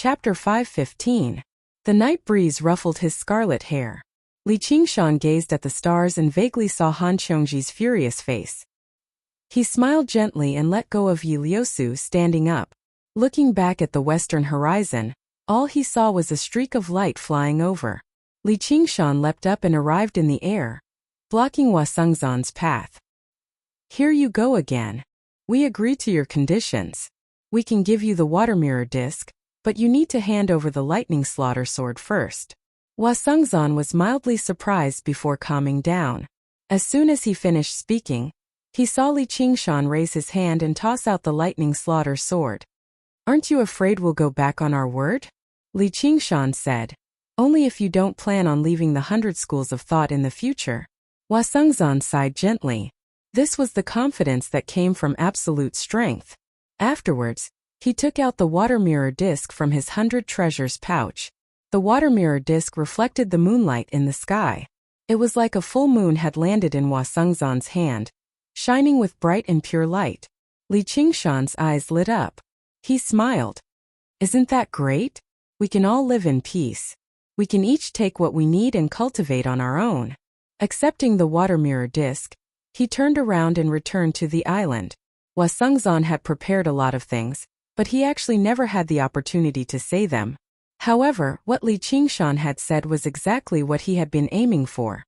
Chapter 5:15. The night breeze ruffled his scarlet hair. Li Qingshan gazed at the stars and vaguely saw Han Qiongji's furious face. He smiled gently and let go of Yi Liusu, standing up. Looking back at the western horizon, all he saw was a streak of light flying over. Li Qingshan leapt up and arrived in the air, blocking Wasengzan's path. "Here you go again. We agree to your conditions. We can give you the water mirror disc, but you need to hand over the lightning slaughter sword first." Wasengzan was mildly surprised before calming down. As soon as he finished speaking, he saw Li Qingshan raise his hand and toss out the lightning slaughter sword. "Aren't you afraid we'll go back on our word?" Li Qingshan said. "Only if you don't plan on leaving the 100 schools of thought in the future." Wasengzan sighed gently. This was the confidence that came from absolute strength. Afterwards, he took out the water mirror disc from his 100 treasures pouch. The water mirror disc reflected the moonlight in the sky. It was like a full moon had landed in Wasengzan's hand, shining with bright and pure light. Li Qingshan's eyes lit up. He smiled. "Isn't that great? We can all live in peace. We can each take what we need and cultivate on our own." Accepting the water mirror disc, he turned around and returned to the island. Wasengzan had prepared a lot of things, but he actually never had the opportunity to say them. However, what Li Qingshan had said was exactly what he had been aiming for.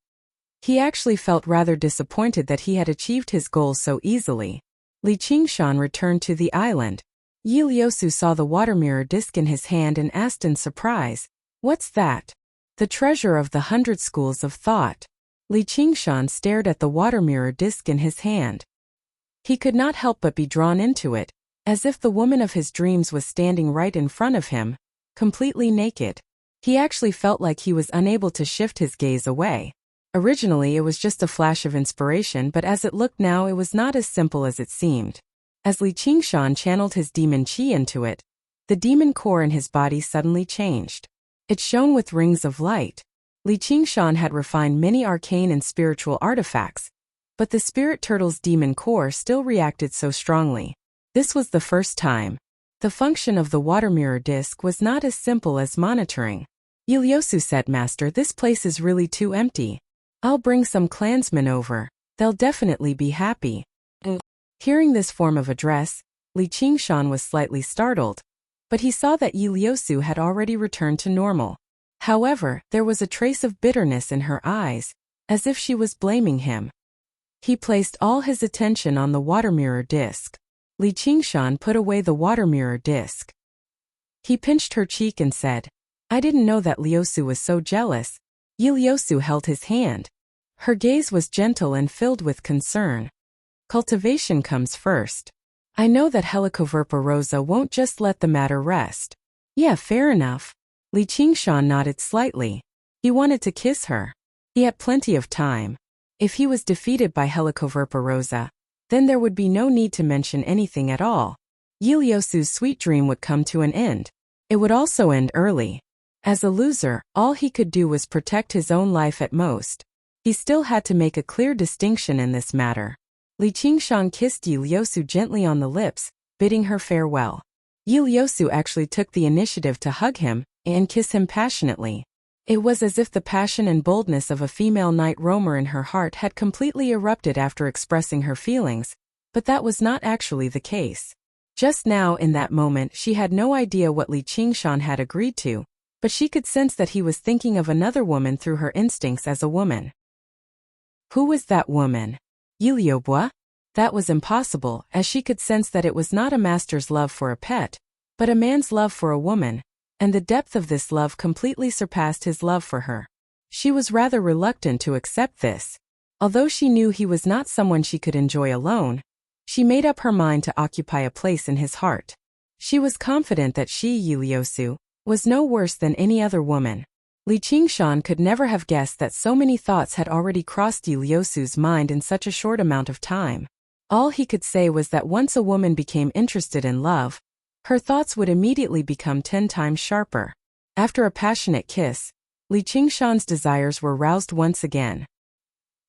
He actually felt rather disappointed that he had achieved his goals so easily. Li Qingshan returned to the island. Yi Liusu saw the water mirror disc in his hand and asked in surprise, "What's that?" "The treasure of the 100 schools of thought." Li Qingshan stared at the water mirror disc in his hand. He could not help but be drawn into it, as if the woman of his dreams was standing right in front of him, completely naked. He actually felt like he was unable to shift his gaze away. Originally it was just a flash of inspiration, but as it looked now it was not as simple as it seemed. As Li Qingshan channeled his demon qi into it, the demon core in his body suddenly changed. It shone with rings of light. Li Qingshan had refined many arcane and spiritual artifacts, but the spirit turtle's demon core still reacted so strongly. This was the first time. The function of the water mirror disc was not as simple as monitoring. Yi Liusu said, "Master, this place is really too empty. I'll bring some clansmen over. They'll definitely be happy." Hearing this form of address, Li Qingshan was slightly startled, but he saw that Yi Liusu had already returned to normal. However, there was a trace of bitterness in her eyes, as if she was blaming him. He placed all his attention on the water mirror disc. Li Qingshan put away the water mirror disc. He pinched her cheek and said, "I didn't know that Liusu was so jealous." Yi Liusu held his hand. Her gaze was gentle and filled with concern. "Cultivation comes first. I know that Helicoverpa Rosa won't just let the matter rest." "Yeah, fair enough." Li Qingshan nodded slightly. He wanted to kiss her. He had plenty of time. If he was defeated by Helicoverpa Rosa, then there would be no need to mention anything at all. Yi Liusu's sweet dream would come to an end. It would also end early. As a loser, all he could do was protect his own life at most. He still had to make a clear distinction in this matter. Li Qingshan kissed Yi Liusu gently on the lips, bidding her farewell. Yi Liusu actually took the initiative to hug him and kiss him passionately. It was as if the passion and boldness of a female night roamer in her heart had completely erupted after expressing her feelings, but that was not actually the case. Just now in that moment she had no idea what Li Qingshan had agreed to, but she could sense that he was thinking of another woman through her instincts as a woman. Who was that woman? Yi Liubo? That was impossible, as she could sense that it was not a master's love for a pet, but a man's love for a woman, and the depth of this love completely surpassed his love for her. She was rather reluctant to accept this. Although she knew he was not someone she could enjoy alone, she made up her mind to occupy a place in his heart. She was confident that she, Yi Liusu, was no worse than any other woman. Li Qingshan could never have guessed that so many thoughts had already crossed Yi Liusu's mind in such a short amount of time. All he could say was that once a woman became interested in love, her thoughts would immediately become 10 times sharper. After a passionate kiss, Li Qingshan's desires were roused once again.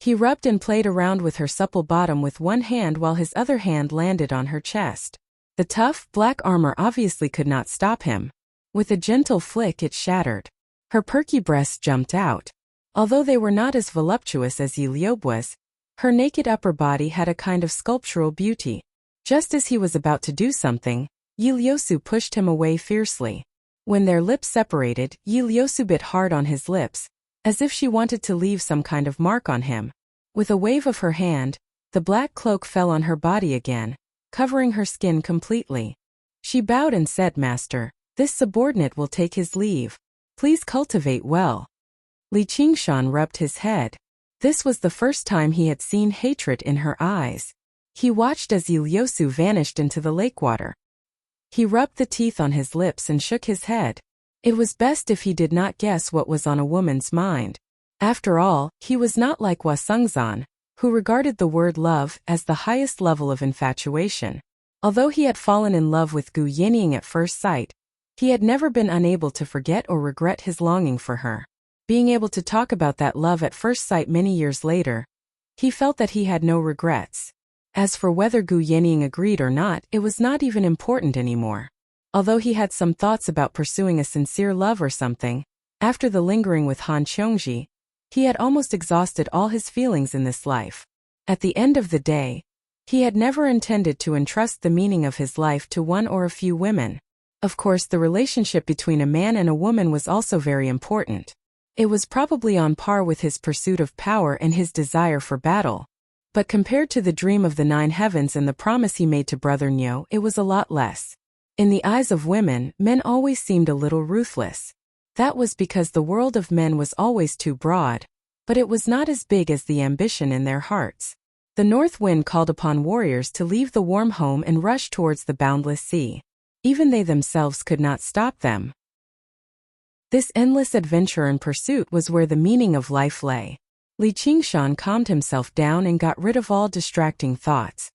He rubbed and played around with her supple bottom with one hand while his other hand landed on her chest. The tough, black armor obviously could not stop him. With a gentle flick it shattered. Her perky breasts jumped out. Although they were not as voluptuous as Yi Liu's, her naked upper body had a kind of sculptural beauty. Just as he was about to do something, Yi Liu pushed him away fiercely. When their lips separated, Yi Liu bit hard on his lips, as if she wanted to leave some kind of mark on him. With a wave of her hand, the black cloak fell on her body again, covering her skin completely. She bowed and said, "Master, this subordinate will take his leave. Please cultivate well." Li Qingshan rubbed his head. This was the first time he had seen hatred in her eyes. He watched as Yi Liu vanished into the lake water. He rubbed the teeth on his lips and shook his head. It was best if he did not guess what was on a woman's mind. After all, he was not like Wuxia, who regarded the word love as the highest level of infatuation. Although he had fallen in love with Gu Yanning at first sight, he had never been unable to forget or regret his longing for her. Being able to talk about that love at first sight many years later, he felt that he had no regrets. As for whether Gu Yanning agreed or not, it was not even important anymore. Although he had some thoughts about pursuing a sincere love or something, after the lingering with Han Qiongji, he had almost exhausted all his feelings in this life. At the end of the day, he had never intended to entrust the meaning of his life to one or a few women. Of course, the relationship between a man and a woman was also very important. It was probably on par with his pursuit of power and his desire for battle. But compared to the dream of the 9 heavens and the promise he made to Brother Nyo, it was a lot less. In the eyes of women, men always seemed a little ruthless. That was because the world of men was always too broad, but it was not as big as the ambition in their hearts. The north wind called upon warriors to leave the warm home and rush towards the boundless sea. Even they themselves could not stop them. This endless adventure and pursuit was where the meaning of life lay. Li Qingshan calmed himself down and got rid of all distracting thoughts.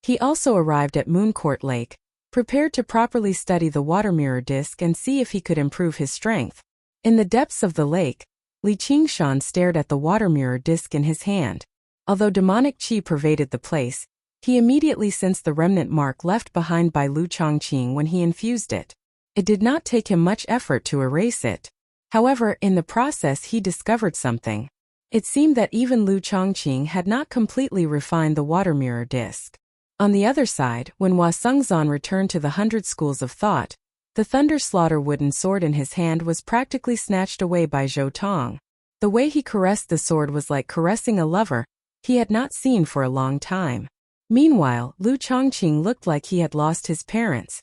He also arrived at Mooncourt Lake, prepared to properly study the water mirror disk and see if he could improve his strength. In the depths of the lake, Li Qingshan stared at the water mirror disk in his hand. Although demonic qi pervaded the place, he immediately sensed the remnant mark left behind by Lu Chongqing when he infused it. It did not take him much effort to erase it. However, in the process he discovered something. It seemed that even Lu Chongqing had not completely refined the water mirror disk. On the other side, when Hua Sengzan returned to the 100 schools of thought, the thunder slaughter wooden sword in his hand was practically snatched away by Zhou Tong. The way he caressed the sword was like caressing a lover he had not seen for a long time. Meanwhile, Lu Chongqing looked like he had lost his parents.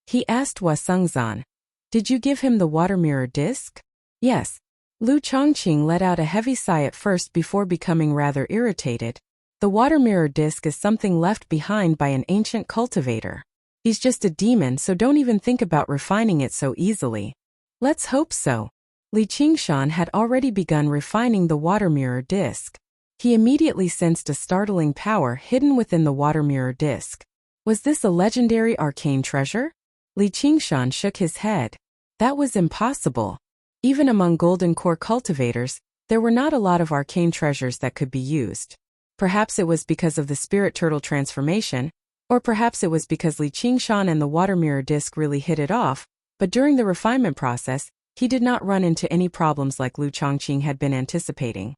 He asked Hua Sengzan, "Did you give him the water mirror disk?" "Yes." Lu Chongqing let out a heavy sigh at first before becoming rather irritated. The water mirror disk is something left behind by an ancient cultivator. He's just a demon, so don't even think about refining it so easily. Let's hope so. Li Qingshan had already begun refining the water mirror disk. He immediately sensed a startling power hidden within the water mirror disk. Was this a legendary arcane treasure? Li Qingshan shook his head. That was impossible. Even among golden core cultivators, there were not a lot of arcane treasures that could be used. Perhaps it was because of the spirit turtle transformation, or perhaps it was because Li Qingshan and the water mirror disk really hit it off, but during the refinement process, he did not run into any problems like Lu Chongqing had been anticipating.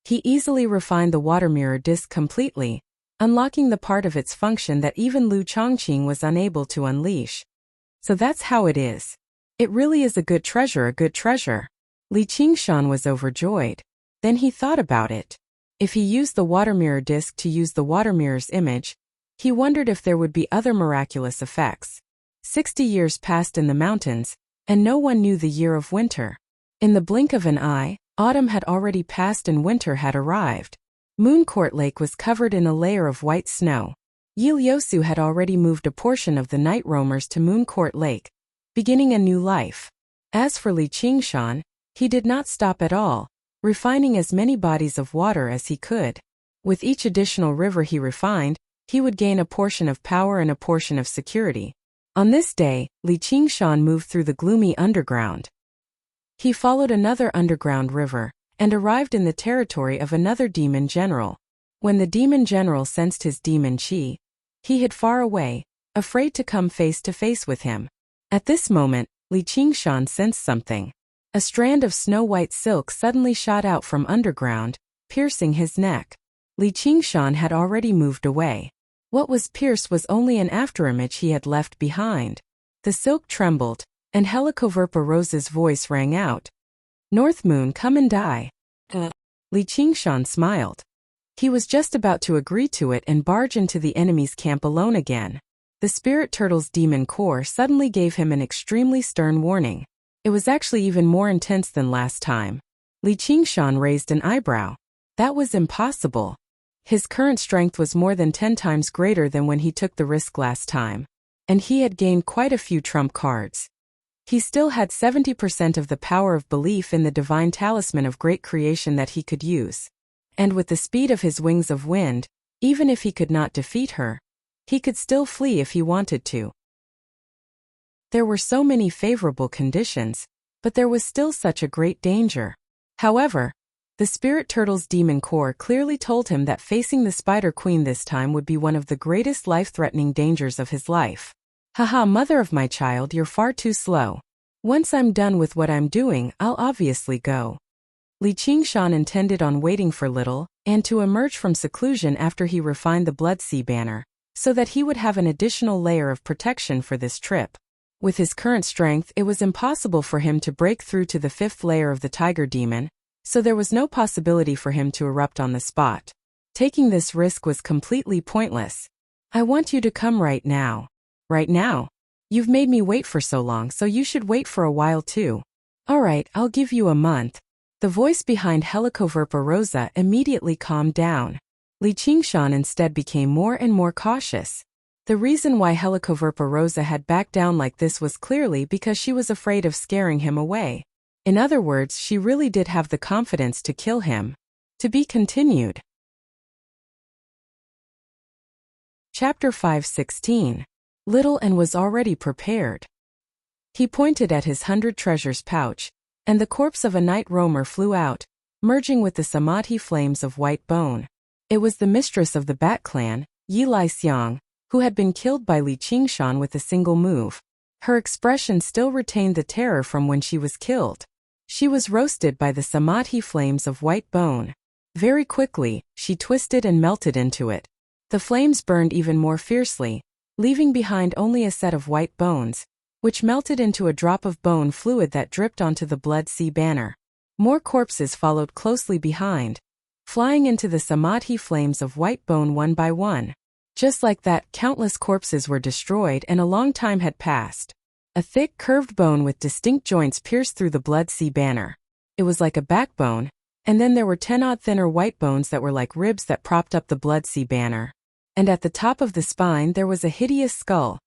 He easily refined the water mirror disk completely, unlocking the part of its function that even Lu Chongqing was unable to unleash. So that's how it is. It really is a good treasure, a good treasure. Li Qingshan was overjoyed. Then he thought about it. If he used the water mirror disk to use the water mirror's image, he wondered if there would be other miraculous effects. 60 years passed in the mountains, and no one knew the year of winter. In the blink of an eye, autumn had already passed and winter had arrived. Mooncourt Lake was covered in a layer of white snow. Yi Liu had already moved a portion of the night roamers to Mooncourt Lake, beginning a new life. As for Li Qingshan, he did not stop at all, refining as many bodies of water as he could. With each additional river he refined, he would gain a portion of power and a portion of security. On this day, Li Qingshan moved through the gloomy underground. He followed another underground river, and arrived in the territory of another demon general. When the demon general sensed his demon qi, he hid far away, afraid to come face to face with him. At this moment, Li Qingshan sensed something. A strand of snow-white silk suddenly shot out from underground, piercing his neck. Li Qingshan had already moved away. What was pierced was only an afterimage he had left behind. The silk trembled, and Helicoverpa Rose's voice rang out. North Moon, come and die. Li Qingshan smiled. He was just about to agree to it and barge into the enemy's camp alone again. The Spirit Turtle's demon core suddenly gave him an extremely stern warning. It was actually even more intense than last time. Li Qingshan raised an eyebrow. That was impossible. His current strength was more than 10 times greater than when he took the risk last time. And he had gained quite a few trump cards. He still had 70% of the power of belief in the divine talisman of great creation that he could use. And with the speed of his wings of wind, even if he could not defeat her, he could still flee if he wanted to. There were so many favorable conditions, but there was still such a great danger. However, the Spirit Turtle's demon core clearly told him that facing the Spider Queen this time would be one of the greatest life-threatening dangers of his life. Haha, mother of my child, you're far too slow. Once I'm done with what I'm doing, I'll obviously go. Li Qingshan intended on waiting for Little and to emerge from seclusion after he refined the Blood Sea banner, so that he would have an additional layer of protection for this trip. With his current strength, it was impossible for him to break through to the 5th layer of the Tiger Demon, so there was no possibility for him to erupt on the spot. Taking this risk was completely pointless. I want you to come right now. Right now? You've made me wait for so long, so you should wait for a while too. Alright, I'll give you a month. The voice behind Helicoverpa Rosa immediately calmed down. Li Qingshan instead became more and more cautious. The reason why Helicoverpa Rosa had backed down like this was clearly because she was afraid of scaring him away. In other words, she really did have the confidence to kill him. To be continued. Chapter 5:16. Little and was already prepared. He pointed at his 100 treasures pouch, and the corpse of a night roamer flew out, merging with the samadhi flames of white bone. It was the mistress of the Bat Clan, Yi Lai Xiang, who had been killed by Li Qingshan with a single move. Her expression still retained the terror from when she was killed. She was roasted by the samadhi flames of white bone. Very quickly, she twisted and melted into it. The flames burned even more fiercely, leaving behind only a set of white bones, which melted into a drop of bone fluid that dripped onto the Blood Sea banner. More corpses followed closely behind, flying into the samadhi flames of white bone one by one. Just like that, countless corpses were destroyed and a long time had passed. A thick, curved bone with distinct joints pierced through the Blood Sea banner. It was like a backbone, and then there were 10 odd thinner white bones that were like ribs that propped up the Blood Sea banner. And at the top of the spine there was a hideous skull,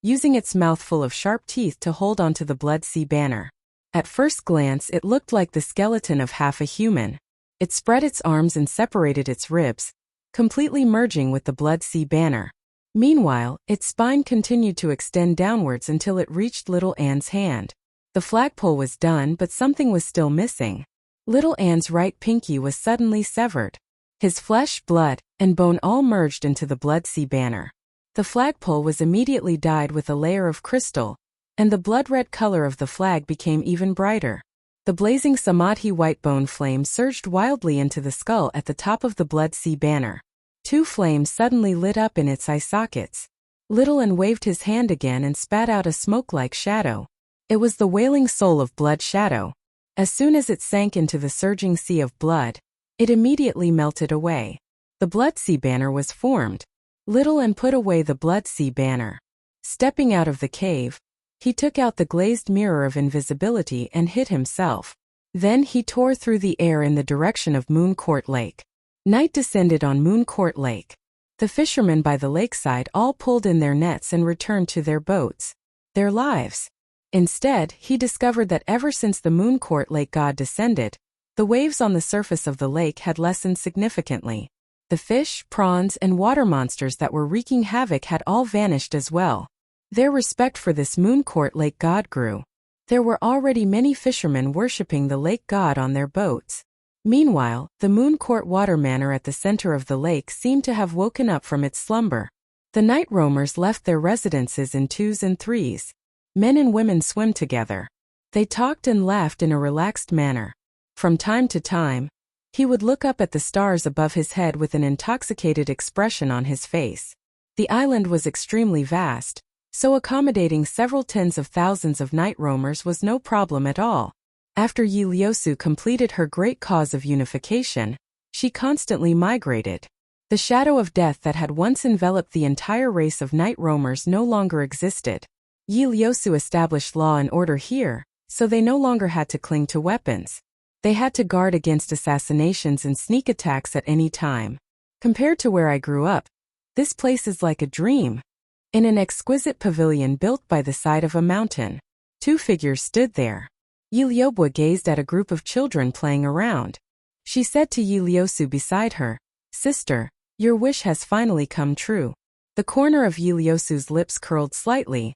using its mouth full of sharp teeth to hold onto the Blood Sea banner. At first glance it looked like the skeleton of half a human. It spread its arms and separated its ribs, completely merging with the Blood Sea banner. Meanwhile, its spine continued to extend downwards until it reached Little Anne's hand. The flagpole was done, but something was still missing. Little Anne's right pinky was suddenly severed. His flesh, blood, and bone all merged into the Blood Sea banner. The flagpole was immediately dyed with a layer of crystal, and the blood-red color of the flag became even brighter. The blazing samadhi white bone flame surged wildly into the skull at the top of the Blood Sea banner. 2 flames suddenly lit up in its eye sockets. Little Anne waved his hand again and spat out a smoke-like shadow. It was the wailing soul of Blood Shadow. As soon as it sank into the surging sea of blood, it immediately melted away. The Blood Sea banner was formed. Little Anne put away the Blood Sea banner. Stepping out of the cave, he took out the glazed mirror of invisibility and hid himself. Then he tore through the air in the direction of Moon Court Lake. Night descended on Moon Court Lake. The fishermen by the lakeside all pulled in their nets and returned to their boats, their lives. Instead, he discovered that ever since the Moon Court Lake god descended, the waves on the surface of the lake had lessened significantly. The fish, prawns, and water monsters that were wreaking havoc had all vanished as well. Their respect for this Moon Court Lake god grew. There were already many fishermen worshipping the lake god on their boats. Meanwhile, the Moon Court Water Manor at the center of the lake seemed to have woken up from its slumber. The night roamers left their residences in 2s and 3s. Men and women swim together. They talked and laughed in a relaxed manner. From time to time, he would look up at the stars above his head with an intoxicated expression on his face. The island was extremely vast, so accommodating several tens of thousands of night roamers was no problem at all. After Yi Liusu completed her great cause of unification, she constantly migrated. The shadow of death that had once enveloped the entire race of night roamers no longer existed. Yi Liusu established law and order here, so they no longer had to cling to weapons. They had to guard against assassinations and sneak attacks at any time. Compared to where I grew up, this place is like a dream. In an exquisite pavilion built by the side of a mountain, 2 figures stood there. Yi Liubu gazed at a group of children playing around. She said to Yi Liusu beside her, "Sister, your wish has finally come true." The corner of Yi Liusu's lips curled slightly,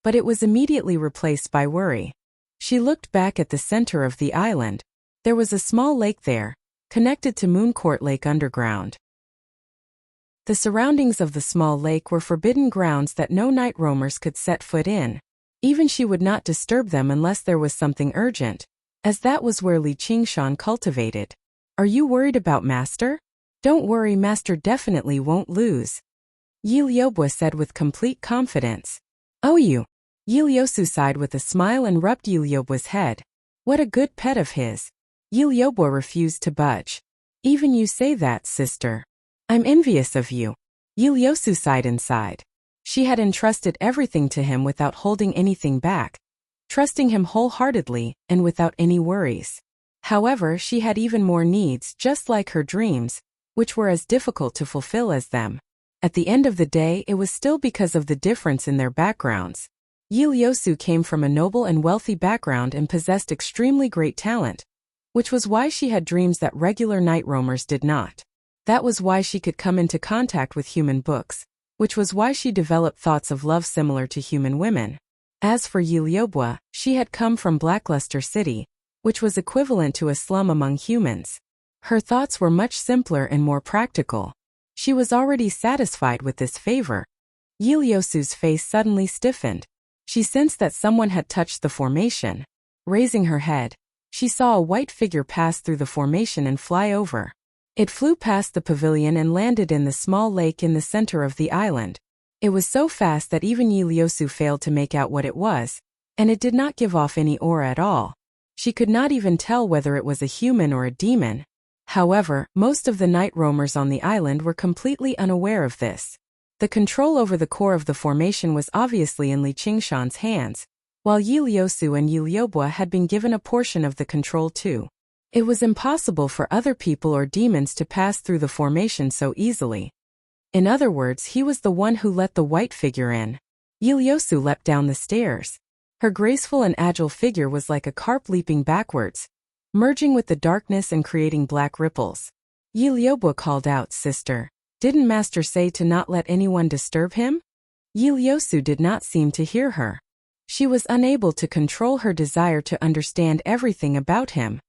but it was immediately replaced by worry. She looked back at the center of the island. There was a small lake there, connected to Mooncourt Lake underground. The surroundings of the small lake were forbidden grounds that no night roamers could set foot in. Even she would not disturb them unless there was something urgent, as that was where Li Qingshan cultivated. "Are you worried about Master?" "Don't worry, Master definitely won't lose," Yi Liubu said with complete confidence. "Oh, you." Yi Liusu sighed with a smile and rubbed Yi Liubu's head. What a good pet of his. Yi Liubu refused to budge. "Even you say that, sister. I'm envious of you." Yi Liusu sighed inside. She had entrusted everything to him without holding anything back, trusting him wholeheartedly and without any worries. However, she had even more needs, just like her dreams, which were as difficult to fulfill as them. At the end of the day, it was still because of the difference in their backgrounds. Yi Liusu came from a noble and wealthy background and possessed extremely great talent, which was why she had dreams that regular night roamers did not. That was why she could come into contact with human books, which was why she developed thoughts of love similar to human women. As for Yi Liubu, she had come from Blackluster City, which was equivalent to a slum among humans. Her thoughts were much simpler and more practical. She was already satisfied with this favor. Yi Liusu's face suddenly stiffened. She sensed that someone had touched the formation. Raising her head, she saw a white figure pass through the formation and fly over. It flew past the pavilion and landed in the small lake in the center of the island. It was so fast that even Yi Liusu failed to make out what it was, and it did not give off any aura at all. She could not even tell whether it was a human or a demon. However, most of the night roamers on the island were completely unaware of this. The control over the core of the formation was obviously in Li Qingshan's hands, while Yi Liusu and Yi Liubu had been given a portion of the control too. It was impossible for other people or demons to pass through the formation so easily. In other words, he was the one who let the white figure in. Yi Liusu leapt down the stairs. Her graceful and agile figure was like a carp leaping backwards, merging with the darkness and creating black ripples. Yi Liubu called out, "Sister, didn't Master say to not let anyone disturb him?" Yi Liusu did not seem to hear her. She was unable to control her desire to understand everything about him.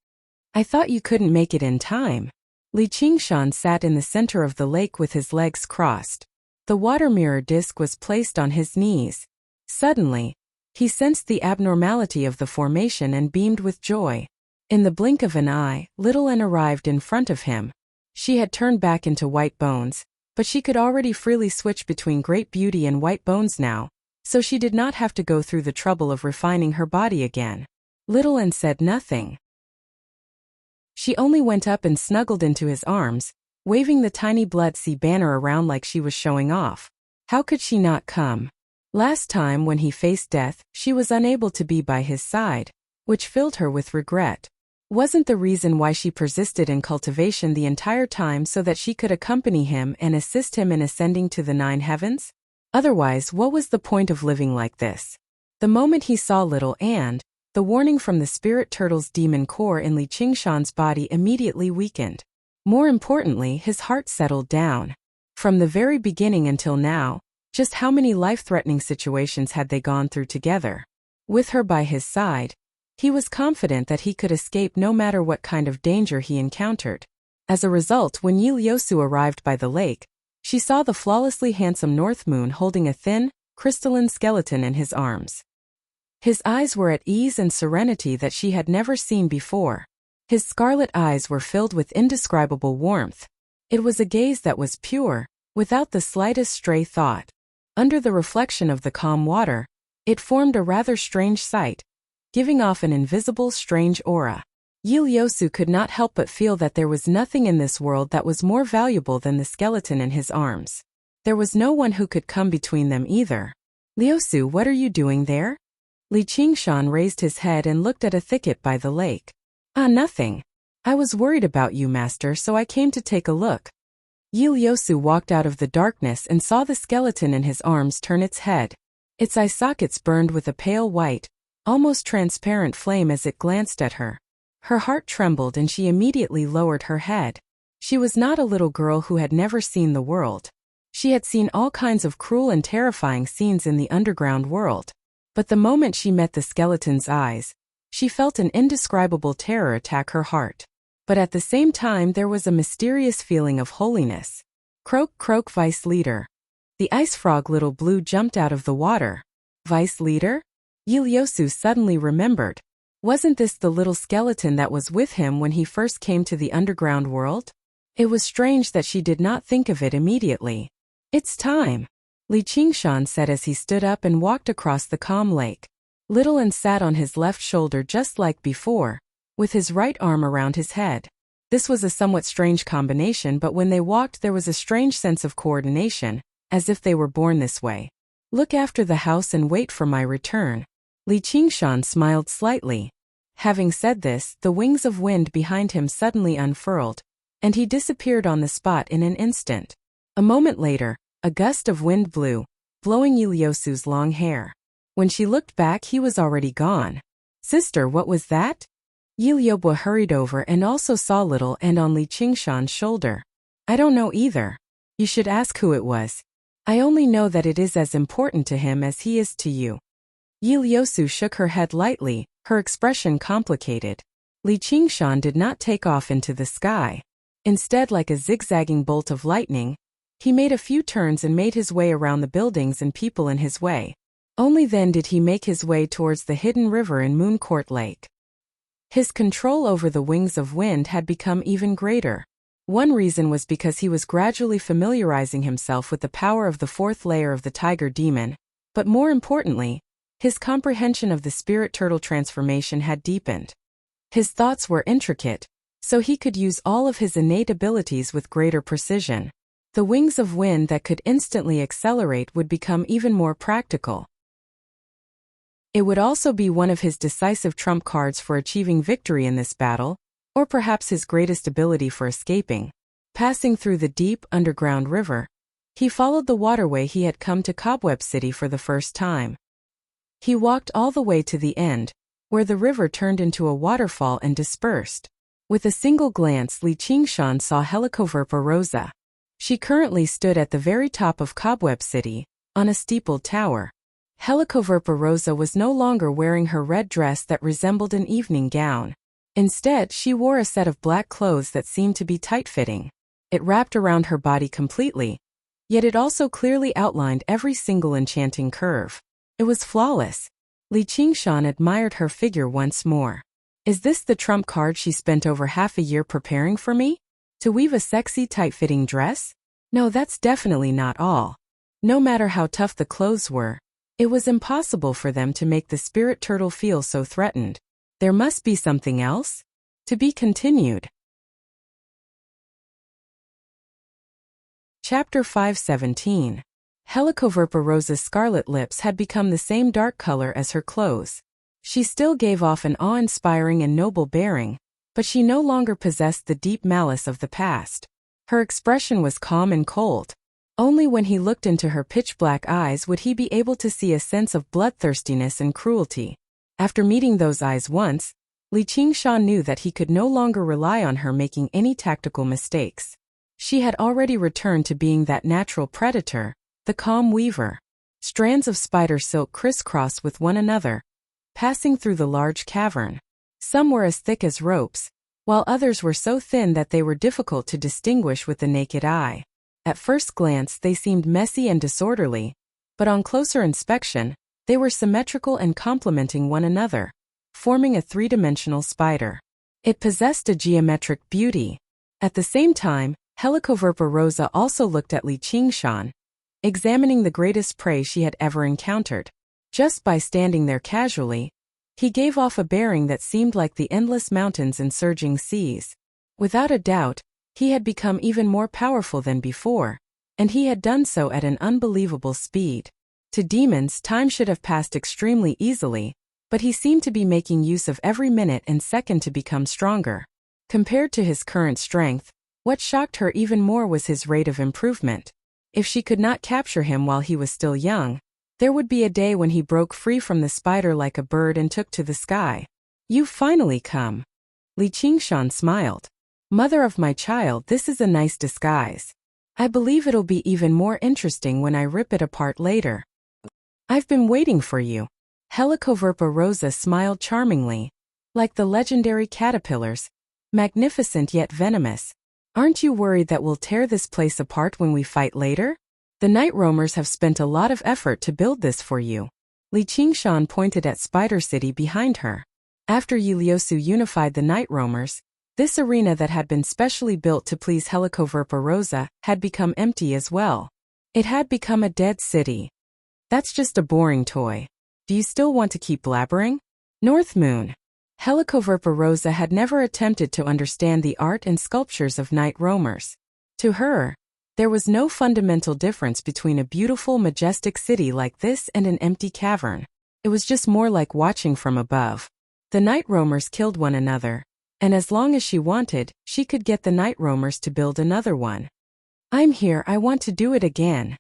"I thought you couldn't make it in time." Li Qingshan sat in the center of the lake with his legs crossed. The water mirror disc was placed on his knees. Suddenly, he sensed the abnormality of the formation and beamed with joy. In the blink of an eye, Little N arrived in front of him. She had turned back into white bones, but she could already freely switch between great beauty and white bones now, so she did not have to go through the trouble of refining her body again. Little N said nothing. She only went up and snuggled into his arms, waving the tiny blood sea banner around like she was showing off. How could she not come? Last time when he faced death, she was unable to be by his side, which filled her with regret. Wasn't the reason why she persisted in cultivation the entire time so that she could accompany him and assist him in ascending to the 9 heavens? Otherwise, what was the point of living like this? The moment he saw Little N, the warning from the spirit turtle's demon core in Li Qingshan's body immediately weakened. More importantly, his heart settled down. From the very beginning until now, just how many life-threatening situations had they gone through together? With her by his side, he was confident that he could escape no matter what kind of danger he encountered. As a result, when Yi Liusu arrived by the lake, she saw the flawlessly handsome North Moon holding a thin, crystalline skeleton in his arms. His eyes were at ease and serenity that she had never seen before. His scarlet eyes were filled with indescribable warmth. It was a gaze that was pure, without the slightest stray thought. Under the reflection of the calm water, it formed a rather strange sight, giving off an invisible, strange aura. Ieyasu could not help but feel that there was nothing in this world that was more valuable than the skeleton in his arms. There was no one who could come between them either. "Liusu, what are you doing there?" Li Qingshan raised his head and looked at a thicket by the lake. "Ah, nothing. I was worried about you, master, so I came to take a look." Ieyasu walked out of the darkness and saw the skeleton in his arms turn its head. Its eye sockets burned with a pale white, almost transparent flame as it glanced at her. Her heart trembled and she immediately lowered her head. She was not a little girl who had never seen the world. She had seen all kinds of cruel and terrifying scenes in the underground world. But the moment she met the skeleton's eyes, she felt an indescribable terror attack her heart. But at the same time there was a mysterious feeling of holiness. "Croak, croak, Vice Leader." The ice frog Little Blue jumped out of the water. "Vice Leader?" Ieyasu suddenly remembered. Wasn't this the little skeleton that was with him when he first came to the underground world? It was strange that she did not think of it immediately. "It's time," Li Qingshan said as he stood up and walked across the calm lake. Little and sat on his left shoulder just like before, with his right arm around his head. This was a somewhat strange combination, but when they walked there was a strange sense of coordination, as if they were born this way. "Look after the house and wait for my return." Li Qingshan smiled slightly. Having said this, the wings of wind behind him suddenly unfurled, and he disappeared on the spot in an instant. A moment later, a gust of wind blew, blowing Ieyasu's long hair. When she looked back, he was already gone. "Sister, what was that?" Ieyabwa hurried over and also saw Little and on Li Qingshan's shoulder. "I don't know either. You should ask who it was. I only know that it is as important to him as he is to you." Ieyasu shook her head lightly, her expression complicated. Li Qingshan did not take off into the sky. Instead, like a zigzagging bolt of lightning, he made a few turns and made his way around the buildings and people in his way. Only then did he make his way towards the hidden river in Mooncourt Lake. His control over the wings of wind had become even greater. One reason was because he was gradually familiarizing himself with the power of the fourth layer of the tiger demon, but more importantly, his comprehension of the spirit turtle transformation had deepened. His thoughts were intricate, so he could use all of his innate abilities with greater precision. The wings of wind that could instantly accelerate would become even more practical. It would also be one of his decisive trump cards for achieving victory in this battle, or perhaps his greatest ability for escaping. Passing through the deep, underground river, he followed the waterway he had come to Cobweb City for the first time. He walked all the way to the end, where the river turned into a waterfall and dispersed. With a single glance, Li Qingshan saw Helicoverpa Rosa. She currently stood at the very top of Cobweb City, on a steepled tower. Helicoverpa Rosa was no longer wearing her red dress that resembled an evening gown. Instead, she wore a set of black clothes that seemed to be tight-fitting. It wrapped around her body completely, yet it also clearly outlined every single enchanting curve. It was flawless. Li Qingshan admired her figure once more. Is this the trump card she spent over half a year preparing for me? To weave a sexy, tight-fitting dress? No, that's definitely not all. No matter how tough the clothes were, it was impossible for them to make the spirit turtle feel so threatened. There must be something else? To be continued. Chapter 517. Helicoverpa Rosa's scarlet lips had become the same dark color as her clothes. She still gave off an awe-inspiring and noble bearing, but she no longer possessed the deep malice of the past. Her expression was calm and cold. Only when he looked into her pitch-black eyes would he be able to see a sense of bloodthirstiness and cruelty. After meeting those eyes once, Li Qingshan knew that he could no longer rely on her making any tactical mistakes. She had already returned to being that natural predator, the calm weaver. Strands of spider silk crisscrossed with one another, passing through the large cavern. Some were as thick as ropes, while others were so thin that they were difficult to distinguish with the naked eye. At first glance they seemed messy and disorderly, but on closer inspection, They were symmetrical and complementing one another, forming a three-dimensional spider. It possessed a geometric beauty. At the same time, Helicoverpa rosa also looked at Li Qingshan, examining the greatest prey she had ever encountered. Just by standing there casually, he gave off a bearing that seemed like the endless mountains and surging seas. Without a doubt, he had become even more powerful than before, and he had done so at an unbelievable speed. To demons, time should have passed extremely easily, but he seemed to be making use of every minute and second to become stronger. Compared to his current strength, what shocked her even more was his rate of improvement. If she could not capture him while he was still young, there would be a day when he broke free from the spider like a bird and took to the sky. "You've finally come." Li Qingshan smiled. "Mother of my child, this is a nice disguise. I believe it'll be even more interesting when I rip it apart later." "I've been waiting for you." Helicoverpa rosa smiled charmingly. "Like the legendary caterpillars, magnificent yet venomous. Aren't you worried that we'll tear this place apart when we fight later? The night roamers have spent a lot of effort to build this for you." Li Qingshan pointed at Spider City behind her. After Yuliosu unified the night roamers, this arena that had been specially built to please Helicoverpa rosa had become empty as well. It had become a dead city. "That's just a boring toy. Do you still want to keep blabbering?" North Moon. Helicoverpa rosa had never attempted to understand the art and sculptures of night roamers. To her, there was no fundamental difference between a beautiful, majestic city like this and an empty cavern. It was just more like watching from above. The night roamers killed one another, and as long as she wanted, she could get the night roamers to build another one. "I'm here, I want to do it again."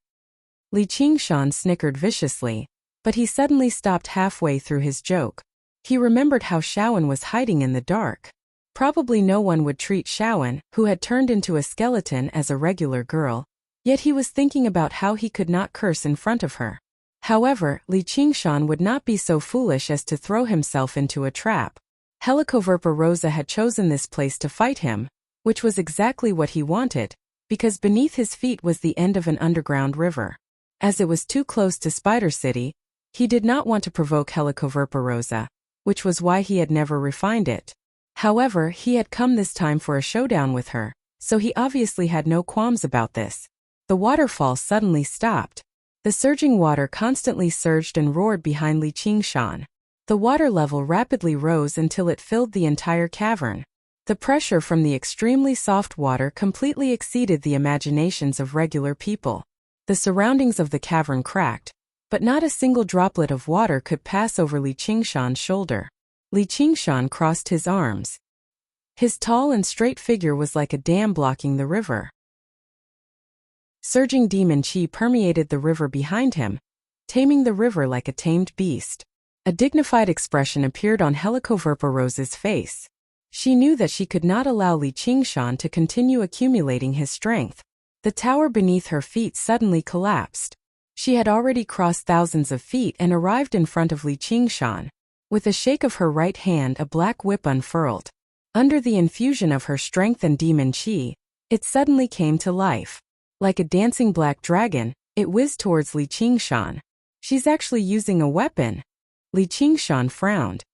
Li Qingshan snickered viciously, but he suddenly stopped halfway through his joke. He remembered how Shaoan was hiding in the dark. Probably no one would treat Shaoan, who had turned into a skeleton, as a regular girl, yet he was thinking about how he could not curse in front of her. However, Li Qingshan would not be so foolish as to throw himself into a trap. Helicoverpa rosa had chosen this place to fight him, which was exactly what he wanted, because beneath his feet was the end of an underground river. As it was too close to Spider City, he did not want to provoke Helicoverpa rosa, which was why he had never refined it. However, he had come this time for a showdown with her, so he obviously had no qualms about this. The waterfall suddenly stopped. The surging water constantly surged and roared behind Li Qingshan. The water level rapidly rose until it filled the entire cavern. The pressure from the extremely soft water completely exceeded the imaginations of regular people. The surroundings of the cavern cracked, but not a single droplet of water could pass over Li Qingshan's shoulder. Li Qingshan crossed his arms. His tall and straight figure was like a dam blocking the river. Surging demon chi permeated the river behind him, taming the river like a tamed beast. A dignified expression appeared on Helicoverpa rosa's face. She knew that she could not allow Li Qingshan to continue accumulating his strength. The tower beneath her feet suddenly collapsed. She had already crossed thousands of feet and arrived in front of Li Qingshan. With a shake of her right hand, a black whip unfurled. Under the infusion of her strength and demon chi, it suddenly came to life. Like a dancing black dragon, it whizzed towards Li Qingshan. "She's actually using a weapon." Li Qingshan frowned.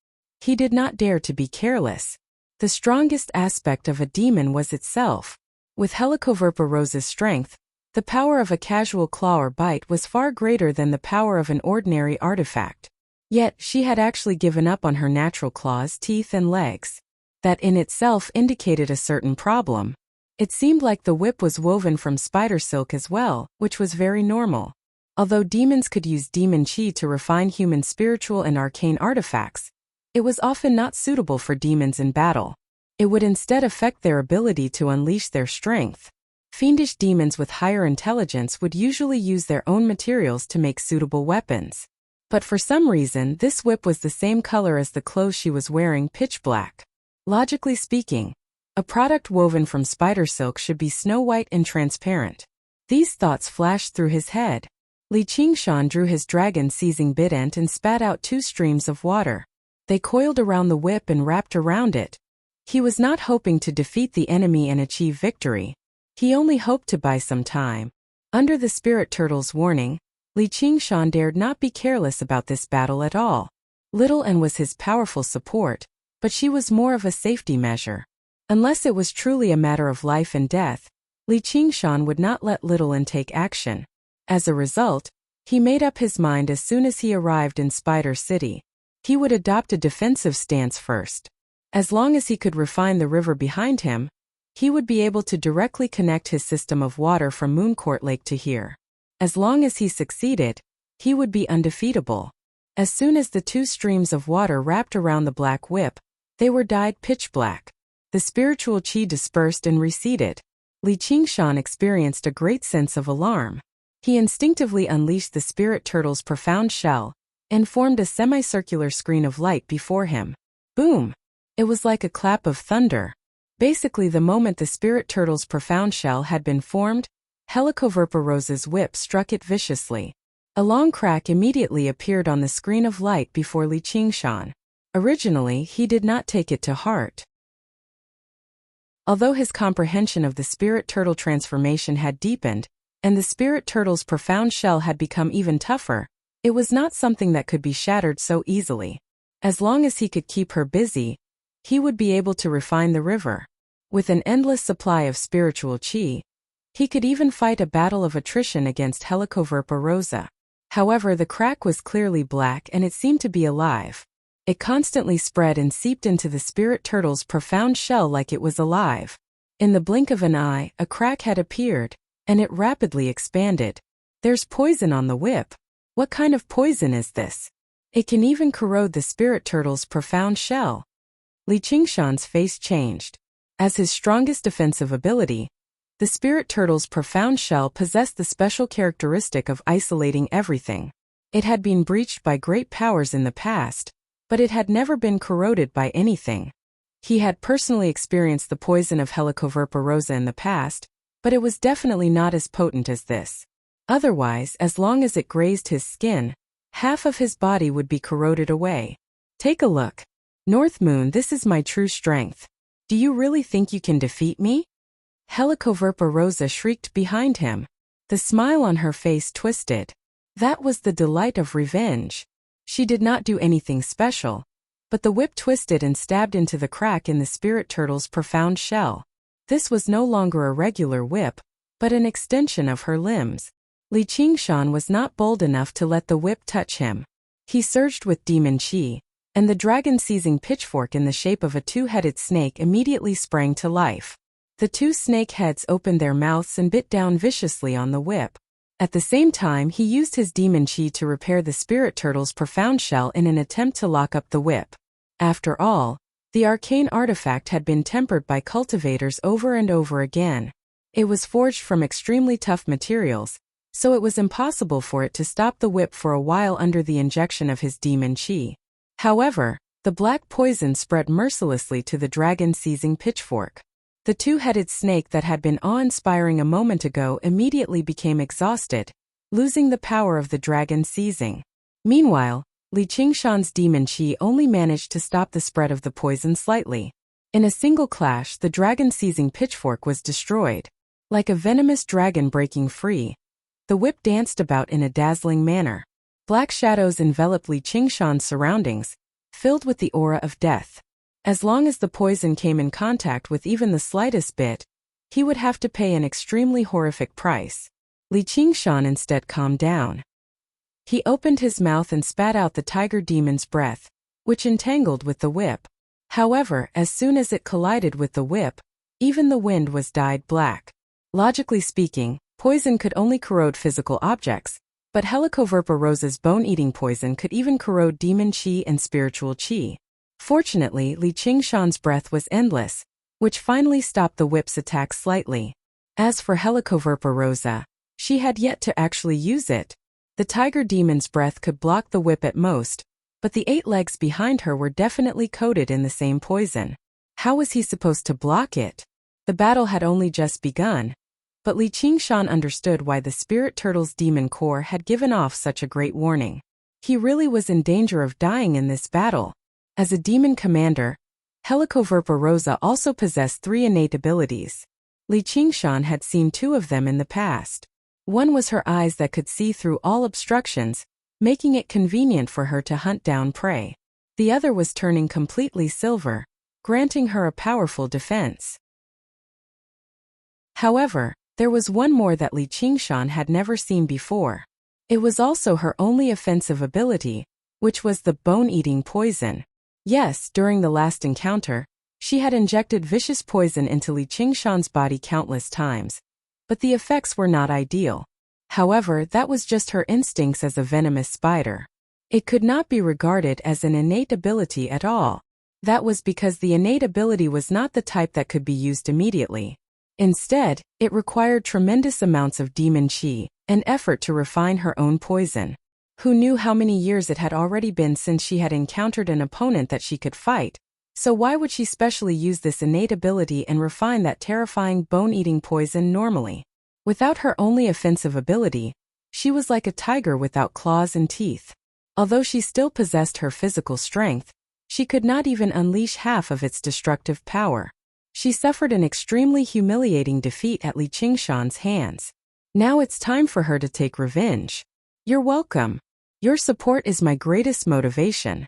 He did not dare to be careless. The strongest aspect of a demon was itself. With Helicoverpa rosa's strength, the power of a casual claw or bite was far greater than the power of an ordinary artifact. Yet, she had actually given up on her natural claws, teeth and legs. That in itself indicated a certain problem. It seemed like the whip was woven from spider silk as well, which was very normal. Although demons could use demon chi to refine human spiritual and arcane artifacts, it was often not suitable for demons in battle. It would instead affect their ability to unleash their strength. Fiendish demons with higher intelligence would usually use their own materials to make suitable weapons. But for some reason, this whip was the same color as the clothes she was wearing, pitch black. Logically speaking, a product woven from spider silk should be snow white and transparent. These thoughts flashed through his head. Li Qingshan drew his dragon-seizing bident and spat out 2 streams of water. They coiled around the whip and wrapped around it. He was not hoping to defeat the enemy and achieve victory. He only hoped to buy some time. Under the spirit turtle's warning, Li Qingshan dared not be careless about this battle at all. Little N was his powerful support, but she was more of a safety measure. Unless it was truly a matter of life and death, Li Qingshan would not let Little N take action. As a result, he made up his mind as soon as he arrived in Spider City. He would adopt a defensive stance first. As long as he could refine the river behind him, he would be able to directly connect his system of water from Mooncourt Lake to here. As long as he succeeded, he would be undefeatable. As soon as the two streams of water wrapped around the black whip, they were dyed pitch black. The spiritual qi dispersed and receded. Li Qingshan experienced a great sense of alarm. He instinctively unleashed the spirit turtle's profound shell and formed a semicircular screen of light before him. Boom! It was like a clap of thunder. Basically, the moment the spirit turtle's profound shell had been formed, Helicoverpa-Rosa's whip struck it viciously. A long crack immediately appeared on the screen of light before Li Qingshan. Originally, he did not take it to heart. Although his comprehension of the spirit turtle transformation had deepened, and the spirit turtle's profound shell had become even tougher, it was not something that could be shattered so easily. As long as he could keep her busy, he would be able to refine the river. With an endless supply of spiritual qi, he could even fight a battle of attrition against Helicoverpa-Rosa. However, the crack was clearly black and it seemed to be alive. It constantly spread and seeped into the spirit turtle's profound shell like it was alive. In the blink of an eye, a crack had appeared, and it rapidly expanded. There's poison on the whip. What kind of poison is this? It can even corrode the spirit turtle's profound shell. Li Qingshan's face changed. As his strongest defensive ability, the spirit turtle's profound shell possessed the special characteristic of isolating everything. It had been breached by great powers in the past, but it had never been corroded by anything. He had personally experienced the poison of Helicoverpa-Rosa in the past, but it was definitely not as potent as this. Otherwise, as long as it grazed his skin, half of his body would be corroded away. Take a look. North Moon, this is my true strength. Do you really think you can defeat me? Helicoverpa-Rosa shrieked behind him. The smile on her face twisted. That was the delight of revenge. She did not do anything special, but the whip twisted and stabbed into the crack in the spirit turtle's profound shell. This was no longer a regular whip, but an extension of her limbs. Li Qingshan was not bold enough to let the whip touch him. He surged with demon qi, and the dragon-seizing pitchfork in the shape of a two-headed snake immediately sprang to life. The two snake heads opened their mouths and bit down viciously on the whip. At the same time, he used his demon qi to repair the spirit turtle's profound shell in an attempt to lock up the whip. After all, the arcane artifact had been tempered by cultivators over and over again. It was forged from extremely tough materials, so it was impossible for it to stop the whip for a while under the injection of his demon qi. However, the black poison spread mercilessly to the dragon-seizing pitchfork. The two-headed snake that had been awe-inspiring a moment ago immediately became exhausted, losing the power of the dragon seizing. Meanwhile, Li Qingshan's demon qi only managed to stop the spread of the poison slightly. In a single clash, the dragon-seizing pitchfork was destroyed. Like a venomous dragon breaking free, the whip danced about in a dazzling manner. Black shadows enveloped Li Qingshan's surroundings, filled with the aura of death. As long as the poison came in contact with even the slightest bit, he would have to pay an extremely horrific price. Li Qingshan instead calmed down. He opened his mouth and spat out the tiger demon's breath, which entangled with the whip. However, as soon as it collided with the whip, even the wind was dyed black. Logically speaking, poison could only corrode physical objects, but Helicoverpa-Rosa's bone-eating poison could even corrode demon qi and spiritual qi. Fortunately, Li Qingshan's breath was endless, which finally stopped the whip's attack slightly. As for Helicoverpa-Rosa, she had yet to actually use it. The tiger demon's breath could block the whip at most, but the 8 legs behind her were definitely coated in the same poison. How was he supposed to block it? The battle had only just begun, but Li Qingshan understood why the spirit turtle's demon core had given off such a great warning. He really was in danger of dying in this battle. As a demon commander, Helicoverpa-Rosa also possessed 3 innate abilities. Li Qingshan had seen 2 of them in the past. One was her eyes that could see through all obstructions, making it convenient for her to hunt down prey. The other was turning completely silver, granting her a powerful defense. However, there was one more that Li Qingshan had never seen before. It was also her only offensive ability, which was the bone-eating poison. Yes, during the last encounter, she had injected vicious poison into Li Qingshan's body countless times, but the effects were not ideal. However, that was just her instincts as a venomous spider. It could not be regarded as an innate ability at all. That was because the innate ability was not the type that could be used immediately. Instead, it required tremendous amounts of demon qi and effort to refine her own poison. Who knew how many years it had already been since she had encountered an opponent that she could fight? So why would she specially use this innate ability and refine that terrifying bone-eating poison normally? Without her only offensive ability, she was like a tiger without claws and teeth. Although she still possessed her physical strength, she could not even unleash half of its destructive power. She suffered an extremely humiliating defeat at Li Qingshan's hands. Now it's time for her to take revenge. You're welcome. Your support is my greatest motivation.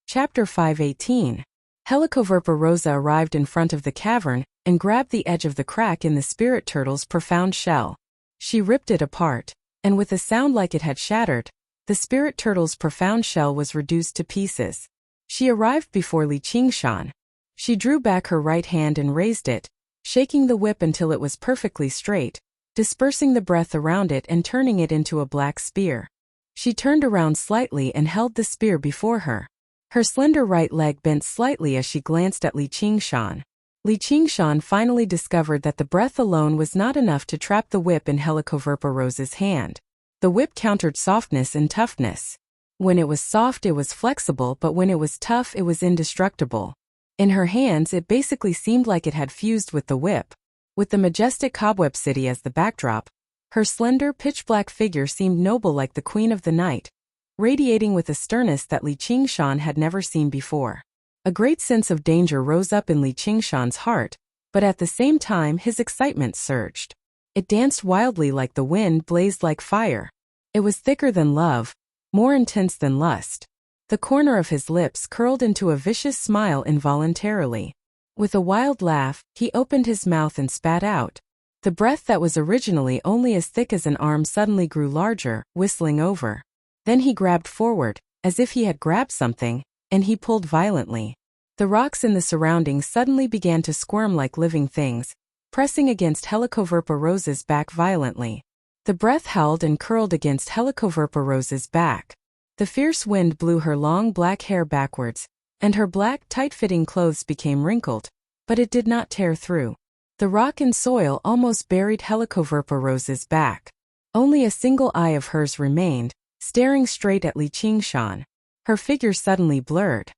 Chapter 518. Helicoverpa Rosa arrived in front of the cavern and grabbed the edge of the crack in the spirit turtle's profound shell. She ripped it apart, and with a sound like it had shattered, the spirit turtle's profound shell was reduced to pieces. She arrived before Li Qingshan. She drew back her right hand and raised it, shaking the whip until it was perfectly straight, dispersing the breath around it and turning it into a black spear. She turned around slightly and held the spear before her. Her slender right leg bent slightly as she glanced at Li Qingshan. Li Qingshan finally discovered that the breath alone was not enough to trap the whip in Helicoverpa Rosa's hand. The whip countered softness and toughness. When it was soft, it was flexible, but when it was tough, it was indestructible. In her hands, it basically seemed like it had fused with the whip. With the majestic cobweb city as the backdrop, her slender, pitch-black figure seemed noble like the queen of the night, radiating with a sternness that Li Qingshan had never seen before. A great sense of danger rose up in Li Qingshan's heart, but at the same time his excitement surged. It danced wildly like the wind, blazed like fire. It was thicker than love, more intense than lust. The corner of his lips curled into a vicious smile involuntarily. With a wild laugh, he opened his mouth and spat out. The breath that was originally only as thick as an arm suddenly grew larger, whistling over. Then he grabbed forward, as if he had grabbed something, and he pulled violently. The rocks in the surroundings suddenly began to squirm like living things, pressing against Helicoverpa Rosa's back violently. The breath howled and curled against Helicoverpa Rosa's back. The fierce wind blew her long black hair backwards, and her black, tight-fitting clothes became wrinkled, but it did not tear through. The rock and soil almost buried Helicoverpa Rosa's back. Only a single eye of hers remained, staring straight at Li Qingshan. Her figure suddenly blurred.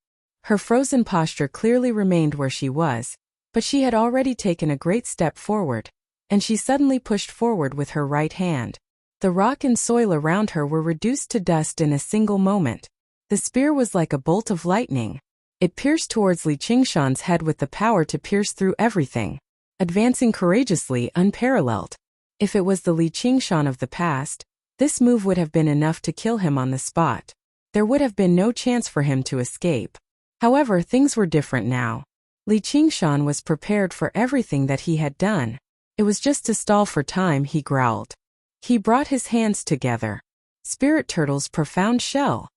Her frozen posture clearly remained where she was, but she had already taken a great step forward, and she suddenly pushed forward with her right hand. The rock and soil around her were reduced to dust in a single moment. The spear was like a bolt of lightning. It pierced towards Li Qingshan's head with the power to pierce through everything, advancing courageously, unparalleled. If it was the Li Qingshan of the past, this move would have been enough to kill him on the spot. There would have been no chance for him to escape. However, things were different now. Li Qingshan was prepared for everything that he had done. It was just to stall for time, he growled. He brought his hands together. Spirit Turtle's profound shell.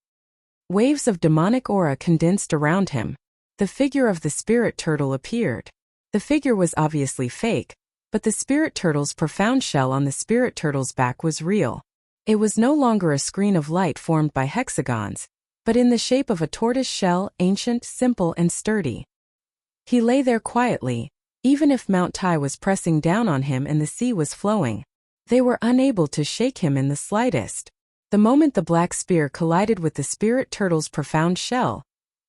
Waves of demonic aura condensed around him. The figure of the Spirit Turtle appeared. The figure was obviously fake, but the Spirit Turtle's profound shell on the Spirit Turtle's back was real. It was no longer a screen of light formed by hexagons, but in the shape of a tortoise shell, ancient, simple, and sturdy. He lay there quietly, even if Mount Tai was pressing down on him and the sea was flowing. They were unable to shake him in the slightest. The moment the black spear collided with the Spirit Turtle's profound shell,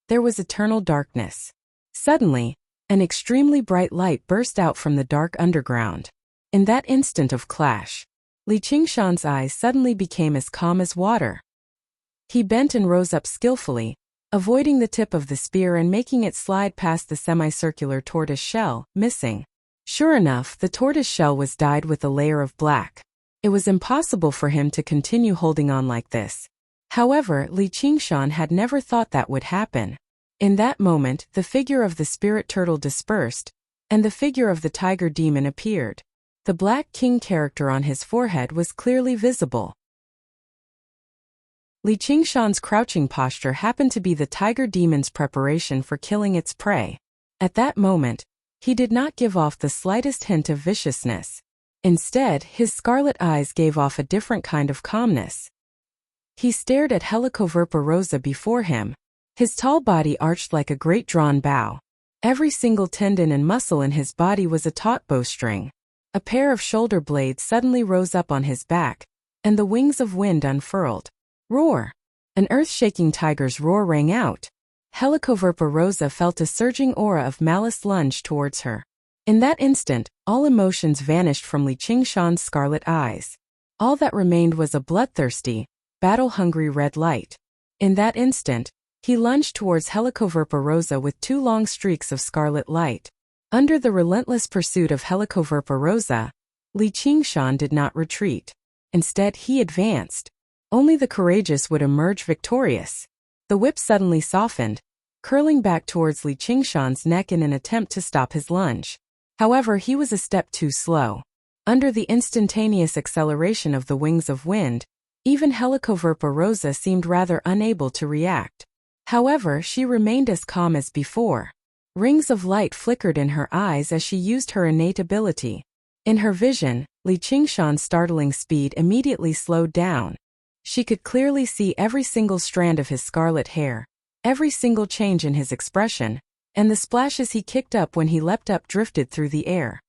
there was eternal darkness. Suddenly, an extremely bright light burst out from the dark underground. In that instant of clash, Li Qingshan's eyes suddenly became as calm as water. He bent and rose up skillfully, avoiding the tip of the spear and making it slide past the semicircular tortoise shell, missing. Sure enough, the tortoise shell was dyed with a layer of black. It was impossible for him to continue holding on like this. However, Li Qingshan had never thought that would happen. In that moment, the figure of the spirit turtle dispersed, and the figure of the tiger demon appeared. The Black King character on his forehead was clearly visible. Li Qingshan's crouching posture happened to be the tiger demon's preparation for killing its prey. At that moment, he did not give off the slightest hint of viciousness. Instead, his scarlet eyes gave off a different kind of calmness. He stared at Helicoverpa rosa before him. His tall body arched like a great drawn bow. Every single tendon and muscle in his body was a taut bowstring. A pair of shoulder blades suddenly rose up on his back, and the wings of wind unfurled. Roar! An earth-shaking tiger's roar rang out. Helicoverpa rosa felt a surging aura of malice lunge towards her. In that instant, all emotions vanished from Li Qingshan's scarlet eyes. All that remained was a bloodthirsty, battle-hungry red light. In that instant, he lunged towards Helicoverpa rosa with 2 long streaks of scarlet light. Under the relentless pursuit of Helicoverpa rosa, Li Qingshan did not retreat. Instead, he advanced. Only the courageous would emerge victorious. The whip suddenly softened, curling back towards Li Qingshan's neck in an attempt to stop his lunge. However, he was a step too slow. Under the instantaneous acceleration of the wings of wind, even Helicoverpa rosa seemed rather unable to react. However, she remained as calm as before. Rings of light flickered in her eyes as she used her innate ability. In her vision, Li Qingshan's startling speed immediately slowed down. She could clearly see every single strand of his scarlet hair, every single change in his expression, and the splashes he kicked up when he leapt up drifted through the air.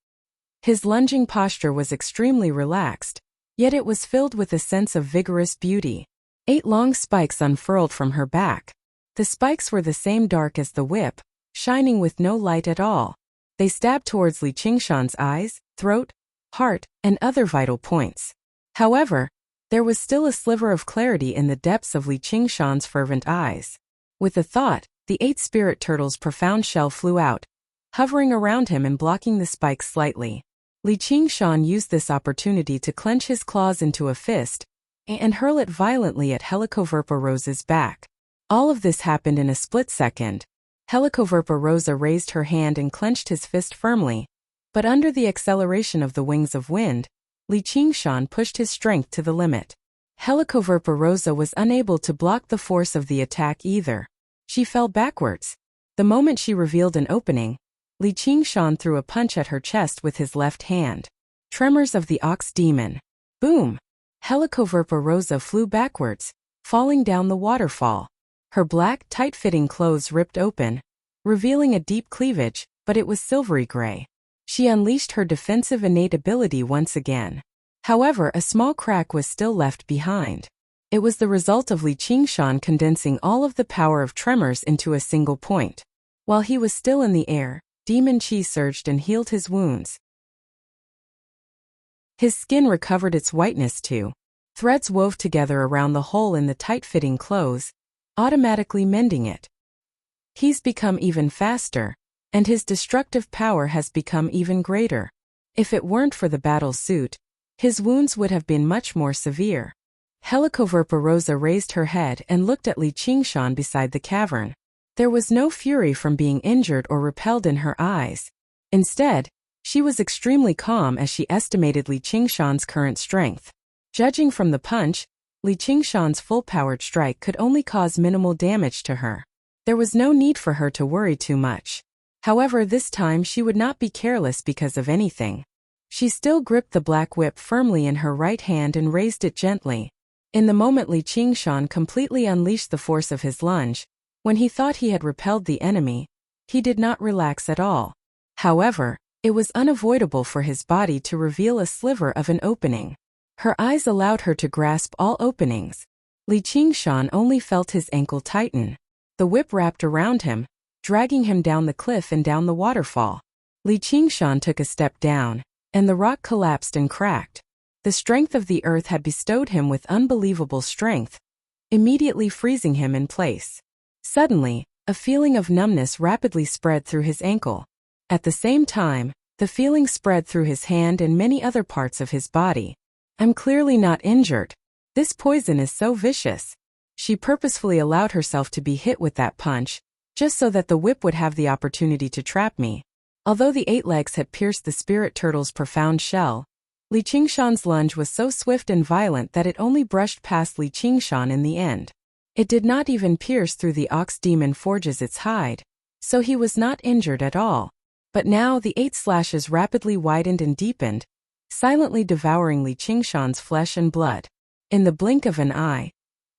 His lunging posture was extremely relaxed, yet it was filled with a sense of vigorous beauty. 8 long spikes unfurled from her back. The spikes were the same dark as the whip, shining with no light at all. They stabbed towards Li Qingshan's eyes, throat, heart, and other vital points. However, there was still a sliver of clarity in the depths of Li Qingshan's fervent eyes. With a thought, the 8 spirit turtles' profound shell flew out, hovering around him and blocking the spikes slightly. Li Qingshan used this opportunity to clench his claws into a fist and hurl it violently at Helicoverpa rosa's back. All of this happened in a split second. Helicoverpa rosa raised her hand and clenched his fist firmly, but under the acceleration of the wings of wind, Li Qingshan pushed his strength to the limit. Helicoverpa rosa was unable to block the force of the attack either. She fell backwards. The moment she revealed an opening, Li Qingshan threw a punch at her chest with his left hand. Tremors of the Ox Demon. Boom! Helicoverpa rosa flew backwards, falling down the waterfall. Her black, tight-fitting clothes ripped open, revealing a deep cleavage, but it was silvery gray. She unleashed her defensive innate ability once again. However, a small crack was still left behind. It was the result of Li Qingshan condensing all of the power of tremors into a single point. While he was still in the air, demon chi surged and healed his wounds. His skin recovered its whiteness too. Threads wove together around the hole in the tight-fitting clothes, automatically mending it. He's become even faster, and his destructive power has become even greater. If it weren't for the battle suit, his wounds would have been much more severe. Helicoverpa rosa raised her head and looked at Li Qingshan beside the cavern. There was no fury from being injured or repelled in her eyes. Instead, she was extremely calm as she estimated Li Qingshan's current strength. Judging from the punch, Li Qingshan's full-powered strike could only cause minimal damage to her. There was no need for her to worry too much. However, this time she would not be careless because of anything. She still gripped the black whip firmly in her right hand and raised it gently. In the moment Li Qingshan completely unleashed the force of his lunge, when he thought he had repelled the enemy, he did not relax at all. However, it was unavoidable for his body to reveal a sliver of an opening. Her eyes allowed her to grasp all openings. Li Qingshan only felt his ankle tighten. The whip wrapped around him, dragging him down the cliff and down the waterfall. Li Qingshan took a step down, and the rock collapsed and cracked. The strength of the earth had bestowed him with unbelievable strength, immediately freezing him in place. Suddenly, a feeling of numbness rapidly spread through his ankle. At the same time, The feeling spread through his hand and many other parts of his body. I'm clearly not injured. This poison is so vicious. She purposefully allowed herself to be hit with that punch, just so that the whip would have the opportunity to trap me. Although the 8 legs had pierced the spirit turtle's profound shell, Li Qingshan's lunge was so swift and violent that it only brushed past Li Qingshan in the end. It did not even pierce through the ox demon forges its hide, so he was not injured at all. But now the 8 slashes rapidly widened and deepened, silently devouring Li Qingshan's flesh and blood. In the blink of an eye,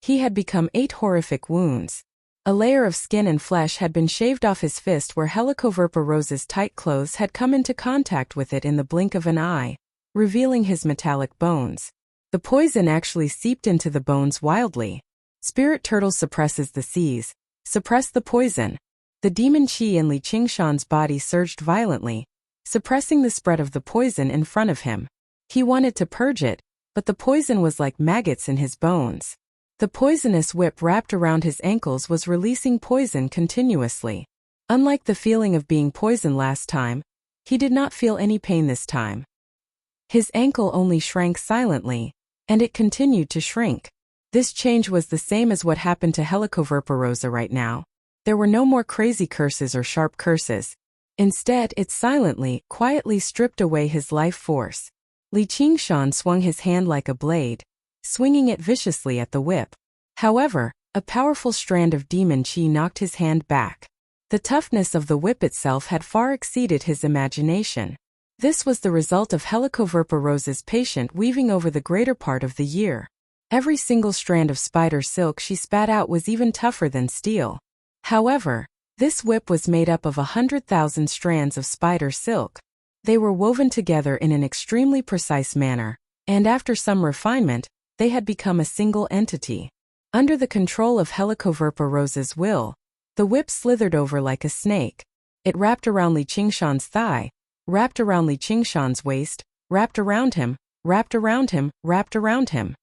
he had become 8 horrific wounds. A layer of skin and flesh had been shaved off his fist where Helicoverpa Rose's tight clothes had come into contact with it in the blink of an eye, revealing his metallic bones. The poison actually seeped into the bones wildly. Spirit Turtle suppresses the seas. Suppress the poison. The demon chi in Li Qingshan's body surged violently, suppressing the spread of the poison in front of him. He wanted to purge it, but the poison was like maggots in his bones. The poisonous whip wrapped around his ankles was releasing poison continuously. Unlike the feeling of being poisoned last time, he did not feel any pain this time. His ankle only shrank silently, and it continued to shrink. This change was the same as what happened to Helicoverpa Rosa right now. There were no more crazy curses or sharp curses. Instead, it silently, quietly stripped away his life force. Li Qingshan swung his hand like a blade, swinging it viciously at the whip. However, a powerful strand of demon chi knocked his hand back. The toughness of the whip itself had far exceeded his imagination. This was the result of Helicoverpa Rose's patient weaving over the greater part of the year. Every single strand of spider silk she spat out was even tougher than steel. However, this whip was made up of 100,000 strands of spider silk. They were woven together in an extremely precise manner, and after some refinement, they had become a single entity. Under the control of Helicoverpa Rose's will, the whip slithered over like a snake. It wrapped around Li Qingshan's thigh, wrapped around Li Qingshan's waist, wrapped around him, wrapped around him, wrapped around him.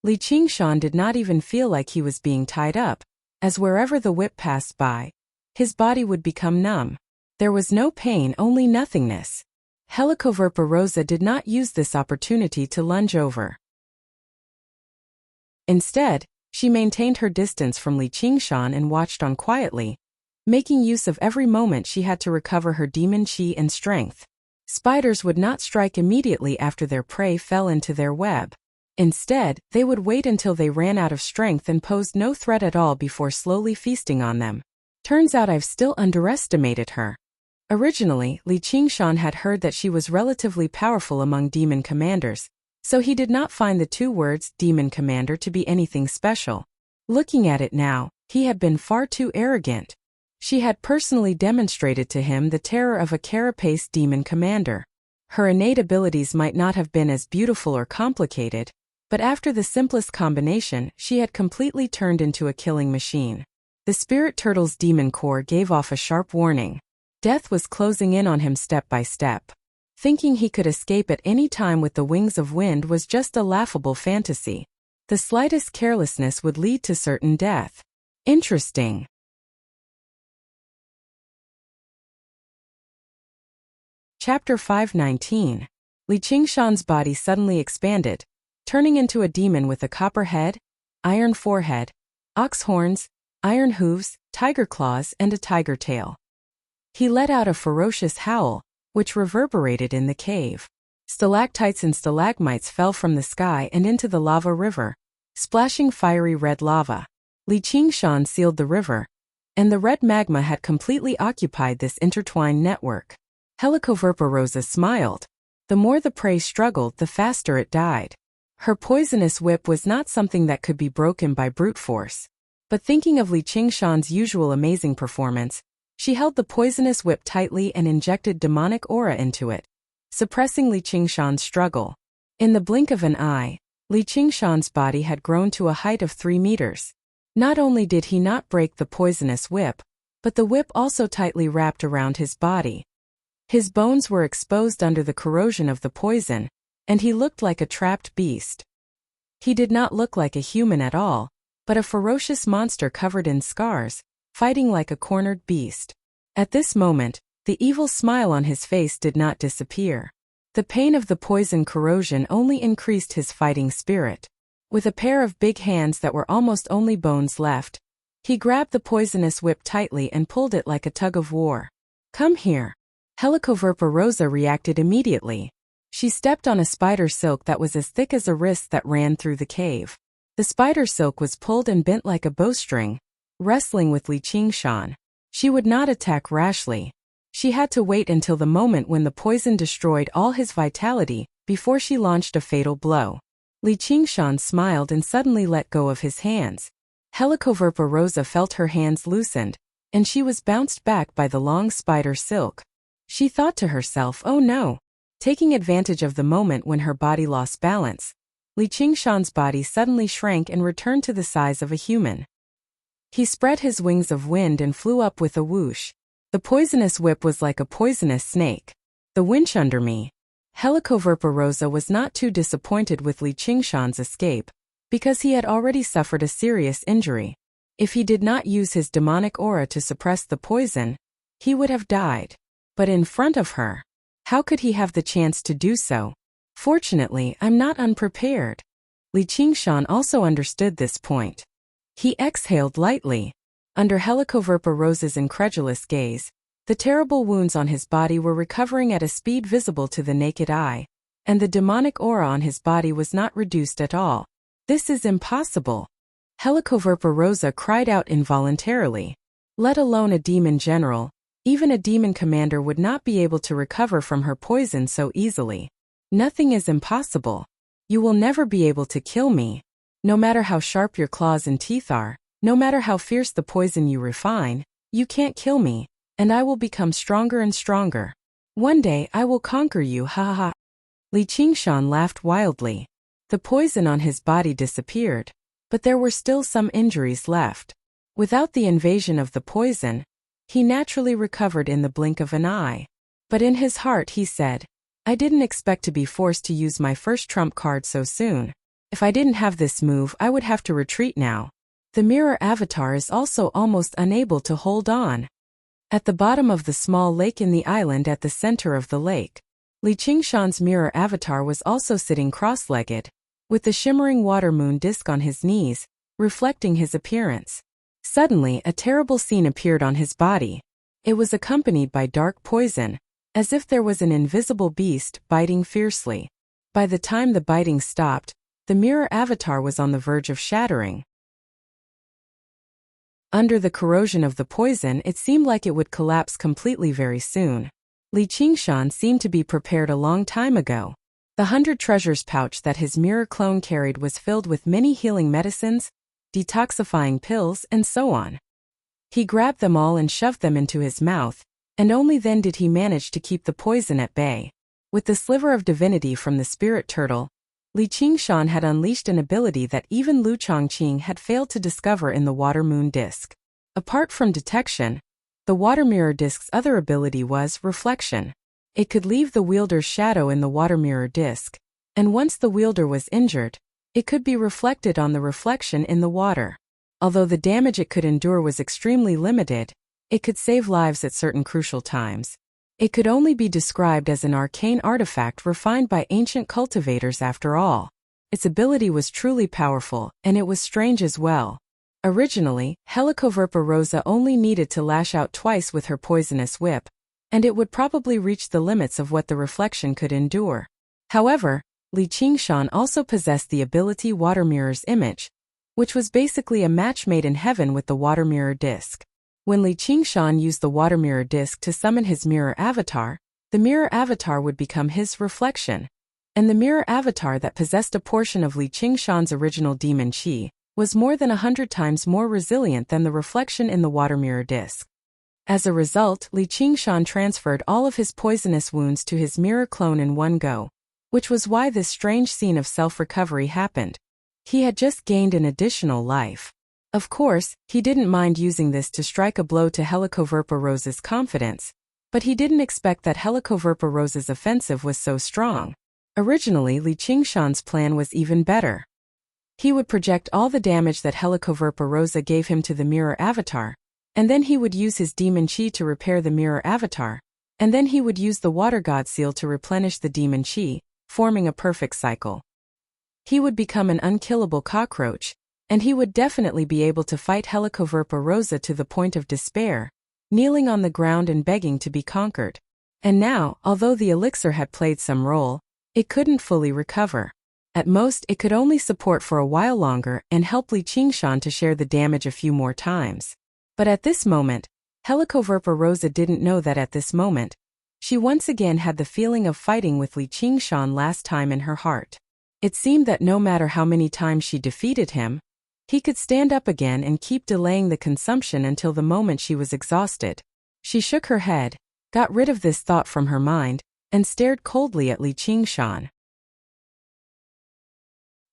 Li Qingshan did not even feel like he was being tied up, as wherever the whip passed by, his body would become numb. There was no pain, only nothingness. Helicoverpa Rosa did not use this opportunity to lunge over. Instead, she maintained her distance from Li Qingshan and watched on quietly, making use of every moment she had to recover her demon chi and strength. Spiders would not strike immediately after their prey fell into their web. Instead, they would wait until they ran out of strength and posed no threat at all before slowly feasting on them. Turns out I've still underestimated her. Originally, Li Qingshan had heard that she was relatively powerful among demon commanders, so he did not find the 2 words demon commander to be anything special. Looking at it now, he had been far too arrogant. She had personally demonstrated to him the terror of a carapace demon commander. Her innate abilities might not have been as beautiful or complicated, but after the simplest combination, she had completely turned into a killing machine. The spirit turtle's demon core gave off a sharp warning. Death was closing in on him step by step. Thinking he could escape at any time with the wings of wind was just a laughable fantasy. The slightest carelessness would lead to certain death. Interesting. Chapter 519. Li Qingshan's body suddenly expanded, turning into a demon with a copper head, iron forehead, ox horns, iron hooves, tiger claws, and a tiger tail. He let out a ferocious howl, which reverberated in the cave. Stalactites and stalagmites fell from the sky and into the lava river, splashing fiery red lava. Li Qingshan sealed the river, and the red magma had completely occupied this intertwined network. Helicoverpa Rosa smiled. The more the prey struggled, the faster it died. Her poisonous whip was not something that could be broken by brute force. But thinking of Li Qingshan's usual amazing performance, she held the poisonous whip tightly and injected demonic aura into it, suppressing Li Qingshan's struggle. In the blink of an eye, Li Qingshan's body had grown to a height of 3 meters. Not only did he not break the poisonous whip, but the whip also tightly wrapped around his body. His bones were exposed under the corrosion of the poison, and he looked like a trapped beast. He did not look like a human at all, but a ferocious monster covered in scars, fighting like a cornered beast. At this moment, The evil smile on his face did not disappear. The pain of the poison corrosion only increased his fighting spirit. With a pair of big hands that were almost only bones left, he grabbed the poisonous whip tightly and pulled it like a tug of war. "Come here." Helicoverpa Rosa reacted immediately. She stepped on a spider silk that was as thick as a wrist that ran through the cave. The spider silk was pulled and bent like a bowstring, wrestling with Li Qingshan. She would not attack rashly. She had to wait until the moment when the poison destroyed all his vitality before she launched a fatal blow. Li Qingshan smiled and suddenly let go of his hands. Helicoverpa Rosa felt her hands loosened, and she was bounced back by the long spider silk. She thought to herself, "Oh no." Taking advantage of the moment when her body lost balance, Li Qingshan's body suddenly shrank and returned to the size of a human. He spread his wings of wind and flew up with a whoosh. The poisonous whip was like a poisonous snake. "The winch under me." Helicoverpa Rosa was not too disappointed with Li Qingshan's escape, because he had already suffered a serious injury. If he did not use his demonic aura to suppress the poison, he would have died. But in front of her, how could he have the chance to do so? "Fortunately, I'm not unprepared." Li Qingshan also understood this point. He exhaled lightly. Under Helicoverpa Rosa's incredulous gaze, the terrible wounds on his body were recovering at a speed visible to the naked eye, and the demonic aura on his body was not reduced at all. "This is impossible." Helicoverpa Rosa cried out involuntarily. Let alone a demon general, even a demon commander would not be able to recover from her poison so easily. "Nothing is impossible. You will never be able to kill me. No matter how sharp your claws and teeth are, no matter how fierce the poison you refine, you can't kill me, and I will become stronger and stronger. One day I will conquer you, ha ha ha." Li Qingshan laughed wildly. The poison on his body disappeared, but there were still some injuries left. Without the invasion of the poison, he naturally recovered in the blink of an eye. But in his heart he said, "I didn't expect to be forced to use my first trump card so soon. If I didn't have this move, I would have to retreat now." The mirror avatar is also almost unable to hold on. At the bottom of the small lake in the island at the center of the lake, Li Qingshan's mirror avatar was also sitting cross-legged, with the shimmering water moon disk on his knees, reflecting his appearance. Suddenly, a terrible scene appeared on his body. It was accompanied by dark poison, as if there was an invisible beast biting fiercely. By the time the biting stopped, the mirror avatar was on the verge of shattering. Under the corrosion of the poison, it seemed like it would collapse completely very soon. Li Qingshan seemed to be prepared a long time ago. The 100 treasures pouch that his mirror clone carried was filled with many healing medicines, detoxifying pills, and so on. He grabbed them all and shoved them into his mouth, and only then did he manage to keep the poison at bay. With the sliver of divinity from the spirit turtle, Li Qingshan had unleashed an ability that even Lu Chongqing had failed to discover in the water moon disk. Apart from detection, the water mirror disk's other ability was reflection. It could leave the wielder's shadow in the water mirror disk, and once the wielder was injured, it could be reflected on the reflection in the water. Although the damage it could endure was extremely limited, it could save lives at certain crucial times. It could only be described as an arcane artifact refined by ancient cultivators after all. Its ability was truly powerful, and it was strange as well. Originally, Helicoverpa Rosa only needed to lash out twice with her poisonous whip, and it would probably reach the limits of what the reflection could endure. However, Li Qingshan also possessed the ability Water Mirror's Image, which was basically a match made in heaven with the water mirror disk. When Li Qingshan used the water mirror disk to summon his mirror avatar, the mirror avatar would become his reflection. And the mirror avatar that possessed a portion of Li Qingshan's original demon chi was more than 100 times more resilient than the reflection in the water mirror disk. As a result, Li Qingshan transferred all of his poisonous wounds to his mirror clone in one go, which was why this strange scene of self-recovery happened. He had just gained an additional life. Of course, he didn't mind using this to strike a blow to Helicoverpa Rosa's confidence, but he didn't expect that Helicoverpa Rosa's offensive was so strong. Originally, Li Qingshan's plan was even better. He would project all the damage that Helicoverpa Rosa gave him to the mirror avatar, and then he would use his demon chi to repair the mirror avatar, and then he would use the water god seal to replenish the demon chi, forming a perfect cycle. He would become an unkillable cockroach, and he would definitely be able to fight Helicoverpa rosa to the point of despair, kneeling on the ground and begging to be conquered. And now, although the elixir had played some role, it couldn't fully recover. At most, it could only support for a while longer and help Li Qingshan to share the damage a few more times. But at this moment, Helicoverpa rosa didn't know that at this moment, she once again had the feeling of fighting with Li Qingshan last time in her heart. It seemed that no matter how many times she defeated him, he could stand up again and keep delaying the consumption until the moment she was exhausted. She shook her head, got rid of this thought from her mind, and stared coldly at Li Qingshan.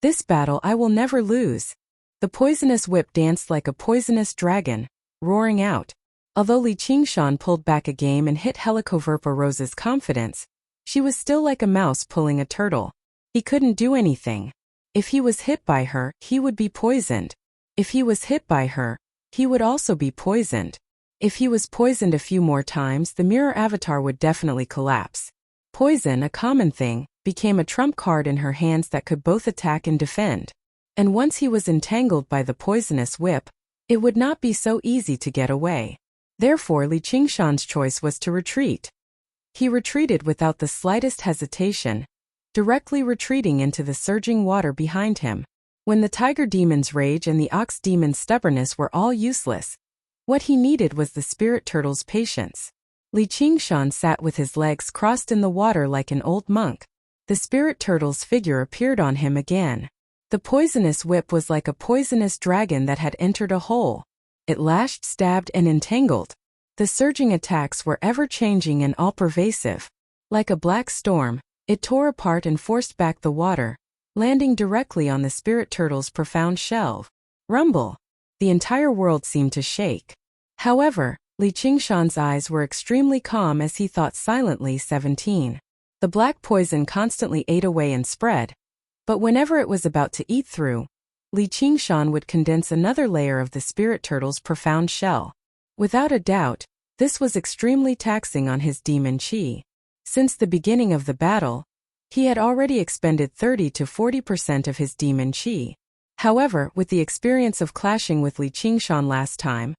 This battle I will never lose. The poisonous whip danced like a poisonous dragon, roaring out. Although Li Qingshan pulled back a game and hit Helicoverpa rosa's confidence, she was still like a mouse pulling a turtle. He couldn't do anything. If he was hit by her, he would be poisoned. If he was hit by her, he would also be poisoned. If he was poisoned a few more times, the mirror avatar would definitely collapse. Poison, a common thing, became a trump card in her hands that could both attack and defend. And once he was entangled by the poisonous whip, it would not be so easy to get away. Therefore, Li Qingshan's choice was to retreat. He retreated without the slightest hesitation, directly retreating into the surging water behind him. When the tiger demon's rage and the ox demon's stubbornness were all useless, what he needed was the spirit turtle's patience. Li Qingshan sat with his legs crossed in the water like an old monk. The spirit turtle's figure appeared on him again. The poisonous whip was like a poisonous dragon that had entered a hole. It lashed, stabbed, and entangled. The surging attacks were ever-changing and all-pervasive. Like a black storm, it tore apart and forced back the water, landing directly on the spirit turtle's profound shell. Rumble! The entire world seemed to shake. However, Li Qingshan's eyes were extremely calm as he thought silently. 17. The black poison constantly ate away and spread, but whenever it was about to eat through, Li Qingshan would condense another layer of the spirit turtle's profound shell. Without a doubt, this was extremely taxing on his demon chi. Since the beginning of the battle, he had already expended 30 to 40% of his demon chi. However, with the experience of clashing with Li Qingshan last time,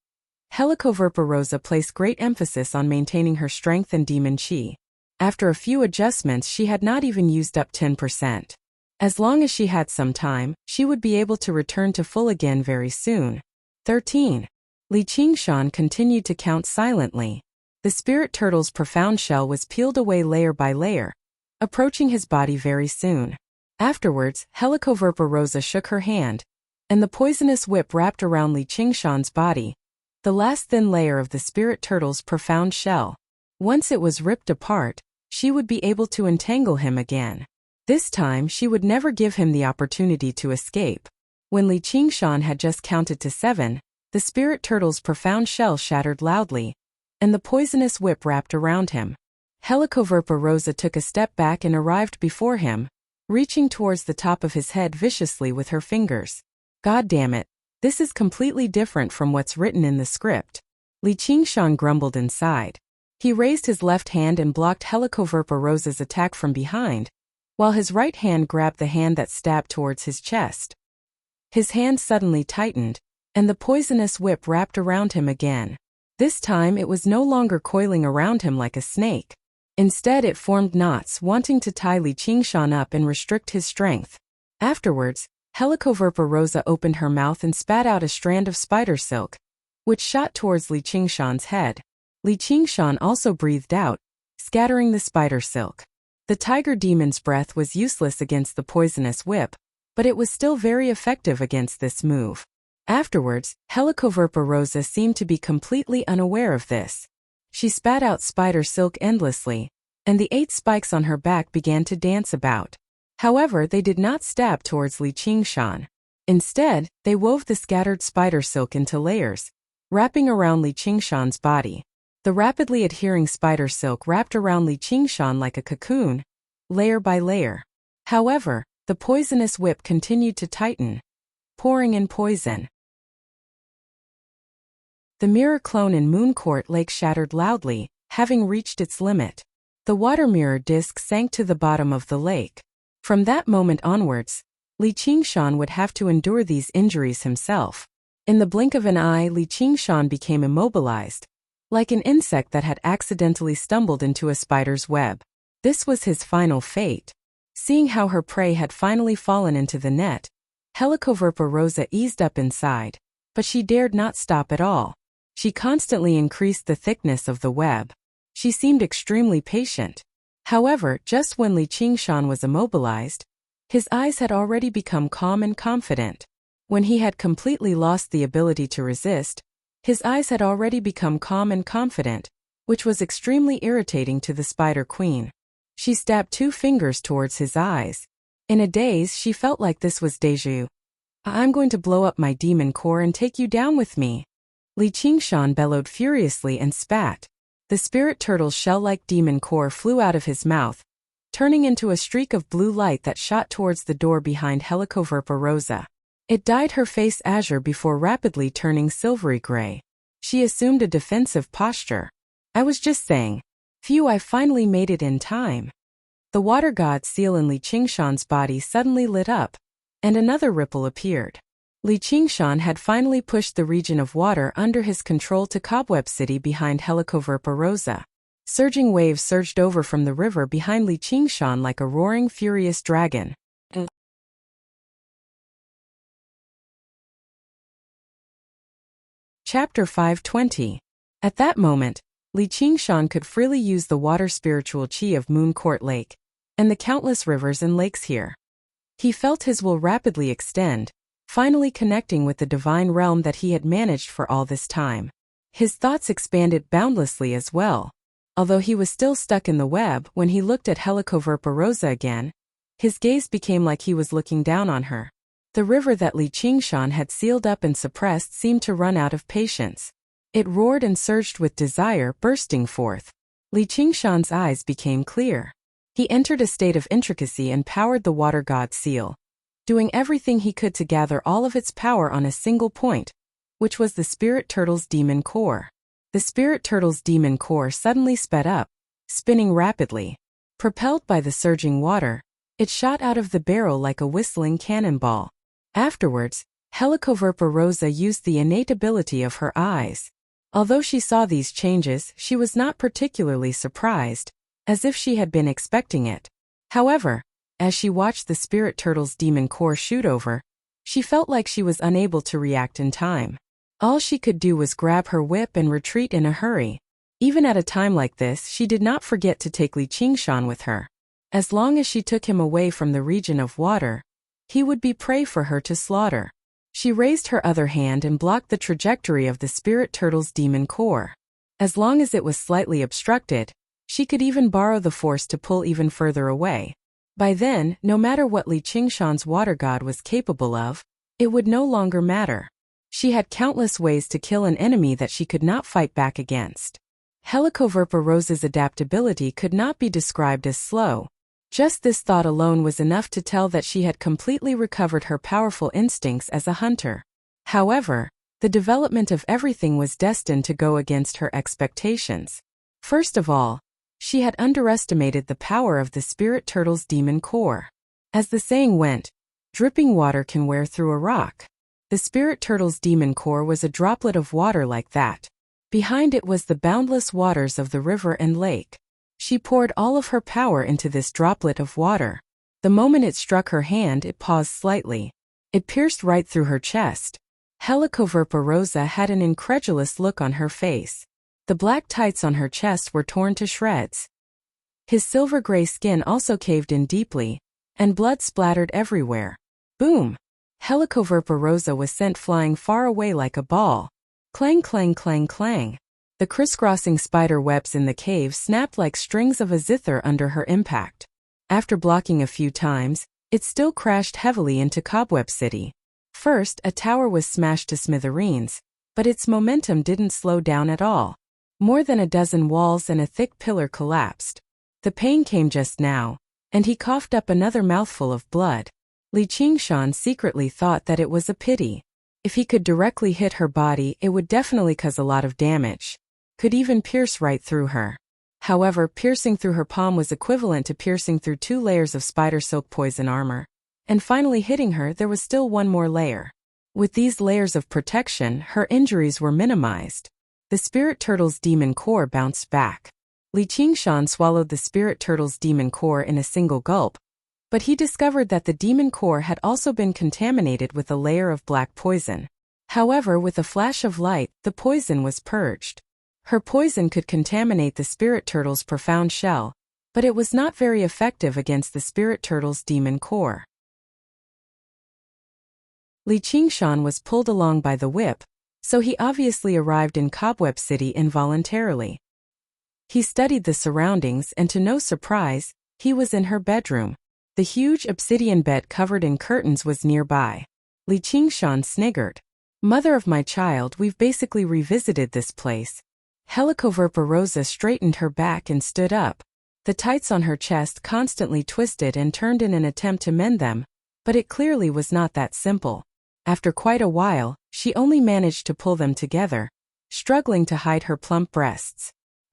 Helicoverpa rosa placed great emphasis on maintaining her strength and demon chi. After a few adjustments, she had not even used up 10%. As long as she had some time, she would be able to return to full again very soon. 13. Li Qingshan continued to count silently. The spirit turtle's profound shell was peeled away layer by layer, approaching his body very soon. Afterwards, Helicoverpa rosa shook her hand, and the poisonous whip wrapped around Li Qingshan's body, the last thin layer of the spirit turtle's profound shell. Once it was ripped apart, she would be able to entangle him again. This time she would never give him the opportunity to escape. When Li Qingshan had just counted to 7, the spirit turtle's profound shell shattered loudly, and the poisonous whip wrapped around him. Helicoverpa rosa took a step back and arrived before him, reaching towards the top of his head viciously with her fingers. God damn it, this is completely different from what's written in the script. Li Qingshan grumbled inside. He raised his left hand and blocked Helicoverpa rosa's attack from behind, while his right hand grabbed the hand that stabbed towards his chest. His hand suddenly tightened, and the poisonous whip wrapped around him again. This time it was no longer coiling around him like a snake. Instead it formed knots wanting to tie Li Qingshan up and restrict his strength. Afterwards, Helicoverpa rosa opened her mouth and spat out a strand of spider silk, which shot towards Li Qingshan's head. Li Qingshan also breathed out, scattering the spider silk. The tiger demon's breath was useless against the poisonous whip, but it was still very effective against this move. Afterwards, Helicoverpa rosa seemed to be completely unaware of this. She spat out spider silk endlessly, and the 8 spikes on her back began to dance about. However, they did not stab towards Li Qingshan. Instead, they wove the scattered spider silk into layers, wrapping around Li Qingshan's body. The rapidly adhering spider silk wrapped around Li Qingshan like a cocoon, layer by layer. However, the poisonous whip continued to tighten, pouring in poison. The mirror clone in Moon Court Lake shattered loudly, having reached its limit. The water mirror disc sank to the bottom of the lake. From that moment onwards, Li Qingshan would have to endure these injuries himself. In the blink of an eye, Li Qingshan became immobilized, like an insect that had accidentally stumbled into a spider's web. This was his final fate. Seeing how her prey had finally fallen into the net, Helicoverpa Rosa eased up inside, but she dared not stop at all. She constantly increased the thickness of the web. She seemed extremely patient. However, just when Li Qingshan was immobilized, his eyes had already become calm and confident. When he had completely lost the ability to resist, his eyes had already become calm and confident, which was extremely irritating to the Spider Queen. She stabbed 2 fingers towards his eyes. In a daze, she felt like this was déjà vu. I'm going to blow up my demon core and take you down with me. Li Qingshan bellowed furiously and spat. The spirit turtle's shell-like demon core flew out of his mouth, turning into a streak of blue light that shot towards the door behind Helicoverpa Rosa. It dyed her face azure before rapidly turning silvery gray. She assumed a defensive posture. I was just saying. Phew, I finally made it in time. The water god seal in Li Qingshan's body suddenly lit up, and another ripple appeared. Li Qingshan had finally pushed the region of water under his control to Cobweb City behind Helicoverpa Rosa. Surging waves surged over from the river behind Li Qingshan like a roaring, furious dragon. Chapter 520. At that moment, Li Qingshan could freely use the water spiritual chi of Moon Court Lake, and the countless rivers and lakes here. He felt his will rapidly extend, finally connecting with the divine realm that he had managed for all this time. His thoughts expanded boundlessly as well. Although he was still stuck in the web, when he looked at Helicoverpa Rosa again, his gaze became like he was looking down on her. The river that Li Qingshan had sealed up and suppressed seemed to run out of patience. It roared and surged with desire, bursting forth. Li Qingshan's eyes became clear. He entered a state of intricacy and powered the water god seal, doing everything he could to gather all of its power on a single point, which was the spirit turtle's demon core. The spirit turtle's demon core suddenly sped up, spinning rapidly. Propelled by the surging water, it shot out of the barrel like a whistling cannonball. Afterwards, Helicoverpa Rosa used the innate ability of her eyes. Although she saw these changes, she was not particularly surprised, as if she had been expecting it. However, as she watched the spirit turtle's demon core shoot over, she felt like she was unable to react in time. All she could do was grab her whip and retreat in a hurry. Even at a time like this, she did not forget to take Li Qingshan with her. As long as she took him away from the region of water, he would be prey for her to slaughter. She raised her other hand and blocked the trajectory of the spirit turtle's demon core. As long as it was slightly obstructed, she could even borrow the force to pull even further away. By then, no matter what Li Qingshan's water god was capable of, it would no longer matter. She had countless ways to kill an enemy that she could not fight back against. Helicoverpa Rosa's adaptability could not be described as slow. Just this thought alone was enough to tell that she had completely recovered her powerful instincts as a hunter. However, the development of everything was destined to go against her expectations. First of all, she had underestimated the power of the spirit turtle's demon core. As the saying went, dripping water can wear through a rock. The spirit turtle's demon core was a droplet of water like that. Behind it was the boundless waters of the river and lake. She poured all of her power into this droplet of water. The moment it struck her hand, it paused slightly. It pierced right through her chest. Helicoverpa Rosa had an incredulous look on her face. The black tights on her chest were torn to shreds. His silver-gray skin also caved in deeply, and blood splattered everywhere. Boom! Helicoverpa Rosa was sent flying far away like a ball. Clang, clang, clang, clang. The crisscrossing spider webs in the cave snapped like strings of a zither under her impact. After blocking a few times, it still crashed heavily into Cobweb City. First, a tower was smashed to smithereens, but its momentum didn't slow down at all. More than a dozen walls and a thick pillar collapsed. The pain came just now, and he coughed up another mouthful of blood. Li Qingshan secretly thought that it was a pity. If he could directly hit her body, it would definitely cause a lot of damage. could even pierce right through her. However, piercing through her palm was equivalent to piercing through 2 layers of spider silk poison armor. And finally hitting her, there was still one more layer. With these layers of protection, her injuries were minimized. The spirit turtle's demon core bounced back. Li Qingshan swallowed the spirit turtle's demon core in a single gulp, but he discovered that the demon core had also been contaminated with a layer of black poison. However, with a flash of light, the poison was purged. Her poison could contaminate the spirit turtle's profound shell, but it was not very effective against the spirit turtle's demon core. Li Qingshan was pulled along by the whip, so he obviously arrived in Cobweb City involuntarily. He studied the surroundings and to no surprise, he was in her bedroom. The huge obsidian bed covered in curtains was nearby. Li Qingshan sniggered. "Mother of my child, we've basically revisited this place." Helicoverpa Rosa straightened her back and stood up. The tights on her chest constantly twisted and turned in an attempt to mend them, but it clearly was not that simple. After quite a while, she only managed to pull them together, struggling to hide her plump breasts.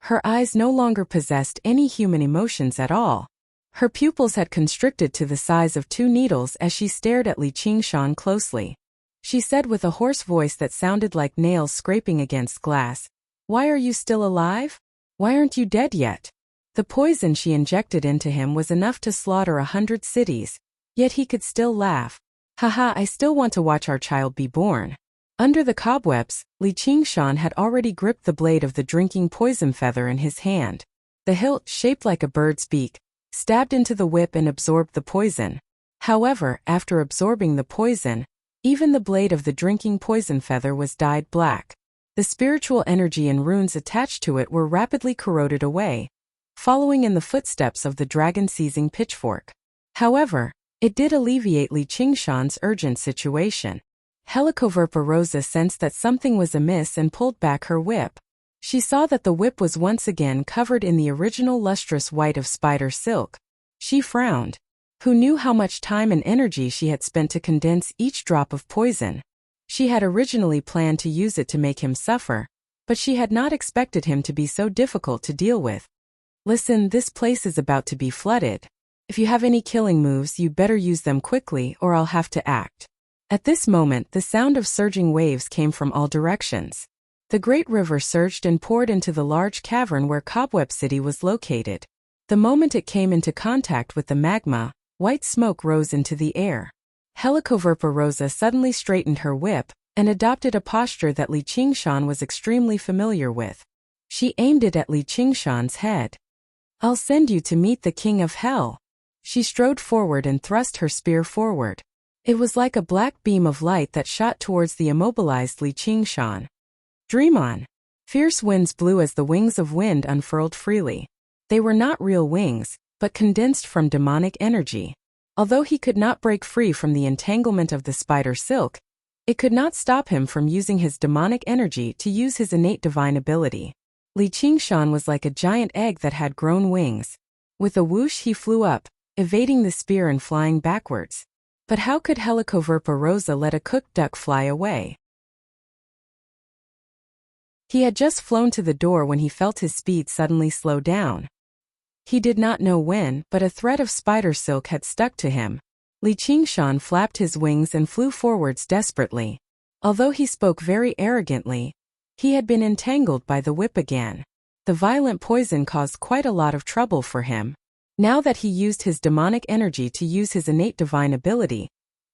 Her eyes no longer possessed any human emotions at all. Her pupils had constricted to the size of 2 needles as she stared at Li Qingshan closely. She said with a hoarse voice that sounded like nails scraping against glass, "Why are you still alive? Why aren't you dead yet?" The poison she injected into him was enough to slaughter 100 cities, yet he could still laugh. "Haha, I still want to watch our child be born." Under the cobwebs, Li Qingshan had already gripped the blade of the drinking poison feather in his hand. The hilt, shaped like a bird's beak, stabbed into the whip and absorbed the poison. However, after absorbing the poison, even the blade of the drinking poison feather was dyed black. The spiritual energy and runes attached to it were rapidly corroded away, following in the footsteps of the dragon-seizing pitchfork. However, it did alleviate Li Qingshan's urgent situation. Helicoverpa Rosa sensed that something was amiss and pulled back her whip. She saw that the whip was once again covered in the original lustrous white of spider silk. She frowned. Who knew how much time and energy she had spent to condense each drop of poison? She had originally planned to use it to make him suffer, but she had not expected him to be so difficult to deal with. "Listen, this place is about to be flooded. If you have any killing moves, you'd better use them quickly or I'll have to act." At this moment, the sound of surging waves came from all directions. The great river surged and poured into the large cavern where Cobweb City was located. The moment it came into contact with the magma, white smoke rose into the air. Helicoverpa Rosa suddenly straightened her whip and adopted a posture that Li Qingshan was extremely familiar with. She aimed it at Li Qingshan's head. "I'll send you to meet the king of hell." She strode forward and thrust her spear forward. It was like a black beam of light that shot towards the immobilized Li Qingshan. "Dream on." Fierce winds blew as the wings of wind unfurled freely. They were not real wings, but condensed from demonic energy. Although he could not break free from the entanglement of the spider silk, it could not stop him from using his demonic energy to use his innate divine ability. Li Qingshan was like a giant egg that had grown wings. With a whoosh he flew up, evading the spear and flying backwards. But how could Helicoverpa Rosa let a cooked duck fly away? He had just flown to the door when he felt his speed suddenly slow down. He did not know when, but a thread of spider silk had stuck to him. Li Qingshan flapped his wings and flew forwards desperately. Although he spoke very arrogantly, he had been entangled by the whip again. The violent poison caused quite a lot of trouble for him. Now that he used his demonic energy to use his innate divine ability,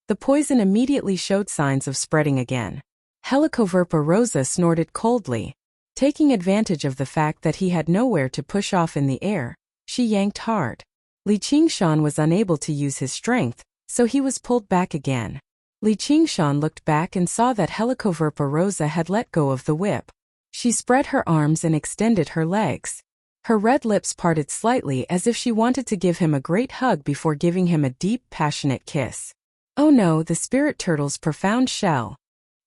the poison immediately showed signs of spreading again. Helicoverpa Rosa snorted coldly. Taking advantage of the fact that he had nowhere to push off in the air, she yanked hard. Li Qingshan was unable to use his strength, so he was pulled back again. Li Qingshan looked back and saw that Helicoverpa Rosa had let go of the whip. She spread her arms and extended her legs. Her red lips parted slightly as if she wanted to give him a great hug before giving him a deep, passionate kiss. Oh no, the spirit turtle's profound shell.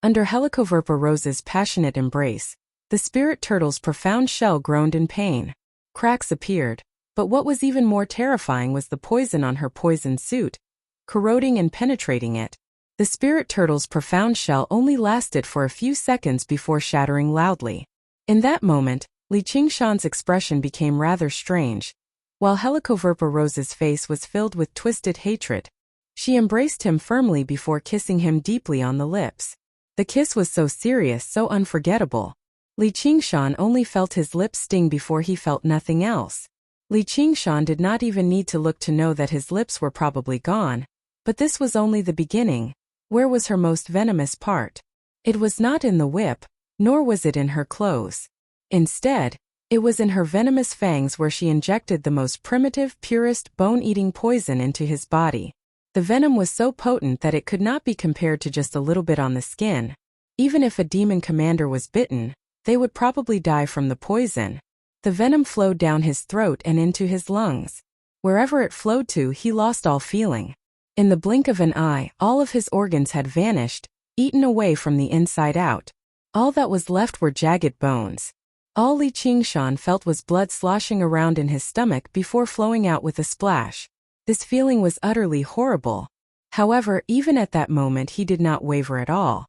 Under Helicoverpa Rosa's passionate embrace, the spirit turtle's profound shell groaned in pain. Cracks appeared, but what was even more terrifying was the poison on her poison suit, corroding and penetrating it. The spirit turtle's profound shell only lasted for a few seconds before shattering loudly. In that moment, Li Qingshan's expression became rather strange. While Helicoverpa Rose's face was filled with twisted hatred, she embraced him firmly before kissing him deeply on the lips. The kiss was so serious, so unforgettable. Li Qingshan only felt his lips sting before he felt nothing else. Li Qingshan did not even need to look to know that his lips were probably gone. But this was only the beginning. Where was her most venomous part? It was not in the whip, nor was it in her clothes. Instead, it was in her venomous fangs where she injected the most primitive, purest, bone-eating poison into his body. The venom was so potent that it could not be compared to just a little bit on the skin. Even if a demon commander was bitten, they would probably die from the poison. The venom flowed down his throat and into his lungs. Wherever it flowed to, he lost all feeling. In the blink of an eye, all of his organs had vanished, eaten away from the inside out. All that was left were jagged bones. All Li Qingshan felt was blood sloshing around in his stomach before flowing out with a splash. This feeling was utterly horrible. However, even at that moment he did not waver at all.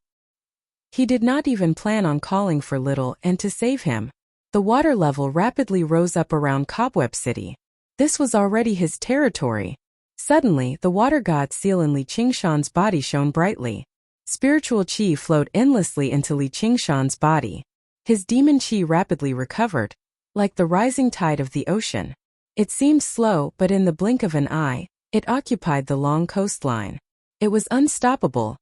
He did not even plan on calling for Little and to save him. The water level rapidly rose up around Cobweb City. This was already his territory. Suddenly, the water god seal in Li Qingshan's body shone brightly. Spiritual qi flowed endlessly into Li Qingshan's body. His demon qi rapidly recovered, like the rising tide of the ocean. It seemed slow, but in the blink of an eye, it occupied the long coastline. It was unstoppable,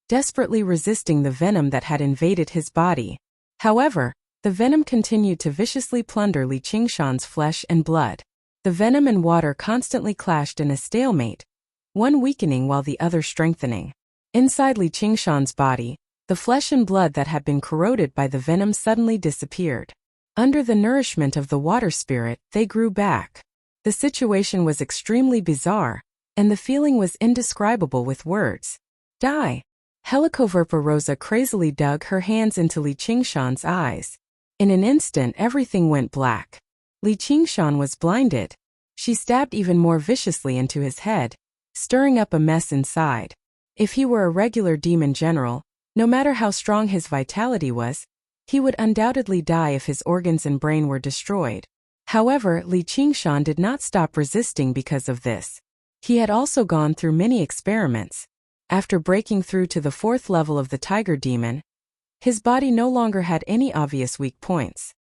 desperately resisting the venom that had invaded his body. However, the venom continued to viciously plunder Li Qingshan's flesh and blood. The venom and water constantly clashed in a stalemate, one weakening while the other strengthening. Inside Li Qingshan's body, the flesh and blood that had been corroded by the venom suddenly disappeared. Under the nourishment of the water spirit, they grew back. The situation was extremely bizarre, and the feeling was indescribable with words. Die! Helicoverpa Rosa crazily dug her hands into Li Qingshan's eyes. In an instant everything went black. Li Qingshan was blinded. She stabbed even more viciously into his head, stirring up a mess inside. If he were a regular demon general, no matter how strong his vitality was, he would undoubtedly die if his organs and brain were destroyed. However, Li Qingshan did not stop resisting because of this. He had also gone through many experiments. After breaking through to the 4th level of the tiger demon, his body no longer had any obvious weak points.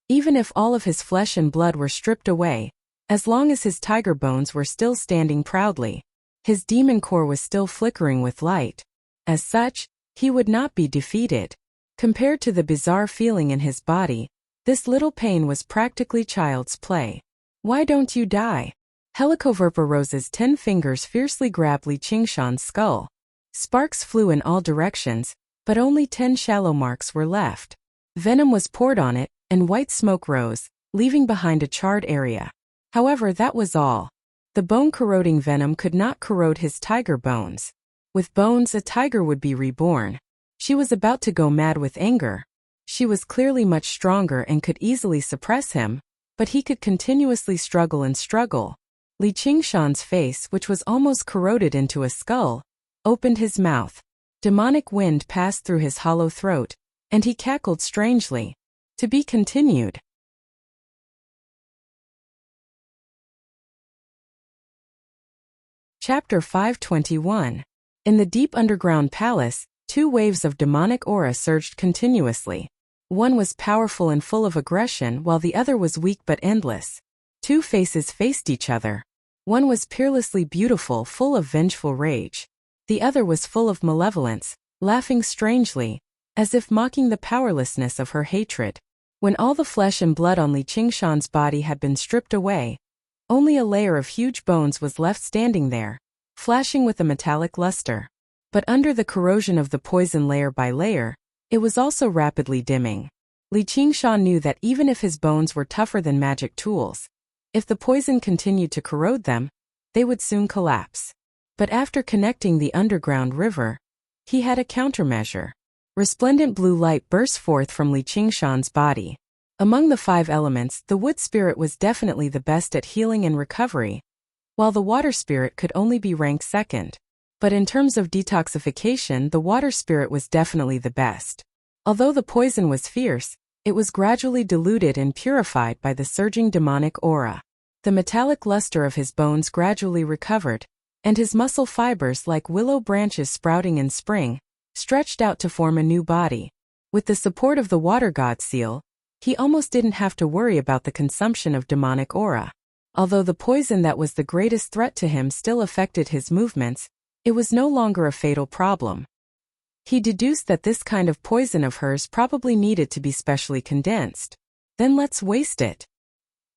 Even if all of his flesh and blood were stripped away, as long as his tiger bones were still standing proudly, his demon core was still flickering with light. As such, he would not be defeated. Compared to the bizarre feeling in his body, this little pain was practically child's play. Why don't you die? Helicoverpa Rose's 10 fingers fiercely grabbed Li Qingshan's skull. Sparks flew in all directions, but only 10 shallow marks were left. Venom was poured on it, and white smoke rose, leaving behind a charred area. However, that was all. The bone-corroding venom could not corrode his tiger bones. With bones, a tiger would be reborn. She was about to go mad with anger. She was clearly much stronger and could easily suppress him, but he could continuously struggle and struggle. Li Qingshan's face, which was almost corroded into a skull, opened his mouth. Demonic wind passed through his hollow throat, and he cackled strangely. To be continued. Chapter 521. In the deep underground palace, 2 waves of demonic aura surged continuously. One was powerful and full of aggression, while the other was weak but endless. 2 faces faced each other. One was peerlessly beautiful, full of vengeful rage. The other was full of malevolence, laughing strangely, as if mocking the powerlessness of her hatred. When all the flesh and blood on Li Qingshan's body had been stripped away, only a layer of huge bones was left standing there, flashing with a metallic luster. But under the corrosion of the poison layer by layer, it was also rapidly dimming. Li Qingshan knew that even if his bones were tougher than magic tools, if the poison continued to corrode them, they would soon collapse. But after connecting the underground river, he had a countermeasure. Resplendent blue light burst forth from Li Qingshan's body. Among the 5 elements, the wood spirit was definitely the best at healing and recovery, while the water spirit could only be ranked second. But in terms of detoxification, the water spirit was definitely the best. Although the poison was fierce, it was gradually diluted and purified by the surging demonic aura. The metallic luster of his bones gradually recovered, and his muscle fibers, like willow branches sprouting in spring, stretched out to form a new body. With the support of the water god seal, he almost didn't have to worry about the consumption of demonic aura. Although the poison that was the greatest threat to him still affected his movements, it was no longer a fatal problem. He deduced that this kind of poison of hers probably needed to be specially condensed. Then let's waste it.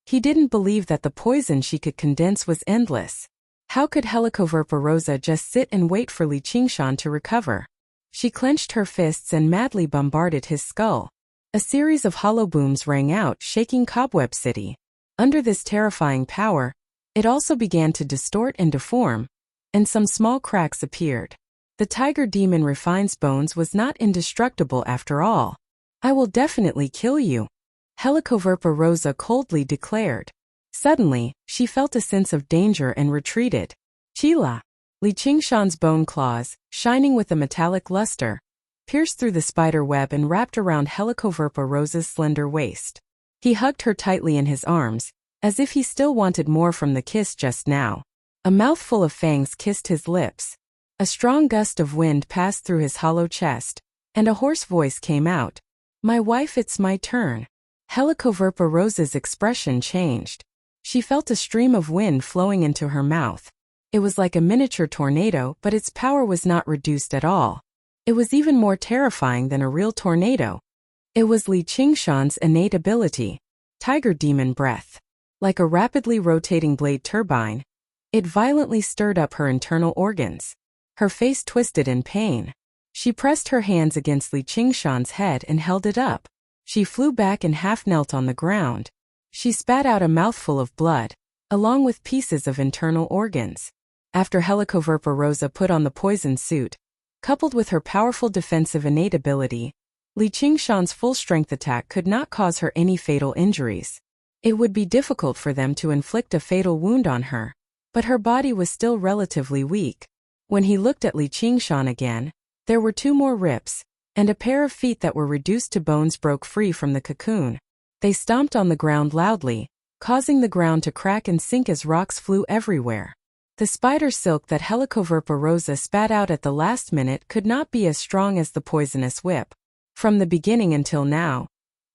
He didn't believe that the poison she could condense was endless. How could Helicoverpa just sit and wait for Li Qingshan to recover? She clenched her fists and madly bombarded his skull. A series of hollow booms rang out, shaking Cobweb City. Under this terrifying power, it also began to distort and deform, and some small cracks appeared. The tiger demon Refine's bones was not indestructible after all. I will definitely kill you, Helicoverpa coldly declared. Suddenly, she felt a sense of danger and retreated. Chila! Li Qingshan's bone claws, shining with a metallic luster, pierced through the spider web and wrapped around Helicoverpa's slender waist. He hugged her tightly in his arms, as if he still wanted more from the kiss just now. A mouthful of fangs kissed his lips. A strong gust of wind passed through his hollow chest, and a hoarse voice came out. My wife, it's my turn. Helicoverpa's expression changed. She felt a stream of wind flowing into her mouth. It was like a miniature tornado, but its power was not reduced at all. It was even more terrifying than a real tornado. It was Li Qingshan's innate ability, Tiger Demon Breath. Like a rapidly rotating blade turbine, it violently stirred up her internal organs. Her face twisted in pain. She pressed her hands against Li Qingshan's head and held it up. She flew back and half knelt on the ground. She spat out a mouthful of blood, along with pieces of internal organs. After Helicoverpa put on the poison suit, coupled with her powerful defensive innate ability, Li Qingshan's full-strength attack could not cause her any fatal injuries. It would be difficult for them to inflict a fatal wound on her, but her body was still relatively weak. When he looked at Li Qingshan again, there were 2 more rips, and a pair of feet that were reduced to bones broke free from the cocoon. They stomped on the ground loudly, causing the ground to crack and sink as rocks flew everywhere. The spider silk that Helicoverpa spat out at the last minute could not be as strong as the poisonous whip. From the beginning until now,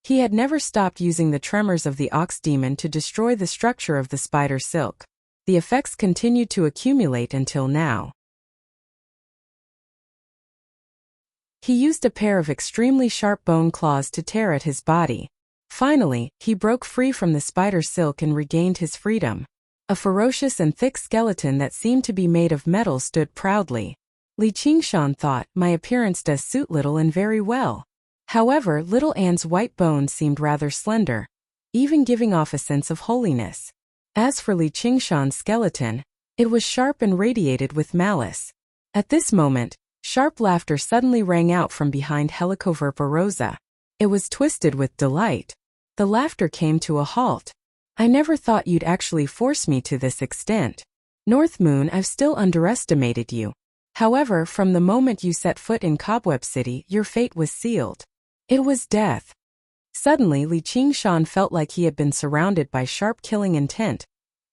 he had never stopped using the tremors of the ox demon to destroy the structure of the spider silk. The effects continued to accumulate until now. He used a pair of extremely sharp bone claws to tear at his body. Finally, he broke free from the spider silk and regained his freedom. A ferocious and thick skeleton that seemed to be made of metal stood proudly. Li Qingshan thought, my appearance does suit Little Anne very well. However, Little Anne's white bones seemed rather slender, even giving off a sense of holiness. As for Li Qingshan's skeleton, it was sharp and radiated with malice. At this moment, sharp laughter suddenly rang out from behind Helicoverpa. It was twisted with delight. The laughter came to a halt. I never thought you'd actually force me to this extent. North Moon, I've still underestimated you. However, from the moment you set foot in Cobweb City, your fate was sealed. It was death. Suddenly, Li Qingshan felt like he had been surrounded by sharp killing intent,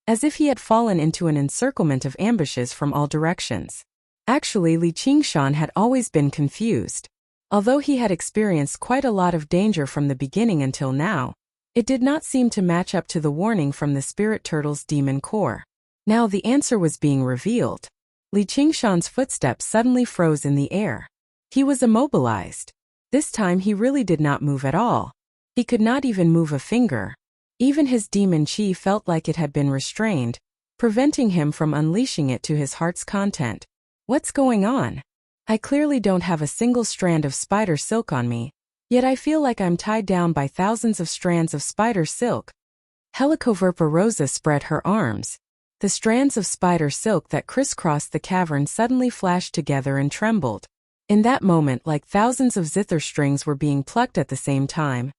as if he had fallen into an encirclement of ambushes from all directions. Actually, Li Qingshan had always been confused. Although he had experienced quite a lot of danger from the beginning until now, it did not seem to match up to the warning from the Spirit Turtle's demon core. Now the answer was being revealed. Li Qingshan's footsteps suddenly froze in the air. He was immobilized. This time he really did not move at all. He could not even move a finger. Even his demon chi felt like it had been restrained, preventing him from unleashing it to his heart's content. What's going on? I clearly don't have a single strand of spider silk on me, yet I feel like I'm tied down by thousands of strands of spider silk. Helicoverpa spread her arms. The strands of spider silk that crisscrossed the cavern suddenly flashed together and trembled. In that moment, like thousands of zither strings were being plucked at the same time,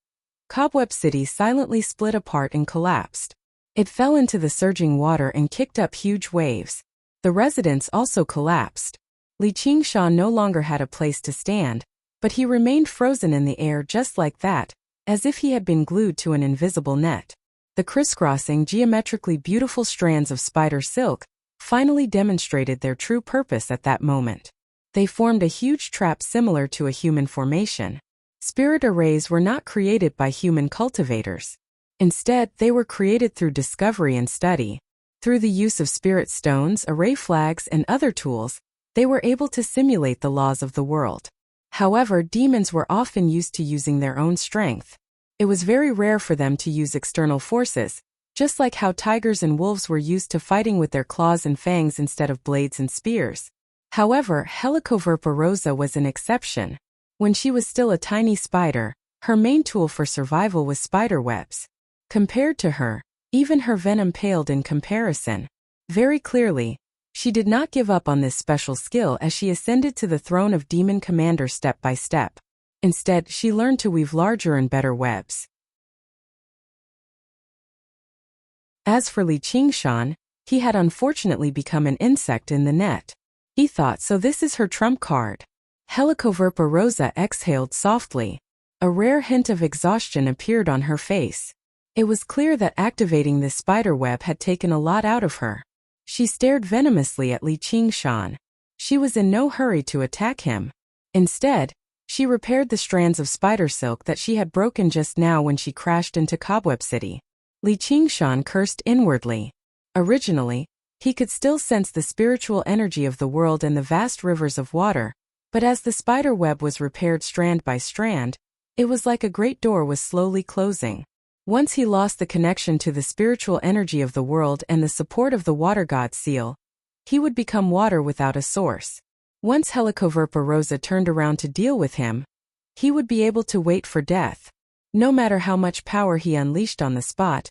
Cobweb City silently split apart and collapsed. It fell into the surging water and kicked up huge waves. The residents also collapsed. Li Qingshan no longer had a place to stand, but he remained frozen in the air just like that, as if he had been glued to an invisible net. The crisscrossing, geometrically beautiful strands of spider silk finally demonstrated their true purpose at that moment. They formed a huge trap similar to a human formation. Spirit arrays were not created by human cultivators. Instead, they were created through discovery and study. Through the use of spirit stones, array flags, and other tools, they were able to simulate the laws of the world. However, demons were often used to using their own strength. It was very rare for them to use external forces, just like how tigers and wolves were used to fighting with their claws and fangs instead of blades and spears. However, Helicoverpa rosa was an exception. When she was still a tiny spider, her main tool for survival was spider webs. Compared to her, even her venom paled in comparison. Very clearly, she did not give up on this special skill as she ascended to the throne of Demon Commander step by step. Instead, she learned to weave larger and better webs. As for Li Qingshan, he had unfortunately become an insect in the net. He thought, so this is her trump card. Helicoverpa rosa exhaled softly. A rare hint of exhaustion appeared on her face. It was clear that activating this spider web had taken a lot out of her. She stared venomously at Li Qingshan. She was in no hurry to attack him. Instead, she repaired the strands of spider silk that she had broken just now when she crashed into Cobweb City. Li Qingshan cursed inwardly. Originally, he could still sense the spiritual energy of the world and the vast rivers of water, but as the spider web was repaired strand by strand, it was like a great door was slowly closing. Once he lost the connection to the spiritual energy of the world and the support of the water god seal, he would become water without a source. Once Helicoverpa rosa turned around to deal with him, he would be able to wait for death. No matter how much power he unleashed on the spot,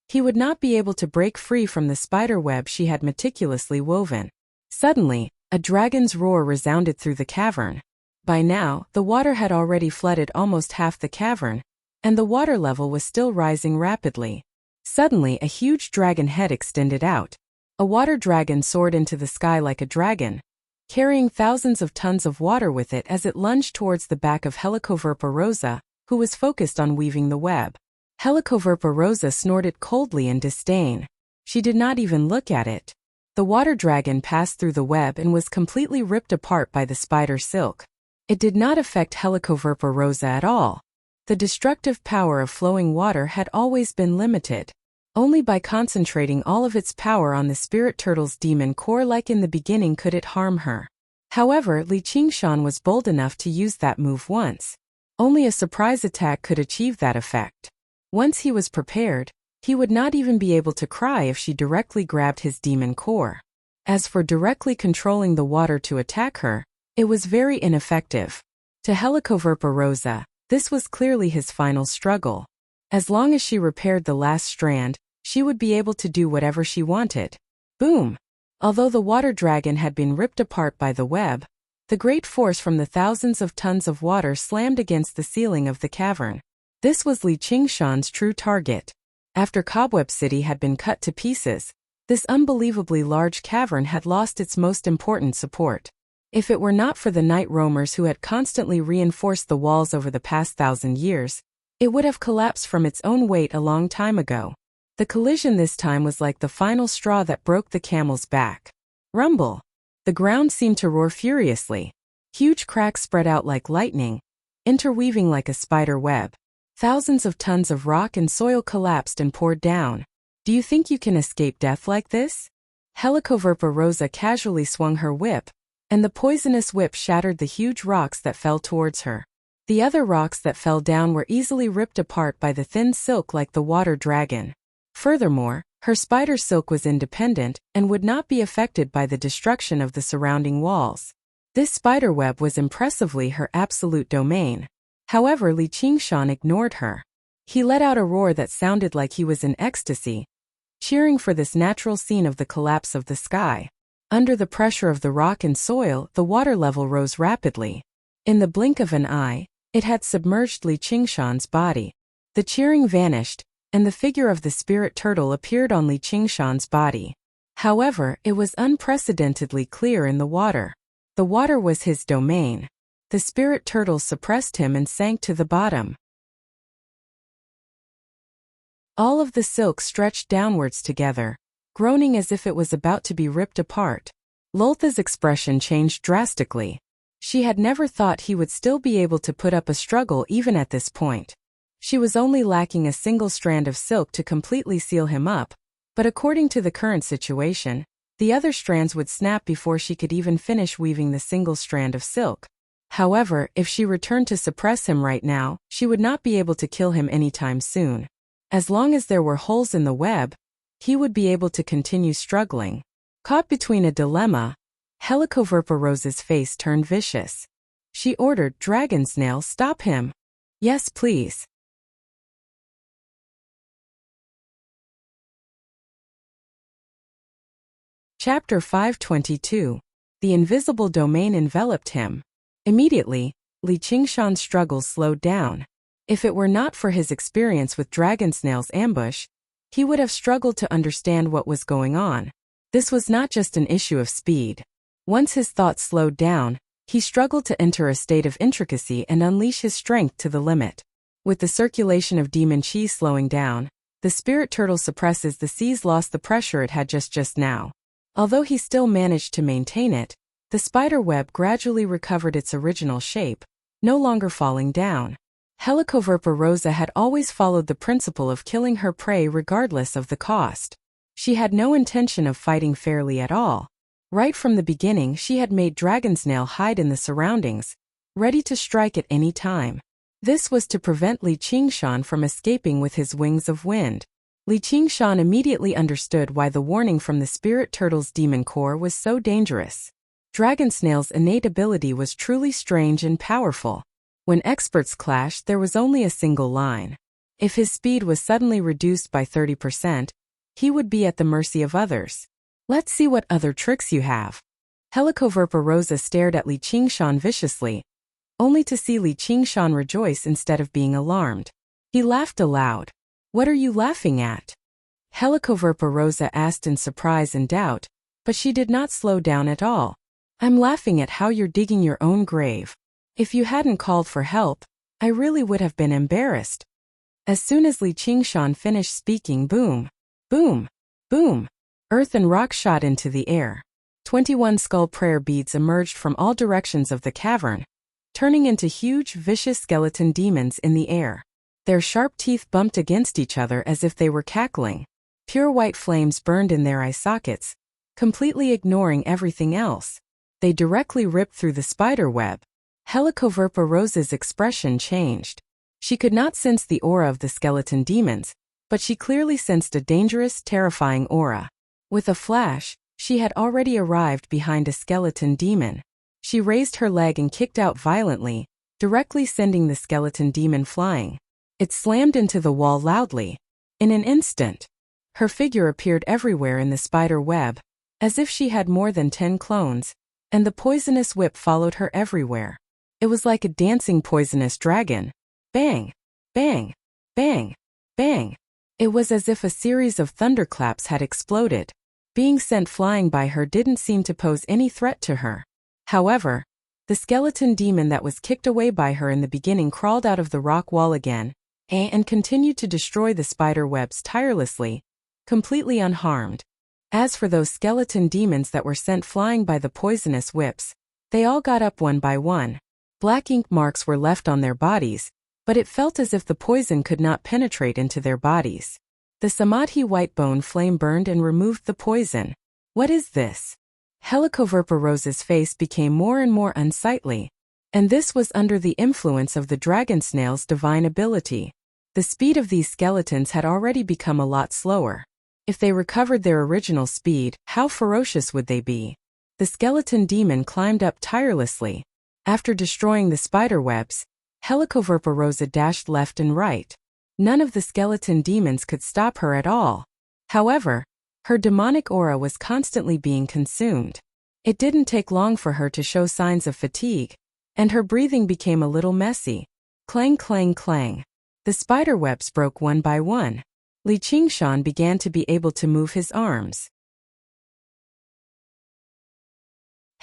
he would not be able to break free from the spider web she had meticulously woven. Suddenly, a dragon's roar resounded through the cavern. By now, the water had already flooded almost half the cavern, and the water level was still rising rapidly. Suddenly, a huge dragon head extended out. A water dragon soared into the sky like a dragon, carrying thousands of tons of water with it as it lunged towards the back of Helicoverpa rosa, who was focused on weaving the web. Helicoverpa rosa snorted coldly in disdain. She did not even look at it. The water dragon passed through the web and was completely ripped apart by the spider silk. It did not affect Helicoverpa rosa at all. The destructive power of flowing water had always been limited. Only by concentrating all of its power on the spirit turtle's demon core like in the beginning could it harm her. However, Li Qingshan was bold enough to use that move once. Only a surprise attack could achieve that effect. Once he was prepared, he would not even be able to cry if she directly grabbed his demon core. As for directly controlling the water to attack her, it was very ineffective. To Helicoverpa rosa, this was clearly his final struggle. As long as she repaired the last strand, she would be able to do whatever she wanted. Boom! Although the water dragon had been ripped apart by the web, the great force from the thousands of tons of water slammed against the ceiling of the cavern. This was Li Qingshan's true target. After Cobweb City had been cut to pieces, this unbelievably large cavern had lost its most important support. If it were not for the night roamers who had constantly reinforced the walls over the past 1,000 years, it would have collapsed from its own weight a long time ago. The collision this time was like the final straw that broke the camel's back. Rumble! The ground seemed to roar furiously. Huge cracks spread out like lightning, interweaving like a spider web. Thousands of tons of rock and soil collapsed and poured down. Do you think you can escape death like this? Helicoverpa rosa casually swung her whip, and the poisonous whip shattered the huge rocks that fell towards her. The other rocks that fell down were easily ripped apart by the thin silk like the water dragon. Furthermore, her spider silk was independent and would not be affected by the destruction of the surrounding walls. This spider web was impressively her absolute domain. However, Li Qingshan ignored her. He let out a roar that sounded like he was in ecstasy, cheering for this natural scene of the collapse of the sky. Under the pressure of the rock and soil, the water level rose rapidly. In the blink of an eye, it had submerged Li Qingshan's body. The cheering vanished, and the figure of the spirit turtle appeared on Li Qingshan's body. However, it was unprecedentedly clear in the water. The water was his domain. The spirit turtle suppressed him and sank to the bottom. All of the silk stretched downwards together, groaning as if it was about to be ripped apart. Loltha's expression changed drastically. She had never thought he would still be able to put up a struggle even at this point. She was only lacking a single strand of silk to completely seal him up, but according to the current situation, the other strands would snap before she could even finish weaving the single strand of silk. However, if she returned to suppress him right now, she would not be able to kill him anytime soon. As long as there were holes in the web, he would be able to continue struggling. Caught between a dilemma, Helicoverpa-Rosa's face turned vicious. She ordered, "Dragon Snail, stop him." "Yes, please." Chapter 522. The invisible domain enveloped him. Immediately, Li Qingshan's struggles slowed down. If it were not for his experience with Dragon Snail's ambush, he would have struggled to understand what was going on. This was not just an issue of speed. Once his thoughts slowed down, he struggled to enter a state of intricacy and unleash his strength to the limit. With the circulation of demon chi slowing down, the spirit turtle suppresses the seas lost the pressure it had just now. Although he still managed to maintain it, the spider web gradually recovered its original shape, no longer falling down. Helicoverpa-Rosa had always followed the principle of killing her prey regardless of the cost. She had no intention of fighting fairly at all. Right from the beginning, she had made Dragonsnail hide in the surroundings, ready to strike at any time. This was to prevent Li Qingshan from escaping with his wings of wind. Li Qingshan immediately understood why the warning from the spirit turtle's demon core was so dangerous. Dragonsnail's innate ability was truly strange and powerful. When experts clashed, there was only a single line. If his speed was suddenly reduced by 30%, he would be at the mercy of others. "Let's see what other tricks you have." Helicoverpa-Rosa stared at Li Qingshan viciously, only to see Li Qingshan rejoice instead of being alarmed. He laughed aloud. "What are you laughing at?" Helicoverpa-Rosa asked in surprise and doubt, but she did not slow down at all. "I'm laughing at how you're digging your own grave. If you hadn't called for help, I really would have been embarrassed." As soon as Li Qingshan finished speaking, boom, boom, boom, earth and rock shot into the air. 21 skull prayer beads emerged from all directions of the cavern, turning into huge, vicious skeleton demons in the air. Their sharp teeth bumped against each other as if they were cackling. Pure white flames burned in their eye sockets, completely ignoring everything else. They directly ripped through the spider web. Helicoverpa-Rosa's expression changed. She could not sense the aura of the skeleton demons, but she clearly sensed a dangerous, terrifying aura. With a flash, she had already arrived behind a skeleton demon. She raised her leg and kicked out violently, directly sending the skeleton demon flying. It slammed into the wall loudly. In an instant, her figure appeared everywhere in the spider web, as if she had more than 10 clones, and the poisonous whip followed her everywhere. It was like a dancing poisonous dragon. Bang! Bang! Bang! Bang! It was as if a series of thunderclaps had exploded. Being sent flying by her didn't seem to pose any threat to her. However, the skeleton demon that was kicked away by her in the beginning crawled out of the rock wall again, and continued to destroy the spider webs tirelessly, completely unharmed. As for those skeleton demons that were sent flying by the poisonous whips, they all got up one by one. Black ink marks were left on their bodies, but it felt as if the poison could not penetrate into their bodies. The Samadhi white bone flame burned and removed the poison. "What is this?" Helicoverpa-Rosa's face became more and more unsightly, and this was under the influence of the dragon snail's divine ability. The speed of these skeletons had already become a lot slower. If they recovered their original speed, how ferocious would they be? The skeleton demon climbed up tirelessly. After destroying the spider webs, Helicoverpa-Rosa dashed left and right. None of the skeleton demons could stop her at all. However, her demonic aura was constantly being consumed. It didn't take long for her to show signs of fatigue, and her breathing became a little messy. Clang, clang, clang. The spider webs broke one by one. Li Qingshan began to be able to move his arms.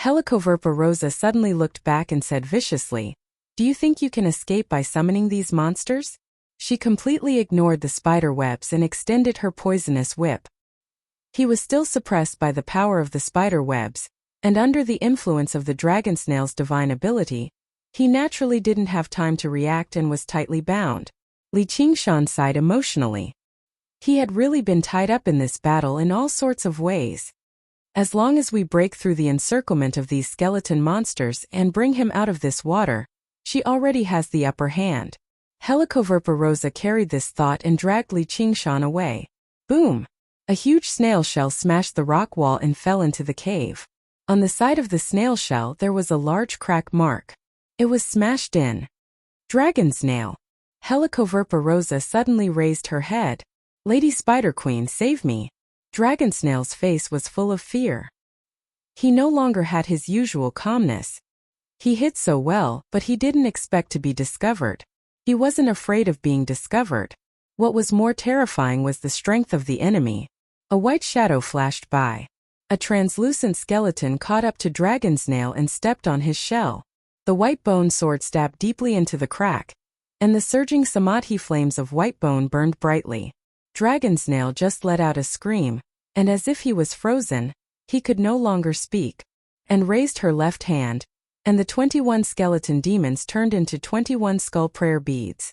Helicoverpa Rosa suddenly looked back and said viciously, "Do you think you can escape by summoning these monsters?" She completely ignored the spider webs and extended her poisonous whip. He was still suppressed by the power of the spider webs, and under the influence of the dragon snail's divine ability, he naturally didn't have time to react and was tightly bound. Li Qingshan sighed emotionally. He had really been tied up in this battle in all sorts of ways. As long as we break through the encirclement of these skeleton monsters and bring him out of this water, she already has the upper hand. Helicoverpa Rosa carried this thought and dragged Li Qingshan away. Boom! A huge snail shell smashed the rock wall and fell into the cave. On the side of the snail shell there was a large crack mark. It was smashed in. Dragon's nail. Helicoverpa Rosa suddenly raised her head. Lady Spider Queen, save me. Dragon Snail's face was full of fear. He no longer had his usual calmness. He hid so well, but he didn't expect to be discovered. He wasn't afraid of being discovered. What was more terrifying was the strength of the enemy. A white shadow flashed by. A translucent skeleton caught up to Dragon's Nail and stepped on his shell. The white bone sword stabbed deeply into the crack, and the surging samadhi flames of white bone burned brightly. Dragon's Nail just let out a scream, and as if he was frozen, he could no longer speak, and raised her left hand, and the 21 skeleton demons turned into 21 skull prayer beads.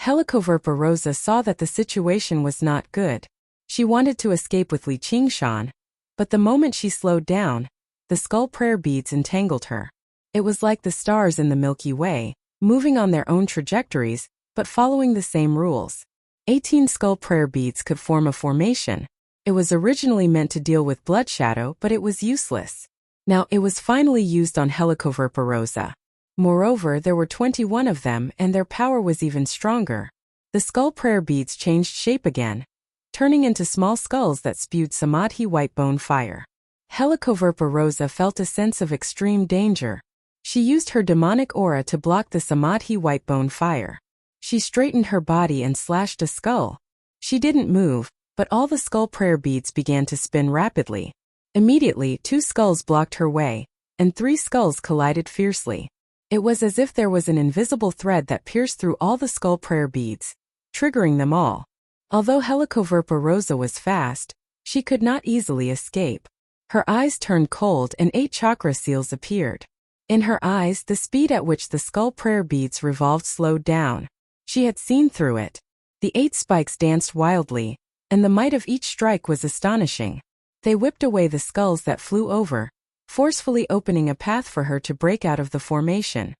Helicoverpa Rosa saw that the situation was not good. She wanted to escape with Li Qingshan, but the moment she slowed down, the skull prayer beads entangled her. It was like the stars in the Milky Way, moving on their own trajectories, but following the same rules. 18 skull prayer beads could form a formation. It was originally meant to deal with blood shadow, but it was useless. Now it was finally used on Helicoverpa Rosa. Moreover, there were 21 of them and their power was even stronger. The skull prayer beads changed shape again, turning into small skulls that spewed samadhi white bone fire. Helicoverpa Rosa felt a sense of extreme danger. She used her demonic aura to block the samadhi white bone fire. She straightened her body and slashed a skull. She didn't move, but all the skull prayer beads began to spin rapidly. Immediately, 2 skulls blocked her way, and 3 skulls collided fiercely. It was as if there was an invisible thread that pierced through all the skull prayer beads, triggering them all. Although Helicoverpa Rosa was fast, she could not easily escape. Her eyes turned cold and 8 chakra seals appeared. In her eyes, the speed at which the skull prayer beads revolved slowed down. She had seen through it. The 8 spikes danced wildly, and the might of each strike was astonishing. They whipped away the skulls that flew over, forcefully opening a path for her to break out of the formation.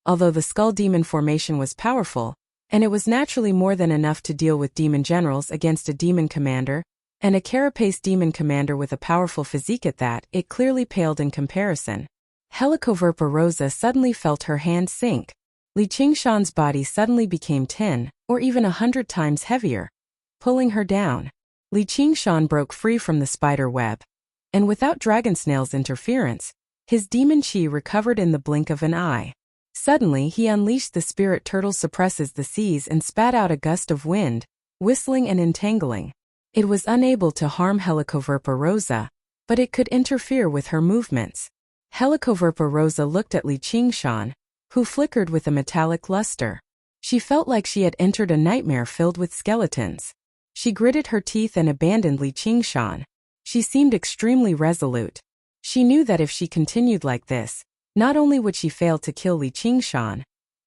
Although the skull demon formation was powerful, and it was naturally more than enough to deal with demon generals against a demon commander, and a carapace demon commander with a powerful physique at that, it clearly paled in comparison. Helicoverpa Rosa suddenly felt her hand sink. Li Qingshan's body suddenly became 10, or even 100 times heavier, pulling her down. Li Qingshan broke free from the spider web, and without Dragon Snail's interference, his demon chi recovered in the blink of an eye. Suddenly he unleashed the spirit turtle suppresses the seas and spat out a gust of wind, whistling and entangling. It was unable to harm Helicoverpa Rosa, but it could interfere with her movements. Helicoverpa Rosa looked at Li Qingshan, who flickered with a metallic luster. She felt like she had entered a nightmare filled with skeletons. She gritted her teeth and abandoned Li Qingshan. She seemed extremely resolute. She knew that if she continued like this, not only would she fail to kill Li Qingshan,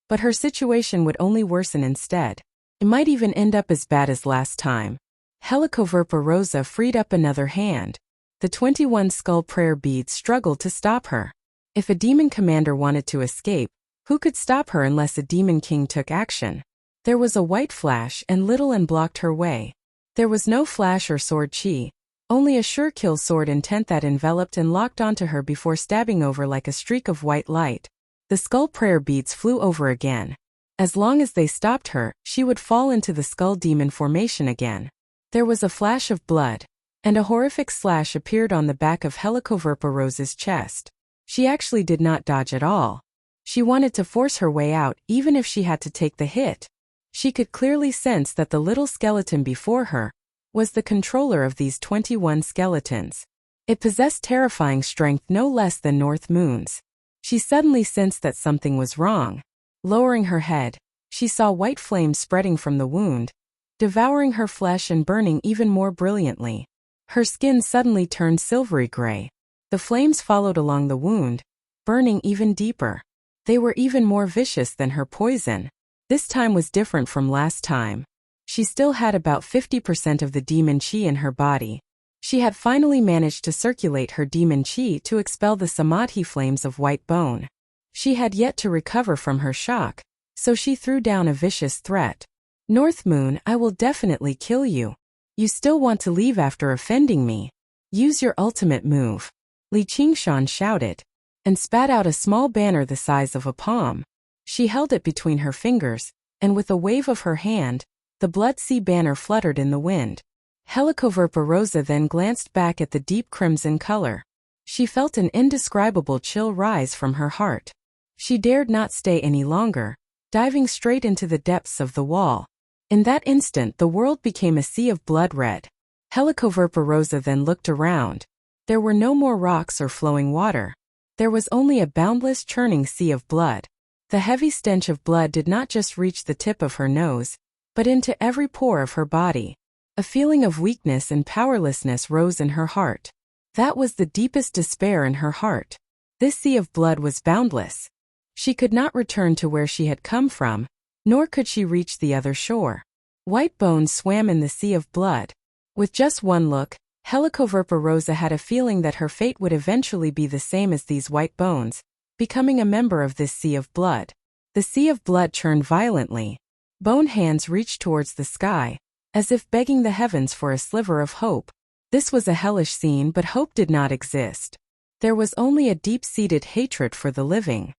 but her situation would only worsen instead. It might even end up as bad as last time. Helicoverpa Rosa freed up another hand. The 21 skull prayer beads struggled to stop her. If a demon commander wanted to escape, who could stop her unless a demon king took action? There was a white flash and little and blocked her way. There was no flash or sword chi, only a sure kill sword intent that enveloped and locked onto her before stabbing over like a streak of white light. The skull prayer beads flew over again. As long as they stopped her, she would fall into the skull demon formation again. There was a flash of blood, and a horrific slash appeared on the back of Helicoverpa Rosa's chest. She actually did not dodge at all. She wanted to force her way out even if she had to take the hit. She could clearly sense that the little skeleton before her, was the controller of these 21 skeletons. It possessed terrifying strength no less than North Moon's. She suddenly sensed that something was wrong. Lowering her head, she saw white flames spreading from the wound, devouring her flesh and burning even more brilliantly. Her skin suddenly turned silvery gray. The flames followed along the wound, burning even deeper. They were even more vicious than her poison. This time was different from last time. She still had about 50% of the demon chi in her body. She had finally managed to circulate her demon chi to expel the samadhi flames of white bone. She had yet to recover from her shock, so she threw down a vicious threat. North Moon, I will definitely kill you. You still want to leave after offending me? Use your ultimate move. Li Qingshan shouted, and spat out a small banner the size of a palm. She held it between her fingers, and with a wave of her hand, the blood sea banner fluttered in the wind. Helicoverpa then glanced back at the deep crimson color. She felt an indescribable chill rise from her heart. She dared not stay any longer, diving straight into the depths of the wall. In that instant the world became a sea of blood red. Helicoverpa then looked around. There were no more rocks or flowing water. There was only a boundless churning sea of blood. The heavy stench of blood did not just reach the tip of her nose, but into every pore of her body. A feeling of weakness and powerlessness rose in her heart. That was the deepest despair in her heart. This sea of blood was boundless. She could not return to where she had come from, nor could she reach the other shore. White bones swam in the sea of blood. With just one look, Helicoverpa had a feeling that her fate would eventually be the same as these white bones, becoming a member of this sea of blood. The sea of blood churned violently. Bone hands reached towards the sky, as if begging the heavens for a sliver of hope. This was a hellish scene, but hope did not exist. There was only a deep-seated hatred for the living.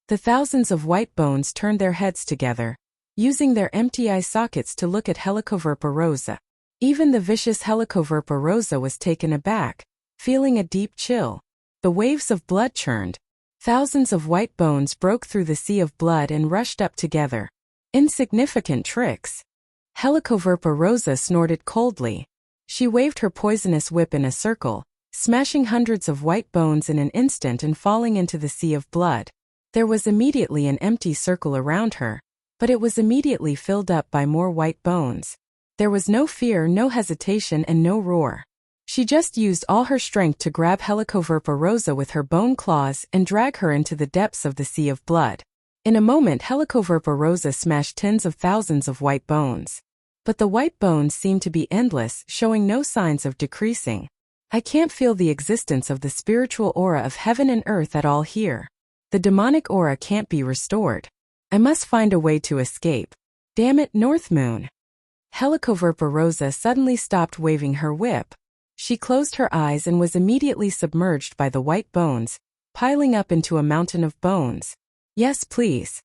The thousands of white bones turned their heads together, using their empty eye sockets to look at Helicoverpa. Even the vicious Helicoverpa was taken aback, feeling a deep chill. The waves of blood churned. Thousands of white bones broke through the sea of blood and rushed up together. Insignificant tricks. Helicoverpa snorted coldly. She waved her poisonous whip in a circle, smashing hundreds of white bones in an instant and falling into the sea of blood. There was immediately an empty circle around her, but it was immediately filled up by more white bones. There was no fear, no hesitation, and no roar. She just used all her strength to grab Helicoverpa with her bone claws and drag her into the depths of the sea of blood. In a moment Helicoverpa smashed tens of thousands of white bones. But the white bones seemed to be endless, showing no signs of decreasing. I can't feel the existence of the spiritual aura of heaven and earth at all here. The demonic aura can't be restored. I must find a way to escape. Damn it, North Moon. Helicoverpa suddenly stopped waving her whip. She closed her eyes and was immediately submerged by the white bones, piling up into a mountain of bones. Yes, please.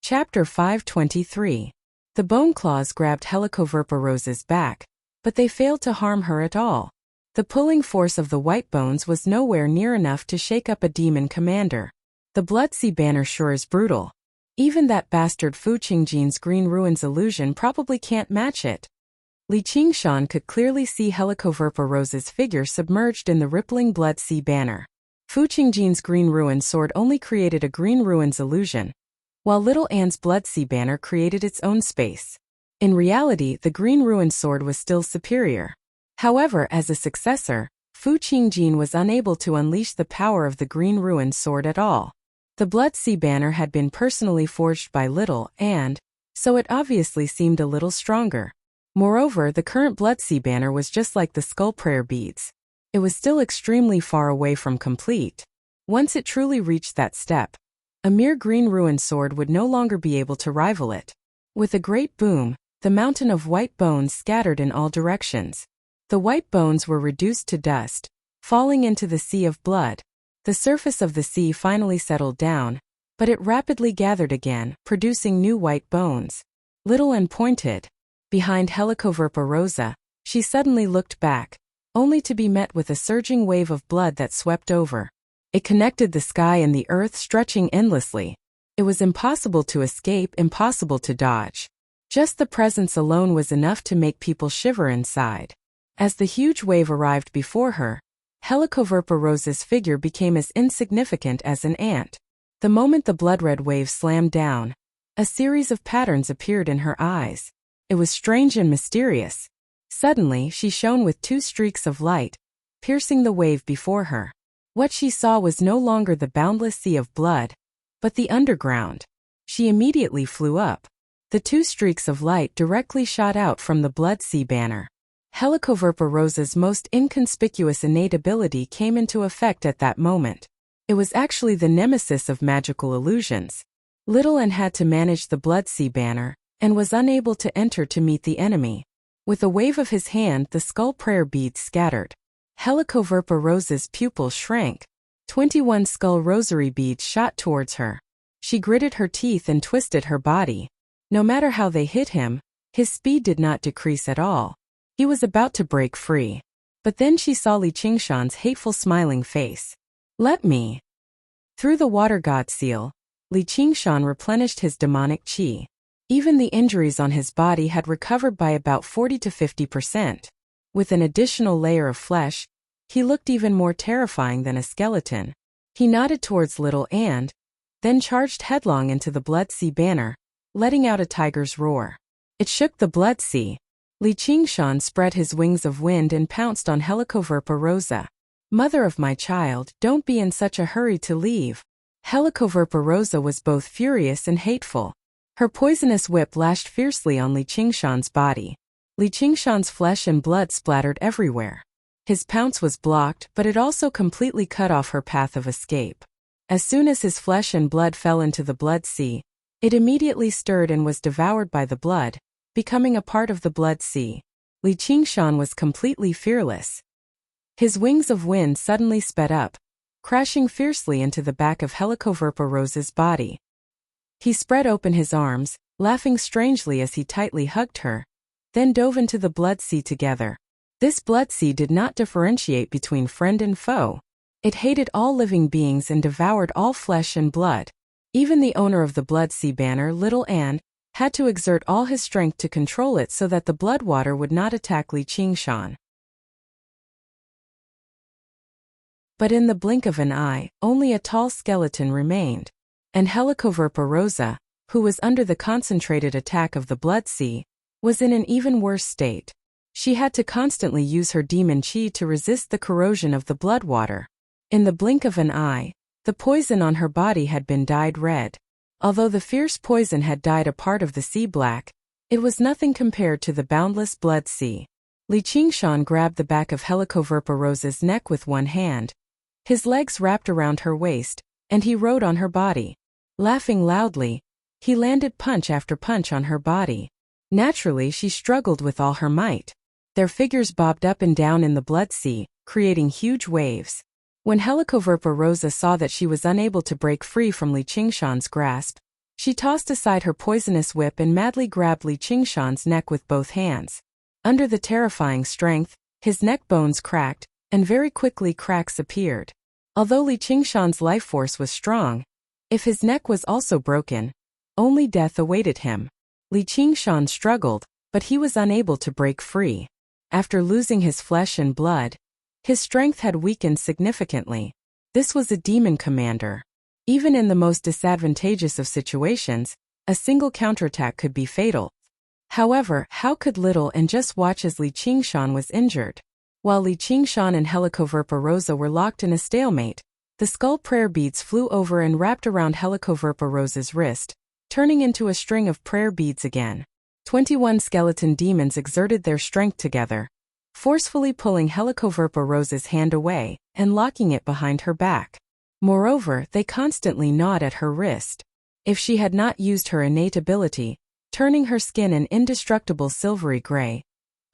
Chapter 523. The bone claws grabbed Helicoverpa back, but they failed to harm her at all. The pulling force of the white bones was nowhere near enough to shake up a demon commander. The blood sea banner sure is brutal. Even that bastard Fu Qingjin's green ruins illusion probably can't match it. Li Qingshan could clearly see Helicoverpa figure submerged in the rippling blood sea banner. Fu Qingjin's green ruin sword only created a green ruins illusion, while Little Anne's blood sea banner created its own space. In reality, the green ruin sword was still superior. However, as a successor, Fu Qingjin was unable to unleash the power of the green ruin sword at all. The blood sea banner had been personally forged by Little and, so it obviously seemed a little stronger. Moreover, the current blood sea banner was just like the skull prayer beads. It was still extremely far away from complete. Once it truly reached that step, a mere green ruin sword would no longer be able to rival it. With a great boom, the mountain of white bones scattered in all directions. The white bones were reduced to dust, falling into the sea of blood. The surface of the sea finally settled down, but it rapidly gathered again, producing new white bones. Little and pointed. Behind Helicoverpa, she suddenly looked back, only to be met with a surging wave of blood that swept over. It connected the sky and the earth, stretching endlessly. It was impossible to escape, impossible to dodge. Just the presence alone was enough to make people shiver inside. As the huge wave arrived before her, Helicoverpa Rosa's figure became as insignificant as an ant. The moment the blood-red wave slammed down, a series of patterns appeared in her eyes. It was strange and mysterious. Suddenly, she shone with two streaks of light, piercing the wave before her. What she saw was no longer the boundless sea of blood, but the underground. She immediately flew up. The two streaks of light directly shot out from the blood sea banner. Helicoverpa Rosa's most inconspicuous innate ability came into effect at that moment. It was actually the nemesis of magical illusions. Little N had to manage the blood sea banner, and was unable to enter to meet the enemy. With a wave of his hand, the skull prayer beads scattered. Helicoverpa Rosa's pupils shrank. 21 skull rosary beads shot towards her. She gritted her teeth and twisted her body. No matter how they hit him, his speed did not decrease at all. He was about to break free. But then she saw Li Qingshan's hateful smiling face. "Let me." Through the water god seal, Li Qingshan replenished his demonic qi. Even the injuries on his body had recovered by about 40 to 50%. With an additional layer of flesh, he looked even more terrifying than a skeleton. He nodded towards Little and then charged headlong into the blood sea banner, letting out a tiger's roar. It shook the blood sea. Li Qingshan spread his wings of wind and pounced on Helicoverpa Rosa. "Mother of my child, don't be in such a hurry to leave." Helicoverpa Rosa was both furious and hateful. Her poisonous whip lashed fiercely on Li Qingshan's body. Li Qingshan's flesh and blood splattered everywhere. His pounce was blocked, but it also completely cut off her path of escape. As soon as his flesh and blood fell into the blood sea, it immediately stirred and was devoured by the blood, becoming a part of the blood sea. Li Qingshan was completely fearless. His wings of wind suddenly sped up, crashing fiercely into the back of Helicoverpa Rosa's body. He spread open his arms, laughing strangely as he tightly hugged her, then dove into the blood sea together. This blood sea did not differentiate between friend and foe. It hated all living beings and devoured all flesh and blood. Even the owner of the blood sea banner, Little An, had to exert all his strength to control it so that the blood water would not attack Li Qingshan. But in the blink of an eye, only a tall skeleton remained. And Helicoverpa Rosa, who was under the concentrated attack of the blood sea, was in an even worse state. She had to constantly use her demon qi to resist the corrosion of the blood water. In the blink of an eye, the poison on her body had been dyed red. Although the fierce poison had dyed a part of the sea black, it was nothing compared to the boundless blood sea. Li Qingshan grabbed the back of Helicoverpa Rosa's neck with one hand. His legs wrapped around her waist, and he rode on her body. Laughing loudly, he landed punch after punch on her body. Naturally, she struggled with all her might. Their figures bobbed up and down in the blood sea, creating huge waves. When Helicoverpa Rosa saw that she was unable to break free from Li Qingshan's grasp, she tossed aside her poisonous whip and madly grabbed Li Qingshan's neck with both hands. Under the terrifying strength, his neck bones cracked, and very quickly cracks appeared. Although Li Qingshan's life force was strong, if his neck was also broken, only death awaited him. Li Qingshan struggled, but he was unable to break free. After losing his flesh and blood, his strength had weakened significantly. This was a demon commander. Even in the most disadvantageous of situations, a single counterattack could be fatal. However, how could Little and just watch as Li Qingshan was injured? While Li Qingshan and Helicoverpa Rosa were locked in a stalemate, the skull prayer beads flew over and wrapped around Helicoverpa Rosa's wrist, turning into a string of prayer beads again. 21 skeleton demons exerted their strength together, forcefully pulling Helicoverpa Rosa's hand away and locking it behind her back. Moreover, they constantly gnawed at her wrist. If she had not used her innate ability, turning her skin an indestructible silvery gray,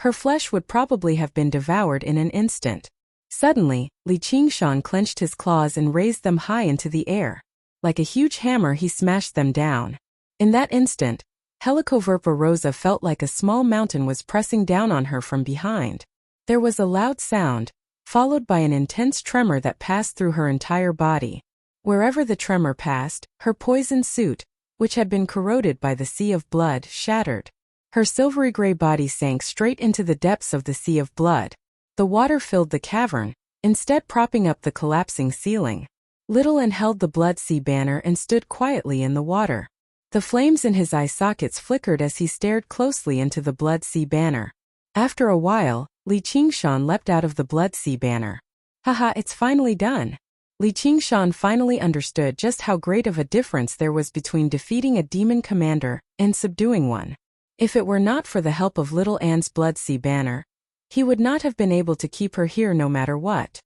her flesh would probably have been devoured in an instant. Suddenly, Li Qingshan clenched his claws and raised them high into the air. Like a huge hammer, he smashed them down. In that instant, Helicoverpa Rosa felt like a small mountain was pressing down on her from behind. There was a loud sound, followed by an intense tremor that passed through her entire body. Wherever the tremor passed, her poison suit, which had been corroded by the sea of blood, shattered. Her silvery gray body sank straight into the depths of the sea of blood. The water filled the cavern, instead propping up the collapsing ceiling. Little An held the blood sea banner and stood quietly in the water. The flames in his eye sockets flickered as he stared closely into the blood sea banner. After a while, Li Qingshan leapt out of the blood sea banner. Haha, it's finally done. Li Qingshan finally understood just how great of a difference there was between defeating a demon commander and subduing one. If it were not for the help of Little Anne's blood sea banner, he would not have been able to keep her here no matter what.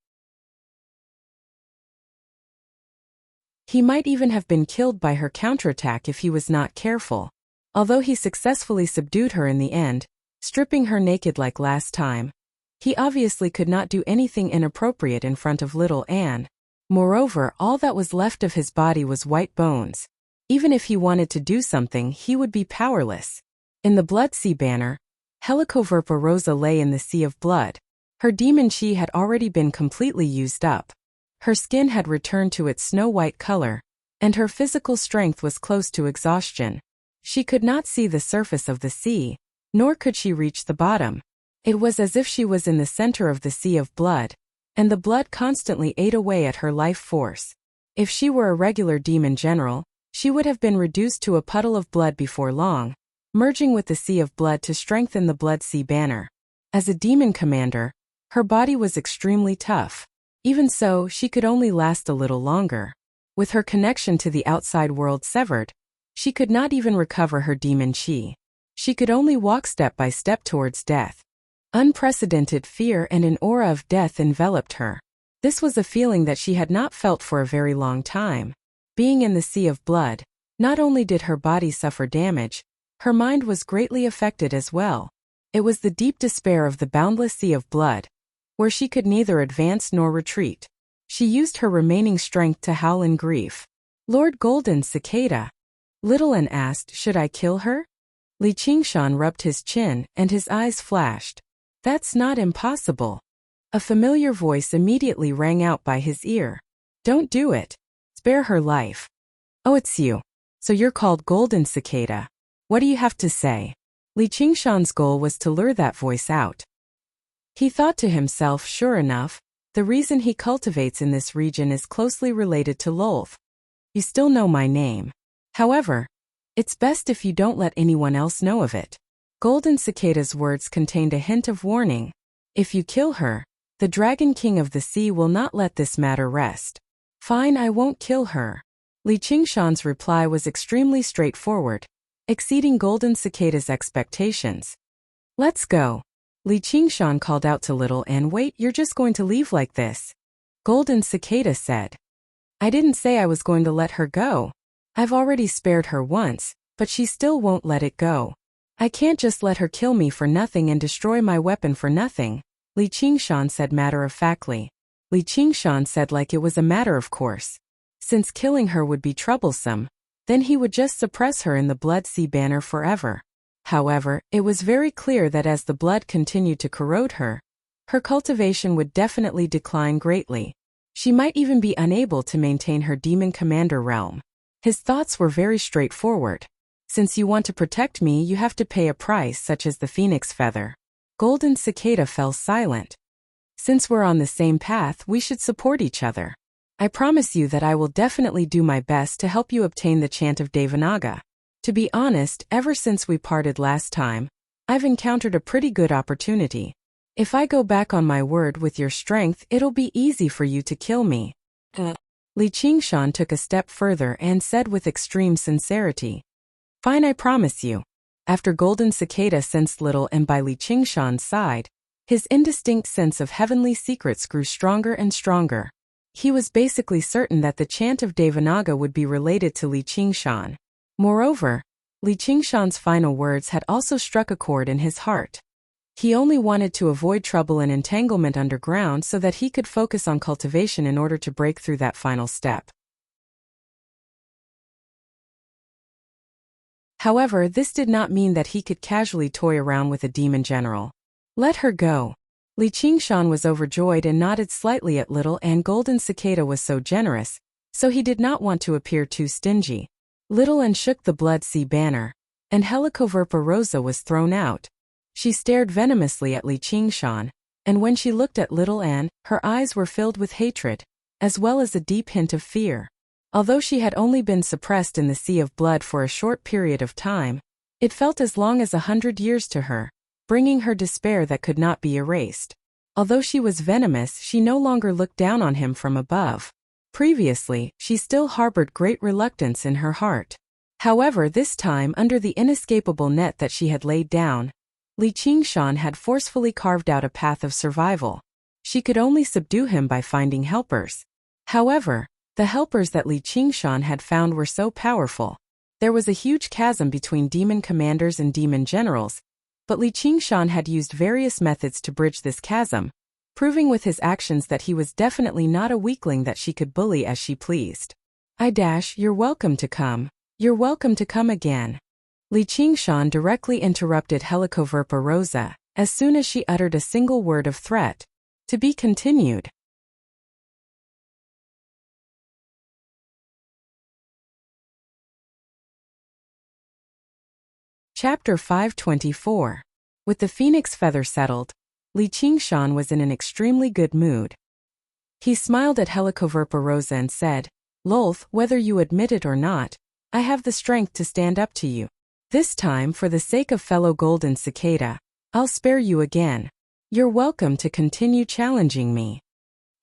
He might even have been killed by her counterattack if he was not careful. Although he successfully subdued her in the end, stripping her naked like last time, he obviously could not do anything inappropriate in front of Little Anne. Moreover, all that was left of his body was white bones. Even if he wanted to do something, he would be powerless. In the blood sea banner, Helicoverpa Rosa lay in the sea of blood. Her demon chi had already been completely used up. Her skin had returned to its snow-white color, and her physical strength was close to exhaustion. She could not see the surface of the sea, nor could she reach the bottom. It was as if she was in the center of the sea of blood, and the blood constantly ate away at her life force. If she were a regular demon general, she would have been reduced to a puddle of blood before long, merging with the sea of blood to strengthen the blood sea banner. As a demon commander, her body was extremely tough. Even so, she could only last a little longer. With her connection to the outside world severed, she could not even recover her demon chi. She could only walk step by step towards death. Unprecedented fear and an aura of death enveloped her. This was a feeling that she had not felt for a very long time. Being in the sea of blood, not only did her body suffer damage, her mind was greatly affected as well. It was the deep despair of the boundless sea of blood, where she could neither advance nor retreat. She used her remaining strength to howl in grief. Lord Golden Cicada. Little An asked, should I kill her? Li Qingshan rubbed his chin, and his eyes flashed. That's not impossible. A familiar voice immediately rang out by his ear. Don't do it. Spare her life. Oh, it's you. So you're called Golden Cicada. What do you have to say? Li Qingshan's goal was to lure that voice out. He thought to himself, sure enough, the reason he cultivates in this region is closely related to Lolth. You still know my name. However, it's best if you don't let anyone else know of it. Golden Cicada's words contained a hint of warning. If you kill her, the Dragon King of the Sea will not let this matter rest. Fine, I won't kill her. Li Qingshan's reply was extremely straightforward, exceeding Golden Cicada's expectations. Let's go. Li Qingshan called out to Little Anne, wait, you're just going to leave like this? Golden Cicada said. I didn't say I was going to let her go. I've already spared her once, but she still won't let it go. I can't just let her kill me for nothing and destroy my weapon for nothing, Li Qingshan said matter-of-factly. Li Qingshan said like it was a matter of course. Since killing her would be troublesome, then he would just suppress her in the blood sea banner forever. However, it was very clear that as the blood continued to corrode her, her cultivation would definitely decline greatly. She might even be unable to maintain her demon commander realm. His thoughts were very straightforward. Since you want to protect me, you have to pay a price such as the phoenix feather. Golden Cicada fell silent. Since we're on the same path, we should support each other. I promise you that I will definitely do my best to help you obtain the chant of Devanaga. To be honest, ever since we parted last time, I've encountered a pretty good opportunity. If I go back on my word with your strength, it'll be easy for you to kill me. Li Qingshan took a step further and said with extreme sincerity. Fine, I promise you. After Golden Cicada sensed Little and by Li Qingshan's side, his indistinct sense of heavenly secrets grew stronger and stronger. He was basically certain that the chant of Devanaga would be related to Li Qingshan. Moreover, Li Qingshan's final words had also struck a chord in his heart. He only wanted to avoid trouble and entanglement underground so that he could focus on cultivation in order to break through that final step. However, this did not mean that he could casually toy around with a demon general. Let her go. Li Qingshan was overjoyed and nodded slightly at Little Ann. Golden Cicada was so generous, so he did not want to appear too stingy. Little Ann shook the Blood Sea banner, and Helicoverpa Rosa was thrown out. She stared venomously at Li Qingshan, and when she looked at Little Ann, her eyes were filled with hatred, as well as a deep hint of fear. Although she had only been suppressed in the sea of blood for a short period of time, it felt as long as 100 years to her, bringing her despair that could not be erased. Although she was venomous, she no longer looked down on him from above. Previously, she still harbored great reluctance in her heart. However, this time, under the inescapable net that she had laid down, Li Qingshan had forcefully carved out a path of survival. She could only subdue him by finding helpers. However, the helpers that Li Qingshan had found were so powerful. There was a huge chasm between demon commanders and demon generals, but Li Qingshan had used various methods to bridge this chasm, proving with his actions that he was definitely not a weakling that she could bully as she pleased. You're welcome to come. You're welcome to come again. Li Qingshan directly interrupted Helicoverpa Rosa, as soon as she uttered a single word of threat. To be continued. Chapter 524. With the phoenix feather settled, Li Qingshan was in an extremely good mood. He smiled at Helicoverpa Rosa and said, "Lolth, whether you admit it or not, I have the strength to stand up to you. This time, for the sake of fellow Golden Cicada, I'll spare you again. You're welcome to continue challenging me."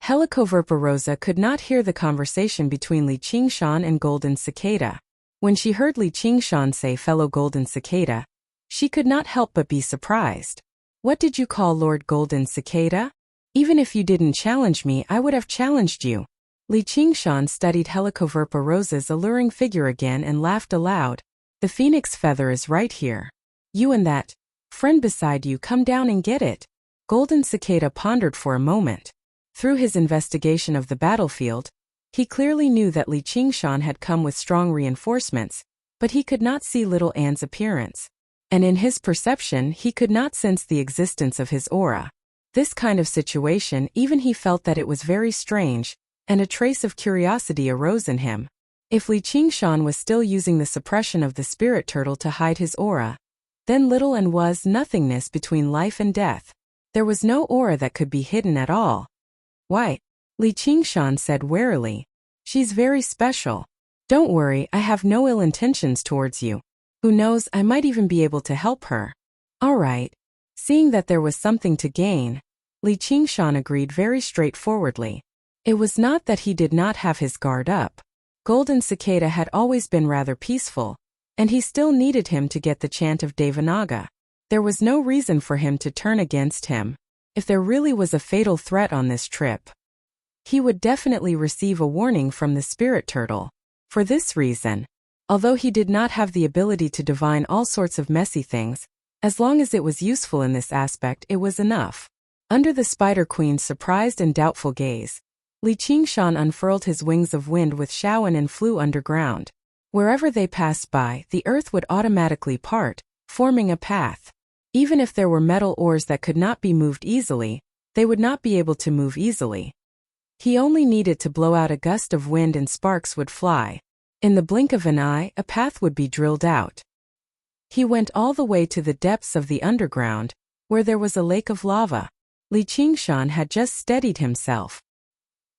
Helicoverpa Rosa could not hear the conversation between Li Qingshan and Golden Cicada. When she heard Li Qingshan say fellow Golden Cicada, she could not help but be surprised. "What did you call Lord Golden Cicada? Even if you didn't challenge me, I would have challenged you." Li Qingshan studied Helicoverpa Rosa's alluring figure again and laughed aloud. "The phoenix feather is right here. You and that friend beside you, come down and get it." Golden Cicada pondered for a moment. Through his investigation of the battlefield, he clearly knew that Li Qingshan had come with strong reinforcements, but he could not see Little Ann's appearance. And in his perception, he could not sense the existence of his aura. This kind of situation, even he felt that it was very strange, and a trace of curiosity arose in him. If Li Qingshan was still using the suppression of the spirit turtle to hide his aura, then Little Ann was nothingness between life and death. There was no aura that could be hidden at all. "Why?" Li Qingshan said warily. "She's very special. Don't worry, I have no ill intentions towards you. Who knows, I might even be able to help her." "All right." Seeing that there was something to gain, Li Qingshan agreed very straightforwardly. It was not that he did not have his guard up. Golden Cicada had always been rather peaceful, and he still needed him to get the chant of Devanaga. There was no reason for him to turn against him. If there really was a fatal threat on this trip, he would definitely receive a warning from the spirit turtle. For this reason, although he did not have the ability to divine all sorts of messy things, as long as it was useful in this aspect, it was enough. Under the Spider Queen's surprised and doubtful gaze, Li Qingshan unfurled his wings of wind with Shaoan and flew underground. Wherever they passed by, the earth would automatically part, forming a path. Even if there were metal ores that could not be moved easily, they would not be able to move easily. He only needed to blow out a gust of wind and sparks would fly. In the blink of an eye, a path would be drilled out. He went all the way to the depths of the underground, where there was a lake of lava. Li Qingshan had just steadied himself.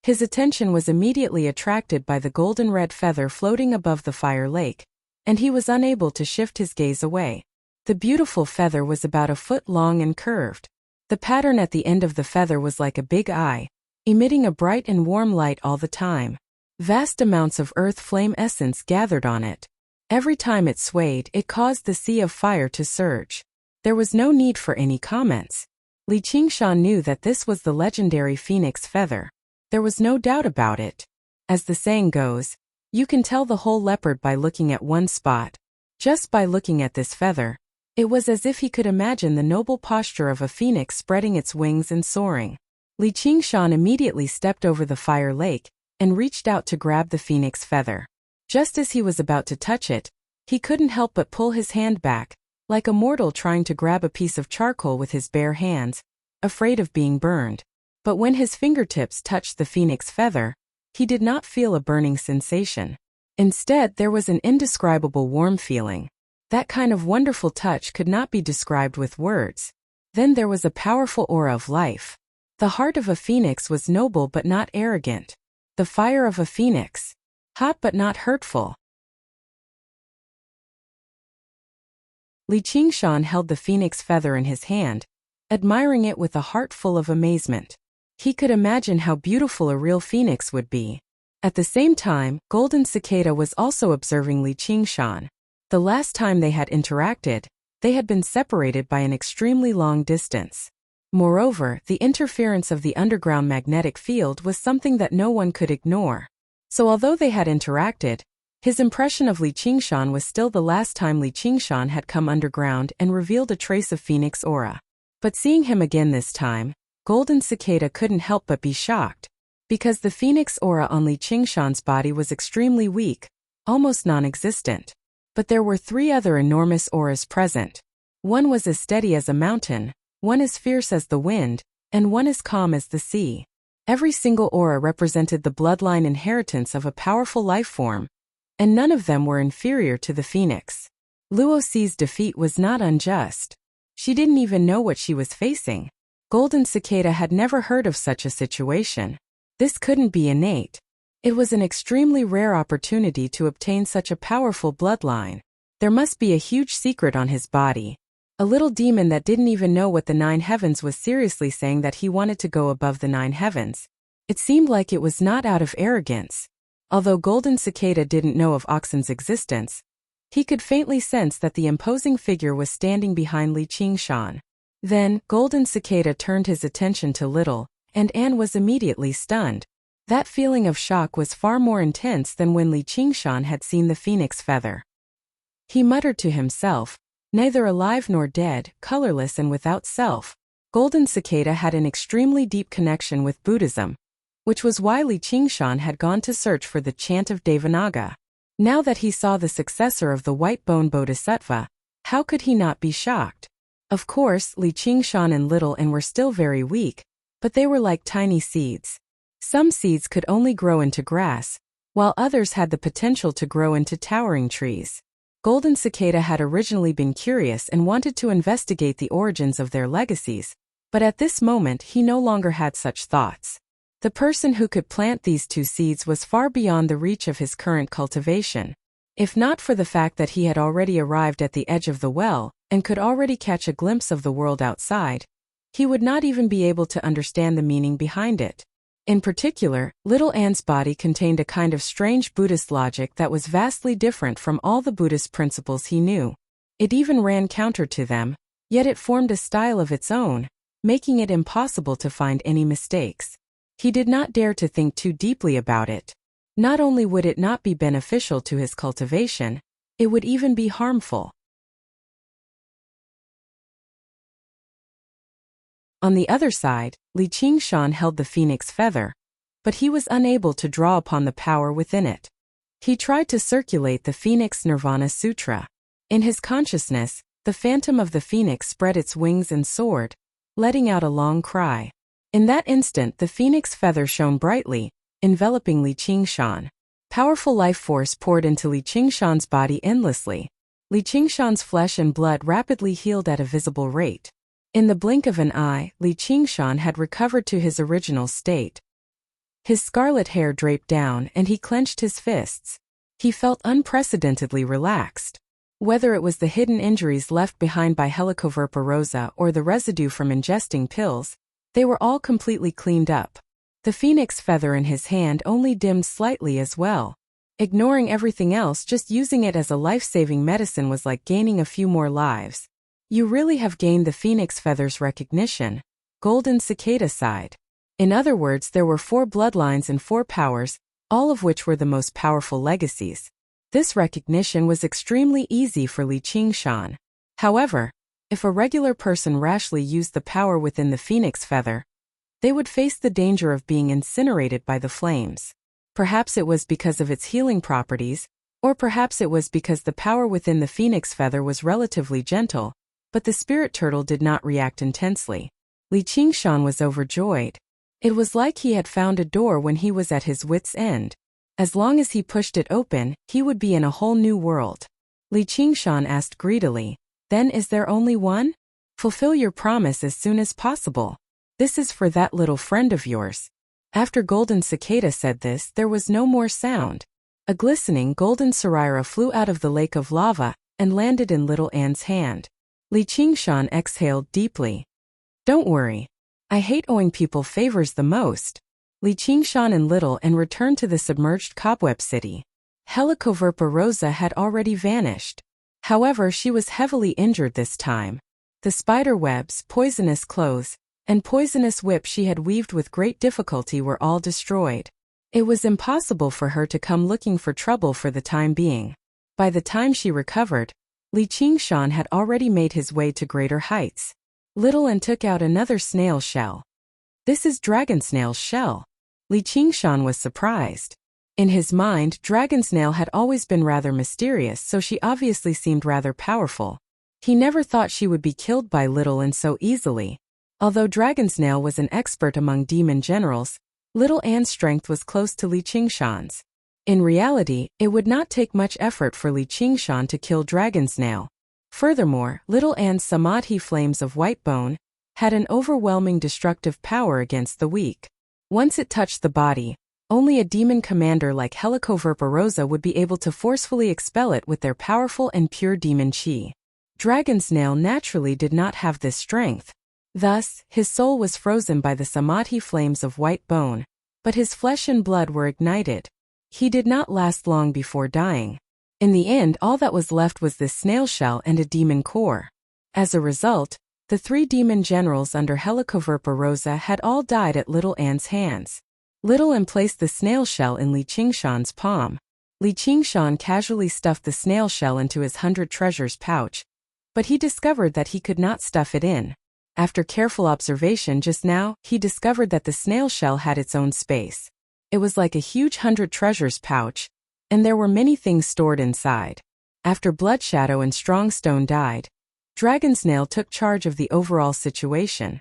His attention was immediately attracted by the golden red feather floating above the fire lake, and he was unable to shift his gaze away. The beautiful feather was about a foot long and curved. The pattern at the end of the feather was like a big eye, emitting a bright and warm light all the time. Vast amounts of earth flame essence gathered on it. Every time it swayed, it caused the sea of fire to surge. There was no need for any comments. Li Qingshan knew that this was the legendary phoenix feather. There was no doubt about it. As the saying goes, you can tell the whole leopard by looking at one spot. Just by looking at this feather, it was as if he could imagine the noble posture of a phoenix spreading its wings and soaring. Li Qingshan immediately stepped over the fire lake and reached out to grab the phoenix feather. Just as he was about to touch it, he couldn't help but pull his hand back, like a mortal trying to grab a piece of charcoal with his bare hands. afraid of being burned. But when his fingertips touched the phoenix feather, he did not feel a burning sensation. Instead, there was an indescribable warm feeling. That kind of wonderful touch could not be described with words. Then there was a powerful aura of life. The heart of a phoenix was noble but not arrogant. The fire of a phoenix, hot but not hurtful. Li Qingshan held the phoenix feather in his hand, admiring it with a heart full of amazement. He could imagine how beautiful a real phoenix would be. At the same time, Golden Cicada was also observing Li Qingshan. The last time they had interacted, they had been separated by an extremely long distance. Moreover, the interference of the underground magnetic field was something that no one could ignore. So although they had interacted, his impression of Li Qingshan was still the last time Li Qingshan had come underground and revealed a trace of phoenix aura. But seeing him again this time, Golden Cicada couldn't help but be shocked, because the phoenix aura on Li Qingshan's body was extremely weak, almost non-existent. But there were 3 other enormous auras present. One was as steady as a mountain, one as fierce as the wind, and one as calm as the sea. Every single aura represented the bloodline inheritance of a powerful life form, and none of them were inferior to the phoenix. Luoxi's defeat was not unjust. She didn't even know what she was facing. Golden Cicada had never heard of such a situation. This couldn't be innate. It was an extremely rare opportunity to obtain such a powerful bloodline. There must be a huge secret on his body. A little demon that didn't even know what the 9 heavens was seriously saying that he wanted to go above the 9 heavens. It seemed like it was not out of arrogance. Although Golden Cicada didn't know of Oxen's existence, he could faintly sense that the imposing figure was standing behind Li Qingshan. Then, Golden Cicada turned his attention to Little, and Anne was immediately stunned. That feeling of shock was far more intense than when Li Qingshan had seen the phoenix feather. He muttered to himself, neither alive nor dead, colorless and without self. Golden Cicada had an extremely deep connection with Buddhism, which was why Li Qingshan had gone to search for the chant of Devanaga. Now that he saw the successor of the White Bone Bodhisattva, how could he not be shocked? Of course, Li Qingshan and Little Anne were still very weak, but they were like tiny seeds. Some seeds could only grow into grass, while others had the potential to grow into towering trees. Golden Cicada had originally been curious and wanted to investigate the origins of their legacies, but at this moment he no longer had such thoughts. The person who could plant these 2 seeds was far beyond the reach of his current cultivation. If not for the fact that he had already arrived at the edge of the well and could already catch a glimpse of the world outside, he would not even be able to understand the meaning behind it. In particular, Little Anne's body contained a kind of strange Buddhist logic that was vastly different from all the Buddhist principles he knew. It even ran counter to them, yet it formed a style of its own, making it impossible to find any mistakes. He did not dare to think too deeply about it. Not only would it not be beneficial to his cultivation, it would even be harmful. On the other side, Li Qingshan held the phoenix feather, but he was unable to draw upon the power within it. He tried to circulate the Phoenix Nirvana Sutra. In his consciousness, the phantom of the phoenix spread its wings and soared, letting out a long cry. In that instant, the phoenix feather shone brightly, enveloping Li Qingshan. Powerful life force poured into Li Qingshan's body endlessly. Li Qingshan's flesh and blood rapidly healed at a visible rate. In the blink of an eye, Li Qingshan had recovered to his original state. His scarlet hair draped down and he clenched his fists. He felt unprecedentedly relaxed. Whether it was the hidden injuries left behind by Helicoverpa rosa or the residue from ingesting pills, they were all completely cleaned up. The phoenix feather in his hand only dimmed slightly as well. Ignoring everything else, just using it as a life-saving medicine was like gaining a few more lives. You really have gained the phoenix feather's recognition, Golden Cicada sighed. In other words, there were 4 bloodlines and 4 powers, all of which were the most powerful legacies. This recognition was extremely easy for Li Qingshan. However, if a regular person rashly used the power within the phoenix feather, they would face the danger of being incinerated by the flames. Perhaps it was because of its healing properties, or perhaps it was because the power within the phoenix feather was relatively gentle, but the spirit turtle did not react intensely. Li Qingshan was overjoyed. It was like he had found a door when he was at his wits' end. As long as he pushed it open, he would be in a whole new world. Li Qingshan asked greedily, "Then is there only one? Fulfill your promise as soon as possible. This is for that little friend of yours." After Golden Cicada said this, there was no more sound. A glistening golden sarira flew out of the lake of lava and landed in Little Anne's hand. Li Qingshan exhaled deeply. "Don't worry. I hate owing people favors the most." Li Qingshan and Little Anne returned to the submerged cobweb city. Helicoverpa Rosa had already vanished. However, she was heavily injured this time. The spider webs, poisonous clothes, and poisonous whip she had weaved with great difficulty were all destroyed. It was impossible for her to come looking for trouble for the time being. By the time she recovered, Li Qingshan had already made his way to greater heights. Little Anne took out another snail shell. "This is dragon snail's shell." Li Qingshan was surprised. In his mind, dragon snail had always been rather mysterious, so she obviously seemed rather powerful. He never thought she would be killed by Little Anne so easily. Although dragon snail was an expert among demon generals, Little Anne's strength was close to Li Qingshan's. In reality, it would not take much effort for Li Qingshan to kill dragon snail. Furthermore, Little Anne's samadhi flames of white bone had an overwhelming destructive power against the weak. Once it touched the body, only a demon commander like Helicoverpa Rosa would be able to forcefully expel it with their powerful and pure demon chi. Dragon snail naturally did not have this strength. Thus, his soul was frozen by the samadhi flames of white bone, but his flesh and blood were ignited. He did not last long before dying. In the end, all that was left was this snail shell and a demon core. As a result, the 3 demon generals under Helicoverpa Rosa had all died at Little Anne's hands. Little Anne placed the snail shell in Li Qingshan's palm. Li Qingshan casually stuffed the snail shell into his 100 treasures pouch, but he discovered that he could not stuff it in. After careful observation just now, he discovered that the snail shell had its own space. It was like a huge 100 treasures pouch, and there were many things stored inside. After Bloodshadow and Strongstone died, Dragon Snail took charge of the overall situation.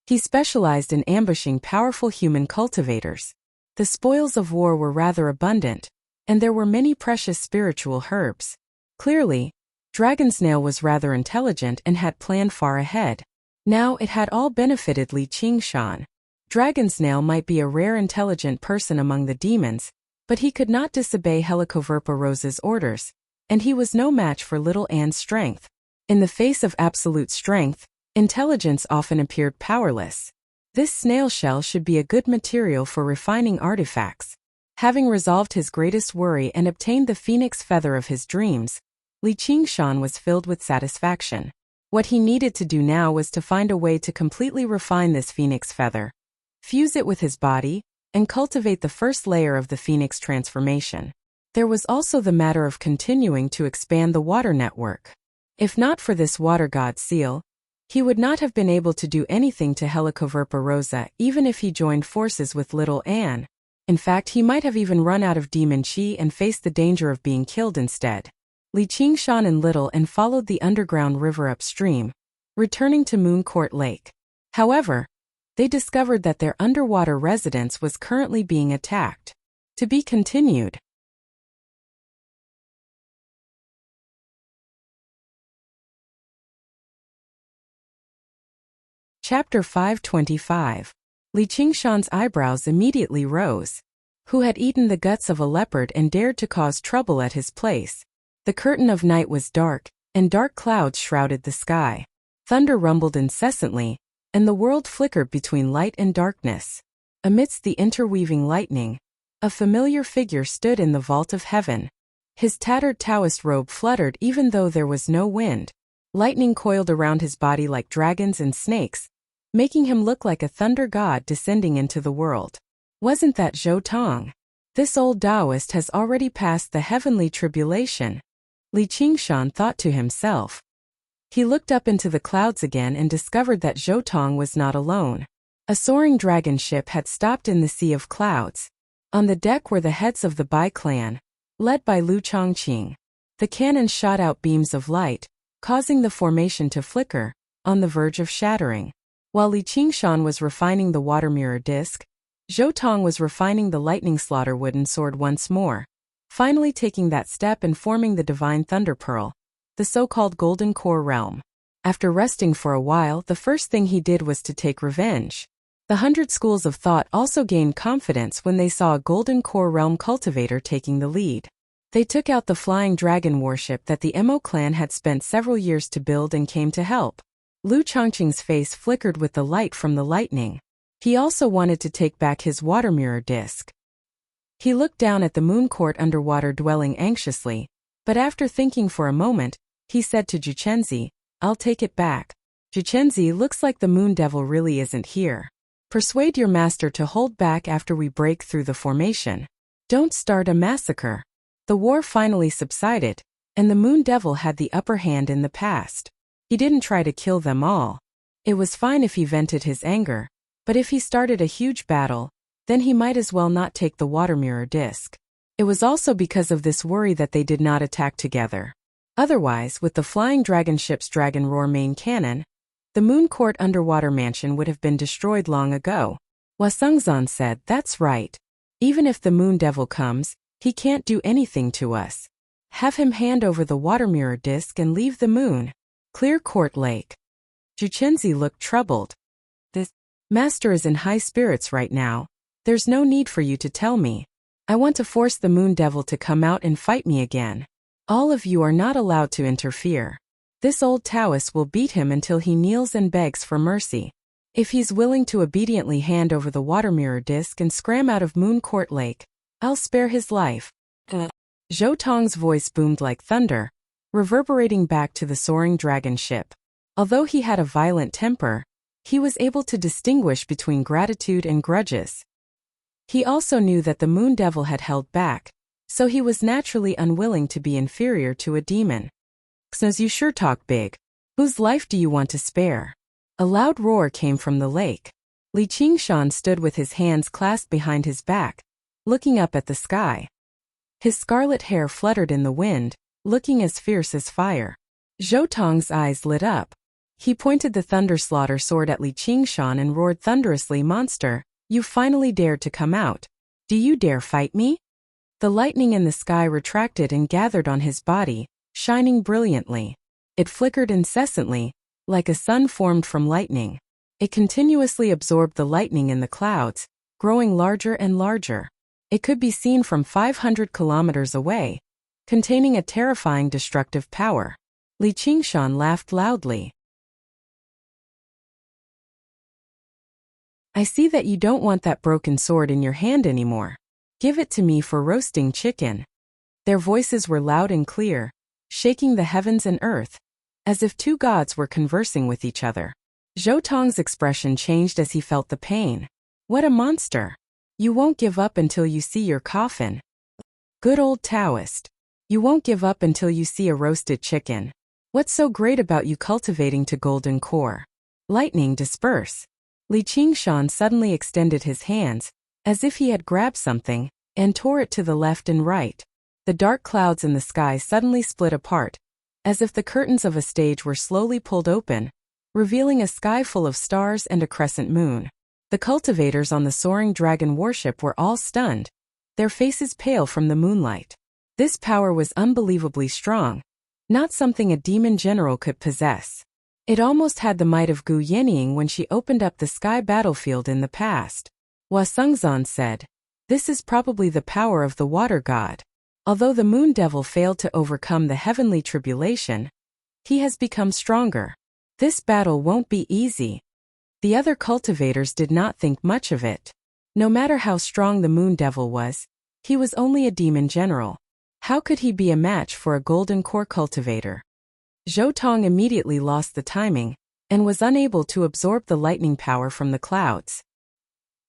He specialized in ambushing powerful human cultivators. The spoils of war were rather abundant, and there were many precious spiritual herbs. Clearly, Dragon Snail was rather intelligent and had planned far ahead. Now it had all benefited Li Qingshan. Dragon Snail might be a rare intelligent person among the demons, but he could not disobey Helicoverpa Rosa's orders, and he was no match for Little Anne's strength. In the face of absolute strength, intelligence often appeared powerless. This snail shell should be a good material for refining artifacts. Having resolved his greatest worry and obtained the phoenix feather of his dreams, Li Qingshan was filled with satisfaction. What he needed to do now was to find a way to completely refine this phoenix feather, fuse it with his body, and cultivate the first layer of the phoenix transformation. There was also the matter of continuing to expand the water network. If not for this water god seal, he would not have been able to do anything to Helicoverpa Rosa even if he joined forces with Little Anne. In fact, he might have even run out of demon chi and faced the danger of being killed instead. Li Qingshan and Little Anne followed the underground river upstream, returning to Mooncourt Lake. However, they discovered that their underwater residence was currently being attacked. To be continued. Chapter 525. Li Qingshan's eyebrows immediately rose. Who had eaten the guts of a leopard and dared to cause trouble at his place? The curtain of night was dark, and dark clouds shrouded the sky. Thunder rumbled incessantly, and the world flickered between light and darkness. Amidst the interweaving lightning, a familiar figure stood in the vault of heaven. His tattered Taoist robe fluttered even though there was no wind. Lightning coiled around his body like dragons and snakes, making him look like a thunder god descending into the world. Wasn't that Zhou Tong? This old Taoist has already passed the heavenly tribulation, Li Qingshan thought to himself. He looked up into the clouds again and discovered that Zhou Tong was not alone. A soaring dragon ship had stopped in the sea of clouds. On the deck were the heads of the Bai clan, led by Lu Chongqing. The cannons shot out beams of light, causing the formation to flicker, on the verge of shattering. While Li Qingshan was refining the water mirror disc, Zhou Tong was refining the lightning slaughter wooden sword once more, finally taking that step and forming the divine thunder pearl, the so-called golden core realm. After resting for a while, the first thing he did was to take revenge. The 100 schools of thought also gained confidence when they saw a golden core realm cultivator taking the lead. They took out the flying dragon warship that the Mo clan had spent several years to build and came to help. Lu Chongqing's face flickered with the light from the lightning. He also wanted to take back his water mirror disc. He looked down at the moon court underwater dwelling anxiously, but after thinking for a moment, he said to Juchenzi, "I'll take it back. Juchenzi, looks like the moon devil really isn't here. Persuade your master to hold back after we break through the formation. Don't start a massacre." The war finally subsided, and the moon devil had the upper hand in the past. He didn't try to kill them all. It was fine if he vented his anger, but if he started a huge battle, then he might as well not take the water mirror disc. It was also because of this worry that they did not attack together. Otherwise, with the flying dragon ship's dragon roar main cannon, the moon court underwater mansion would have been destroyed long ago. Hua Sengzan said, "That's right. Even if the moon devil comes, he can't do anything to us. Have him hand over the water mirror disc and leave the moon. Clear court lake." Juchenzi looked troubled. "The master is in high spirits right now. There's no need for you to tell me. I want to force the moon devil to come out and fight me again. All of you are not allowed to interfere. This old Taoist will beat him until he kneels and begs for mercy. If he's willing to obediently hand over the water mirror disc and scram out of Moon Court Lake, I'll spare his life." Zhou Tong's voice boomed like thunder, reverberating back to the soaring dragon ship. Although he had a violent temper, he was able to distinguish between gratitude and grudges. He also knew that the moon devil had held back, so he was naturally unwilling to be inferior to a demon. "Xnos, you sure talk big. Whose life do you want to spare?" A loud roar came from the lake. Li Qingshan stood with his hands clasped behind his back, looking up at the sky. His scarlet hair fluttered in the wind, looking as fierce as fire. Zhou Tong's eyes lit up. He pointed the thunder slaughter sword at Li Qingshan and roared thunderously, "Monster, you finally dared to come out. Do you dare fight me?" The lightning in the sky retracted and gathered on his body, shining brilliantly. It flickered incessantly, like a sun formed from lightning. It continuously absorbed the lightning in the clouds, growing larger and larger. It could be seen from 500 kilometers away, containing a terrifying destructive power. Li Qingshan laughed loudly. "I see that you don't want that broken sword in your hand anymore. Give it to me for roasting chicken." Their voices were loud and clear, shaking the heavens and earth, as if two gods were conversing with each other. Zhou Tong's expression changed as he felt the pain. "What a monster! You won't give up until you see your coffin. Good old Taoist. You won't give up until you see a roasted chicken. What's so great about you cultivating to golden core? Lightning, disperse." Li Qingshan suddenly extended his hands, as if he had grabbed something, and tore it to the left and right. The dark clouds in the sky suddenly split apart, as if the curtains of a stage were slowly pulled open, revealing a sky full of stars and a crescent moon. The cultivators on the soaring dragon warship were all stunned, their faces pale from the moonlight. This power was unbelievably strong, not something a demon general could possess. It almost had the might of Gu Yenying when she opened up the sky battlefield in the past. Hua Sengzan said, "This is probably the power of the water god. Although the moon devil failed to overcome the heavenly tribulation, he has become stronger. This battle won't be easy." The other cultivators did not think much of it. No matter how strong the moon devil was, he was only a demon general. How could he be a match for a golden core cultivator? Zhou Tong immediately lost the timing, and was unable to absorb the lightning power from the clouds.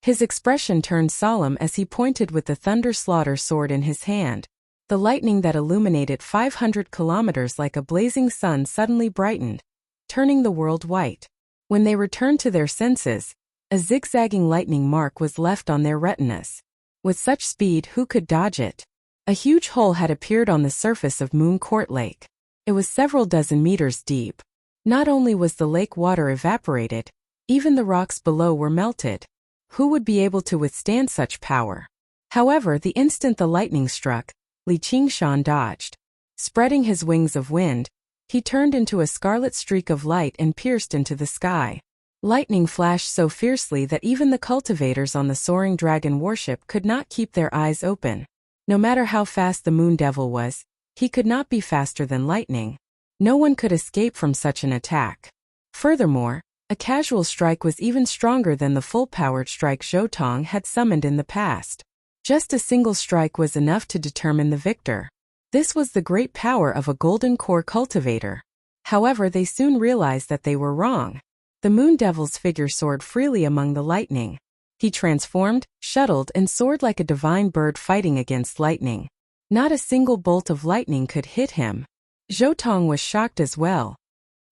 His expression turned solemn as he pointed with the thunder slaughter sword in his hand. The lightning that illuminated 500 kilometers like a blazing sun suddenly brightened, turning the world white. When they returned to their senses, a zigzagging lightning mark was left on their retinas. With such speed, who could dodge it? A huge hole had appeared on the surface of Moon Court Lake. It was several dozen meters deep. Not only was the lake water evaporated, even the rocks below were melted. Who would be able to withstand such power? However, the instant the lightning struck, Li Qingshan dodged. Spreading his wings of wind, he turned into a scarlet streak of light and pierced into the sky. Lightning flashed so fiercely that even the cultivators on the soaring dragon warship could not keep their eyes open. No matter how fast the Moon Devil was, he could not be faster than lightning. No one could escape from such an attack. Furthermore, a casual strike was even stronger than the full-powered strike Zhou Tong had summoned in the past. Just a single strike was enough to determine the victor. This was the great power of a golden core cultivator. However, they soon realized that they were wrong. The Moon Devil's figure soared freely among the lightning. He transformed, shuttled, and soared like a divine bird fighting against lightning. Not a single bolt of lightning could hit him. Zhou Tong was shocked as well.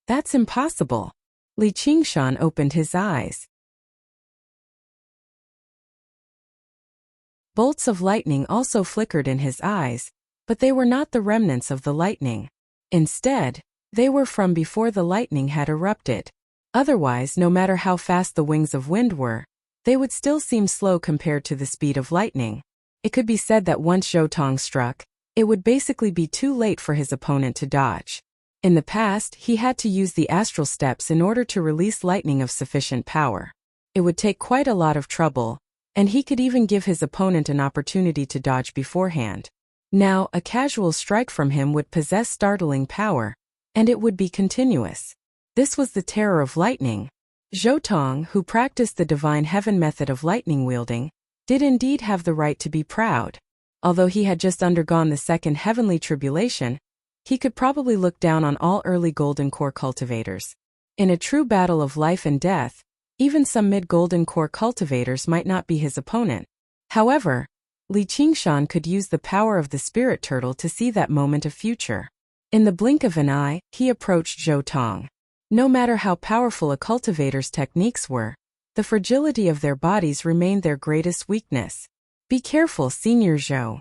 That's impossible. Li Qingshan opened his eyes. Bolts of lightning also flickered in his eyes, but they were not the remnants of the lightning. Instead, they were from before the lightning had erupted. Otherwise, no matter how fast the wings of wind were, they would still seem slow compared to the speed of lightning. It could be said that once Zhou Tong struck, it would basically be too late for his opponent to dodge. In the past, he had to use the astral steps in order to release lightning of sufficient power. It would take quite a lot of trouble, and he could even give his opponent an opportunity to dodge beforehand. Now, a casual strike from him would possess startling power, and it would be continuous. This was the terror of lightning. Zhou Tong, who practiced the divine heaven method of lightning wielding, did indeed have the right to be proud. Although he had just undergone the second heavenly tribulation, he could probably look down on all early golden core cultivators. In a true battle of life and death, even some mid-golden core cultivators might not be his opponent. However, Li Qingshan could use the power of the spirit turtle to see that moment of future. In the blink of an eye, he approached Zhou Tong. No matter how powerful a cultivator's techniques were, the fragility of their bodies remained their greatest weakness. Be careful, Senior Zhou.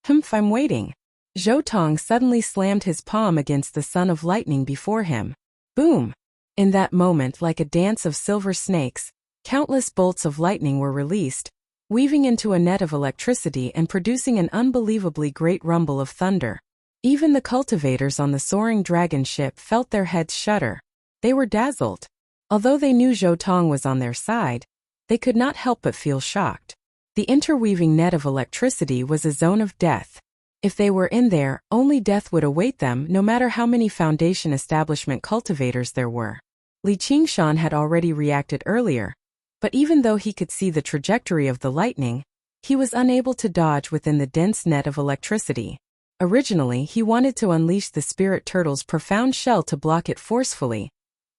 I'm waiting. Zhou Tong suddenly slammed his palm against the sun of lightning before him. Boom! In that moment, like a dance of silver snakes, countless bolts of lightning were released, weaving into a net of electricity and producing an unbelievably great rumble of thunder. Even the cultivators on the soaring dragon ship felt their heads shudder. They were dazzled. Although they knew Zhou Tong was on their side, they could not help but feel shocked. The interweaving net of electricity was a zone of death. If they were in there, only death would await them, no matter how many Foundation establishment cultivators there were. Li Qingshan had already reacted earlier, but even though he could see the trajectory of the lightning, he was unable to dodge within the dense net of electricity. Originally, he wanted to unleash the spirit turtle's profound shell to block it forcefully,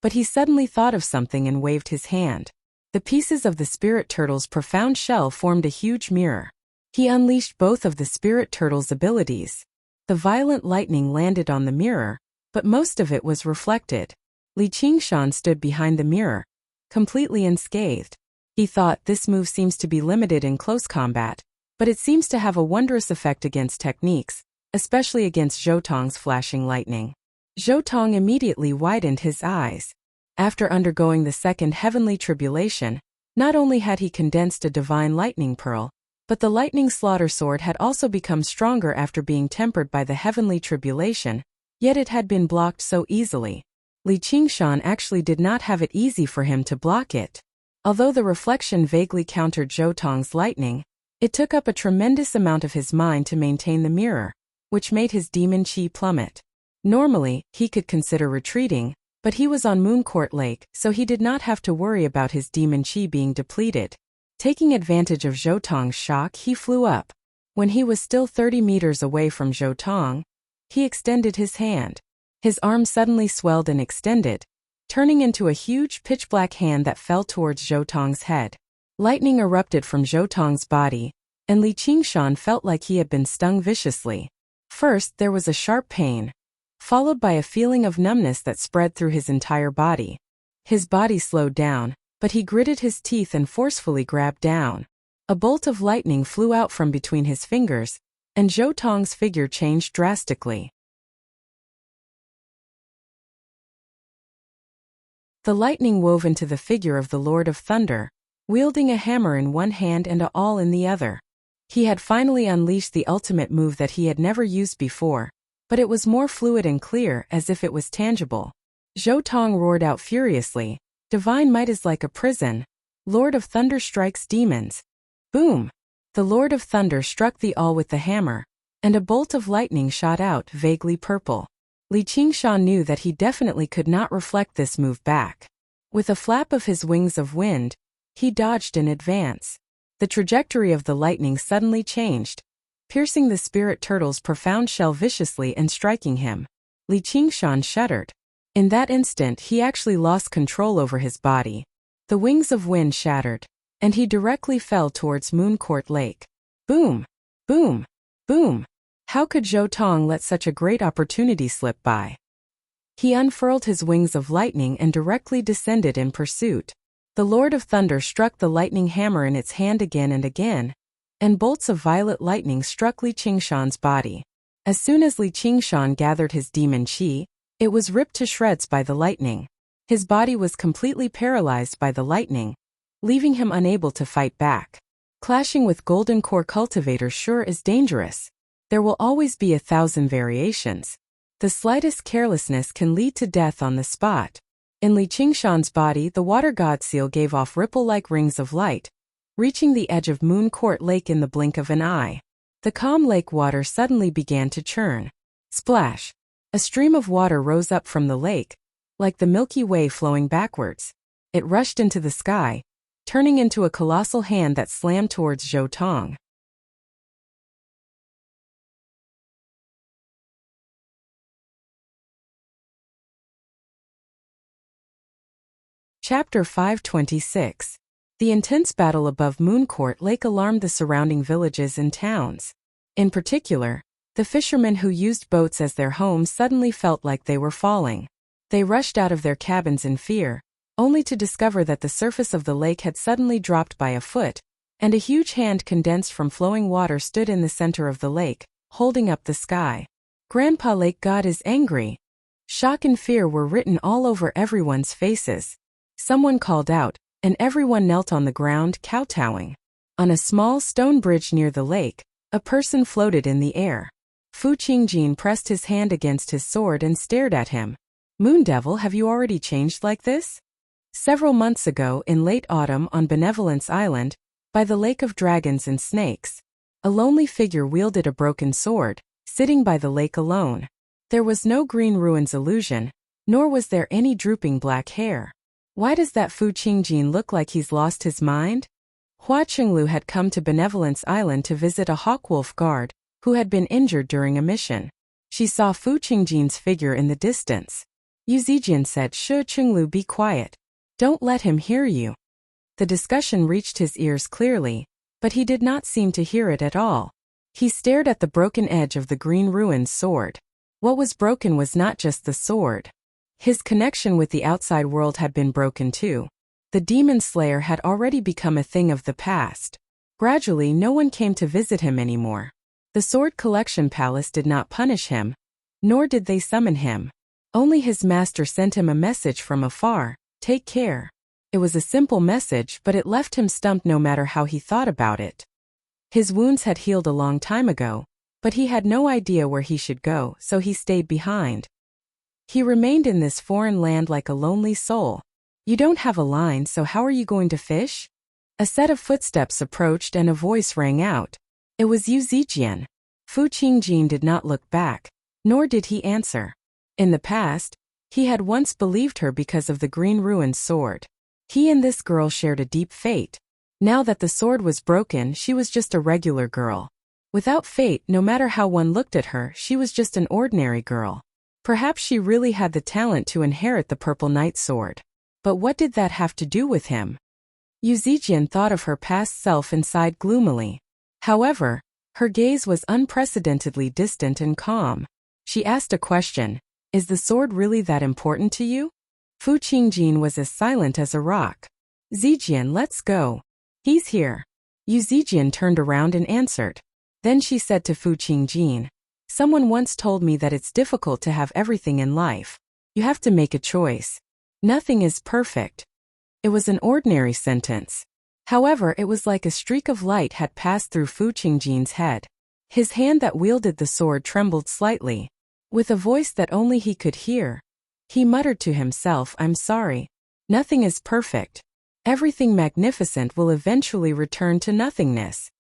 but he suddenly thought of something and waved his hand. The pieces of the spirit turtle's profound shell formed a huge mirror. He unleashed both of the spirit turtle's abilities. The violent lightning landed on the mirror, but most of it was reflected. Li Qingshan stood behind the mirror, completely unscathed. He thought, this move seems to be limited in close combat, but it seems to have a wondrous effect against techniques, especially against Zhou Tong's flashing lightning. Zhou Tong immediately widened his eyes. After undergoing the second heavenly tribulation, not only had he condensed a divine lightning pearl, but the lightning slaughter sword had also become stronger after being tempered by the heavenly tribulation, yet it had been blocked so easily. Li Qingshan actually did not have it easy for him to block it. Although the reflection vaguely countered Zhou Tong's lightning, it took up a tremendous amount of his mind to maintain the mirror, which made his demon chi plummet. Normally, he could consider retreating, but he was on Mooncourt Lake, so he did not have to worry about his demon chi being depleted. Taking advantage of Zhou Tong's shock, he flew up. When he was still 30 meters away from Zhou Tong, he extended his hand. His arm suddenly swelled and extended, turning into a huge pitch-black hand that fell towards Zhou Tong's head. Lightning erupted from Zhou Tong's body, and Li Qingshan felt like he had been stung viciously. First, there was a sharp pain, followed by a feeling of numbness that spread through his entire body. His body slowed down, but he gritted his teeth and forcefully grabbed down. A bolt of lightning flew out from between his fingers, and Zhou Tong's figure changed drastically. The lightning wove into the figure of the Lord of Thunder, wielding a hammer in one hand and a awl in the other. He had finally unleashed the ultimate move that he had never used before, but it was more fluid and clear, as if it was tangible. Zhou Tong roared out furiously, "Divine might is like a prison. Lord of Thunder strikes demons." Boom! The Lord of Thunder struck the awl with the hammer, and a bolt of lightning shot out, vaguely purple. Li Qingshan knew that he definitely could not reflect this move back. With a flap of his wings of wind, he dodged in advance. The trajectory of the lightning suddenly changed, piercing the spirit turtle's profound shell viciously and striking him. Li Qingshan shuddered. In that instant he actually lost control over his body. The wings of wind shattered, and he directly fell towards Mooncourt Lake. Boom! Boom! Boom! How could Zhou Tong let such a great opportunity slip by? He unfurled his wings of lightning and directly descended in pursuit. The Lord of Thunder struck the lightning hammer in its hand again and again, and bolts of violet lightning struck Li Qingshan's body. As soon as Li Qingshan gathered his demon qi, it was ripped to shreds by the lightning. His body was completely paralyzed by the lightning, leaving him unable to fight back. Clashing with Golden Core Cultivator sure is dangerous. There will always be 1,000 variations. The slightest carelessness can lead to death on the spot. In Li Qingshan's body, the water god seal gave off ripple-like rings of light, reaching the edge of Mooncourt Lake in the blink of an eye. The calm lake water suddenly began to churn. Splash! A stream of water rose up from the lake, like the Milky Way flowing backwards. It rushed into the sky, turning into a colossal hand that slammed towards Zhou Tong. Chapter 526. The intense battle above Mooncourt Lake alarmed the surrounding villages and towns. In particular, the fishermen who used boats as their homes suddenly felt like they were falling. They rushed out of their cabins in fear, only to discover that the surface of the lake had suddenly dropped by a foot, and a huge hand condensed from flowing water stood in the center of the lake, holding up the sky. Grandpa Lake God is angry. Shock and fear were written all over everyone's faces. Someone called out, and everyone knelt on the ground, kowtowing. On a small stone bridge near the lake, a person floated in the air. Fu Qingjin pressed his hand against his sword and stared at him. Moon Devil, have you already changed like this? Several months ago, in late autumn on Benevolence Island, by the Lake of Dragons and Snakes, a lonely figure wielded a broken sword, sitting by the lake alone. There was no green ruins illusion, nor was there any drooping black hair. Why does that Fu Qingjin look like he's lost his mind? Hua Qinglu had come to Benevolence Island to visit a hawkwolf guard, who had been injured during a mission. She saw Fu Qingjin's figure in the distance. Yu Zijian said, "Shu Qinglu, be quiet. Don't let him hear you." The discussion reached his ears clearly, but he did not seem to hear it at all. He stared at the broken edge of the green ruin's sword. What was broken was not just the sword. His connection with the outside world had been broken too. The demon slayer had already become a thing of the past. Gradually, no one came to visit him anymore. The Sword Collection Palace did not punish him, nor did they summon him. Only his master sent him a message from afar, "Take care." It was a simple message, but it left him stumped no matter how he thought about it. His wounds had healed a long time ago, but he had no idea where he should go, so he stayed behind. He remained in this foreign land like a lonely soul. You don't have a line, so how are you going to fish? A set of footsteps approached and a voice rang out. It was Yu Zijian. Fu Qingjin did not look back, nor did he answer. In the past, he had once believed her because of the green ruin's sword. He and this girl shared a deep fate. Now that the sword was broken, she was just a regular girl. Without fate, no matter how one looked at her, she was just an ordinary girl. Perhaps she really had the talent to inherit the Purple Knight sword. But what did that have to do with him? Yu Zijian thought of her past self and sighed gloomily. However, her gaze was unprecedentedly distant and calm. She asked a question, "Is the sword really that important to you?" Fu Qingjin was as silent as a rock. "Zijian, let's go. He's here." Yu Zijian turned around and answered. Then she said to Fu Qingjin, "Someone once told me that it's difficult to have everything in life. You have to make a choice. Nothing is perfect. It was an ordinary sentence. However, it was like a streak of light had passed through Fu Qingjin's head. His hand that wielded the sword trembled slightly. With a voice that only he could hear, he muttered to himself, "I'm sorry. Nothing is perfect. Everything magnificent will eventually return to nothingness."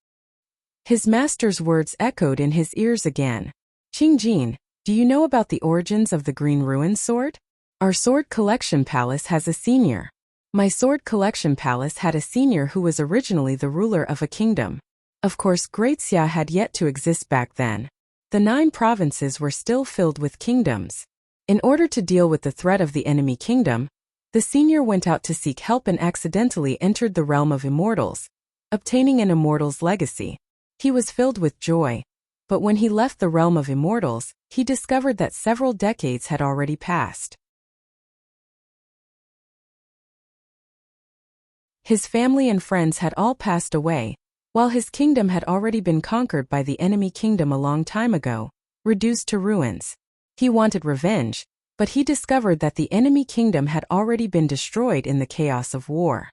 His master's words echoed in his ears again. "Qingjin, do you know about the origins of the Green Ruin sword? Our sword collection palace has a senior. My sword collection palace had a senior who was originally the ruler of a kingdom. Of course, Great Xia had yet to exist back then. The 9 provinces were still filled with kingdoms. In order to deal with the threat of the enemy kingdom, the senior went out to seek help and accidentally entered the realm of immortals, obtaining an immortal's legacy. He was filled with joy, but when he left the realm of immortals, he discovered that several decades had already passed. His family and friends had all passed away, while his kingdom had already been conquered by the enemy kingdom a long time ago, reduced to ruins. He wanted revenge, but he discovered that the enemy kingdom had already been destroyed in the chaos of war.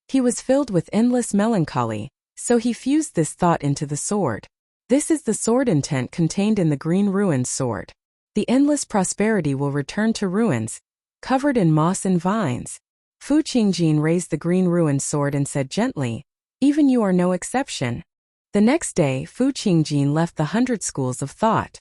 He was filled with endless melancholy, so he fused this thought into the sword. This is the sword intent contained in the Green Ruins sword. The endless prosperity will return to ruins, covered in moss and vines. Fu Qingjin raised the Green Ruins sword and said gently, "Even you are no exception." The next day, Fu Qingjin left the 100 schools of thought.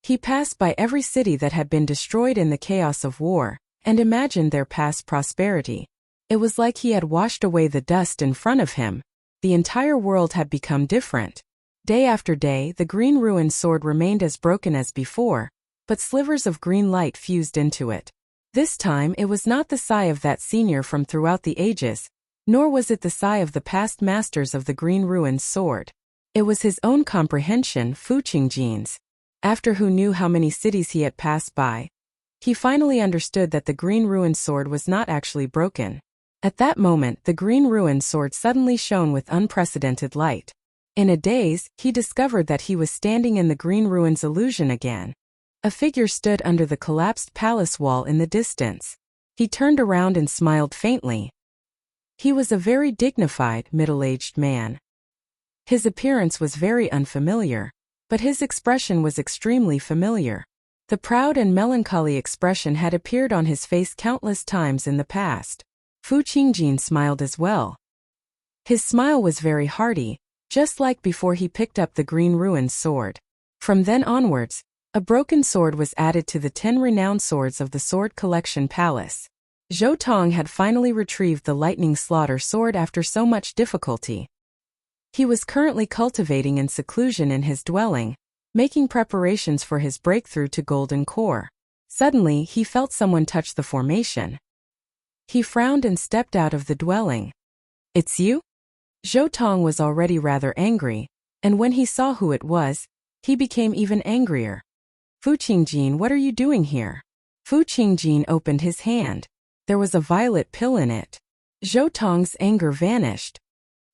He passed by every city that had been destroyed in the chaos of war, and imagined their past prosperity. It was like he had washed away the dust in front of him. The entire world had become different. Day after day, the Green Ruin sword remained as broken as before, but slivers of green light fused into it. This time it was not the sigh of that senior from throughout the ages, nor was it the sigh of the past masters of the Green Ruins sword. It was his own comprehension, Fu Qingjin's. After who knew how many cities he had passed by, he finally understood that the Green Ruins sword was not actually broken. At that moment, the Green Ruins sword suddenly shone with unprecedented light. In a daze, he discovered that he was standing in the Green Ruins illusion again. A figure stood under the collapsed palace wall in the distance. He turned around and smiled faintly. He was a very dignified, middle-aged man. His appearance was very unfamiliar, but his expression was extremely familiar. The proud and melancholy expression had appeared on his face countless times in the past. Fu Qingjin smiled as well. His smile was very hearty, just like before he picked up the Green Ruins sword. From then onwards, a broken sword was added to the 10 renowned swords of the Sword Collection Palace. Zhou Tong had finally retrieved the Lightning Slaughter sword after so much difficulty. He was currently cultivating in seclusion in his dwelling, making preparations for his breakthrough to Golden Core. Suddenly, he felt someone touch the formation. He frowned and stepped out of the dwelling. "It's you?" Zhou Tong was already rather angry, and when he saw who it was, he became even angrier. "Fu Qingjin, what are you doing here?" Fu Qingjin opened his hand. There was a violet pill in it. Zhou Tong's anger vanished.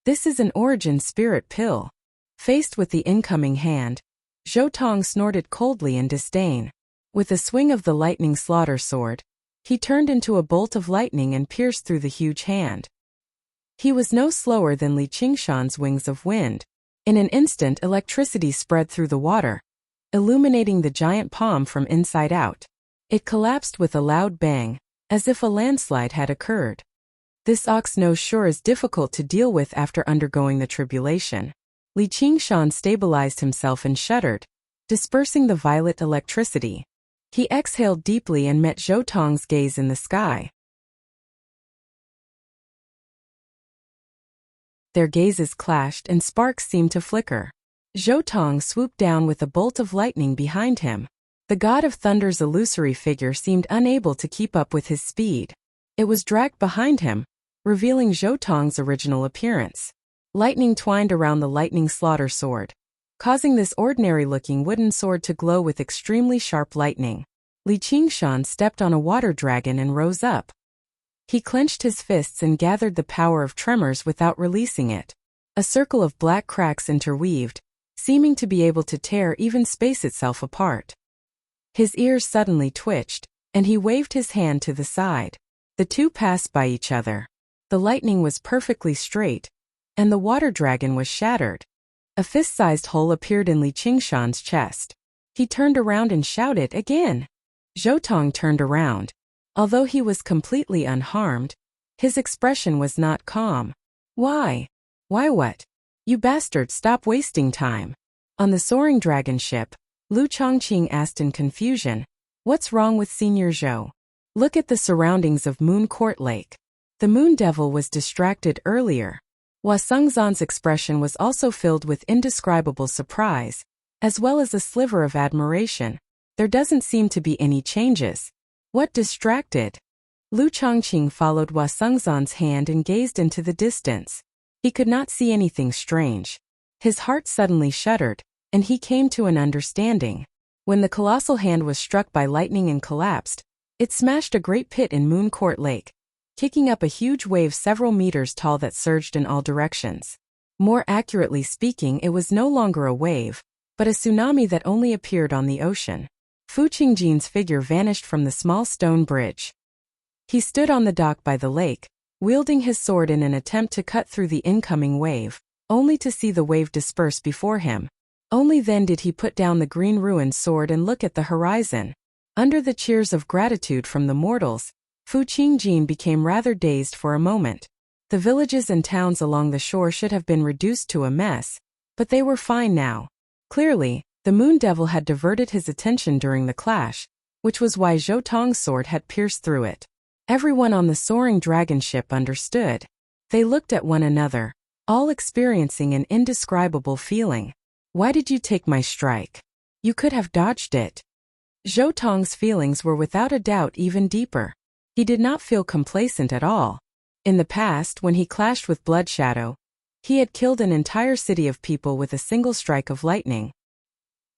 "This is an origin spirit pill." Faced with the incoming hand, Zhou Tong snorted coldly in disdain. With a swing of the Lightning Slaughter sword, he turned into a bolt of lightning and pierced through the huge hand. He was no slower than Li Qingshan's wings of wind. In an instant, electricity spread through the water, illuminating the giant palm from inside out. It collapsed with a loud bang, as if a landslide had occurred. This ox nose sure is difficult to deal with after undergoing the tribulation. Li Qingshan stabilized himself and shuddered, dispersing the violet electricity. He exhaled deeply and met Zhou Tong's gaze in the sky. Their gazes clashed and sparks seemed to flicker. Zhou Tong swooped down with a bolt of lightning behind him. The god of thunder's illusory figure seemed unable to keep up with his speed. It was dragged behind him, revealing Zhou Tong's original appearance. Lightning twined around the Lightning Slaughter sword, causing this ordinary-looking wooden sword to glow with extremely sharp lightning. Li Qingshan stepped on a water dragon and rose up. He clenched his fists and gathered the power of tremors without releasing it. A circle of black cracks interweaved, seeming to be able to tear even space itself apart. His ears suddenly twitched, and he waved his hand to the side. The two passed by each other. The lightning was perfectly straight, and the water dragon was shattered. A fist-sized hole appeared in Li Qingshan's chest. He turned around and shouted again. Zhou Tong turned around. Although he was completely unharmed, his expression was not calm. Why? Why what? You bastard, stop wasting time. On the soaring dragon ship, Lu Chongqing asked in confusion, what's wrong with Senior Zhou? Look at the surroundings of Moon Court Lake. The Moon Devil was distracted earlier. Hua Sengzan's expression was also filled with indescribable surprise, as well as a sliver of admiration. There doesn't seem to be any changes. What distracted? Lu Chongqing followed Hua Sengzan's hand and gazed into the distance. He could not see anything strange. His heart suddenly shuddered, and he came to an understanding. When the colossal hand was struck by lightning and collapsed, it smashed a great pit in Moon Court Lake, kicking up a huge wave several meters tall that surged in all directions. More accurately speaking, it was no longer a wave, but a tsunami that only appeared on the ocean. Fu Qingjin's figure vanished from the small stone bridge. He stood on the dock by the lake, wielding his sword in an attempt to cut through the incoming wave, only to see the wave disperse before him. Only then did he put down the green ruined sword and look at the horizon. Under the cheers of gratitude from the mortals, Fu Qingjin became rather dazed for a moment. The villages and towns along the shore should have been reduced to a mess, but they were fine now. Clearly, the Moon Devil had diverted his attention during the clash, which was why Zhou Tong's sword had pierced through it. Everyone on the soaring dragon ship understood. They looked at one another, all experiencing an indescribable feeling. Why did you take my strike? You could have dodged it. Zhou Tong's feelings were without a doubt even deeper. He did not feel complacent at all. In the past, when he clashed with Blood Shadow, he had killed an entire city of people with a single strike of lightning.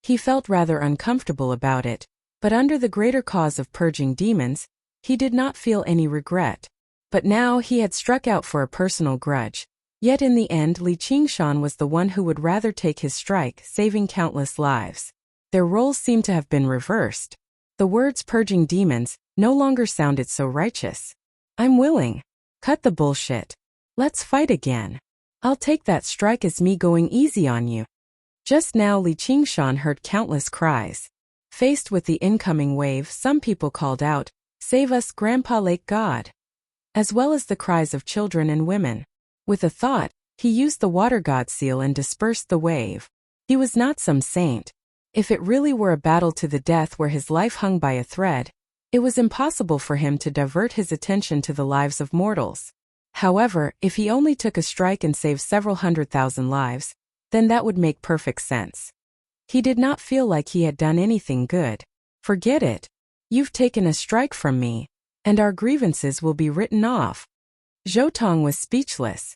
He felt rather uncomfortable about it, but under the greater cause of purging demons, he did not feel any regret. But now he had struck out for a personal grudge. Yet in the end, Li Qingshan was the one who would rather take his strike, saving countless lives. Their roles seemed to have been reversed. The words purging demons no longer sounded so righteous. I'm willing. Cut the bullshit. Let's fight again. I'll take that strike as me going easy on you. Just now Li Qingshan heard countless cries. Faced with the incoming wave, some people called out, "Save us, Grandpa Lake God," as well as the cries of children and women. With a thought, he used the water god seal and dispersed the wave. He was not some saint. If it really were a battle to the death where his life hung by a thread, it was impossible for him to divert his attention to the lives of mortals. However, if he only took a strike and saved several 100,000 lives, then that would make perfect sense. He did not feel like he had done anything good. Forget it. You've taken a strike from me, and our grievances will be written off. Zhou Tong was speechless.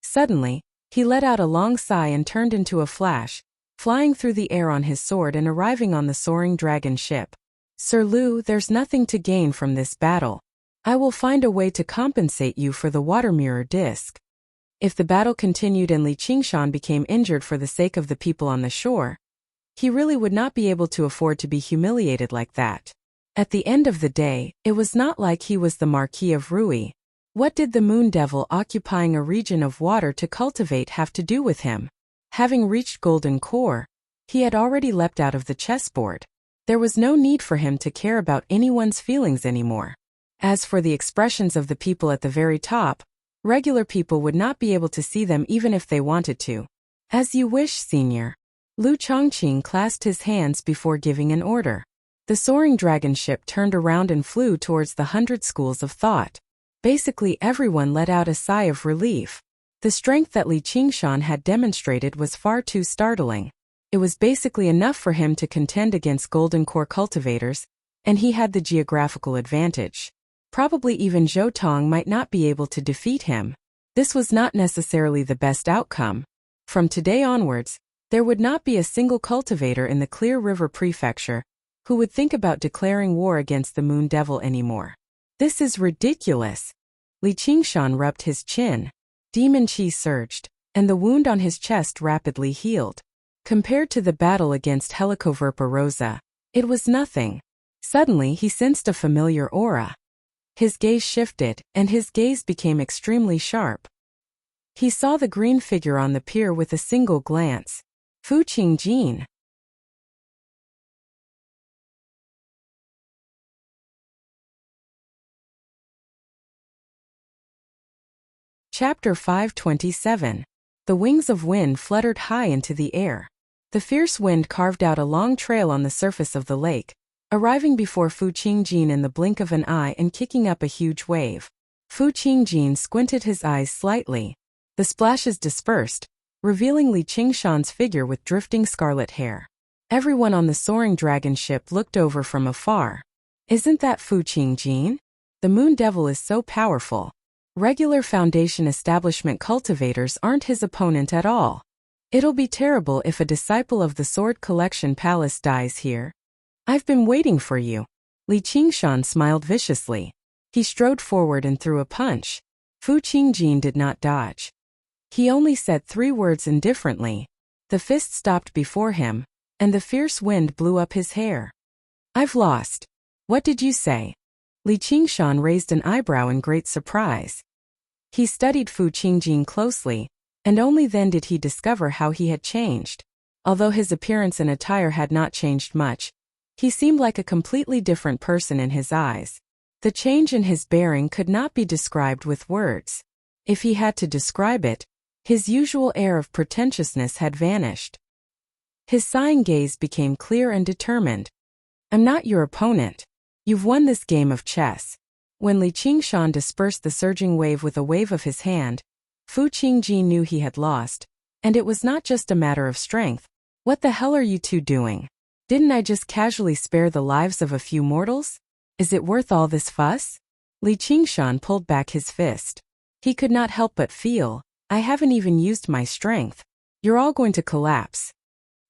Suddenly, he let out a long sigh and turned into a flash, flying through the air on his sword and arriving on the soaring dragon ship. Sir Lu, there's nothing to gain from this battle. I will find a way to compensate you for the water mirror disc. If the battle continued and Li Qingshan became injured for the sake of the people on the shore, he really would not be able to afford to be humiliated like that. At the end of the day, it was not like he was the Marquis of Rui. What did the Moon Devil occupying a region of water to cultivate have to do with him? Having reached Golden Core, he had already leapt out of the chessboard. There was no need for him to care about anyone's feelings anymore. As for the expressions of the people at the very top, regular people would not be able to see them even if they wanted to. As you wish, Senior. Lu Chongqing clasped his hands before giving an order. The soaring dragon ship turned around and flew towards the 100 schools of thought. Basically everyone let out a sigh of relief. The strength that Li Qingshan had demonstrated was far too startling. It was basically enough for him to contend against Golden Core cultivators, and he had the geographical advantage. Probably even Zhou Tong might not be able to defeat him. This was not necessarily the best outcome. From today onwards, there would not be a single cultivator in the Clear River Prefecture who would think about declaring war against the Moon Devil anymore. This is ridiculous. Li Qingshan rubbed his chin. Demon chi surged, and the wound on his chest rapidly healed. Compared to the battle against Helicoverpa Rosa, it was nothing. Suddenly he sensed a familiar aura. His gaze shifted, and his gaze became extremely sharp. He saw the green figure on the pier with a single glance. Fu Qingjin. Chapter 527. The wings of wind fluttered high into the air. The fierce wind carved out a long trail on the surface of the lake, arriving before Fu Qingjin in the blink of an eye and kicking up a huge wave. Fu Qingjin squinted his eyes slightly. The splashes dispersed, revealing Li Qingshan's figure with drifting scarlet hair. Everyone on the soaring dragon ship looked over from afar. Isn't that Fu Qingjin? The Moon Devil is so powerful. Regular Foundation establishment cultivators aren't his opponent at all. It'll be terrible if a disciple of the Sword Collection Palace dies here. I've been waiting for you. Li Qingshan smiled viciously. He strode forward and threw a punch. Fu Qingjin did not dodge. He only said 3 words indifferently. The fist stopped before him, and the fierce wind blew up his hair. I've lost. What did you say? Li Qingshan raised an eyebrow in great surprise. He studied Fu Qingjin closely, and only then did he discover how he had changed. Although his appearance and attire had not changed much, he seemed like a completely different person in his eyes. The change in his bearing could not be described with words. If he had to describe it, his usual air of pretentiousness had vanished. His sighing gaze became clear and determined. I'm not your opponent. You've won this game of chess. When Li Qingshan dispersed the surging wave with a wave of his hand, Fu Qingjin knew he had lost, and it was not just a matter of strength. What the hell are you two doing? Didn't I just casually spare the lives of a few mortals? Is it worth all this fuss? Li Qingshan pulled back his fist. He could not help but feel, I haven't even used my strength. You're all going to collapse.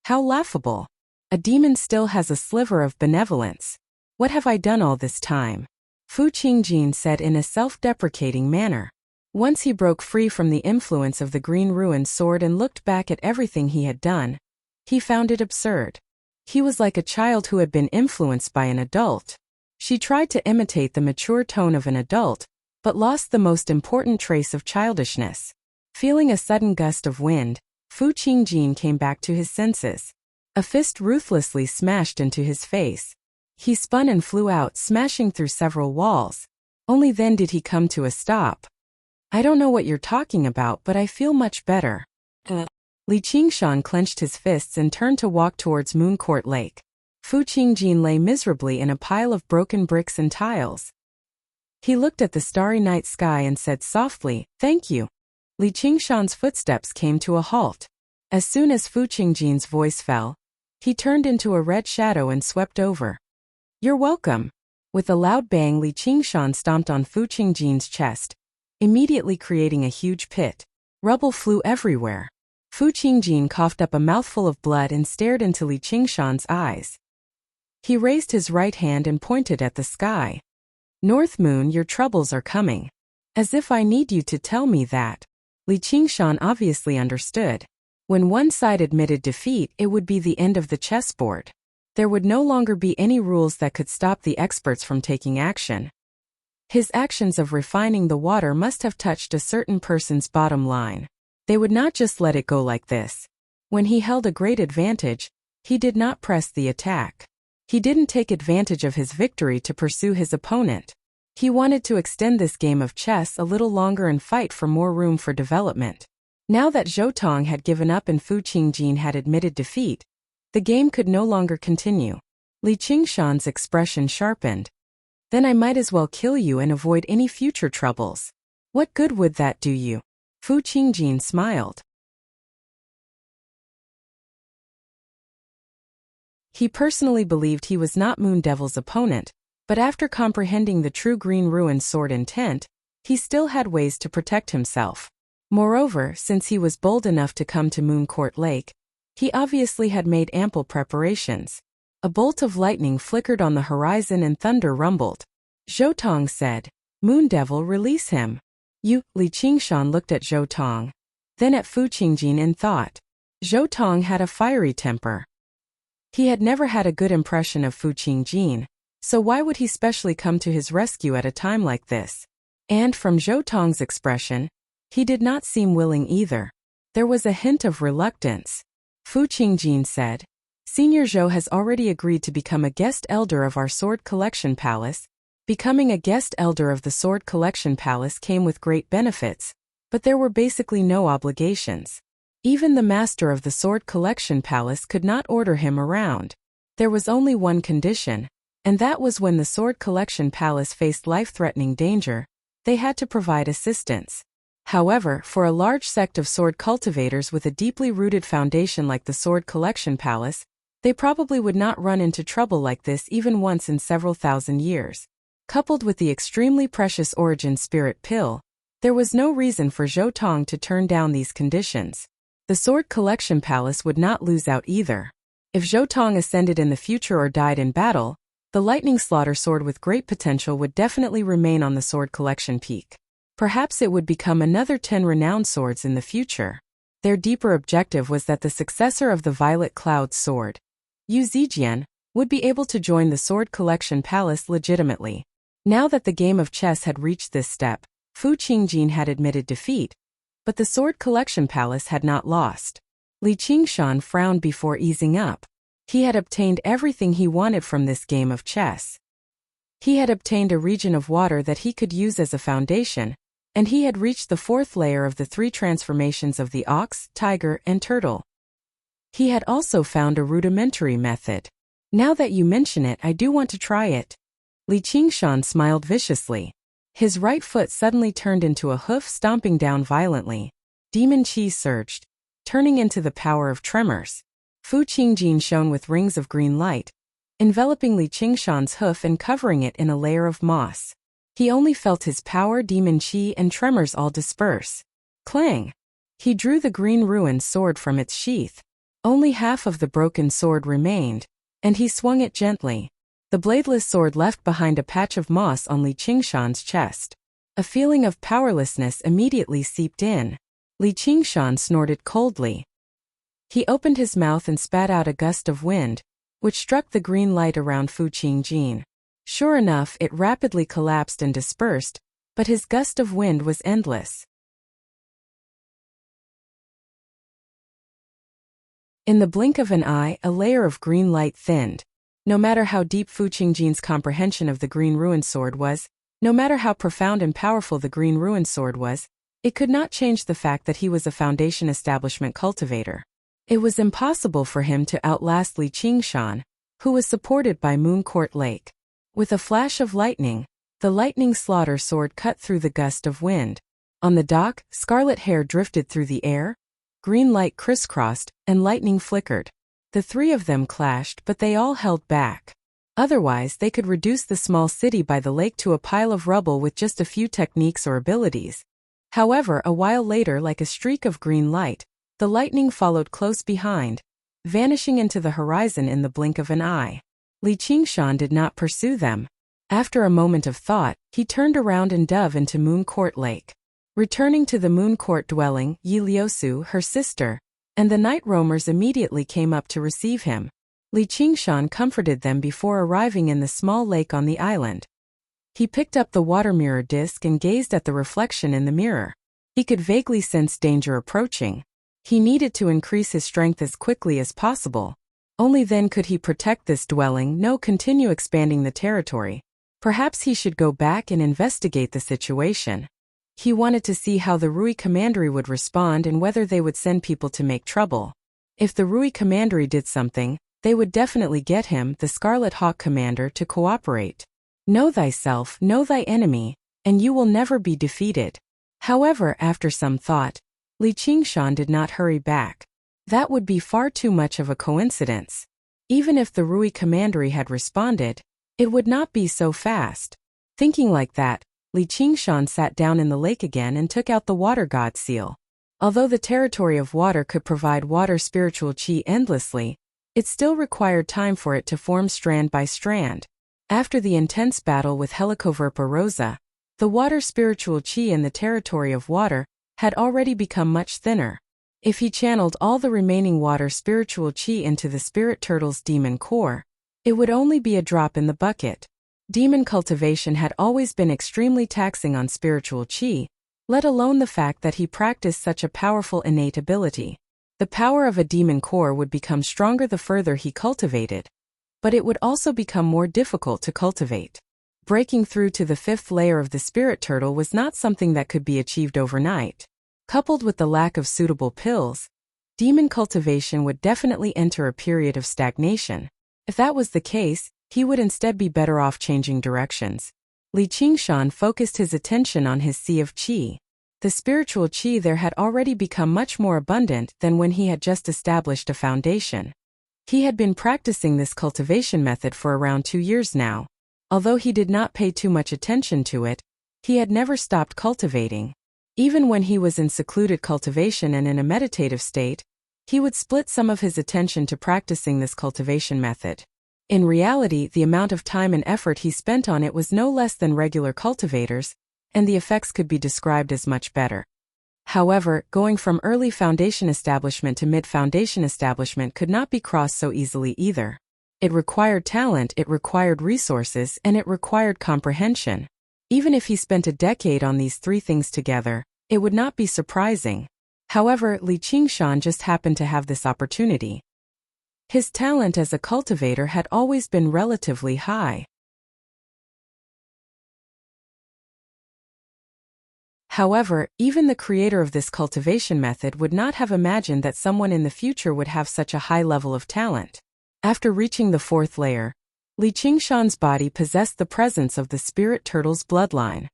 How laughable. A demon still has a sliver of benevolence. What have I done all this time? Fu Qingjin said in a self-deprecating manner. Once he broke free from the influence of the green ruined sword and looked back at everything he had done, he found it absurd. He was like a child who had been influenced by an adult. She tried to imitate the mature tone of an adult, but lost the most important trace of childishness. Feeling a sudden gust of wind, Fu Qingjin came back to his senses. A fist ruthlessly smashed into his face. He spun and flew out, smashing through several walls. Only then did he come to a stop. I don't know what you're talking about, but I feel much better. Li Qingshan clenched his fists and turned to walk towards Mooncourt Lake. Fu Qingjin lay miserably in a pile of broken bricks and tiles. He looked at the starry night sky and said softly, "Thank you." Li Qingshan's footsteps came to a halt. As soon as Fu Qingjin's voice fell, he turned into a red shadow and swept over. You're welcome. With a loud bang, Li Qingshan stomped on Fu Qingjin's chest, immediately creating a huge pit. Rubble flew everywhere. Fu Qingjin coughed up a mouthful of blood and stared into Li Qingshan's eyes. He raised his right hand and pointed at the sky. North Moon, your troubles are coming. As if I need you to tell me that. Li Qingshan obviously understood. When one side admitted defeat, it would be the end of the chessboard. There would no longer be any rules that could stop the experts from taking action. His actions of refining the water must have touched a certain person's bottom line. They would not just let it go like this. When he held a great advantage, he did not press the attack. He didn't take advantage of his victory to pursue his opponent. He wanted to extend this game of chess a little longer and fight for more room for development. Now that Zhou Tong had given up and Fu Qingjin had admitted defeat, the game could no longer continue. Li Qingshan's expression sharpened. Then I might as well kill you and avoid any future troubles. What good would that do you? Fu Qingjin smiled. He personally believed he was not Moon Devil's opponent, but after comprehending the true Green Ruin sword intent, he still had ways to protect himself. Moreover, since he was bold enough to come to Mooncourt Lake, he obviously had made ample preparations. A bolt of lightning flickered on the horizon and thunder rumbled. Zhou Tong said, Moon Devil, release him. You, Li Qingshan looked at Zhou Tong, then at Fu Qingjin in thought. Zhou Tong had a fiery temper. He had never had a good impression of Fu Qingjin, So why would he specially come to his rescue at a time like this? And from Zhou Tong's expression, he did not seem willing either. There was a hint of reluctance. Fu Qingjin said, Senior Zhou has already agreed to become a guest elder of our Sword Collection Palace. Becoming a guest elder of the Sword Collection Palace came with great benefits, but there were basically no obligations. Even the master of the Sword Collection Palace could not order him around. There was only one condition, and that was when the Sword Collection Palace faced life-threatening danger, they had to provide assistance. However, for a large sect of sword cultivators with a deeply rooted foundation like the Sword Collection Palace, they probably would not run into trouble like this even once in several thousand years. Coupled with the extremely precious Origin Spirit Pill, there was no reason for Zhou Tong to turn down these conditions. The Sword Collection Palace would not lose out either. If Zhou Tong ascended in the future or died in battle, the Lightning Slaughter Sword with great potential would definitely remain on the Sword Collection peak. Perhaps it would become another 10 renowned swords in the future. Their deeper objective was that the successor of the Violet Cloud's sword, Yu Zijian, would be able to join the Sword Collection Palace legitimately. Now that the game of chess had reached this step, Fu Qingjin had admitted defeat, but the Sword Collection Palace had not lost. Li Qingshan frowned before easing up. He had obtained everything he wanted from this game of chess. He had obtained a region of water that he could use as a foundation, and he had reached the 4th layer of the 3 transformations of the ox, tiger, and turtle. He had also found a rudimentary method. Now that you mention it, I do want to try it. Li Qingshan smiled viciously. His right foot suddenly turned into a hoof, stomping down violently. Demon Qi surged, turning into the power of tremors. Fu Qingjin shone with rings of green light, enveloping Li Qingshan's hoof and covering it in a layer of moss. He only felt his power, demon Qi, and tremors all disperse. Clang! He drew the green ruined sword from its sheath. Only half of the broken sword remained, and he swung it gently. The bladeless sword left behind a patch of moss on Li Qingshan's chest. A feeling of powerlessness immediately seeped in. Li Qingshan snorted coldly. He opened his mouth and spat out a gust of wind, which struck the green light around Fu Qingjin. Sure enough, it rapidly collapsed and dispersed, but his gust of wind was endless. In the blink of an eye, a layer of green light thinned. No matter how deep Fu Qingjin's comprehension of the green ruined sword was, no matter how profound and powerful the green ruined sword was, it could not change the fact that he was a foundation establishment cultivator. It was impossible for him to outlast Li Qingshan, who was supported by Moon Court Lake. With a flash of lightning, the lightning slaughter sword cut through the gust of wind. On the dock, scarlet hair drifted through the air, green light crisscrossed, and lightning flickered. The 3 of them clashed, but they all held back. Otherwise, they could reduce the small city by the lake to a pile of rubble with just a few techniques or abilities. However, a while later, like a streak of green light, the lightning followed close behind, vanishing into the horizon in the blink of an eye. Li Qingshan did not pursue them. After a moment of thought, he turned around and dove into Moon Court Lake. Returning to the Moon Court dwelling, Yi Liusu, her sister, and the night roamers immediately came up to receive him. Li Qingshan comforted them before arriving in the small lake on the island. He picked up the water mirror disc and gazed at the reflection in the mirror. He could vaguely sense danger approaching. He needed to increase his strength as quickly as possible. Only then could he protect this dwelling, continue expanding the territory. Perhaps he should go back and investigate the situation. He wanted to see how the Rui Commandery would respond and whether they would send people to make trouble. If the Rui Commandery did something, they would definitely get him, the Scarlet Hawk Commander, to cooperate. Know thyself, know thy enemy, and you will never be defeated. However, after some thought, Li Qingshan did not hurry back. That would be far too much of a coincidence. Even if the Rui Commandery had responded, it would not be so fast. Thinking like that, Li Qingshan sat down in the lake again and took out the water god seal. Although the territory of water could provide water spiritual qi endlessly, it still required time for it to form strand by strand. After the intense battle with Helicoverpa rosa, the water spiritual qi in the territory of water had already become much thinner. If he channeled all the remaining water spiritual qi into the spirit turtle's demon core, It would only be a drop in the bucket. Demon cultivation had always been extremely taxing on spiritual qi, let alone the fact that he practiced such a powerful innate ability. The power of a demon core would become stronger the further he cultivated, but it would also become more difficult to cultivate. Breaking through to the 5th layer of the spirit turtle was not something that could be achieved overnight. Coupled with the lack of suitable pills, demon cultivation would definitely enter a period of stagnation. If that was the case, he would instead be better off changing directions. Li Qingshan focused his attention on his sea of qi. The spiritual qi there had already become much more abundant than when he had just established a foundation. He had been practicing this cultivation method for around 2 years now. Although he did not pay too much attention to it, he had never stopped cultivating. Even when he was in secluded cultivation and in a meditative state, he would split some of his attention to practicing this cultivation method. In reality, the amount of time and effort he spent on it was no less than regular cultivators, and the effects could be described as much better. However, going from early foundation establishment to mid-foundation establishment could not be crossed so easily either. It required talent, it required resources, and it required comprehension. Even if he spent a decade on these 3 things together, it would not be surprising. However, Li Qingshan just happened to have this opportunity. His talent as a cultivator had always been relatively high. However, even the creator of this cultivation method would not have imagined that someone in the future would have such a high level of talent. After reaching the 4th layer, Li Qingshan's body possessed the presence of the spirit turtle's bloodline.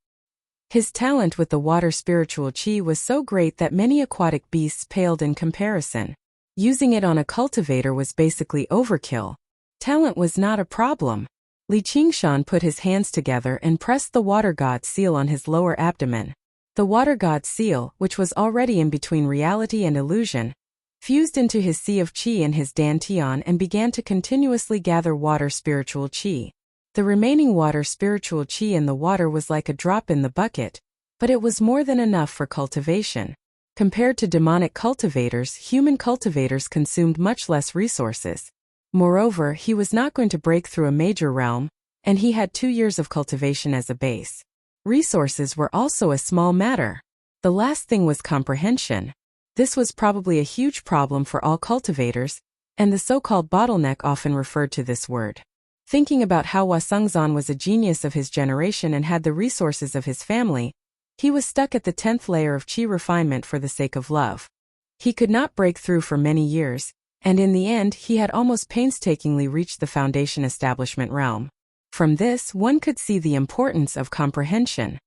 His talent with the water spiritual qi was so great that many aquatic beasts paled in comparison. Using it on a cultivator was basically overkill. Talent was not a problem. Li Qingshan put his hands together and pressed the water god seal on his lower abdomen. The water god seal, which was already in between reality and illusion, fused into his sea of qi in his dantian and began to continuously gather water spiritual qi. The remaining water spiritual qi in the water was like a drop in the bucket, but it was more than enough for cultivation. Compared to demonic cultivators, human cultivators consumed much less resources. Moreover, he was not going to break through a major realm, and he had 2 years of cultivation as a base. Resources were also a small matter. The last thing was comprehension. This was probably a huge problem for all cultivators, and the so-called bottleneck often referred to this word. Thinking about how Wasungzan was a genius of his generation and had the resources of his family, he was stuck at the 10th layer of qi refinement for the sake of love. He could not break through for many years, and in the end he had almost painstakingly reached the foundation establishment realm. From this, one could see the importance of comprehension.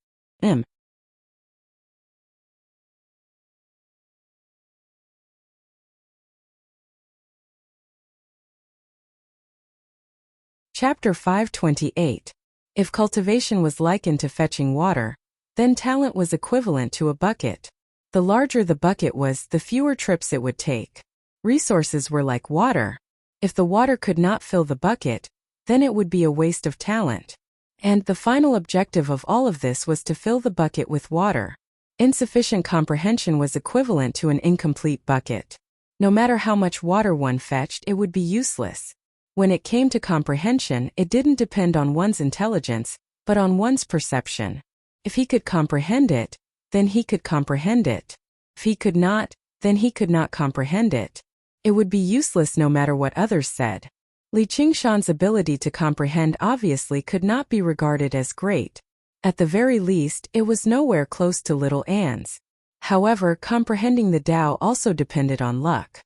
Chapter 528. If cultivation was likened to fetching water, then talent was equivalent to a bucket. The larger the bucket was, the fewer trips it would take. Resources were like water. If the water could not fill the bucket, then it would be a waste of talent. And the final objective of all of this was to fill the bucket with water. Insufficient comprehension was equivalent to an incomplete bucket. No matter how much water one fetched, it would be useless. When it came to comprehension, it didn't depend on one's intelligence, but on one's perception. If he could comprehend it, then he could comprehend it. If he could not, then he could not comprehend it. It would be useless no matter what others said. Li Qingshan's ability to comprehend obviously could not be regarded as great. At the very least, it was nowhere close to Little Anne's. However, comprehending the Tao also depended on luck.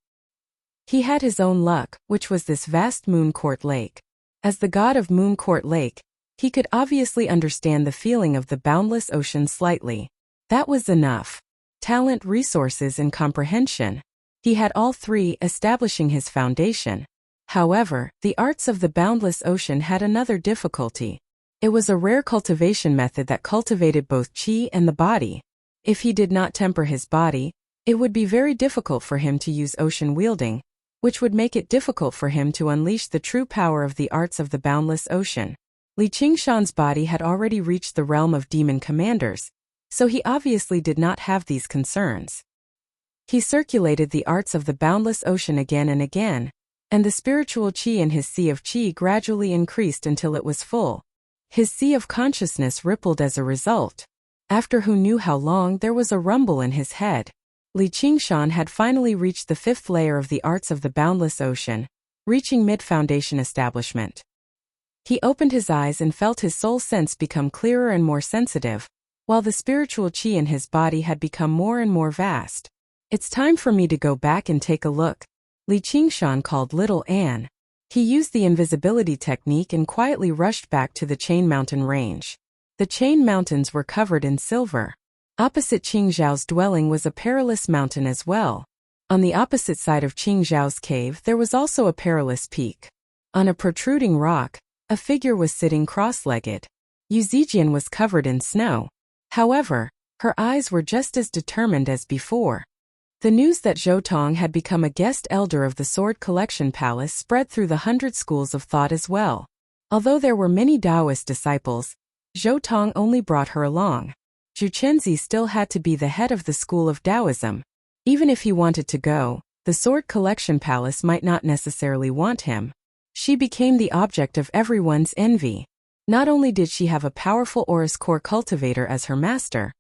He had his own luck, which was this vast moon court lake. As the god of Moon Court Lake, he could obviously understand the feeling of the boundless ocean slightly. That was enough. Talent, resources, and comprehension. He had all 3, establishing his foundation. However, the arts of the boundless ocean had another difficulty. It was a rare cultivation method that cultivated both qi and the body. If he did not temper his body, it would be very difficult for him to use ocean wielding, which would make it difficult for him to unleash the true power of the arts of the boundless ocean. Li Qingshan's body had already reached the realm of demon commanders, so he obviously did not have these concerns. He circulated the arts of the boundless ocean again and again, and the spiritual qi in his sea of qi gradually increased until it was full. His sea of consciousness rippled as a result. After who knew how long, there was a rumble in his head. Li Qingshan had finally reached the 5th layer of the arts of the boundless ocean, reaching mid-foundation establishment. He opened his eyes and felt his soul sense become clearer and more sensitive, while the spiritual qi in his body had become more and more vast. It's time for me to go back and take a look, Li Qingshan called little Anne. He used the invisibility technique and quietly rushed back to the Chain Mountain range. The Chain Mountains were covered in silver. Opposite Qingzhao's dwelling was a perilous mountain as well. On the opposite side of Qingzhao's cave there was also a perilous peak. On a protruding rock, a figure was sitting cross-legged. Yu Zijian was covered in snow. However, her eyes were just as determined as before. The news that Zhou Tong had become a guest elder of the Sword Collection Palace spread through the 100 schools of thought as well. Although there were many Taoist disciples, Zhou Tong only brought her along. Zhu Chenzi still had to be the head of the school of Taoism. Even if he wanted to go, the Sword Collection Palace might not necessarily want him. She became the object of everyone's envy. Not only did she have a powerful Aurus core cultivator as her master,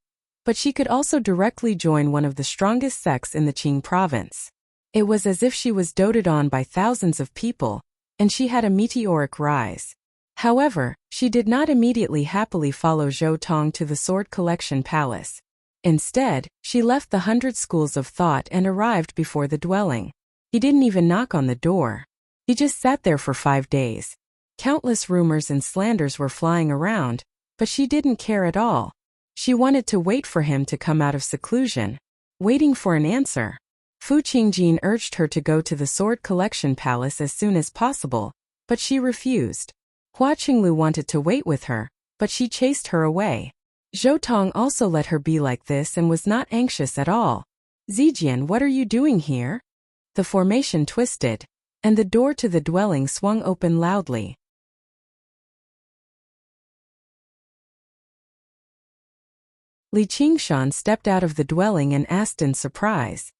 but she could also directly join one of the strongest sects in the Qing province. It was as if she was doted on by thousands of people, and she had a meteoric rise. However, she did not immediately happily follow Zhou Tong to the Sword Collection Palace. Instead, she left the 100 schools of thought and arrived before the dwelling. He didn't even knock on the door. He just sat there for 5 days. Countless rumors and slanders were flying around, but she didn't care at all. She wanted to wait for him to come out of seclusion. Waiting for an answer. Fu Qingjin urged her to go to the Sword Collection Palace as soon as possible, but she refused. Hua Qinglu wanted to wait with her, but she chased her away. Zhou Tong also let her be like this and was not anxious at all. Zijian, what are you doing here? The formation twisted, and the door to the dwelling swung open loudly. Li Qingshan stepped out of the dwelling and asked in surprise.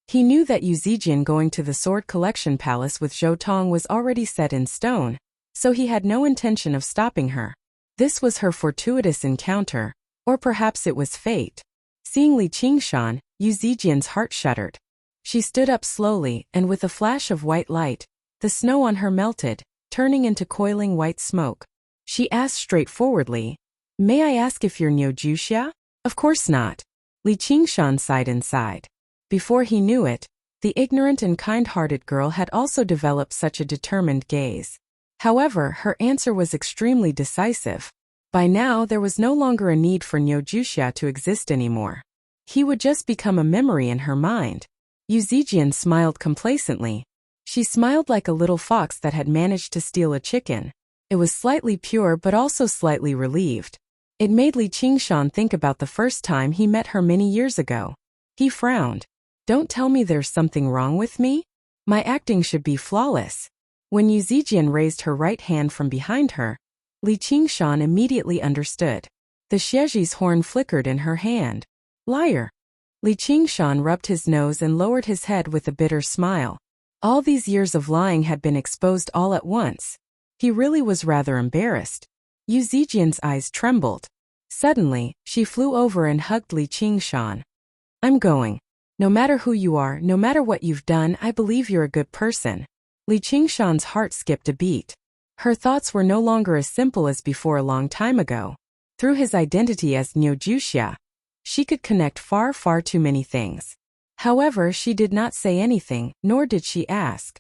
He knew that Yu Zijian going to the Sword Collection Palace with Zhou Tong was already set in stone, so he had no intention of stopping her. This was her fortuitous encounter, or perhaps it was fate. Seeing Li Qingshan, Yu Zijian's heart shuddered. She stood up slowly, and with a flash of white light, the snow on her melted, turning into coiling white smoke. She asked straightforwardly, "May I ask if you're Wuxia?" "Of course not." Li Qingshan sighed inside. Before he knew it, the ignorant and kind-hearted girl had also developed such a determined gaze. However, her answer was extremely decisive. By now there was no longer a need for Wuxia to exist anymore. He would just become a memory in her mind. Yu Zijian smiled complacently. She smiled like a little fox that had managed to steal a chicken. It was slightly pure but also slightly relieved. It made Li Qingshan think about the first time he met her many years ago. He frowned. "Don't tell me there's something wrong with me? My acting should be flawless." When Yu Zijian raised her right hand from behind her, Li Qingshan immediately understood. The Xieji's horn flickered in her hand. "Liar." Li Qingshan rubbed his nose and lowered his head with a bitter smile. All these years of lying had been exposed all at once. He really was rather embarrassed. Yu Zijian's eyes trembled. Suddenly, she flew over and hugged Li Qingshan. "I'm going. No matter who you are, no matter what you've done, I believe you're a good person." Li Qingshan's heart skipped a beat. Her thoughts were no longer as simple as before a long time ago. Through his identity as Wuxia, she could connect far too many things. However, she did not say anything, nor did she ask.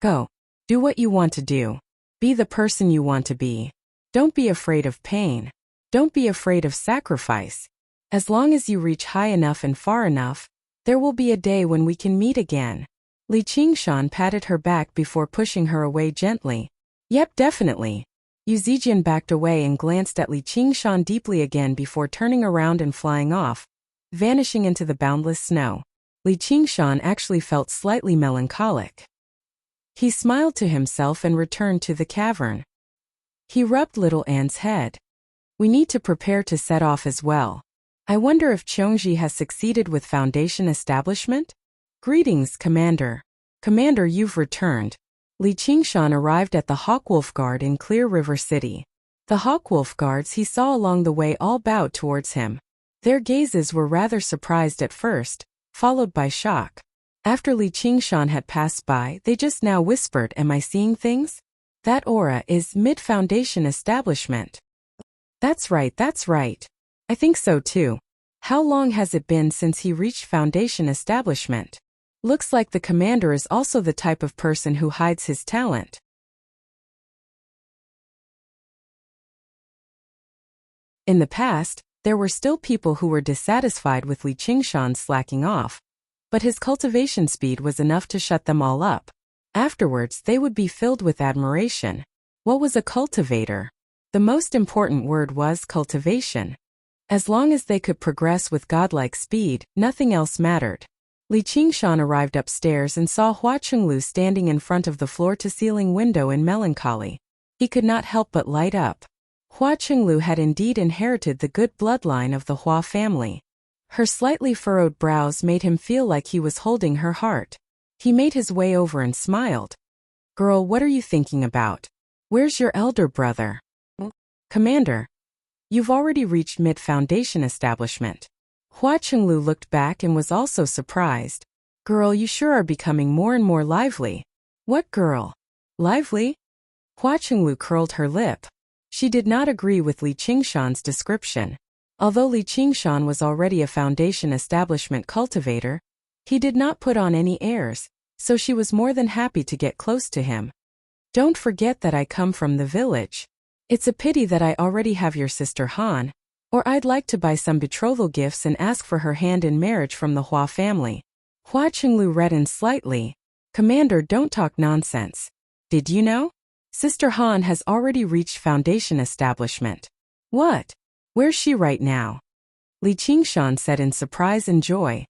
"Go. Do what you want to do. Be the person you want to be. Don't be afraid of pain. Don't be afraid of sacrifice. As long as you reach high enough and far enough, there will be a day when we can meet again." Li Qingshan patted her back before pushing her away gently. "Yep, definitely." Yu Zijian backed away and glanced at Li Qingshan deeply again before turning around and flying off, vanishing into the boundless snow. Li Qingshan actually felt slightly melancholic. He smiled to himself and returned to the cavern. He rubbed little Anne's head. "We need to prepare to set off as well. I wonder if Chongji has succeeded with Foundation establishment?" "Greetings, Commander." "Commander, you've returned. Li Qingshan arrived at the Hawkwolf Guard in Clear River City. The Hawkwolf Guards he saw along the way all bowed towards him. Their gazes were rather surprised at first, followed by shock. After Li Qingshan had passed by, they just now whispered, "Am I seeing things? That aura is mid-foundation establishment." That's right. I think so too. How long has it been since he reached foundation establishment? Looks like the commander is also the type of person who hides his talent. In the past, there were still people who were dissatisfied with Li Qingshan slacking off, but his cultivation speed was enough to shut them all up. Afterwards, they would be filled with admiration. What was a cultivator? The most important word was cultivation. As long as they could progress with godlike speed, nothing else mattered. Li Qingshan arrived upstairs and saw Hua Chenglu standing in front of the floor-to-ceiling window in melancholy. He could not help but light up. Hua Chenglu had indeed inherited the good bloodline of the Hua family. Her slightly furrowed brows made him feel like he was holding her heart. He made his way over and smiled. "Girl, what are you thinking about? Where's your elder brother?" "Commander, you've already reached mid-foundation establishment." Hua Chenglu looked back and was also surprised. "Girl, you sure are becoming more and more lively." "What girl? Lively?" Hua Chenglu curled her lip. She did not agree with Li Qingshan's description. Although Li Qingshan was already a foundation establishment cultivator, he did not put on any airs, so she was more than happy to get close to him. "Don't forget that I come from the village. It's a pity that I already have your sister Han, or I'd like to buy some betrothal gifts and ask for her hand in marriage from the Hua family." Hua Chenglu reddened slightly. "Commander, don't talk nonsense. Did you know? Sister Han has already reached foundation establishment." "What? Where's she right now?" Li Qingshan said in surprise and joy.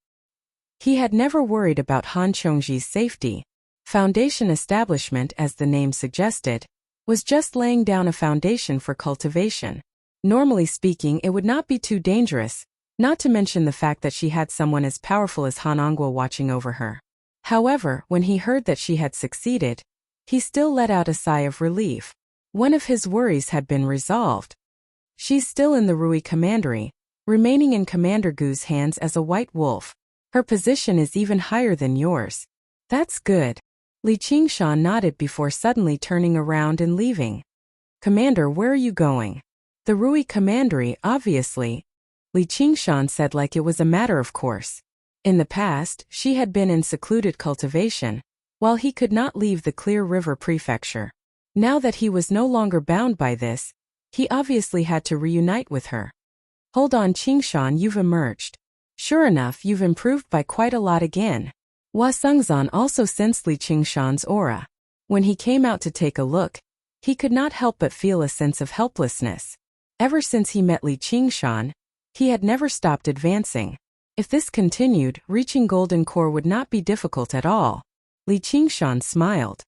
He had never worried about Han Chongji's safety. Foundation establishment, as the name suggested, was just laying down a foundation for cultivation. Normally speaking, it would not be too dangerous, not to mention the fact that she had someone as powerful as Han Angguo watching over her. However, when he heard that she had succeeded, he still let out a sigh of relief. One of his worries had been resolved. She's still in the Rui Commandery, remaining in Commander Gu's hands as a white wolf. Her position is even higher than yours. That's good. Li Qingshan nodded before suddenly turning around and leaving. "Commander, where are you going?" "The Rui Commandery, obviously," Li Qingshan said like it was a matter of course. In the past, she had been in secluded cultivation, while he could not leave the Clear River Prefecture. Now that he was no longer bound by this, he obviously had to reunite with her. "Hold on, Qingshan, you've emerged. Sure enough, you've improved by quite a lot again." Hua Sengzan also sensed Li Qingshan's aura. When he came out to take a look, he could not help but feel a sense of helplessness. Ever since he met Li Qingshan, he had never stopped advancing. If this continued, reaching Golden Core would not be difficult at all. Li Qingshan smiled.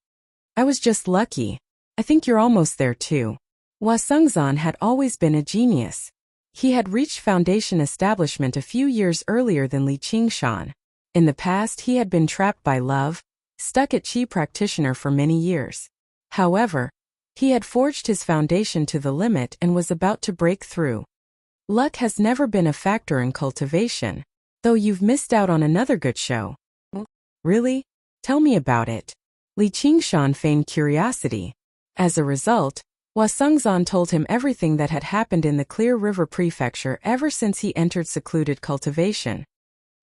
"I was just lucky. I think you're almost there too." Hua Sengzan had always been a genius. He had reached foundation establishment a few years earlier than Li Qingshan. In the past, he had been trapped by love, stuck at Qi practitioner for many years. However, he had forged his foundation to the limit and was about to break through. Luck has never been a factor in cultivation, though you've missed out on another good show. "Really? Tell me about it." Li Qingshan feigned curiosity. As a result, Hua Sengzan told him everything that had happened in the Clear River Prefecture ever since he entered secluded cultivation.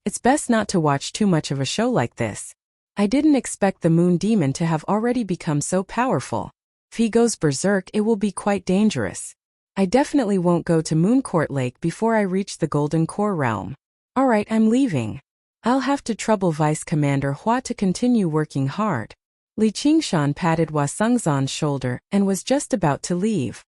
"It's best not to watch too much of a show like this. I didn't expect the Moon Demon to have already become so powerful. If he goes berserk, it will be quite dangerous. I definitely won't go to Mooncourt Lake before I reach the Golden Core realm. Alright, I'm leaving. I'll have to trouble Vice Commander Hua to continue working hard." Li Qingshan patted Hua Sengzan's shoulder and was just about to leave.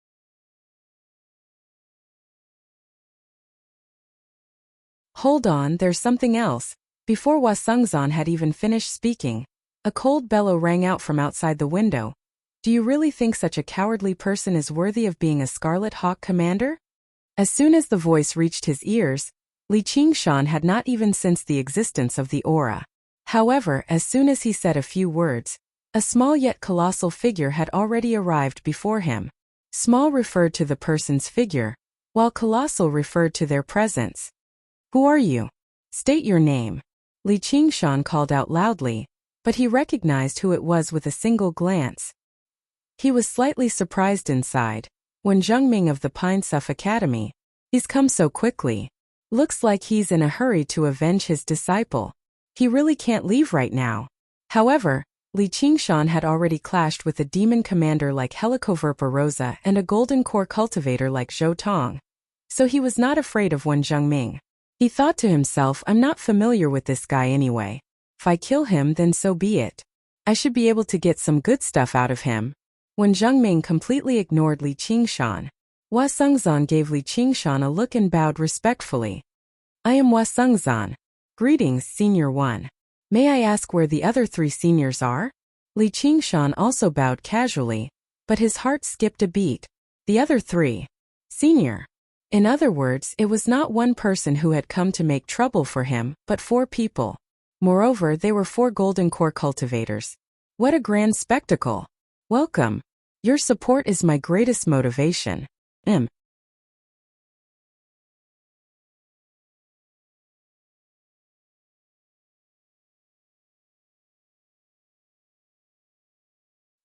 "Hold on, there's something else." Before Hua Sengzan had even finished speaking, a cold bellow rang out from outside the window. "Do you really think such a cowardly person is worthy of being a Scarlet Hawk commander?" As soon as the voice reached his ears, Li Qingshan had not even sensed the existence of the aura. However, as soon as he said a few words, A small yet colossal figure had already arrived before him. Small referred to the person's figure, while colossal referred to their presence. Who are you? State your name. Li Qingshan called out loudly, but he recognized who it was with a single glance. He was slightly surprised inside. When Zhengming of the Pine Suff Academy. He's come so quickly. Looks like he's in a hurry to avenge his disciple. He really can't leave right now. However, Li Qingshan had already clashed with a demon commander like Helicoverpa Rosa and a golden core cultivator like Zhou Tong. So he was not afraid of Wen Zhengming. He thought to himself, I'm not familiar with this guy anyway. If I kill him, then so be it. I should be able to get some good stuff out of him. When Zhengming completely ignored Li Qingshan, Hua Sengzan gave Li Qingshan a look and bowed respectfully. I am Hua Sengzan. Greetings, Senior 1. May I ask where the other 3 seniors are? Li Qingshan also bowed casually, but his heart skipped a beat. The other 3. Senior. In other words, it was not one person who had come to make trouble for him, but 4 people. Moreover, they were 4 golden core cultivators. What a grand spectacle. Welcome. Your support is my greatest motivation.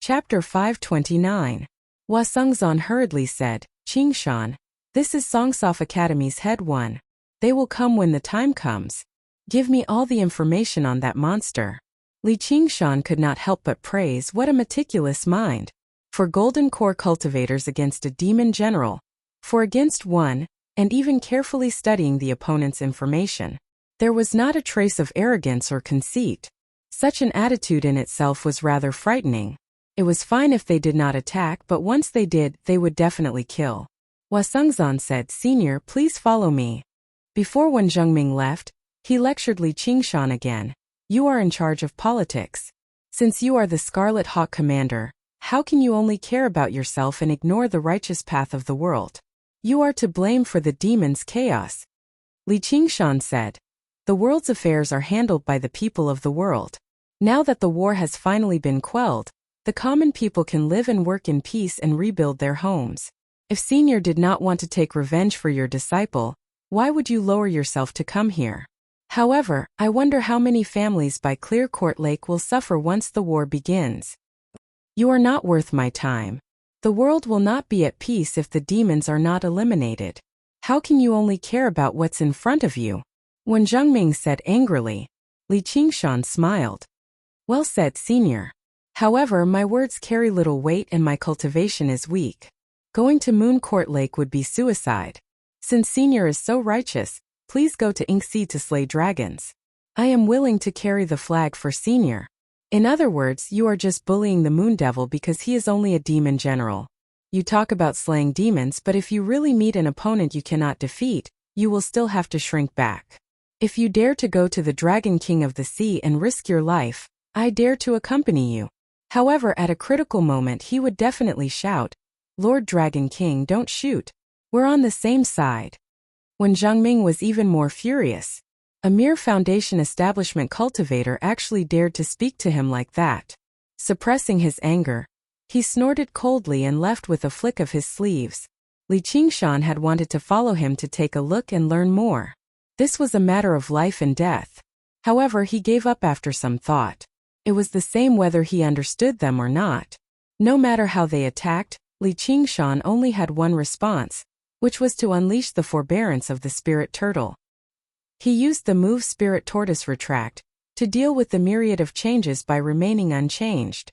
Chapter 529. Hua Sengzan hurriedly said, Qingshan, this is Songsof Academy's head 1. They will come when the time comes. Give me all the information on that monster. Li Qingshan could not help but praise what a meticulous mind. For golden core cultivators against a demon general. For against 1, and even carefully studying the opponent's information. There was not a trace of arrogance or conceit. Such an attitude in itself was rather frightening. It was fine if they did not attack, but once they did, they would definitely kill. Hua Sengzan said, Senior, please follow me. Before Wen Zhengming left, he lectured Li Qingshan again. You are in charge of politics. Since you are the Scarlet Hawk commander, how can you only care about yourself and ignore the righteous path of the world? You are to blame for the demon's chaos. Li Qingshan said. The world's affairs are handled by the people of the world. Now that the war has finally been quelled, the common people can live and work in peace and rebuild their homes. If Senior did not want to take revenge for your disciple, why would you lower yourself to come here? However, I wonder how many families by Clear Court Lake will suffer once the war begins. You are not worth my time. The world will not be at peace if the demons are not eliminated. How can you only care about what's in front of you? When Zhengming said angrily. Li Qingshan smiled. Well said, Senior. However, my words carry little weight and my cultivation is weak. Going to Moon Court Lake would be suicide. Since Senior is so righteous, please go to Inxi to slay dragons. I am willing to carry the flag for Senior. In other words, you are just bullying the Moon Devil because he is only a demon general. You talk about slaying demons, but if you really meet an opponent you cannot defeat, you will still have to shrink back. If you dare to go to the Dragon King of the Sea and risk your life, I dare to accompany you. However, at a critical moment he would definitely shout, Lord Dragon King, don't shoot. We're on the same side. When Zhengming was even more furious. A mere foundation establishment cultivator actually dared to speak to him like that. Suppressing his anger, he snorted coldly and left with a flick of his sleeves. Li Qingshan had wanted to follow him to take a look and learn more. This was a matter of life and death. However, he gave up after some thought. It was the same whether he understood them or not. No matter how they attacked, Li Qingshan only had one response, which was to unleash the forbearance of the spirit turtle. He used the move Spirit Tortoise Retract to deal with the myriad of changes by remaining unchanged.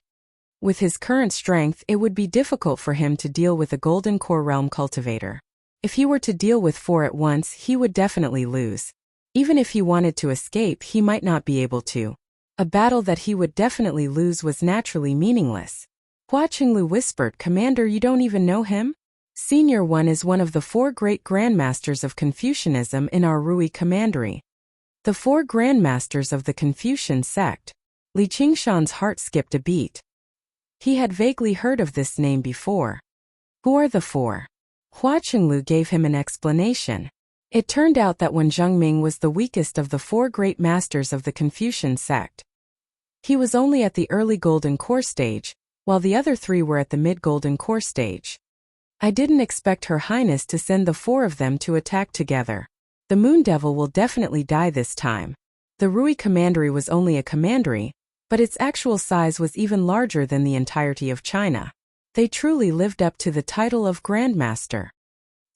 With his current strength, it would be difficult for him to deal with a Golden Core Realm cultivator. If he were to deal with 4 at once, he would definitely lose. Even if he wanted to escape, he might not be able to. A battle that he would definitely lose was naturally meaningless. Hua Qinglu whispered, Commander, you don't even know him? Senior 1 is one of the 4 great grandmasters of Confucianism in our Rui commandery. The 4 grandmasters of the Confucian sect. Li Qingshan's heart skipped a beat. He had vaguely heard of this name before. Who are the 4? Hua Qinglu gave him an explanation. It turned out that Wen Zhengming was the weakest of the 4 great masters of the Confucian sect. He was only at the early golden core stage, while the other 3 were at the mid-golden core stage. I didn't expect Her Highness to send the 4 of them to attack together. The Moon Devil will definitely die this time. The Rui Commandery was only a commandery, but its actual size was even larger than the entirety of China. They truly lived up to the title of Grandmaster.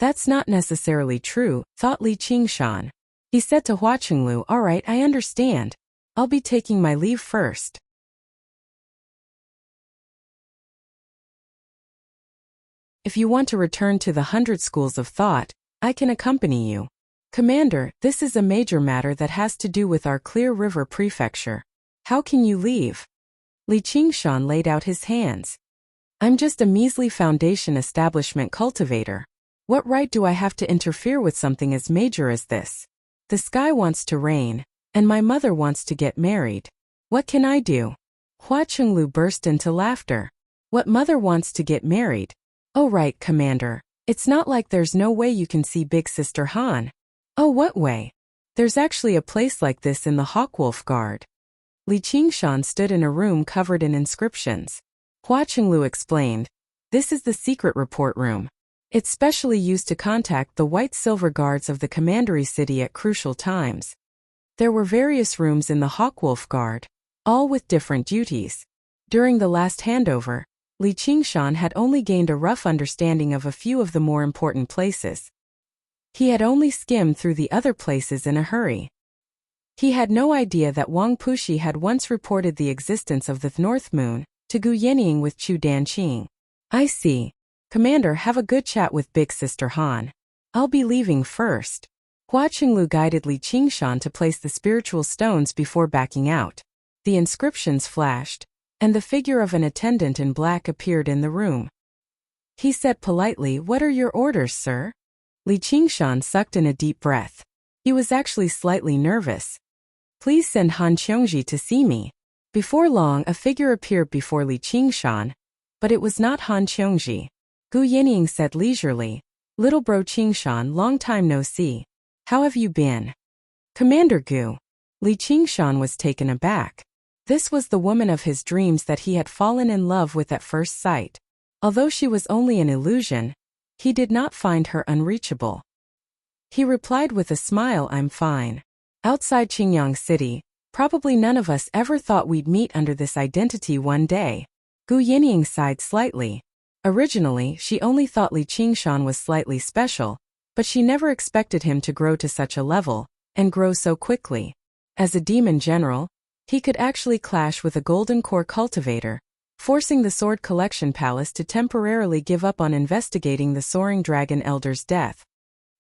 That's not necessarily true, thought Li Qingshan. He said to Hua Qinglu, "All right, I understand. I'll be taking my leave first." If you want to return to the 100 schools of thought, I can accompany you. Commander, this is a major matter that has to do with our Clear River Prefecture. How can you leave? Li Qingshan laid out his hands. I'm just a measly foundation establishment cultivator. What right do I have to interfere with something as major as this? The sky wants to rain, and my mother wants to get married. What can I do? Hua Qinglu burst into laughter. What mother wants to get married? Oh right, Commander. It's not like there's no way you can see Big Sister Han. Oh, what way? There's actually a place like this in the Hawkwolf Guard. Li Qingshan stood in a room covered in inscriptions. Hua Qinglu explained, "This is the secret report room. It's specially used to contact the White Silver Guards of the Commandery City at crucial times." There were various rooms in the Hawkwolf Guard, all with different duties. During the last handover, Li Qingshan had only gained a rough understanding of a few of the more important places. He had only skimmed through the other places in a hurry. He had no idea that Wang Puxi had once reported the existence of the North Moon to Gu Yenying with Chu Danqing. I see. Commander, have a good chat with Big Sister Han. I'll be leaving first. Hua Qinglu guided Li Qingshan to place the spiritual stones before backing out. The inscriptions flashed, and the figure of an attendant in black appeared in the room. He said politely, "What are your orders, sir?" Li Qingshan sucked in a deep breath. He was actually slightly nervous. "Please send Han Qiongji to see me." Before long, a figure appeared before Li Qingshan, but it was not Han Qiongji. Gu Yenying said leisurely, "Little bro Qingshan, long time no see. How have you been?" "Commander Gu." Li Qingshan was taken aback. This was the woman of his dreams that he had fallen in love with at first sight. Although she was only an illusion, he did not find her unreachable. He replied with a smile, "I'm fine. Outside Qingyang City, probably none of us ever thought we'd meet under this identity one day." Gu Yenying sighed slightly. Originally, she only thought Li Qingshan was slightly special, but she never expected him to grow to such a level, and grow so quickly. As a demon general, he could actually clash with a golden core cultivator, forcing the Sword Collection Palace to temporarily give up on investigating the Soaring Dragon Elder's death.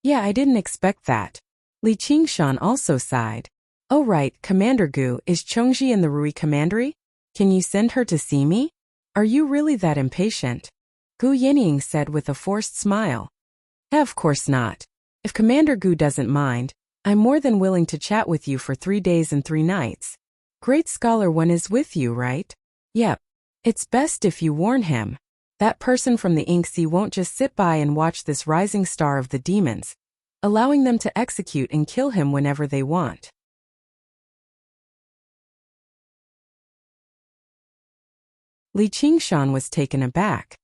Yeah, I didn't expect that. Li Qingshan also sighed. Oh right, Commander Gu, is Qiongji in the Rui Commandery? Can you send her to see me? Are you really that impatient? Gu Yenying said with a forced smile. Of course not. If Commander Gu doesn't mind, I'm more than willing to chat with you for 3 days and 3 nights. Great Scholar One is with you, right? Yep. It's best if you warn him. That person from the Ink Sea won't just sit by and watch this rising star of the demons, allowing them to execute and kill him whenever they want. Li Qingshan was taken aback.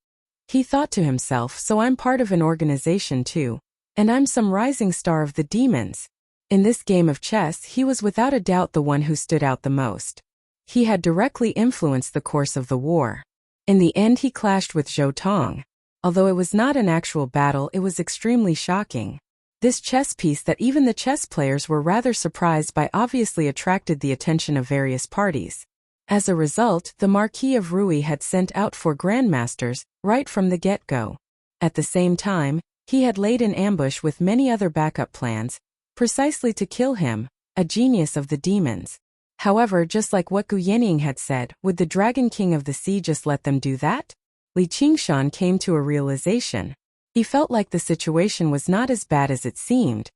He thought to himself, so I'm part of an organization too, and I'm some rising star of the demons. In this game of chess, he was without a doubt the one who stood out the most. He had directly influenced the course of the war. In the end, he clashed with Zhou Tong. Although it was not an actual battle, it was extremely shocking. This chess piece that even the chess players were rather surprised by obviously attracted the attention of various parties. As a result, the Marquis of Rui had sent out 4 grandmasters, right from the get-go. At the same time, he had laid an ambush with many other backup plans, precisely to kill him, a genius of the demons. However, just like what Gu Yenying had said, would the Dragon King of the Sea just let them do that? Li Qingshan came to a realization. He felt like the situation was not as bad as it seemed.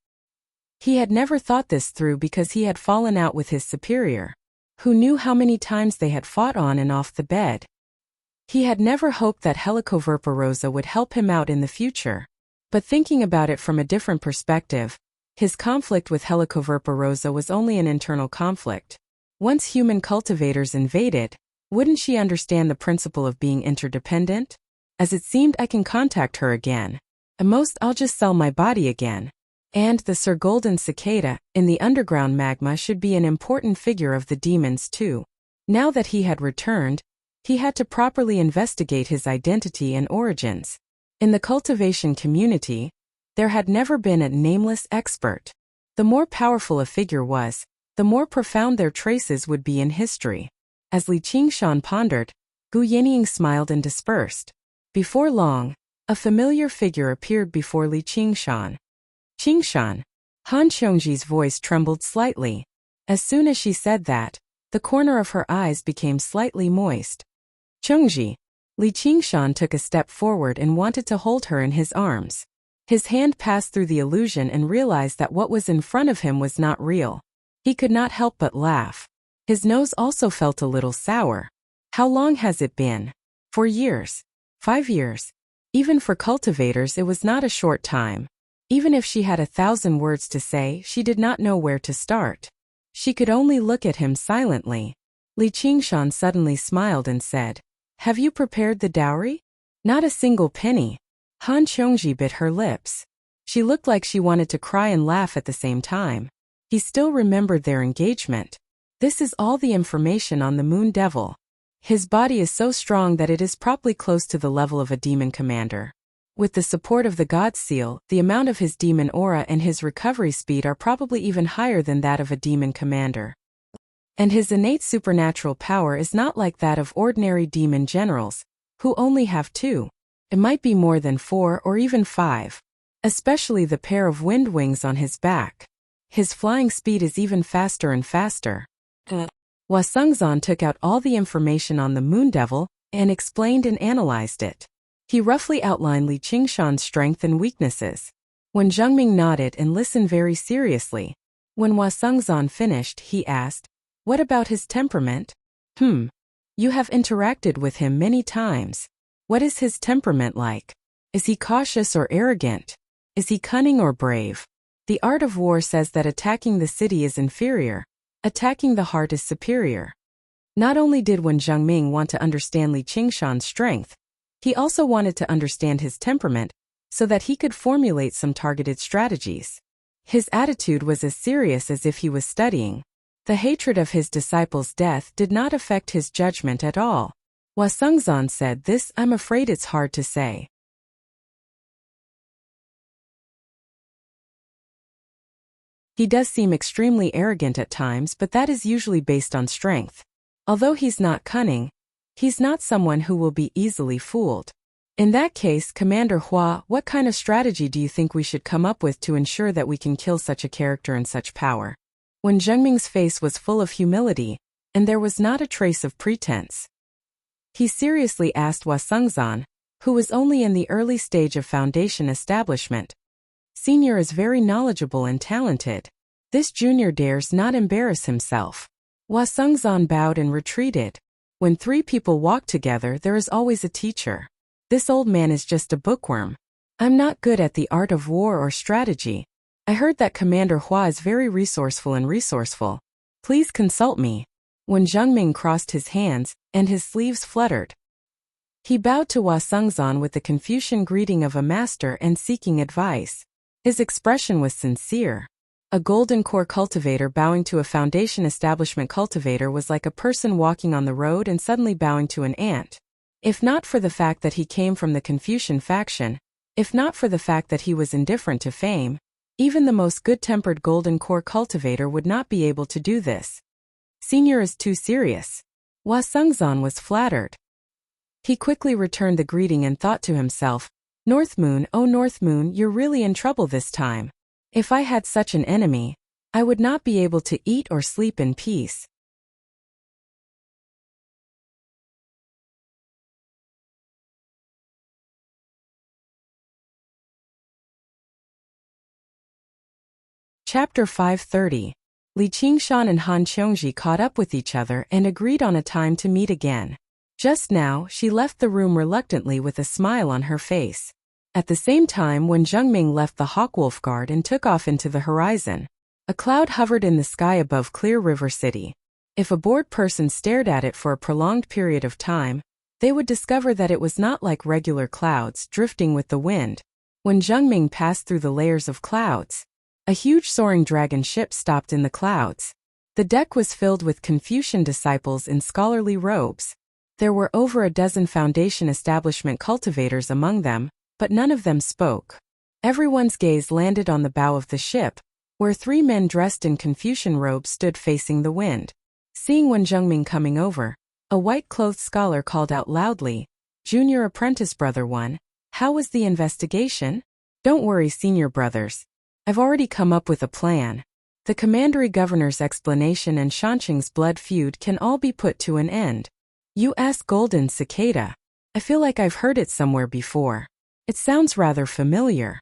He had never thought this through because he had fallen out with his superior. Who knew how many times they had fought on and off the bed? He had never hoped that Helicoverpa would help him out in the future. But thinking about it from a different perspective, his conflict with Helicoverpa was only an internal conflict. Once human cultivators invaded, wouldn't she understand the principle of being interdependent? As it seemed I can contact her again. At most I'll just sell my body again. And the Sir Golden Cicada, in the underground magma, should be an important figure of the demons too. Now that he had returned, he had to properly investigate his identity and origins. In the cultivation community, there had never been a nameless expert. The more powerful a figure was, the more profound their traces would be in history. As Li Qingshan pondered, Gu Yinying smiled and dispersed. Before long, a familiar figure appeared before Li Qingshan. Qingshan. Han Qiongji's voice trembled slightly. As soon as she said that, the corner of her eyes became slightly moist. Qiongji. Li Qingshan took a step forward and wanted to hold her in his arms. His hand passed through the illusion and realized that what was in front of him was not real. He could not help but laugh. His nose also felt a little sour. How long has it been? 4 years. 5 years. Even for cultivators it was not a short time. Even if she had 1,000 words to say, she did not know where to start. She could only look at him silently. Li Qingshan suddenly smiled and said, "Have you prepared the dowry?" "Not a single penny." Han Qiongji bit her lips. She looked like she wanted to cry and laugh at the same time. He still remembered their engagement. This is all the information on the Moon Devil. His body is so strong that it is probably close to the level of a demon commander. With the support of the God Seal, the amount of his demon aura and his recovery speed are probably even higher than that of a demon commander. And his innate supernatural power is not like that of ordinary demon generals, who only have 2. It might be more than 4 or even 5. Especially the pair of wind wings on his back. His flying speed is even faster and faster. Hua Sengzan took out all the information on the Moon Devil and explained and analyzed it. He roughly outlined Li Qingshan's strength and weaknesses. When Zhengming nodded and listened very seriously. When Hua Sengzan finished, he asked, "What about his temperament?" You have interacted with him many times. What is his temperament like? Is he cautious or arrogant? Is he cunning or brave? The art of war says that attacking the city is inferior. Attacking the heart is superior. Not only did Wen Zhengming want to understand Li Qingshan's strength, he also wanted to understand his temperament so that he could formulate some targeted strategies. His attitude was as serious as if he was studying. The hatred of his disciple's death did not affect his judgment at all. Hua Sengzan said, "This, I'm afraid it's hard to say. He does seem extremely arrogant at times, but that is usually based on strength. Although he's not cunning, he's not someone who will be easily fooled." In that case, Commander Hua, what kind of strategy do you think we should come up with to ensure that we can kill such a character and such power? When Zhengming's face was full of humility, and there was not a trace of pretense. He seriously asked Hua Sengzan, who was only in the early stage of foundation establishment. Senior is very knowledgeable and talented. This junior dares not embarrass himself. Hua Sengzan bowed and retreated. When 3 people walk together, there is always a teacher. This old man is just a bookworm. I'm not good at the art of war or strategy. I heard that Commander Hua is very resourceful. Please consult me. When Zhengming crossed his hands, and his sleeves fluttered. He bowed to Hua Sengzan with the Confucian greeting of a master and seeking advice. His expression was sincere. A golden core cultivator bowing to a foundation establishment cultivator was like a person walking on the road and suddenly bowing to an ant. If not for the fact that he came from the Confucian faction, if not for the fact that he was indifferent to fame, even the most good-tempered golden core cultivator would not be able to do this. Senior is too serious. Hua Sengzan was flattered. He quickly returned the greeting and thought to himself, "North Moon, oh North Moon, you're really in trouble this time. If I had such an enemy, I would not be able to eat or sleep in peace." Chapter 530. Li Qingshan and Han Qiongji caught up with each other and agreed on a time to meet again. Just now, she left the room reluctantly with a smile on her face. At the same time, when Zhengming left the Hawkwolf Guard and took off into the horizon, a cloud hovered in the sky above Clear River City. If a bored person stared at it for a prolonged period of time, they would discover that it was not like regular clouds drifting with the wind. When Zhengming passed through the layers of clouds, a huge soaring dragon ship stopped in the clouds. The deck was filled with Confucian disciples in scholarly robes. There were over a dozen Foundation establishment cultivators among them, but none of them spoke. Everyone's gaze landed on the bow of the ship, where 3 men dressed in Confucian robes stood facing the wind. Seeing Wen Zhengming coming over, a white-clothed scholar called out loudly, "Junior apprentice brother 1, how was the investigation?" "Don't worry, senior brothers. I've already come up with a plan. The commandery governor's explanation and Shanqing's blood feud can all be put to an end." U.S. Golden Cicada. I feel like I've heard it somewhere before. It sounds rather familiar.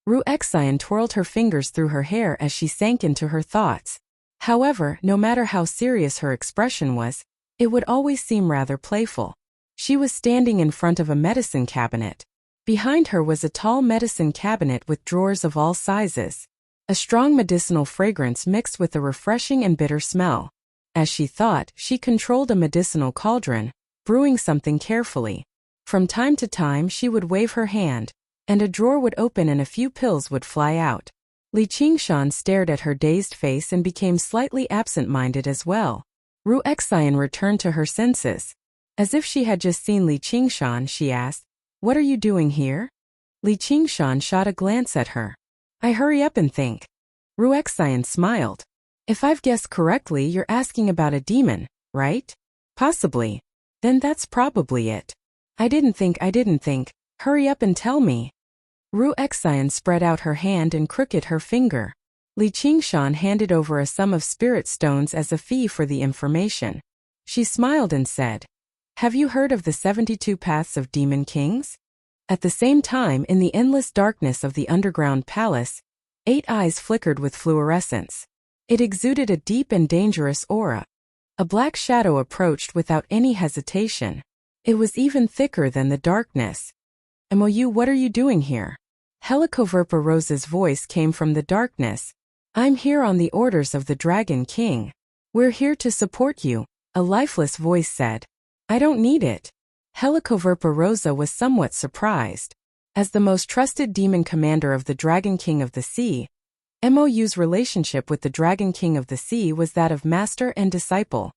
Ru Xian twirled her fingers through her hair as she sank into her thoughts. However, no matter how serious her expression was, it would always seem rather playful. She was standing in front of a medicine cabinet. Behind her was a tall medicine cabinet with drawers of all sizes. A strong medicinal fragrance mixed with a refreshing and bitter smell. As she thought, she controlled a medicinal cauldron, brewing something carefully. From time to time she would wave her hand, and a drawer would open and a few pills would fly out. Li Qingshan stared at her dazed face and became slightly absent-minded as well. Ru Xian returned to her senses. As if she had just seen Li Qingshan, she asked, "What are you doing here?" Li Qingshan shot a glance at her. "I hurry up and think." Ru Xian smiled. "If I've guessed correctly, you're asking about a demon, right?" "Possibly. Then that's probably it." I didn't think. Hurry up and tell me." Ru Xian spread out her hand and crooked her finger. Li Qingshan handed over a sum of spirit stones as a fee for the information. She smiled and said, "Have you heard of the 72 paths of demon kings?" At the same time, in the endless darkness of the underground palace, 8 eyes flickered with fluorescence. It exuded a deep and dangerous aura. A black shadow approached without any hesitation. It was even thicker than the darkness. "Mou, what are you doing here?" Helicoverpa Rosa's voice came from the darkness. "I'm here on the orders of the Dragon King." "We're here to support you," a lifeless voice said. "I don't need it." Helicoverpa Rosa was somewhat surprised. As the most trusted demon commander of the Dragon King of the Sea, Mou's relationship with the Dragon King of the Sea was that of master and disciple.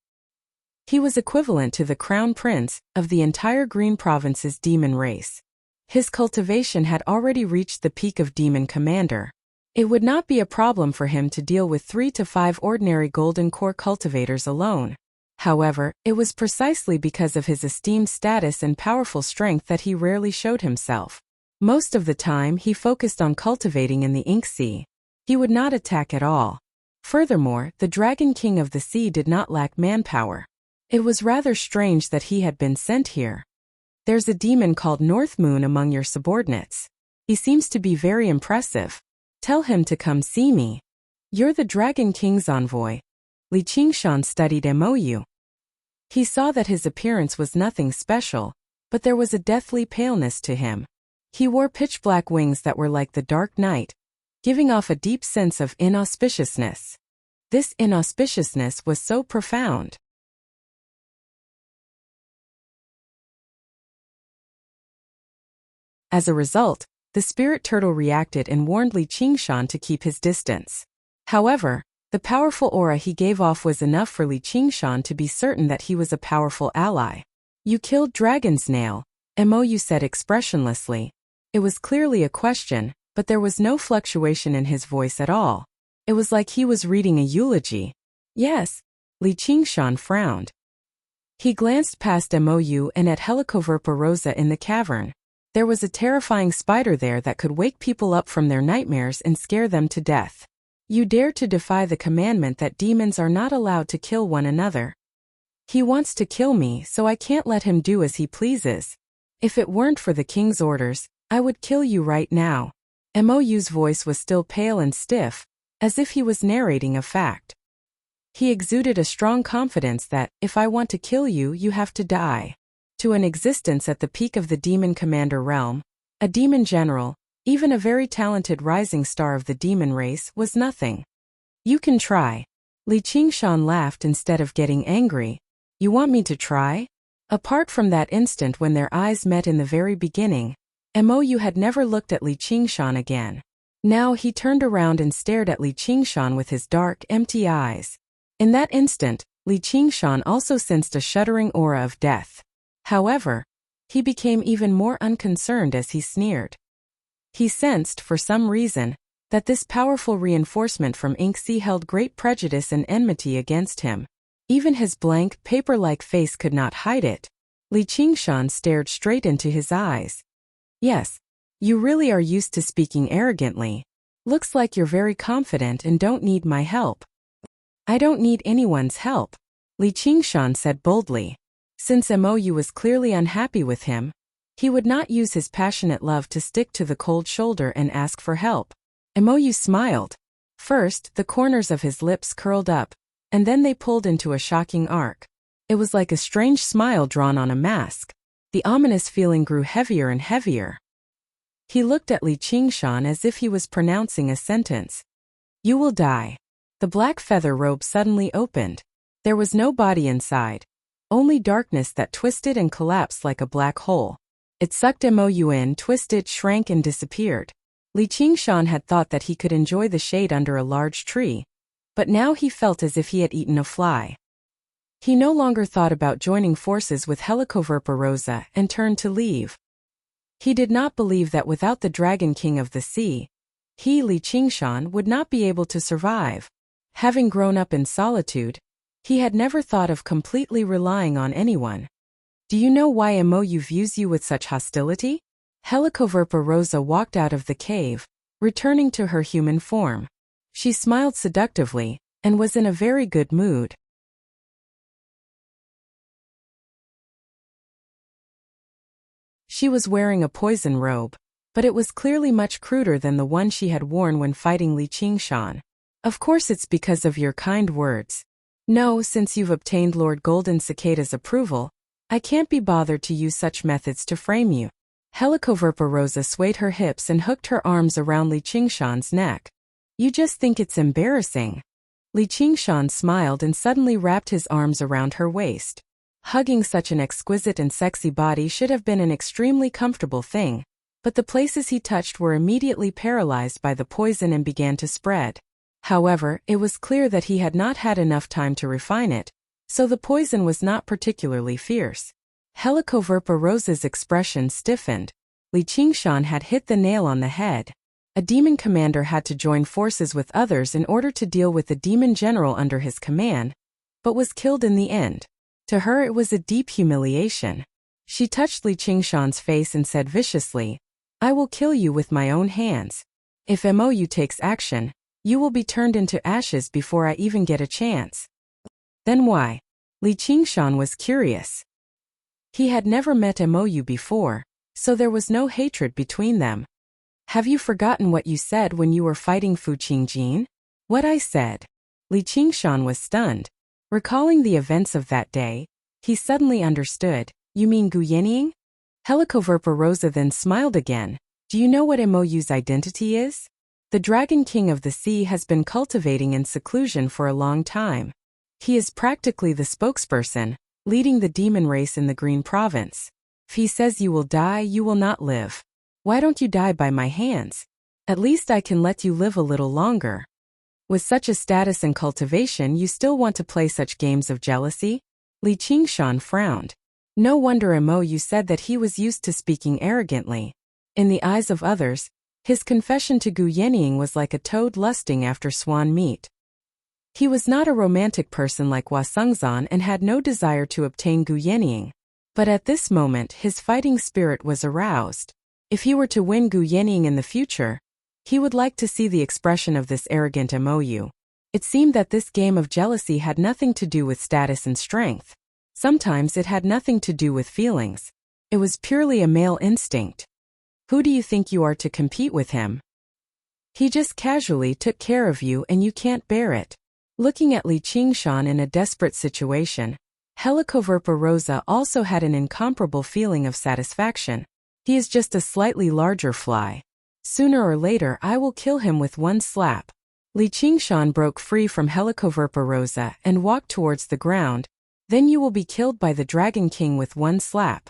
He was equivalent to the crown prince of the entire Green Province's demon race. His cultivation had already reached the peak of demon commander. It would not be a problem for him to deal with 3 to 5 ordinary golden core cultivators alone. However, it was precisely because of his esteemed status and powerful strength that he rarely showed himself. Most of the time he focused on cultivating in the Ink Sea. He would not attack at all. Furthermore, the Dragon King of the Sea did not lack manpower. It was rather strange that he had been sent here. "There's a demon called North Moon among your subordinates. He seems to be very impressive. Tell him to come see me." "You're the Dragon King's envoy." Li Qingshan studied Mou. He saw that his appearance was nothing special, but there was a deathly paleness to him. He wore pitch-black wings that were like the dark night, giving off a deep sense of inauspiciousness. This inauspiciousness was so profound. As a result, the spirit turtle reacted and warned Li Qingshan to keep his distance. However, the powerful aura he gave off was enough for Li Qingshan to be certain that he was a powerful ally. "You killed Dragon's Nail," Mou said expressionlessly. It was clearly a question, but there was no fluctuation in his voice at all. It was like he was reading a eulogy. "Yes." Li Qingshan frowned. He glanced past Mou and at Helicoverpa Rosa in the cavern. There was a terrifying spider there that could wake people up from their nightmares and scare them to death. "You dare to defy the commandment that demons are not allowed to kill one another." "He wants to kill me, so I can't let him do as he pleases. If it weren't for the king's orders, I would kill you right now." Mou's voice was still pale and stiff, as if he was narrating a fact. He exuded a strong confidence that, "If I want to kill you, you have to die." To an existence at the peak of the demon commander realm, a demon general, even a very talented rising star of the demon race, was nothing. "You can try." Li Qingshan laughed instead of getting angry. You want me to try? Apart from that instant when their eyes met in the very beginning, Mou had never looked at Li Qingshan again. Now he turned around and stared at Li Qingshan with his dark, empty eyes. In that instant, Li Qingshan also sensed a shuddering aura of death. However, he became even more unconcerned as he sneered. He sensed, for some reason, that this powerful reinforcement from Inxi held great prejudice and enmity against him. Even his blank, paper-like face could not hide it. Li Qingshan stared straight into his eyes. Yes, you really are used to speaking arrogantly. Looks like you're very confident and don't need my help. I don't need anyone's help, Li Qingshan said boldly. Since Mou was clearly unhappy with him, he would not use his passionate love to stick to the cold shoulder and ask for help. Mou smiled. First, the corners of his lips curled up, and then they pulled into a shocking arc. It was like a strange smile drawn on a mask. The ominous feeling grew heavier and heavier. He looked at Li Qingshan as if he was pronouncing a sentence. You will die. The black feather robe suddenly opened. There was no body inside. Only darkness that twisted and collapsed like a black hole. It sucked Mou in, twisted, shrank and disappeared. Li Qingshan had thought that he could enjoy the shade under a large tree, but now he felt as if he had eaten a fly. He no longer thought about joining forces with Helicoverpa and turned to leave. He did not believe that without the Dragon King of the Sea, he, Li Qingshan, would not be able to survive. Having grown up in solitude, he had never thought of completely relying on anyone. Do you know why Mou views you with such hostility? Helicoverpa walked out of the cave, returning to her human form. She smiled seductively, and was in a very good mood. She was wearing a poison robe, but it was clearly much cruder than the one she had worn when fighting Li Qingshan. Of course it's because of your kind words. No, since you've obtained Lord Golden Cicada's approval, I can't be bothered to use such methods to frame you. Helicoverpa swayed her hips and hooked her arms around Li Qingshan's neck. You just think it's embarrassing. Li Qingshan smiled and suddenly wrapped his arms around her waist. Hugging such an exquisite and sexy body should have been an extremely comfortable thing, but the places he touched were immediately paralyzed by the poison and began to spread. However, it was clear that he had not had enough time to refine it, so the poison was not particularly fierce. Helicoverpa's expression stiffened. Li Qingshan had hit the nail on the head. A demon commander had to join forces with others in order to deal with the demon general under his command, but was killed in the end. To her it was a deep humiliation. She touched Li Qingshan's face and said viciously, I will kill you with my own hands. If Mou takes action, you will be turned into ashes before I even get a chance. Then why? Li Qingshan was curious. He had never met Mou before, so there was no hatred between them. Have you forgotten what you said when you were fighting Fu Qingjin? What I said? Li Qingshan was stunned. Recalling the events of that day, he suddenly understood. You mean Gu Yenying? Helicoverpa then smiled again. Do you know what Mou's identity is? The Dragon King of the Sea has been cultivating in seclusion for a long time. He is practically the spokesperson, leading the demon race in the Green Province. If he says you will die, you will not live. Why don't you die by my hands? At least I can let you live a little longer. With such a status and cultivation, you still want to play such games of jealousy? Li Qingshan frowned. No wonder Mou said that he was used to speaking arrogantly. In the eyes of others, his confession to Gu Yenying was like a toad lusting after swan meat. He was not a romantic person like Hua Sengzan and had no desire to obtain Gu Yenying. But at this moment his fighting spirit was aroused. If he were to win Gu Yenying in the future, he would like to see the expression of this arrogant Mou. It seemed that this game of jealousy had nothing to do with status and strength. Sometimes it had nothing to do with feelings. It was purely a male instinct. Who do you think you are to compete with him? He just casually took care of you and you can't bear it. Looking at Li Qingshan in a desperate situation, Helicoverpa also had an incomparable feeling of satisfaction. He is just a slightly larger fly. Sooner or later I will kill him with one slap. Li Qingshan broke free from Helicoverpa and walked towards the ground. Then you will be killed by the Dragon King with one slap.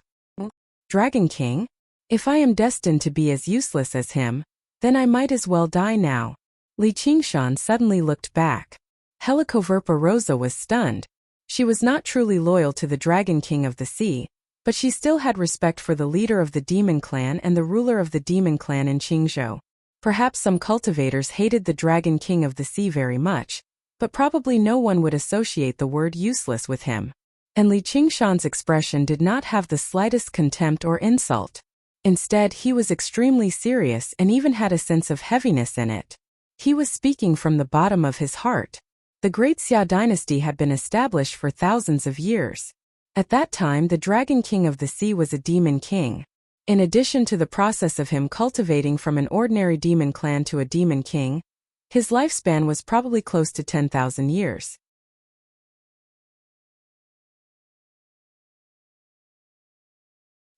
Dragon King? If I am destined to be as useless as him, then I might as well die now. Li Qingshan suddenly looked back. Helicoverpa was stunned. She was not truly loyal to the Dragon King of the Sea, but she still had respect for the leader of the Demon Clan and the ruler of the Demon Clan in Qingzhou. Perhaps some cultivators hated the Dragon King of the Sea very much, but probably no one would associate the word useless with him. And Li Qingshan's expression did not have the slightest contempt or insult. Instead, he was extremely serious and even had a sense of heaviness in it. He was speaking from the bottom of his heart. The Great Xia dynasty had been established for thousands of years. At that time, the Dragon King of the Sea was a demon king. In addition to the process of him cultivating from an ordinary demon clan to a demon king, his lifespan was probably close to 10,000 years.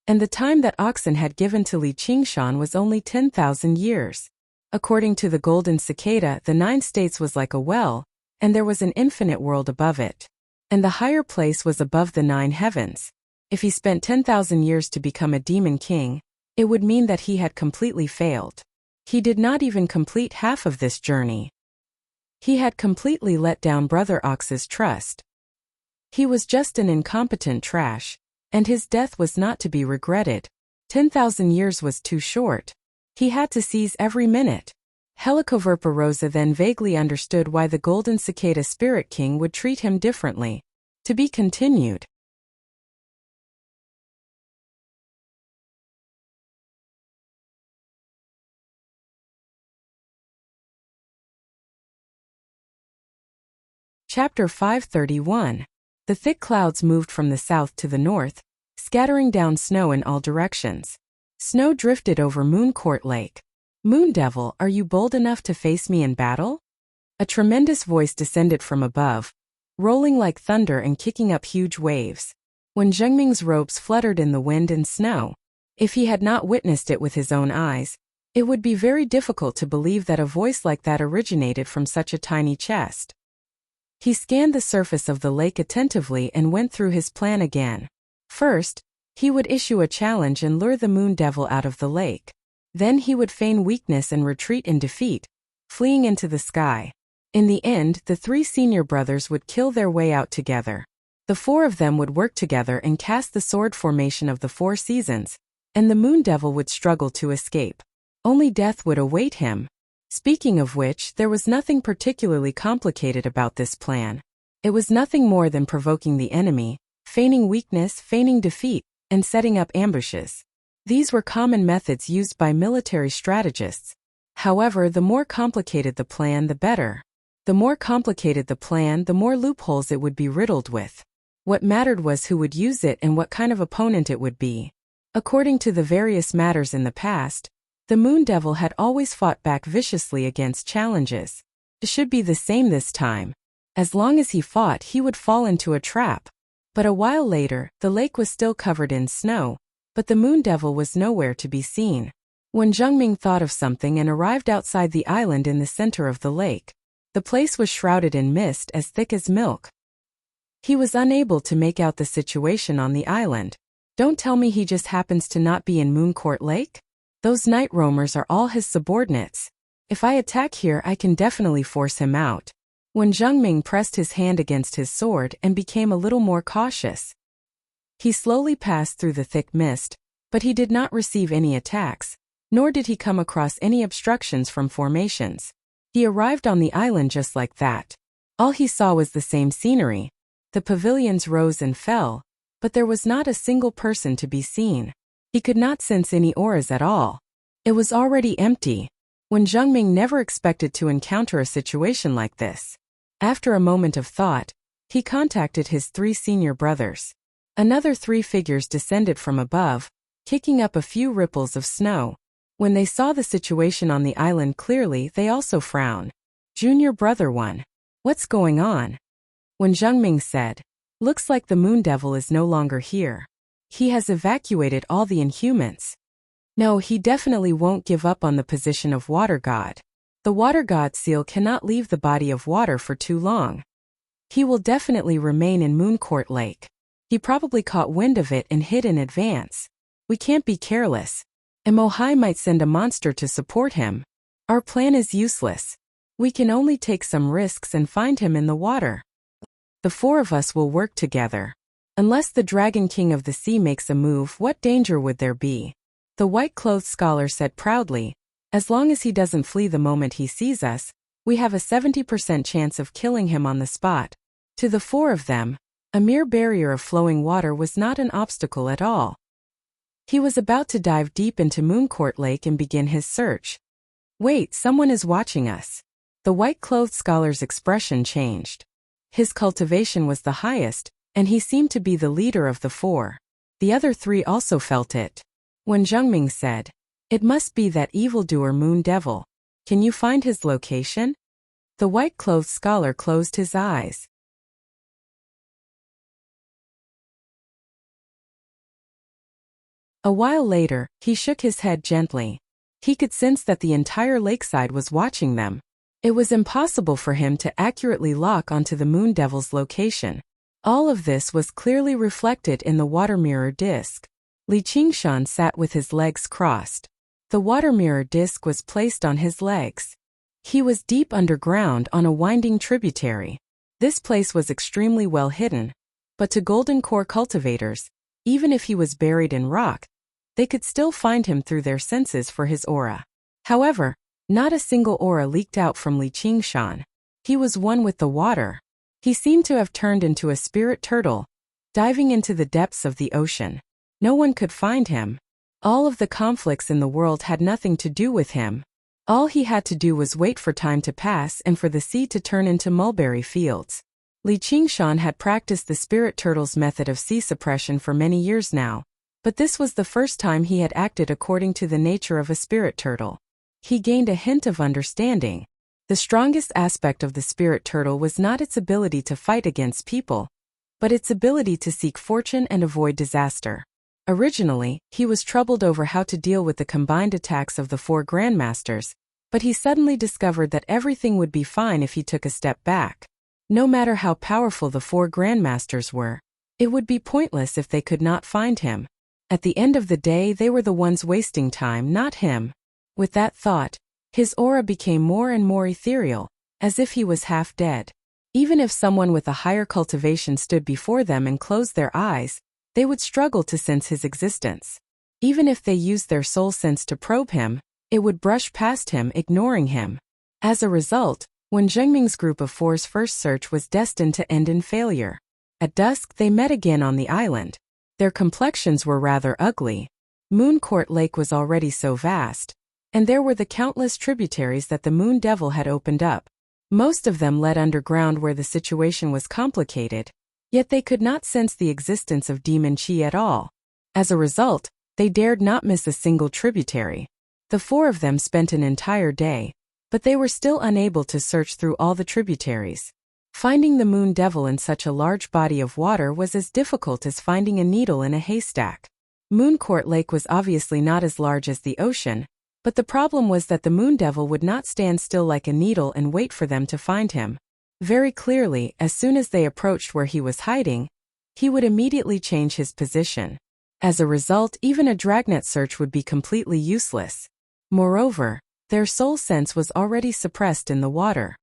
And the time that Oxen had given to Li Qingshan was only 10,000 years. According to the Golden Cicada, the 9 states was like a well, and there was an infinite world above it. And the higher place was above the 9 heavens. If he spent 10,000 years to become a demon king, it would mean that he had completely failed. He did not even complete half of this journey. He had completely let down Brother Ox's trust. He was just an incompetent trash, and his death was not to be regretted. 10,000 years was too short. He had to seize every minute. Helicoverpa then vaguely understood why the Golden Cicada Spirit King would treat him differently. To be continued. Chapter 531. The thick clouds moved from the south to the north, scattering down snow in all directions. Snow drifted over Mooncourt Lake. Moon Devil, are you bold enough to face me in battle? A tremendous voice descended from above, rolling like thunder and kicking up huge waves. When Zhengming's robes fluttered in the wind and snow, if he had not witnessed it with his own eyes, it would be very difficult to believe that a voice like that originated from such a tiny chest. He scanned the surface of the lake attentively and went through his plan again. First, he would issue a challenge and lure the Moon Devil out of the lake. Then he would feign weakness and retreat in defeat, fleeing into the sky. In the end, the 3 senior brothers would kill their way out together. The 4 of them would work together and cast the sword formation of the 4 seasons, and the Moon Devil would struggle to escape. Only death would await him. Speaking of which, there was nothing particularly complicated about this plan. It was nothing more than provoking the enemy, feigning weakness, feigning defeat, and setting up ambushes. These were common methods used by military strategists. However, the more complicated the plan, the better. The more complicated the plan, the more loopholes it would be riddled with. What mattered was who would use it and what kind of opponent it would be. According to the various matters in the past, the Moon Devil had always fought back viciously against challenges. It should be the same this time. As long as he fought, he would fall into a trap. But a while later, the lake was still covered in snow, but the Moon Devil was nowhere to be seen. When Zhengming thought of something and arrived outside the island in the center of the lake, the place was shrouded in mist as thick as milk. He was unable to make out the situation on the island. Don't tell me he just happens to not be in Mooncourt Lake? Those night roamers are all his subordinates. If I attack here, I can definitely force him out. When Zhengming pressed his hand against his sword and became a little more cautious, he slowly passed through the thick mist, but he did not receive any attacks, nor did he come across any obstructions from formations. He arrived on the island just like that. All he saw was the same scenery. The pavilions rose and fell, but there was not a single person to be seen. He could not sense any auras at all. It was already empty. When Zhengming never expected to encounter a situation like this. After a moment of thought, he contacted his 3 senior brothers. Another 3 figures descended from above, kicking up a few ripples of snow. When they saw the situation on the island clearly, they also frowned. Junior Brother 1. What's going on? When Zhengming said, looks like the Moon Devil is no longer here. He has evacuated all the Inhumans. No, he definitely won't give up on the position of Water God. The water god seal cannot leave the body of water for too long. He will definitely remain in Mooncourt Lake. He probably caught wind of it and hid in advance. We can't be careless. Emohai might send a monster to support him. Our plan is useless. We can only take some risks and find him in the water. The four of us will work together. Unless the Dragon King of the Sea makes a move, what danger would there be? The white-clothed scholar said proudly. As long as he doesn't flee the moment he sees us, we have a 70% chance of killing him on the spot. To the four of them, a mere barrier of flowing water was not an obstacle at all. He was about to dive deep into Mooncourt Lake and begin his search. Wait, someone is watching us. The white-clothed scholar's expression changed. His cultivation was the highest, and he seemed to be the leader of the four. The other three also felt it. When Zhengming said, "It must be that evildoer Moon Devil. Can you find his location?" The white-clothed scholar closed his eyes. A while later, he shook his head gently. He could sense that the entire lakeside was watching them. It was impossible for him to accurately lock onto the Moon Devil's location. All of this was clearly reflected in the water mirror disc. Li Qingshan sat with his legs crossed. The water mirror disc was placed on his legs. He was deep underground on a winding tributary. This place was extremely well hidden, but to Golden Core cultivators, even if he was buried in rock, they could still find him through their senses for his aura. However, not a single aura leaked out from Li Qingshan. He was one with the water. He seemed to have turned into a spirit turtle, diving into the depths of the ocean. No one could find him. All of the conflicts in the world had nothing to do with him. All he had to do was wait for time to pass and for the sea to turn into mulberry fields. Li Qingshan had practiced the spirit turtle's method of sea suppression for many years now, but this was the first time he had acted according to the nature of a spirit turtle. He gained a hint of understanding. The strongest aspect of the spirit turtle was not its ability to fight against people, but its ability to seek fortune and avoid disaster. Originally, he was troubled over how to deal with the combined attacks of the four grandmasters, but he suddenly discovered that everything would be fine if he took a step back. No matter how powerful the four grandmasters were, it would be pointless if they could not find him. At the end of the day, they were the ones wasting time, not him. With that thought, his aura became more and more ethereal, as if he was half dead. Even if someone with a higher cultivation stood before them and closed their eyes, they would struggle to sense his existence. Even if they used their soul sense to probe him, it would brush past him, ignoring him. As a result, when Zhengming's group of four's first search was destined to end in failure. At dusk, they met again on the island. Their complexions were rather ugly. Mooncourt Lake was already so vast, and there were the countless tributaries that the Moon Devil had opened up. Most of them led underground where the situation was complicated, yet they could not sense the existence of demon chi at all. As a result, they dared not miss a single tributary. The four of them spent an entire day, but they were still unable to search through all the tributaries. Finding the Moon Devil in such a large body of water was as difficult as finding a needle in a haystack. Mooncourt Lake was obviously not as large as the ocean, but the problem was that the Moon Devil would not stand still like a needle and wait for them to find him. Very clearly, as soon as they approached where he was hiding, he would immediately change his position. As a result, even a dragnet search would be completely useless. Moreover, their soul sense was already suppressed in the water.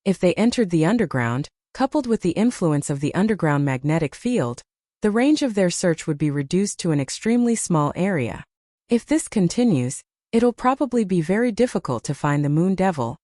If they entered the underground, coupled with the influence of the underground magnetic field, the range of their search would be reduced to an extremely small area. If this continues, it'll probably be very difficult to find the Moon Devil.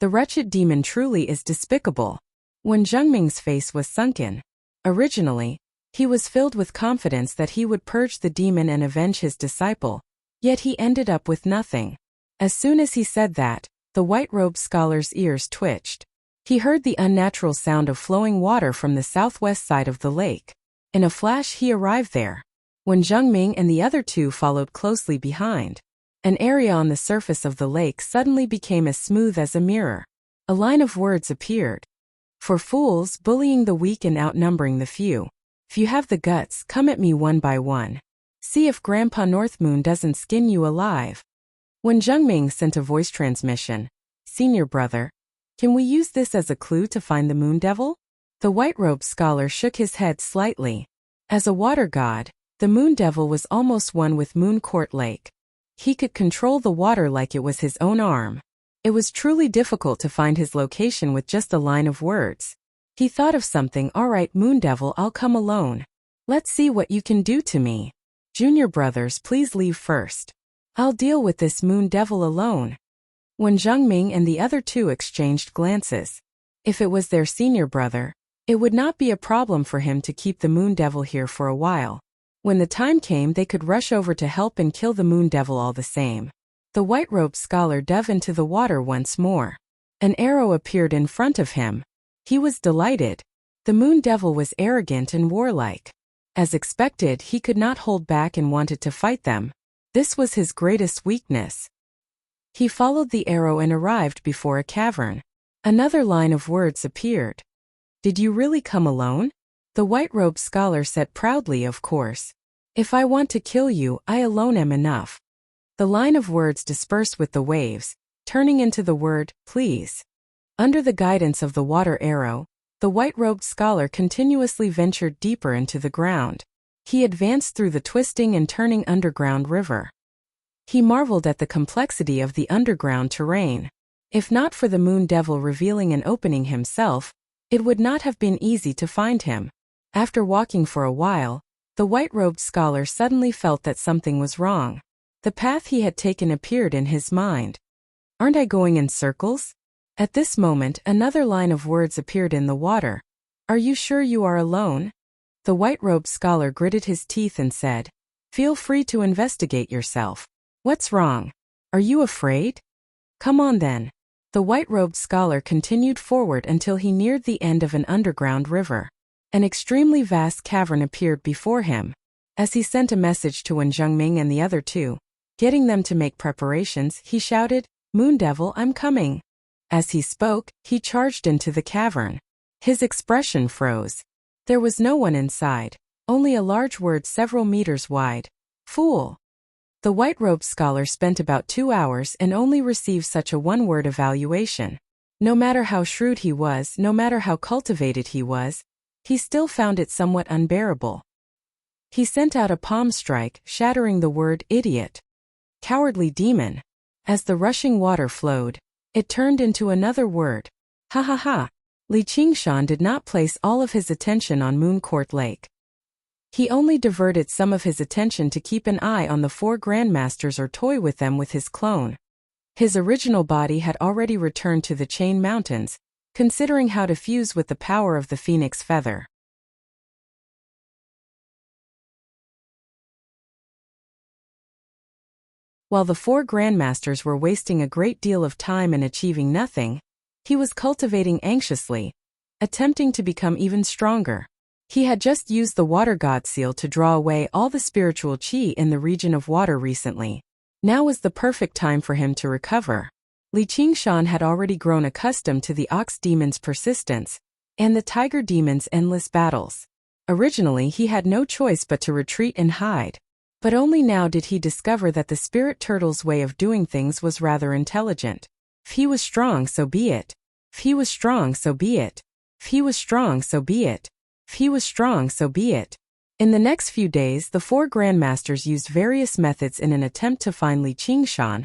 The wretched demon truly is despicable. When Zhengming's face was sunken, originally, he was filled with confidence that he would purge the demon and avenge his disciple, yet he ended up with nothing. As soon as he said that, the white-robed scholar's ears twitched. He heard the unnatural sound of flowing water from the southwest side of the lake. In a flash he arrived there. When Zhengming and the other two followed closely behind, an area on the surface of the lake suddenly became as smooth as a mirror. A line of words appeared. For fools, bullying the weak and outnumbering the few. If you have the guts, come at me one by one. See if Grandpa North Moon doesn't skin you alive. When Zhengming sent a voice transmission, Senior brother, can we use this as a clue to find the Moon Devil? The white-robed scholar shook his head slightly. As a water god, the Moon Devil was almost one with Moon Court Lake. He could control the water like it was his own arm. It was truly difficult to find his location with just a line of words. He thought of something. All right, Moon Devil, I'll come alone. Let's see what you can do to me. Junior brothers, please leave first. I'll deal with this Moon Devil alone. When Zhengming and the other two exchanged glances, if it was their senior brother, it would not be a problem for him to keep the Moon Devil here for a while. When the time came, they could rush over to help and kill the Moon Devil all the same. The white-robed scholar dove into the water once more. An arrow appeared in front of him. He was delighted. The Moon Devil was arrogant and warlike. As expected, he could not hold back and wanted to fight them. This was his greatest weakness. He followed the arrow and arrived before a cavern. Another line of words appeared. Did you really come alone? The white-robed scholar said proudly, of course. If I want to kill you, I alone am enough. The line of words dispersed with the waves, turning into the word, please. Under the guidance of the water arrow, the white-robed scholar continuously ventured deeper into the ground. He advanced through the twisting and turning underground river. He marveled at the complexity of the underground terrain. If not for the Moon Devil revealing an opening himself, it would not have been easy to find him. After walking for a while, the white-robed scholar suddenly felt that something was wrong. The path he had taken appeared in his mind. Aren't I going in circles? At this moment, another line of words appeared in the water. Are you sure you are alone? The white-robed scholar gritted his teeth and said, feel free to investigate yourself. What's wrong? Are you afraid? Come on then. The white-robed scholar continued forward until he neared the end of an underground river. An extremely vast cavern appeared before him. As he sent a message to Wen Zhengming and the other two, getting them to make preparations, he shouted, Moon Devil, I'm coming. As he spoke, he charged into the cavern. His expression froze. There was no one inside, only a large word several meters wide. Fool. The white-robed scholar spent about 2 hours and only received such a one-word evaluation. No matter how shrewd he was, no matter how cultivated he was, he still found it somewhat unbearable. He sent out a palm strike, shattering the word idiot. Cowardly demon. As the rushing water flowed, it turned into another word. Ha ha ha. Li Qingshan did not place all of his attention on Moon Court Lake. He only diverted some of his attention to keep an eye on the 4 grandmasters or toy with them with his clone. His original body had already returned to the Chain Mountains, considering how to fuse with the power of the phoenix feather. While the 4 grandmasters were wasting a great deal of time and achieving nothing, he was cultivating anxiously, attempting to become even stronger. He had just used the water god seal to draw away all the spiritual qi in the region of water recently. Now was the perfect time for him to recover. Li Qingshan had already grown accustomed to the ox demon's persistence and the tiger demon's endless battles. Originally, he had no choice but to retreat and hide. But only now did he discover that the spirit turtle's way of doing things was rather intelligent. If he was strong, so be it. If he was strong, so be it. If he was strong, so be it. If he was strong, so be it. In the next few days, the 4 grandmasters used various methods in an attempt to find Li Qingshan,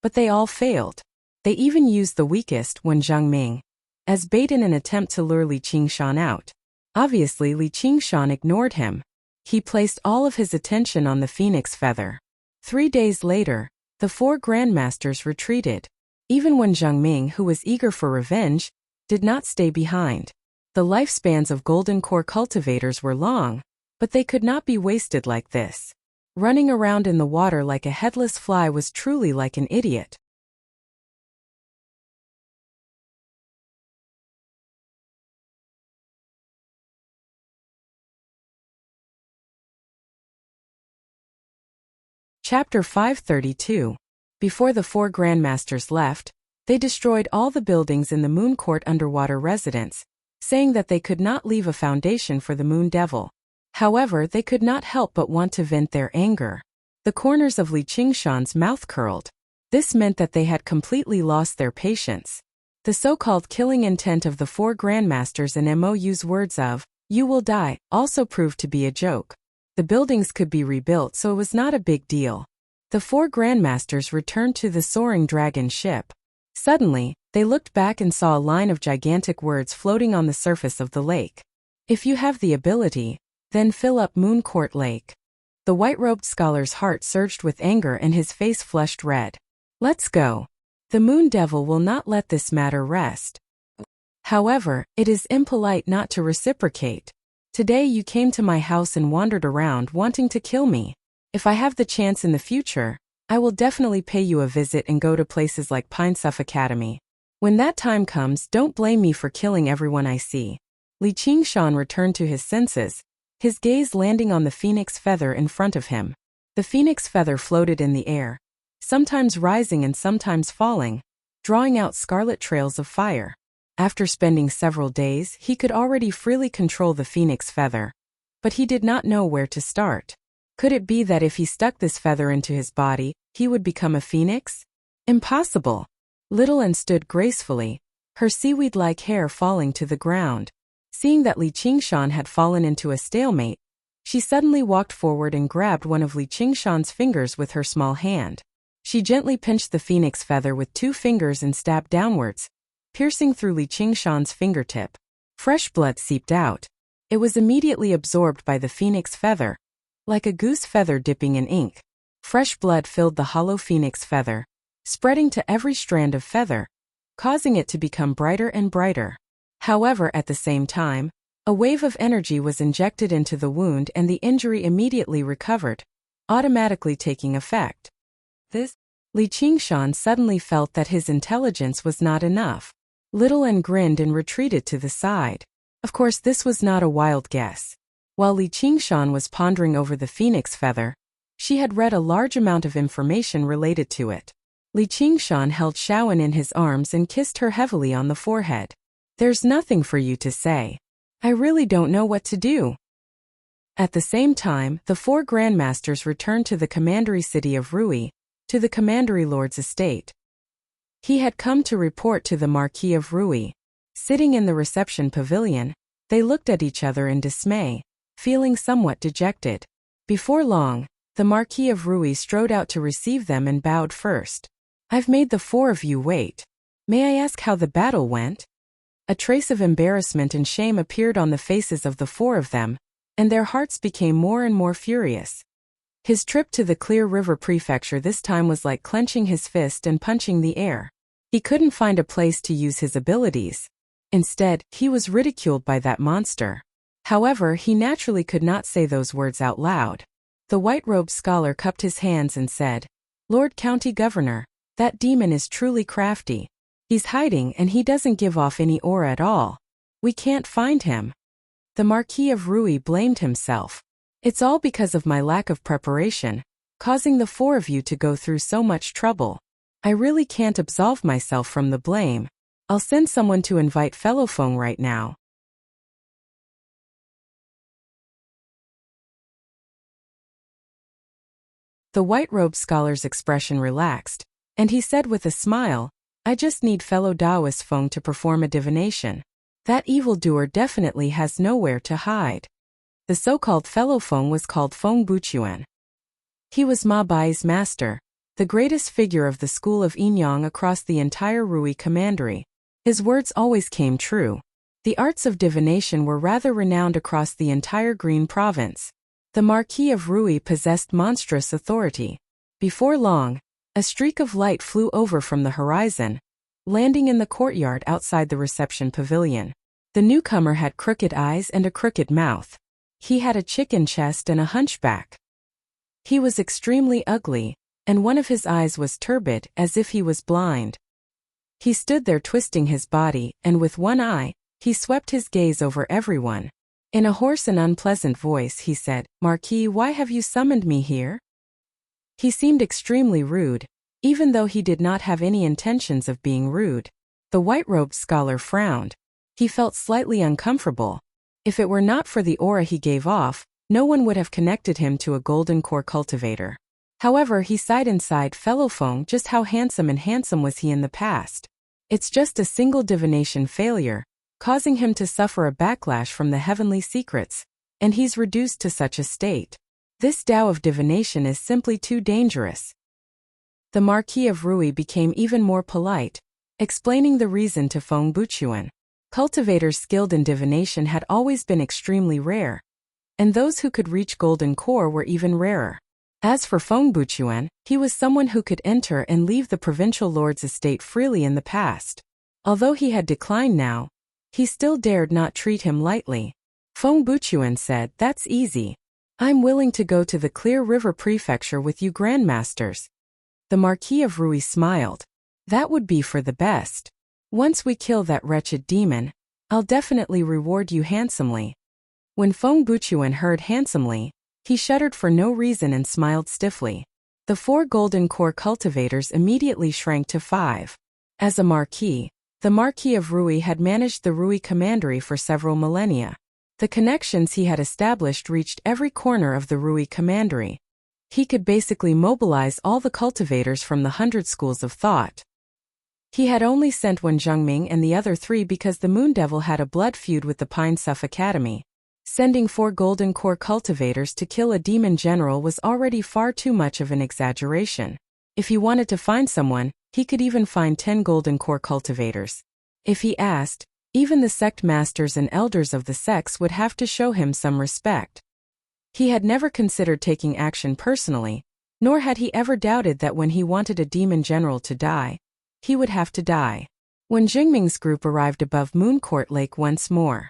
but they all failed. They even used the weakest, Wen Zhengming, as bait in an attempt to lure Li Qingshan out. Obviously, Li Qingshan ignored him. He placed all of his attention on the phoenix feather. 3 days later, the 4 grandmasters retreated. Even Wen Zhengming, who was eager for revenge, did not stay behind. The lifespans of golden core cultivators were long, but they could not be wasted like this. Running around in the water like a headless fly was truly like an idiot. Chapter 532. Before the 4 grandmasters left, they destroyed all the buildings in the Moon Court underwater residence, saying that they could not leave a foundation for the Moon Devil. However, they could not help but want to vent their anger. The corners of Li Qingshan's mouth curled. This meant that they had completely lost their patience. The so-called killing intent of the four grandmasters and Mou's words of, "You will die," also proved to be a joke. The buildings could be rebuilt, so it was not a big deal. The four grandmasters returned to the soaring dragon ship. Suddenly, they looked back and saw a line of gigantic words floating on the surface of the lake. "If you have the ability, then fill up Moon Court Lake." The white-robed scholar's heart surged with anger and his face flushed red. "Let's go. The Moon Devil will not let this matter rest. However, it is impolite not to reciprocate. Today you came to my house and wandered around wanting to kill me. If I have the chance in the future, I will definitely pay you a visit and go to places like Pinesuff Academy. When that time comes, don't blame me for killing everyone I see." Li Qingshan returned to his senses, his gaze landing on the phoenix feather in front of him. The phoenix feather floated in the air, sometimes rising and sometimes falling, drawing out scarlet trails of fire. After spending several days, he could already freely control the phoenix feather. But he did not know where to start. Could it be that if he stuck this feather into his body, he would become a phoenix? Impossible. Little An stood gracefully, her seaweed-like hair falling to the ground. Seeing that Li Qingshan had fallen into a stalemate, she suddenly walked forward and grabbed one of Li Qingshan's fingers with her small hand. She gently pinched the phoenix feather with 2 fingers and stabbed downwards, piercing through Li Qingshan's fingertip. Fresh blood seeped out. It was immediately absorbed by the phoenix feather, like a goose feather dipping in ink. Fresh blood filled the hollow phoenix feather, spreading to every strand of feather, causing it to become brighter and brighter. However, at the same time, a wave of energy was injected into the wound and the injury immediately recovered, automatically taking effect. Li Qingshan suddenly felt that his intelligence was not enough. Little An grinned and retreated to the side. Of course, this was not a wild guess. While Li Qingshan was pondering over the phoenix feather, she had read a large amount of information related to it. Li Qingshan held Shaoan in his arms and kissed her heavily on the forehead. "There's nothing for you to say. I really don't know what to do." At the same time, the 4 grandmasters returned to the commandery city of Rui, to the commandery lord's estate. He had come to report to the Marquis of Rui. Sitting in the reception pavilion, they looked at each other in dismay, feeling somewhat dejected. Before long, the Marquis of Rui strode out to receive them and bowed first. "I've made the 4 of you wait. May I ask how the battle went?" A trace of embarrassment and shame appeared on the faces of the 4 of them, and their hearts became more and more furious. His trip to the Clear River Prefecture this time was like clenching his fist and punching the air. He couldn't find a place to use his abilities. Instead, he was ridiculed by that monster. However, he naturally could not say those words out loud. The white-robed scholar cupped his hands and said, "Lord County Governor, that demon is truly crafty. He's hiding and he doesn't give off any aura at all. We can't find him." The Marquis of Rui blamed himself. "It's all because of my lack of preparation, causing the 4 of you to go through so much trouble. I really can't absolve myself from the blame. I'll send someone to invite Fellow Feng right now." The white-robed scholar's expression relaxed, and he said with a smile, "I just need fellow Taoist Feng to perform a divination. That evildoer definitely has nowhere to hide." The so-called fellow Feng was called Feng Buchuan. He was Ma Bai's master, the greatest figure of the school of Yinyang across the entire Rui commandery. His words always came true. The arts of divination were rather renowned across the entire Green Province. The Marquis of Rui possessed monstrous authority. Before long, a streak of light flew over from the horizon, landing in the courtyard outside the reception pavilion. The newcomer had crooked eyes and a crooked mouth. He had a chicken chest and a hunchback. He was extremely ugly, and one of his eyes was turbid as if he was blind. He stood there twisting his body, and with one eye, he swept his gaze over everyone. In a hoarse and unpleasant voice he said, "Marquis, why have you summoned me here?" He seemed extremely rude, even though he did not have any intentions of being rude. The white-robed scholar frowned. He felt slightly uncomfortable. If it were not for the aura he gave off, no one would have connected him to a golden core cultivator. However, he sighed inside, fellow Feng, just how handsome was he in the past. It's just a single divination failure, causing him to suffer a backlash from the heavenly secrets, and he's reduced to such a state. This Tao of divination is simply too dangerous. The Marquis of Rui became even more polite, explaining the reason to Feng Buchuan. Cultivators skilled in divination had always been extremely rare, and those who could reach golden core were even rarer. As for Feng Buchuan, he was someone who could enter and leave the provincial lord's estate freely in the past. Although he had declined now, he still dared not treat him lightly. Feng Buchuan said, "That's easy. I'm willing to go to the Clear River Prefecture with you grandmasters." The Marquis of Rui smiled. "That would be for the best. Once we kill that wretched demon, I'll definitely reward you handsomely." When Feng Buchuan heard handsomely, he shuddered for no reason and smiled stiffly. The 4 golden core cultivators immediately shrank to 5. As a marquis, the Marquis of Rui had managed the Rui commandery for several millennia. The connections he had established reached every corner of the Rui commandery. He could basically mobilize all the cultivators from the 100 schools of thought. He had only sent one Zhengming and the other 3 because the Moon Devil had a blood feud with the Pine Suff Academy. Sending 4 golden core cultivators to kill a demon general was already far too much of an exaggeration. If he wanted to find someone, he could even find 10 golden core cultivators. If he asked, even the sect masters and elders of the sects would have to show him some respect. He had never considered taking action personally, nor had he ever doubted that when he wanted a demon general to die, he would have to die. When Jingming's group arrived above Mooncourt Lake once more,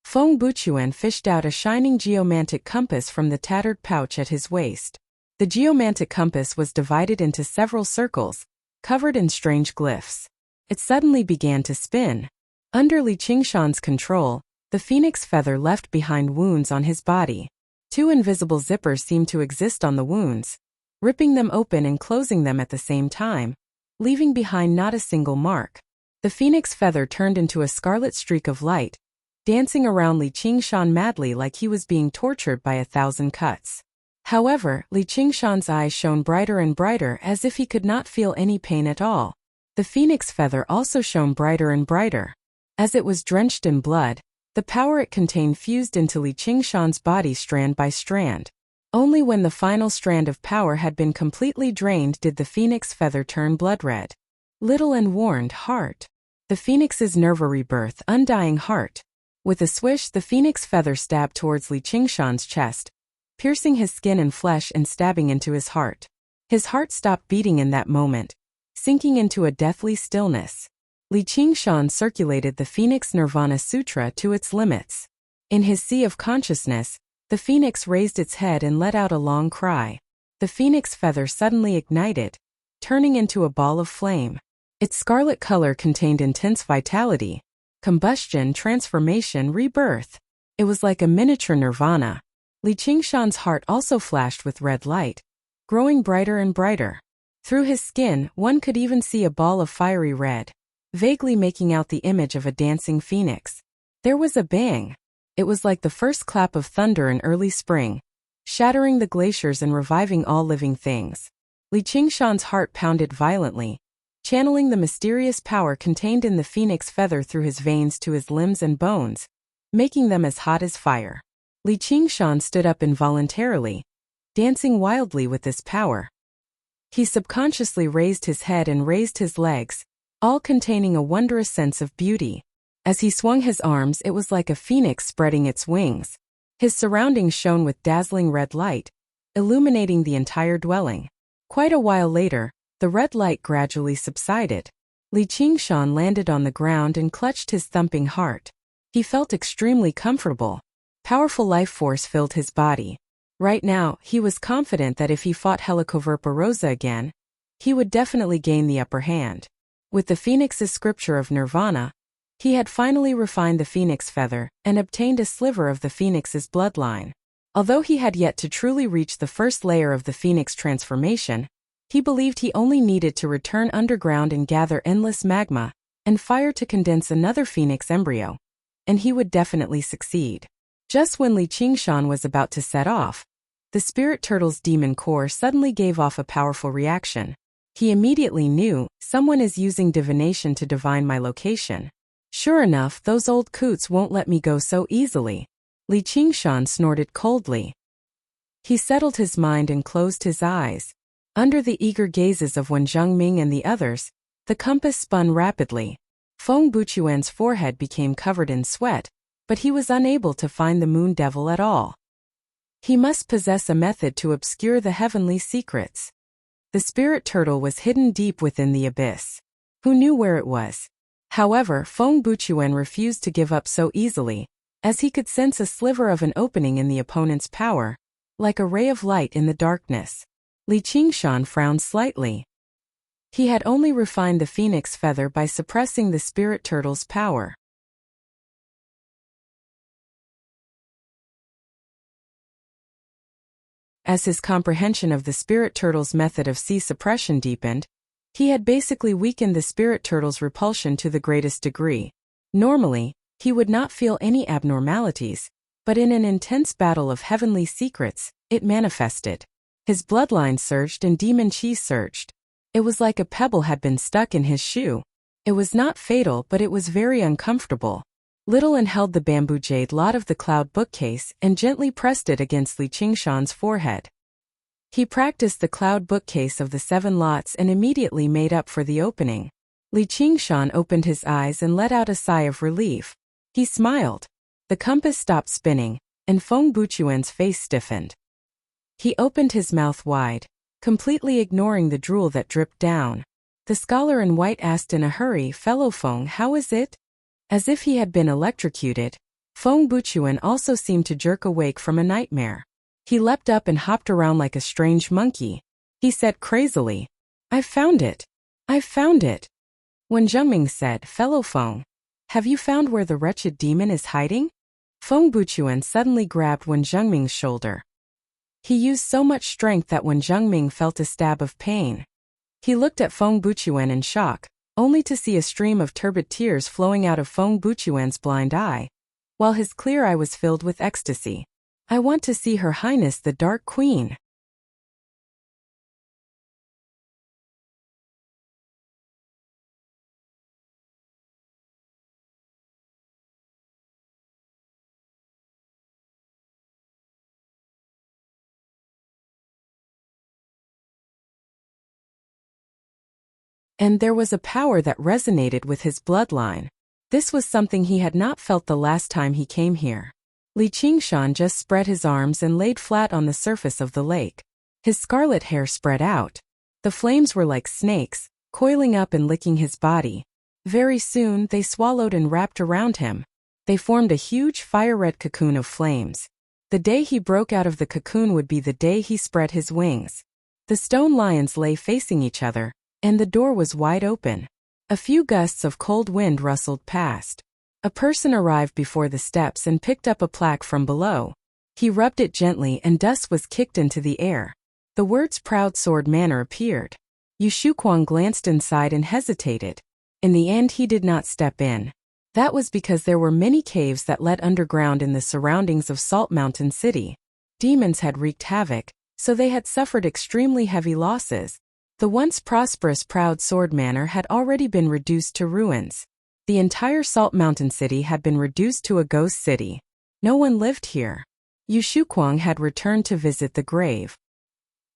Feng Buchuan fished out a shining geomantic compass from the tattered pouch at his waist. The geomantic compass was divided into several circles, covered in strange glyphs. It suddenly began to spin. Under Li Qingshan's control, the phoenix feather left behind wounds on his body. 2 invisible zippers seemed to exist on the wounds, ripping them open and closing them at the same time, leaving behind not a single mark. The phoenix feather turned into a scarlet streak of light, dancing around Li Qingshan madly like he was being tortured by 1,000 cuts. However, Li Qingshan's eyes shone brighter and brighter as if he could not feel any pain at all. The phoenix feather also shone brighter and brighter. As it was drenched in blood, the power it contained fused into Li Qingshan's body strand by strand. Only when the final strand of power had been completely drained did the phoenix feather turn blood red. Little and warned heart. The phoenix's nerve rebirth, undying heart. With a swish, the phoenix feather stabbed towards Li Qingshan's chest, piercing his skin and flesh and stabbing into his heart. His heart stopped beating in that moment, sinking into a deathly stillness. Li Qingshan circulated the Phoenix Nirvana Sutra to its limits. In his sea of consciousness, the phoenix raised its head and let out a long cry. The phoenix feather suddenly ignited, turning into a ball of flame. Its scarlet color contained intense vitality, combustion, transformation, rebirth. It was like a miniature nirvana. Li Qingshan's heart also flashed with red light, growing brighter and brighter. Through his skin, one could even see a ball of fiery red, vaguely making out the image of a dancing phoenix. There was a bang. It was like the first clap of thunder in early spring, shattering the glaciers and reviving all living things. Li Qingshan's heart pounded violently, channeling the mysterious power contained in the phoenix feather through his veins to his limbs and bones, making them as hot as fire. Li Qingshan stood up involuntarily, dancing wildly with this power. He subconsciously raised his head and raised his legs, all containing a wondrous sense of beauty. As he swung his arms, it was like a phoenix spreading its wings. His surroundings shone with dazzling red light, illuminating the entire dwelling. Quite a while later, the red light gradually subsided. Li Qingshan landed on the ground and clutched his thumping heart. He felt extremely comfortable. Powerful life force filled his body. Right now, he was confident that if he fought Helicoverpa Rosa again, he would definitely gain the upper hand. With the phoenix's scripture of nirvana, he had finally refined the phoenix feather and obtained a sliver of the phoenix's bloodline. Although he had yet to truly reach the first layer of the phoenix transformation, he believed he only needed to return underground and gather endless magma, and fire to condense another phoenix embryo, and he would definitely succeed. Just when Li Qingshan was about to set off, the spirit turtle's demon core suddenly gave off a powerful reaction. He immediately knew, someone is using divination to divine my location. Sure enough, those old coots won't let me go so easily. Li Qingshan snorted coldly. He settled his mind and closed his eyes. Under the eager gazes of Wen Zhengming and the others, the compass spun rapidly. Feng Buchuan's forehead became covered in sweat, but he was unable to find the moon devil at all. He must possess a method to obscure the heavenly secrets. The spirit turtle was hidden deep within the abyss. Who knew where it was? However, Feng Buchuan refused to give up so easily, as he could sense a sliver of an opening in the opponent's power, like a ray of light in the darkness. Li Qingshan frowned slightly. He had only refined the phoenix feather by suppressing the spirit turtle's power. As his comprehension of the spirit turtle's method of sea suppression deepened, he had basically weakened the spirit turtle's repulsion to the greatest degree. Normally, he would not feel any abnormalities, but in an intense battle of heavenly secrets, it manifested. His bloodline surged and demon chi surged. It was like a pebble had been stuck in his shoe. It was not fatal, but it was very uncomfortable. Little An held the bamboo jade lot of the cloud bookcase and gently pressed it against Li Qingshan's forehead. He practiced the cloud bookcase of the 7 lots and immediately made up for the opening. Li Qingshan opened his eyes and let out a sigh of relief. He smiled. The compass stopped spinning, and Feng Buchuan's face stiffened. He opened his mouth wide, completely ignoring the drool that dripped down. The scholar in white asked in a hurry, "Fellow Feng, how is it?" As if he had been electrocuted, Feng Buchuan also seemed to jerk awake from a nightmare. He leapt up and hopped around like a strange monkey. He said crazily, "I've found it! I've found it!" When Zhengming said, "Fellow Feng, have you found where the wretched demon is hiding?" Feng Buchuan suddenly grabbed Wen Zhengming's shoulder. He used so much strength that Wen Zhengming felt a stab of pain. He looked at Feng Buchuan in shock, only to see a stream of turbid tears flowing out of Feng Buchuan's blind eye, while his clear eye was filled with ecstasy. "I want to see Her Highness the Dark Queen." And there was a power that resonated with his bloodline. This was something he had not felt the last time he came here. Li Qingshan just spread his arms and laid flat on the surface of the lake. His scarlet hair spread out. The flames were like snakes, coiling up and licking his body. Very soon, they swallowed and wrapped around him. They formed a huge fire-red cocoon of flames. The day he broke out of the cocoon would be the day he spread his wings. The stone lions lay facing each other, and the door was wide open. A few gusts of cold wind rustled past. A person arrived before the steps and picked up a plaque from below. He rubbed it gently and dust was kicked into the air. The words "Proud Sword Manor" appeared. Yu Shuquang glanced inside and hesitated. In the end, he did not step in. That was because there were many caves that led underground in the surroundings of Salt Mountain City. Demons had wreaked havoc, so they had suffered extremely heavy losses. The once prosperous Proud Sword Manor had already been reduced to ruins. The entire Salt Mountain City had been reduced to a ghost city. No one lived here. Yu Shuquang had returned to visit the grave.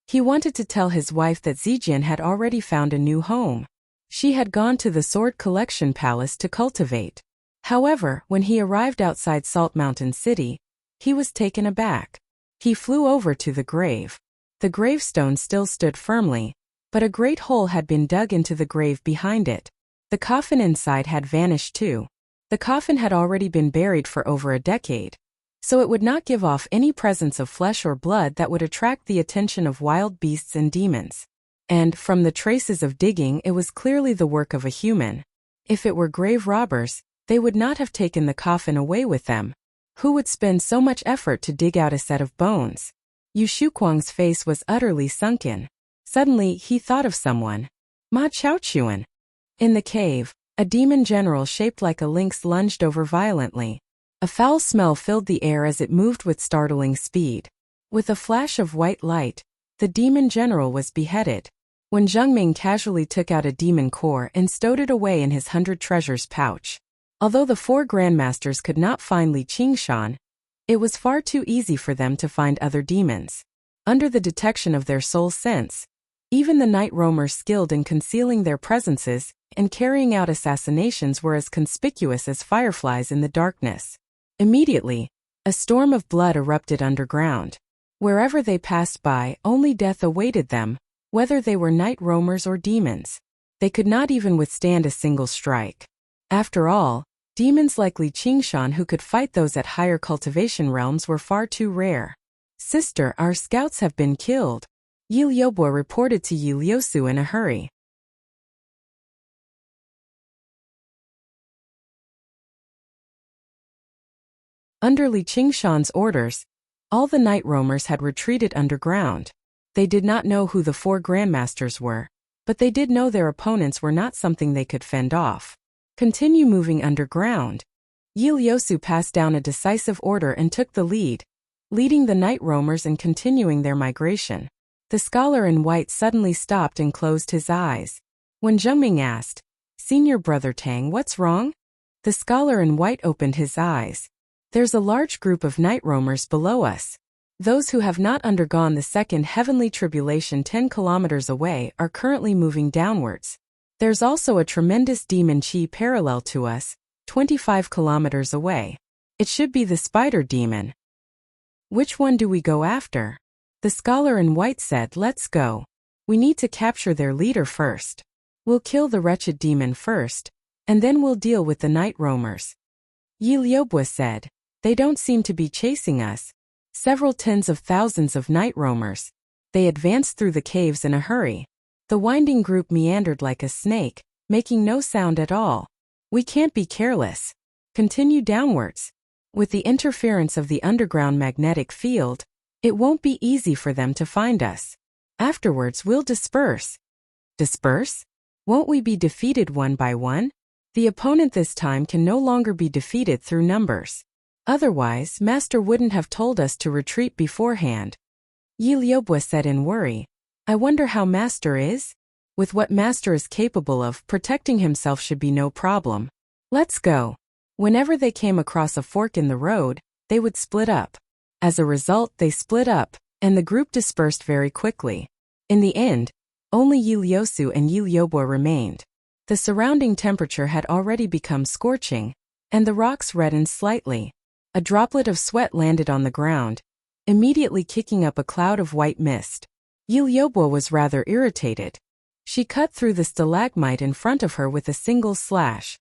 He wanted to tell his wife that Zijian had already found a new home. She had gone to the Sword Collection Palace to cultivate. However, when he arrived outside Salt Mountain City, he was taken aback. He flew over to the grave. The gravestone still stood firmly, but a great hole had been dug into the grave behind it. The coffin inside had vanished too. The coffin had already been buried for over a decade, so it would not give off any presence of flesh or blood that would attract the attention of wild beasts and demons. And, from the traces of digging, it was clearly the work of a human. If it were grave robbers, they would not have taken the coffin away with them. Who would spend so much effort to dig out a set of bones? Yu Shuquang's face was utterly sunken. Suddenly, he thought of someone. Ma Chaochuan. In the cave, A demon general shaped like a lynx lunged over violently. A foul smell filled the air as it moved with startling speed. With a flash of white light, the demon general was beheaded. When Zhengming casually took out a demon core and stowed it away in his 100 treasures pouch. Although the 4 grandmasters could not find Li Qingshan, it was far too easy for them to find other demons. Under the detection of their soul sense, even the night roamers skilled in concealing their presences and carrying out assassinations were as conspicuous as fireflies in the darkness. Immediately, a storm of blood erupted underground. Wherever they passed by, only death awaited them, whether they were night roamers or demons. They could not even withstand a single strike. After all, demons like Li Qingshan who could fight those at higher cultivation realms were far too rare. "Sister, our scouts have been killed," Yi Liubo reported to Yi Liusu in a hurry. Under Li Qingshan's orders, all the night roamers had retreated underground. They did not know who the 4 grandmasters were, but they did know their opponents were not something they could fend off. Continue moving underground. Yi Liusu passed down a decisive order and took the lead, leading the night roamers and continuing their migration. The scholar in white suddenly stopped and closed his eyes. When Zhengming asked, "Senior Brother Tang, what's wrong?" The scholar in white opened his eyes. "There's a large group of night roamers below us. Those who have not undergone the second heavenly tribulation 10 kilometers away are currently moving downwards. There's also a tremendous demon chi parallel to us, 25 kilometers away. It should be the spider demon. Which one do we go after?" The scholar in white said, "Let's go. We need to capture their leader first. We'll kill the wretched demon first, and then we'll deal with the night roamers." Yi Liubo said, "They don't seem to be chasing us." Several tens of thousands of night roamers. They advanced through the caves in a hurry. The winding group meandered like a snake, making no sound at all. "We can't be careless. Continue downwards. With the interference of the underground magnetic field, it won't be easy for them to find us. Afterwards we'll disperse." "Disperse? Won't we be defeated one by one?" "The opponent this time can no longer be defeated through numbers. Otherwise, Master wouldn't have told us to retreat beforehand." Yi Liubo said in worry, "I wonder how Master is?" "With what Master is capable of, protecting himself should be no problem. Let's go." Whenever they came across a fork in the road, they would split up. As a result, they split up, and the group dispersed very quickly. In the end, only Yi Liusu and Yi Liubo remained. The surrounding temperature had already become scorching, and the rocks reddened slightly. A droplet of sweat landed on the ground, immediately kicking up a cloud of white mist. Yi Liubo was rather irritated. She cut through the stalagmite in front of her with a single slash.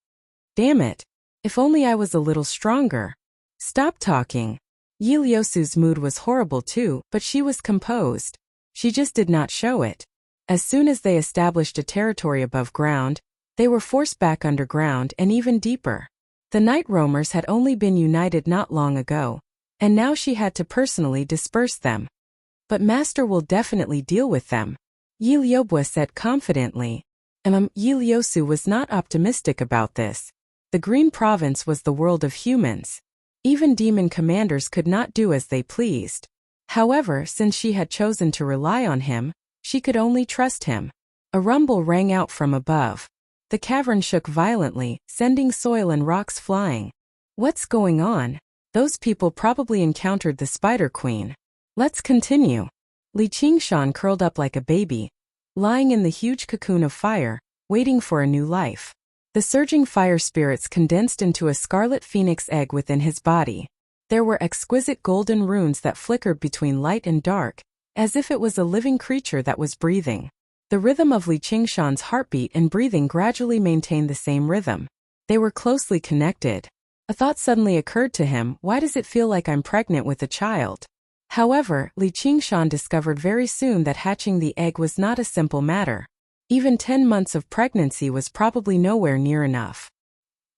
"Damn it! If only I was a little stronger." "Stop talking." Yi Liusu's mood was horrible too, but she was composed. She just did not show it. As soon as they established a territory above ground, they were forced back underground and even deeper. The night roamers had only been united not long ago, and now she had to personally disperse them. "But Master will definitely deal with them," Yi Liubo said confidently. Yi Liusu was not optimistic about this. The Green Province was the world of humans. Even demon commanders could not do as they pleased. However, since she had chosen to rely on him, she could only trust him. A rumble rang out from above. The cavern shook violently, sending soil and rocks flying. "What's going on? Those people probably encountered the Spider Queen. Let's continue." Li Qingshan curled up like a baby, lying in the huge cocoon of fire, waiting for a new life. The surging fire spirits condensed into a scarlet phoenix egg within his body. There were exquisite golden runes that flickered between light and dark, as if it was a living creature that was breathing. The rhythm of Li Qingshan's heartbeat and breathing gradually maintained the same rhythm. They were closely connected. A thought suddenly occurred to him, why does it feel like I'm pregnant with a child? However, Li Qingshan discovered very soon that hatching the egg was not a simple matter. Even 10 months of pregnancy was probably nowhere near enough.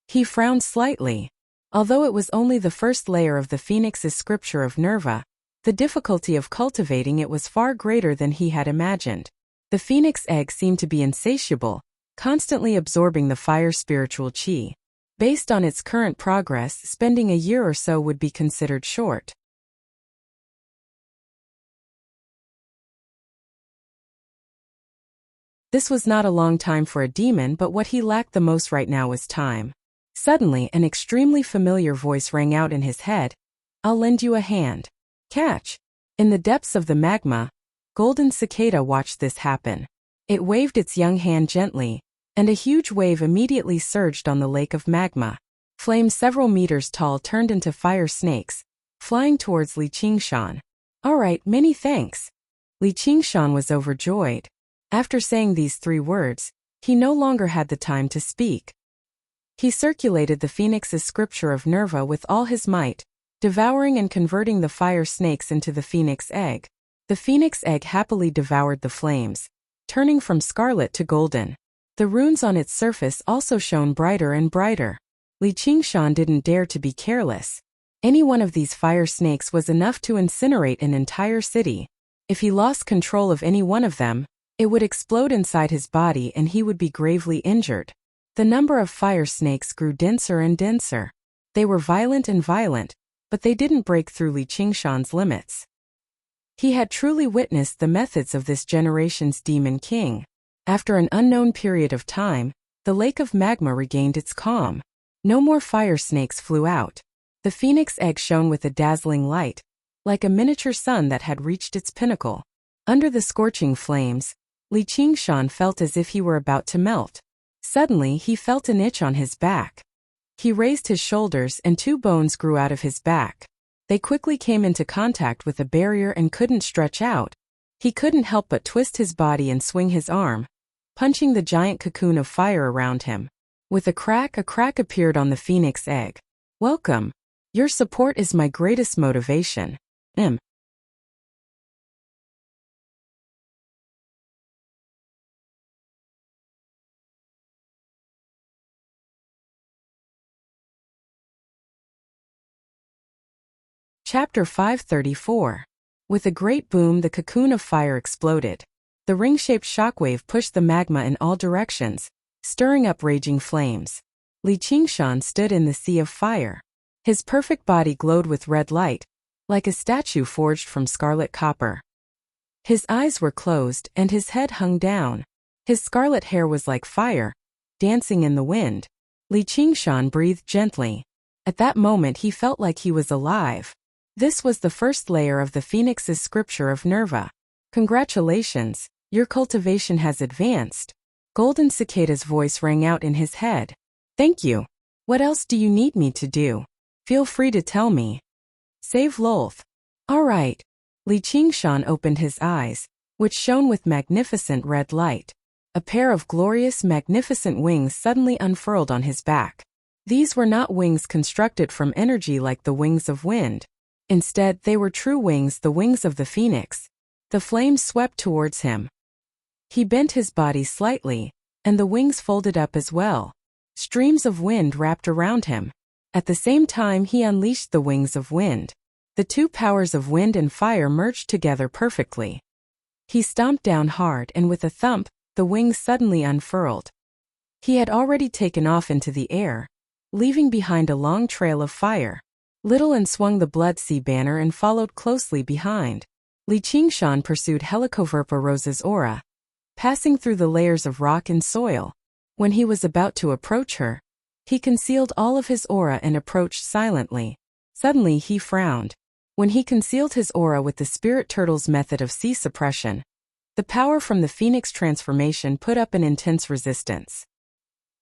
He frowned slightly. Although it was only the first layer of the phoenix's scripture of Nerva, the difficulty of cultivating it was far greater than he had imagined. The phoenix egg seemed to be insatiable, constantly absorbing the fire spiritual qi. Based on its current progress, spending a year or so would be considered short. This was not a long time for a demon, but what he lacked the most right now was time. Suddenly, an extremely familiar voice rang out in his head. "I'll lend you a hand. Catch!" In the depths of the magma, Golden Cicada watched this happen. It waved its young hand gently, and a huge wave immediately surged on the lake of magma. Flames several meters tall turned into fire snakes, flying towards Li Qingshan. "All right, many thanks." Li Qingshan was overjoyed. After saying these 3 words, he no longer had the time to speak. He circulated the phoenix's scripture of Nerva with all his might, devouring and converting the fire snakes into the phoenix egg. The phoenix egg happily devoured the flames, turning from scarlet to golden. The runes on its surface also shone brighter and brighter. Li Qingshan didn't dare to be careless. Any one of these fire snakes was enough to incinerate an entire city. If he lost control of any one of them, it would explode inside his body and he would be gravely injured. The number of fire snakes grew denser and denser. They were violent and violent, but they didn't break through Li Qingshan's limits. He had truly witnessed the methods of this generation's demon king. After an unknown period of time, the lake of magma regained its calm. No more fire snakes flew out. The phoenix egg shone with a dazzling light, like a miniature sun that had reached its pinnacle. Under the scorching flames, Li Qingshan felt as if he were about to melt. Suddenly he felt an itch on his back. He raised his shoulders and 2 bones grew out of his back. They quickly came into contact with a barrier and couldn't stretch out. He couldn't help but twist his body and swing his arm, punching the giant cocoon of fire around him. With a crack appeared on the phoenix egg. "Welcome. Your support is my greatest motivation." Chapter 534. With a great boom, the cocoon of fire exploded. The ring-shaped shockwave pushed the magma in all directions, stirring up raging flames. Li Qingshan stood in the sea of fire. His perfect body glowed with red light, like a statue forged from scarlet copper. His eyes were closed and his head hung down. His scarlet hair was like fire, dancing in the wind. Li Qingshan breathed gently. At that moment he felt like he was alive. This was the first layer of the phoenix's scripture of Nerva. "Congratulations, your cultivation has advanced." Golden Cicada's voice rang out in his head. "Thank you. What else do you need me to do? Feel free to tell me." "Save Lolth." "All right." Li Qingshan opened his eyes, which shone with magnificent red light. A pair of glorious, magnificent wings suddenly unfurled on his back. These were not wings constructed from energy like the wings of wind. Instead, they were true wings, the wings of the phoenix. The flames swept towards him. He bent his body slightly, and the wings folded up as well. Streams of wind wrapped around him. At the same time, he unleashed the wings of wind. The 2 powers of wind and fire merged together perfectly. He stomped down hard, and with a thump, the wings suddenly unfurled. He had already taken off into the air, leaving behind a long trail of fire. Little and swung the Blood Sea banner and followed closely behind. Li Qingshan pursued Helicoverpa Rosa's aura, passing through the layers of rock and soil. When he was about to approach her, he concealed all of his aura and approached silently. Suddenly he frowned. When he concealed his aura with the spirit turtle's method of sea suppression, the power from the phoenix transformation put up an intense resistance.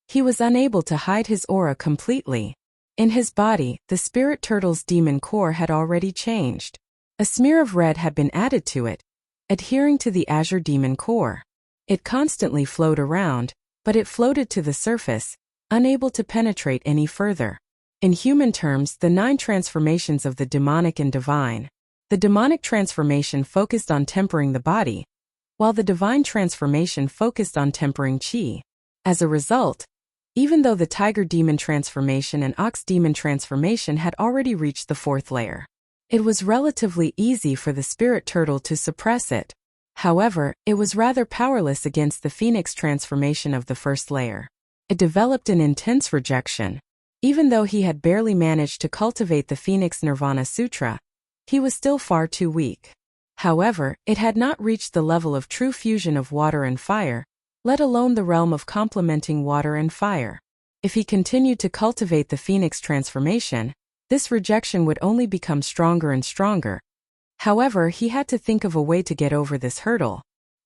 He was unable to hide his aura completely. In his body, the spirit turtle's demon core had already changed. A smear of red had been added to it, adhering to the azure demon core. It constantly flowed around, but it floated to the surface, unable to penetrate any further. In human terms, the 9 transformations of the demonic and divine. The demonic transformation focused on tempering the body, while the divine transformation focused on tempering qi. As a result, even though the tiger demon transformation and ox demon transformation had already reached the 4th layer, it was relatively easy for the spirit turtle to suppress it. However, it was rather powerless against the phoenix transformation of the first layer. It developed an intense rejection. Even though he had barely managed to cultivate the Phoenix Nirvana Sutra, he was still far too weak. However, it had not reached the level of true fusion of water and fire, let alone the realm of complementing water and fire. If he continued to cultivate the Phoenix transformation, this rejection would only become stronger and stronger. However, he had to think of a way to get over this hurdle.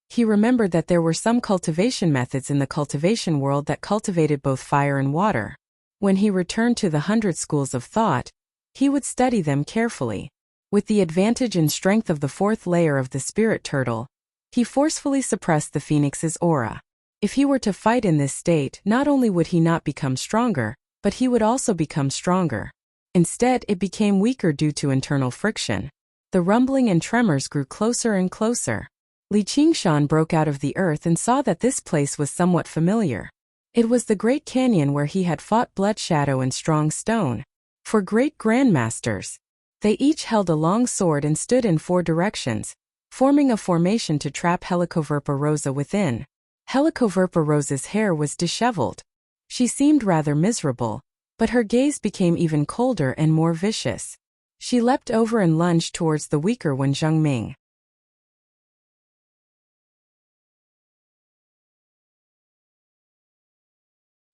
He remembered that there were some cultivation methods in the cultivation world that cultivated both fire and water. When he returned to the 100 schools of thought, he would study them carefully. With the advantage and strength of the fourth layer of the spirit turtle, he forcefully suppressed the phoenix's aura. If he were to fight in this state, not only would he not become stronger, but he would also become stronger. Instead, it became weaker due to internal friction. The rumbling and tremors grew closer and closer. Li Qingshan broke out of the earth and saw that this place was somewhat familiar. It was the Great Canyon where he had fought Blood Shadow and Strong Stone. For great grandmasters, they each held a long sword and stood in 4 directions, forming a formation to trap Helicoverpa Rosa within. Helicoverpa Rosa's hair was disheveled. She seemed rather miserable, but her gaze became even colder and more vicious. She leapt over and lunged towards the weaker Wen Zhengming.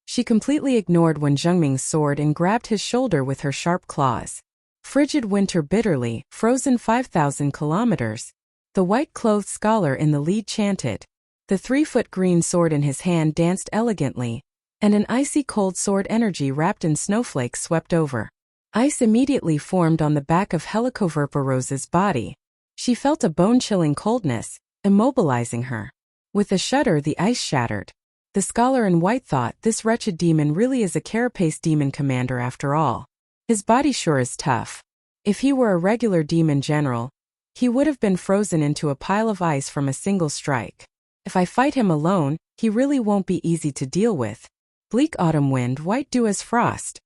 She completely ignored Wen Zhengming's sword and grabbed his shoulder with her sharp claws. Frigid winter bitterly, frozen 5,000 kilometers. The white-clothed scholar in the lead chanted. The 3-foot green sword in his hand danced elegantly, and an icy cold sword energy wrapped in snowflakes swept over. Ice immediately formed on the back of Helicoverpa Rosa's body. She felt a bone-chilling coldness, immobilizing her. With a shudder, the ice shattered. The scholar in white thought, this wretched demon really is a carapace demon commander after all. His body sure is tough. If he were a regular demon general, he would have been frozen into a pile of ice from a single strike. If I fight him alone, he really won't be easy to deal with. Bleak autumn wind, white dew as frost.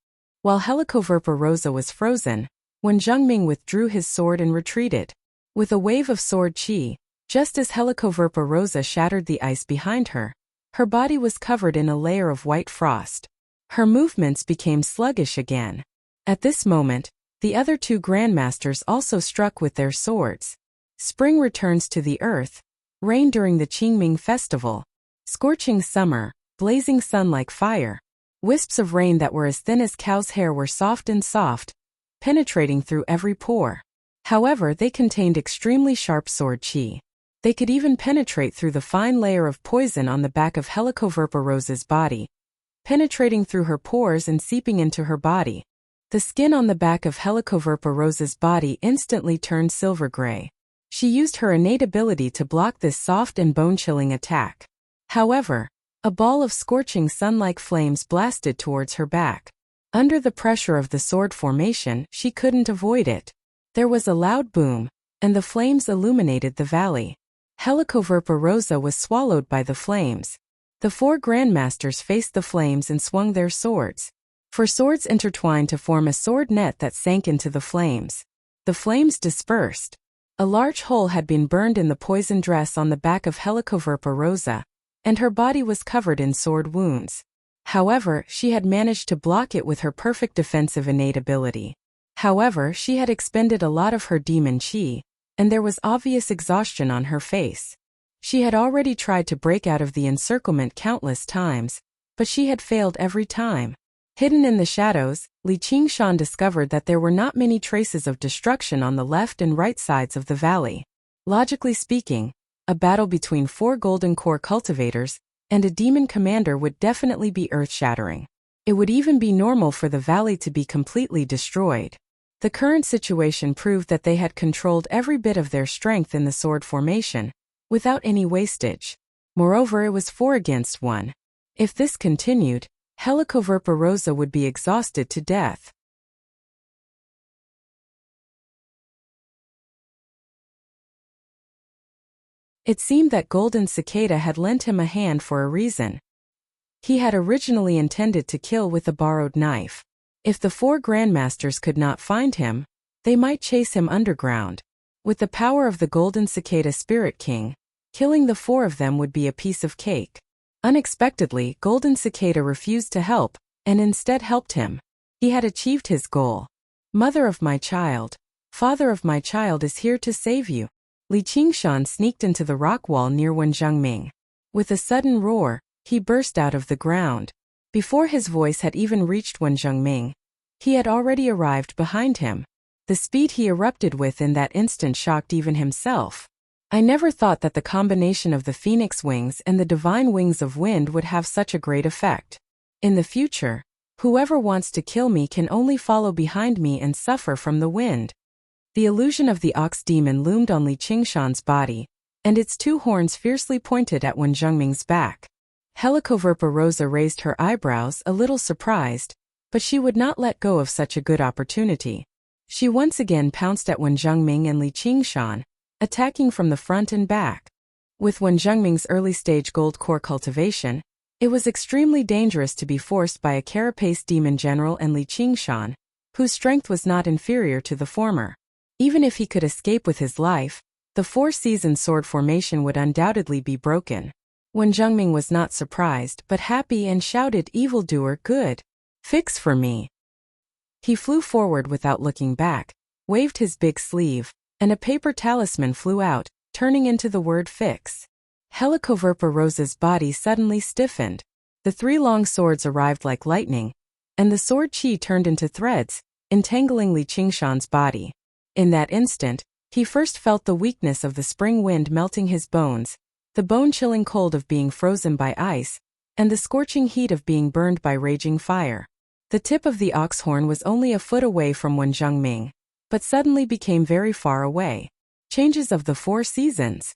While Helicoverpa Rosa was frozen, Wen Zhengming withdrew his sword and retreated. With a wave of sword chi, just as Helicoverpa Rosa shattered the ice behind her, her body was covered in a layer of white frost. Her movements became sluggish again. At this moment, the other 2 grandmasters also struck with their swords. Spring returns to the earth, rain during the Qingming festival, scorching summer, blazing sun like fire. Wisps of rain that were as thin as cow's hair were soft and soft, penetrating through every pore. However, they contained extremely sharp sword chi. They could even penetrate through the fine layer of poison on the back of Helicoverpa Rosa's body, penetrating through her pores and seeping into her body. The skin on the back of Helicoverpa Rosa's body instantly turned silver gray. She used her innate ability to block this soft and bone-chilling attack. However, a ball of scorching sun-like flames blasted towards her back. Under the pressure of the sword formation, she couldn't avoid it. There was a loud boom, and the flames illuminated the valley. Helicoverpa Rosa was swallowed by the flames. The 4 grandmasters faced the flames and swung their swords. For swords intertwined to form a sword net that sank into the flames. The flames dispersed. A large hole had been burned in the poison dress on the back of Helicoverpa Rosa, and her body was covered in sword wounds. However, she had managed to block it with her perfect defensive innate ability. However, she had expended a lot of her demon chi, and there was obvious exhaustion on her face. She had already tried to break out of the encirclement countless times, but she had failed every time. Hidden in the shadows, Li Qingshan discovered that there were not many traces of destruction on the left and right sides of the valley. Logically speaking, a battle between 4 golden core cultivators and a demon commander would definitely be earth-shattering. It would even be normal for the valley to be completely destroyed. The current situation proved that they had controlled every bit of their strength in the sword formation, without any wastage. Moreover, it was 4 against 1. If this continued, Helicoverpa Rosa would be exhausted to death. It seemed that Golden Cicada had lent him a hand for a reason. He had originally intended to kill with a borrowed knife. If the 4 grandmasters could not find him, they might chase him underground. With the power of the Golden Cicada Spirit King, Killing the 4 of them would be a piece of cake. Unexpectedly, Golden Cicada refused to help, and instead helped him. He had achieved his goal. Mother of my child, father of my child is here to save you. Li Qingshan sneaked into the rock wall near Wen Zhengming. With a sudden roar, he burst out of the ground. Before his voice had even reached Wen Zhengming, he had already arrived behind him. The speed he erupted with in that instant shocked even himself. I never thought that the combination of the phoenix wings and the divine wings of wind would have such a great effect. In the future, whoever wants to kill me can only follow behind me and suffer from the wind. The illusion of the ox demon loomed on Li Qingshan's body, and its 2 horns fiercely pointed at Wen Zhengming's back. Helicoverpa Rosa raised her eyebrows, a little surprised, but she would not let go of such a good opportunity. She once again pounced at Wen Zhengming and Li Qingshan, attacking from the front and back. With Wen Zhengming's early-stage gold core cultivation, it was extremely dangerous to be forced by a carapace demon general and Li Qingshan, whose strength was not inferior to the former. Even if he could escape with his life, the 4-season sword formation would undoubtedly be broken. Wen Zhengming was not surprised but happy and shouted, "Evildoer, good! Fix for me!" He flew forward without looking back, waved his big sleeve, and a paper talisman flew out, turning into the word fix. Helicoverpa Rosa's body suddenly stiffened. The 3 long swords arrived like lightning, and the sword chi turned into threads, entangling Li Qingshan's body. In that instant, he first felt the weakness of the spring wind melting his bones, the bone-chilling cold of being frozen by ice, and the scorching heat of being burned by raging fire. The tip of the ox horn was only a foot away from Wen Zhengming, but suddenly became very far away. Changes of the 4 seasons.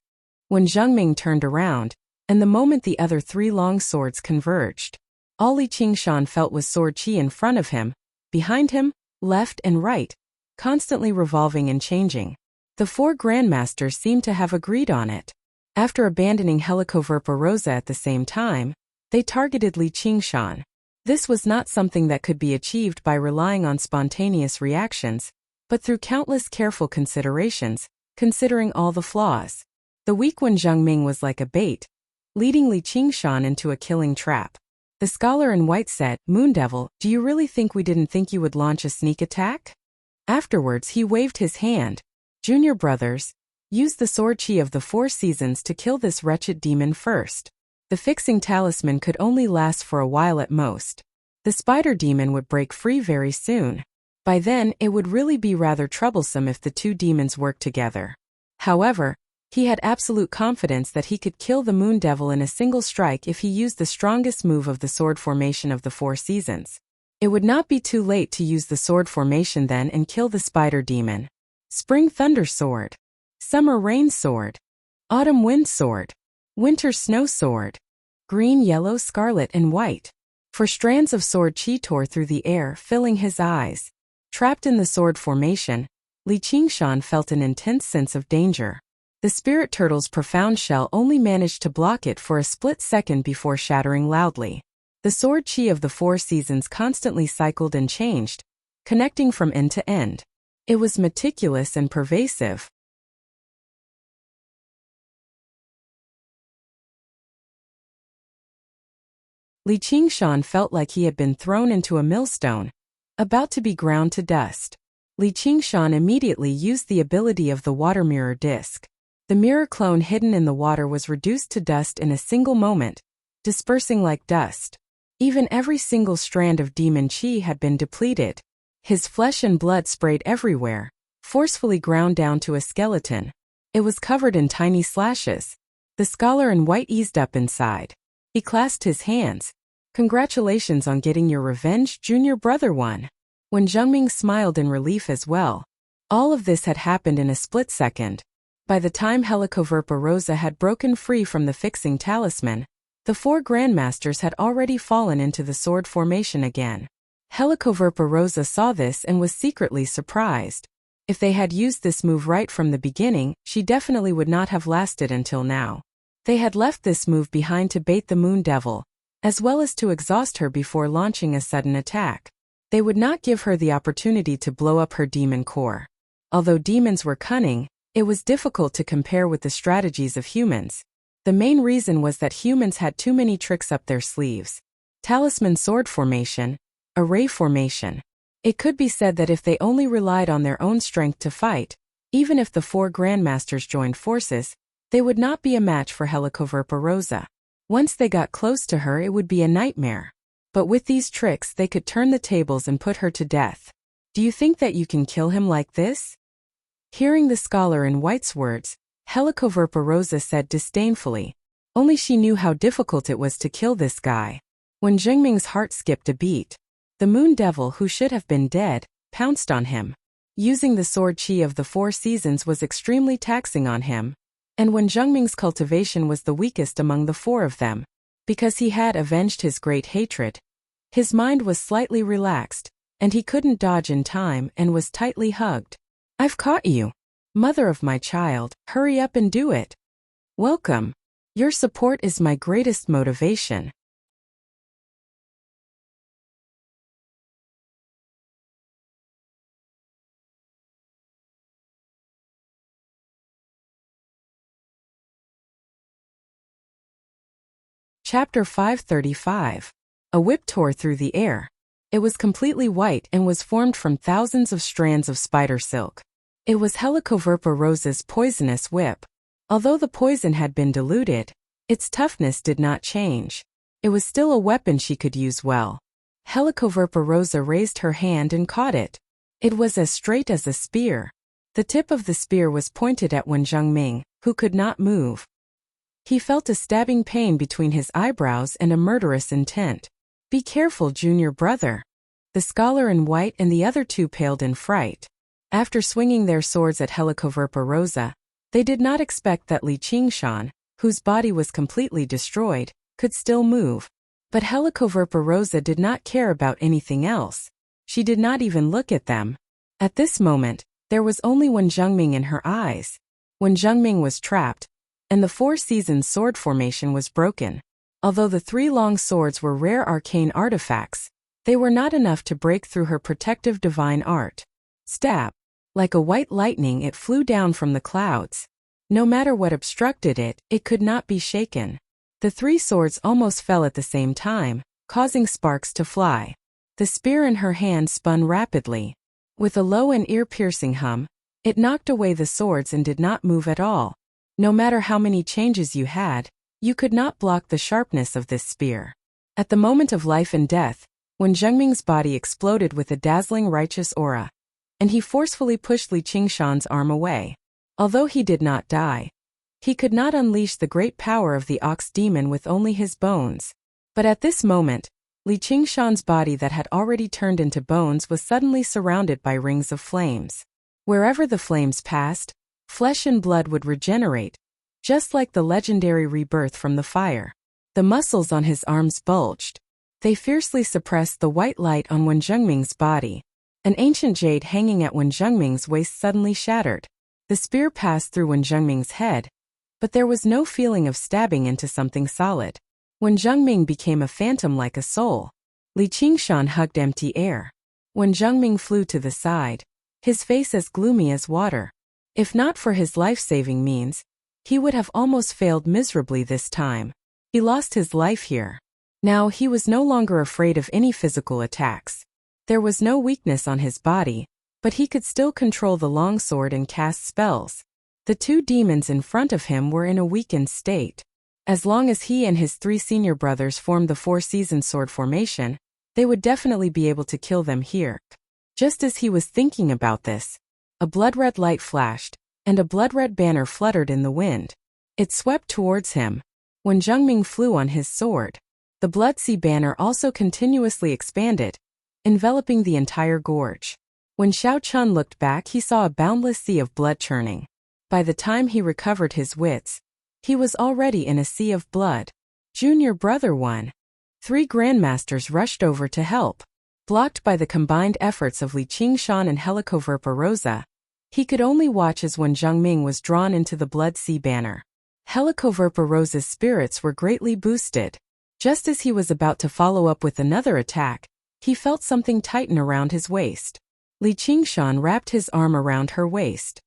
Wen Zhengming turned around, and the moment the other 3 long swords converged, all Li Qingshan felt was sword chi in front of him, behind him, left and right, constantly revolving and changing. The 4 grandmasters seemed to have agreed on it. After abandoning Helicoverpa Rosa at the same time, they targeted Li Qingshan. This was not something that could be achieved by relying on spontaneous reactions, but through countless careful considerations, considering all the flaws. The weak Wen Zhengming was like a bait, leading Li Qingshan into a killing trap. The scholar in white said, "Moondevil, do you really think we didn't think you would launch a sneak attack?" Afterwards he waved his hand. "Junior brothers, use the sword chi of the 4 seasons to kill this wretched demon first." The fixing talisman could only last for a while at most. The spider demon would break free very soon. By then, it would really be rather troublesome if the 2 demons worked together. However, he had absolute confidence that he could kill the Moon Devil in a single strike if he used the strongest move of the sword formation of the 4 seasons. It would not be too late to use the sword formation then and kill the spider demon. Spring Thunder Sword, Summer Rain Sword, Autumn Wind Sword, Winter Snow Sword, green, yellow, scarlet, and white. 4 strands of sword chi tore through the air, filling his eyes. Trapped in the sword formation, Li Qingshan felt an intense sense of danger. The spirit turtle's profound shell only managed to block it for a split second before shattering loudly. The sword chi of the 4 seasons constantly cycled and changed, connecting from end to end. It was meticulous and pervasive. Li Qingshan felt like he had been thrown into a millstone, about to be ground to dust. Li Qingshan immediately used the ability of the water mirror disc. The mirror clone hidden in the water was reduced to dust in a single moment, dispersing like dust. Even every single strand of demon chi had been depleted. His flesh and blood sprayed everywhere, forcefully ground down to a skeleton. It was covered in tiny slashes. The scholar in white eased up inside. He clasped his hands. "Congratulations on getting your revenge, junior brother one." Wen Zhengming smiled in relief as well. All of this had happened in a split second. By the time Helicoverpa Rosa had broken free from the fixing talisman, the 4 grandmasters had already fallen into the sword formation again. Helicoverpa Rosa saw this and was secretly surprised. If they had used this move right from the beginning, she definitely would not have lasted until now. They had left this move behind to bait the Moon Devil, as well as to exhaust her before launching a sudden attack. They would not give her the opportunity to blow up her demon core. Although demons were cunning, it was difficult to compare with the strategies of humans. The main reason was that humans had too many tricks up their sleeves. Talisman sword formation, array formation. It could be said that if they only relied on their own strength to fight, even if the 4 grandmasters joined forces, they would not be a match for Helicoverpa. Once they got close to her, it would be a nightmare. But with these tricks, they could turn the tables and put her to death. Do you think that you can kill him like this? Hearing the scholar in white's words, Helicoverpa said disdainfully. Only she knew how difficult it was to kill this guy. When Zhengming's heart skipped a beat, the moon devil, who should have been dead, pounced on him. Using the sword chi of the 4 seasons was extremely taxing on him. And when Zhengming's cultivation was the weakest among the 4 of them, because he had avenged his great hatred, his mind was slightly relaxed, and he couldn't dodge in time and was tightly hugged. I've caught you. Mother of my child, hurry up and do it. Welcome. Your support is my greatest motivation. Chapter 535. A whip tore through the air. It was completely white and was formed from thousands of strands of spider silk. It was Helicoverpa's poisonous whip. Although the poison had been diluted, its toughness did not change. It was still a weapon she could use well. Helicoverpa raised her hand and caught it. It was as straight as a spear. The tip of the spear was pointed at Wen Zhengming, who could not move. He felt a stabbing pain between his eyebrows and a murderous intent. Be careful, junior brother. The scholar in white and the other 2 paled in fright. After swinging their swords at Helicoverpa, they did not expect that Li Qingshan, whose body was completely destroyed, could still move. But Helicoverpa did not care about anything else. She did not even look at them. At this moment, there was only Wen Zhengming in her eyes. Wen Zhengming was trapped, and the 4 seasons sword formation was broken. Although the 3 long swords were rare arcane artifacts, they were not enough to break through her protective divine art. Stab! Like a white lightning, it flew down from the clouds. No matter what obstructed it, it could not be shaken. The 3 swords almost fell at the same time, causing sparks to fly. The spear in her hand spun rapidly. With a low and ear-piercing hum, it knocked away the swords and did not move at all. No matter how many changes you had, you could not block the sharpness of this spear. At the moment of life and death, when Zhengming's body exploded with a dazzling righteous aura, and he forcefully pushed Li Qingshan's arm away. Although he did not die, he could not unleash the great power of the ox demon with only his bones. But at this moment, Li Qingshan's body that had already turned into bones was suddenly surrounded by rings of flames. Wherever the flames passed, flesh and blood would regenerate, just like the legendary rebirth from the fire. The muscles on his arms bulged. They fiercely suppressed the white light on Wen Zhengming's body. An ancient jade hanging at Wen Zhengming's waist suddenly shattered. The spear passed through Wen Zhengming's head, but there was no feeling of stabbing into something solid. Wen Zhengming became a phantom like a soul. Li Qingshan hugged empty air. Wen Zhengming flew to the side, his face as gloomy as water. If not for his life-saving means, he would have almost failed miserably this time. He lost his life here. Now he was no longer afraid of any physical attacks. There was no weakness on his body, but he could still control the longsword and cast spells. The 2 demons in front of him were in a weakened state. As long as he and his 3 senior brothers formed the 4-season sword formation, they would definitely be able to kill them here. Just as he was thinking about this, a blood-red light flashed, and a blood-red banner fluttered in the wind. It swept towards him. When Zhengming flew on his sword, the blood sea banner also continuously expanded, enveloping the entire gorge. When Xiao Chun looked back, he saw a boundless sea of blood churning. By the time he recovered his wits, he was already in a sea of blood. Junior brother 1. 3 grandmasters rushed over to help. Blocked by the combined efforts of Li Qingshan and Helicoverpa, he could only watch as Wen Zhengming was drawn into the blood sea banner. Helicoverpa's spirits were greatly boosted. Just as he was about to follow up with another attack, he felt something tighten around his waist. Li Qingshan wrapped his arm around her waist.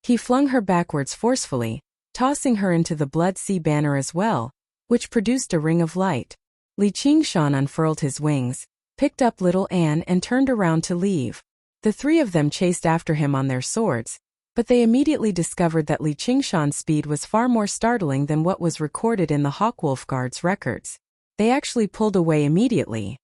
He flung her backwards forcefully, tossing her into the Blood Sea banner as well, which produced a ring of light. Li Qingshan unfurled his wings, picked up little Anne and turned around to leave. The three of them chased after him on their swords, but they immediately discovered that Li Qingshan's speed was far more startling than what was recorded in the Hawkwolf Guard's records. They actually pulled away immediately.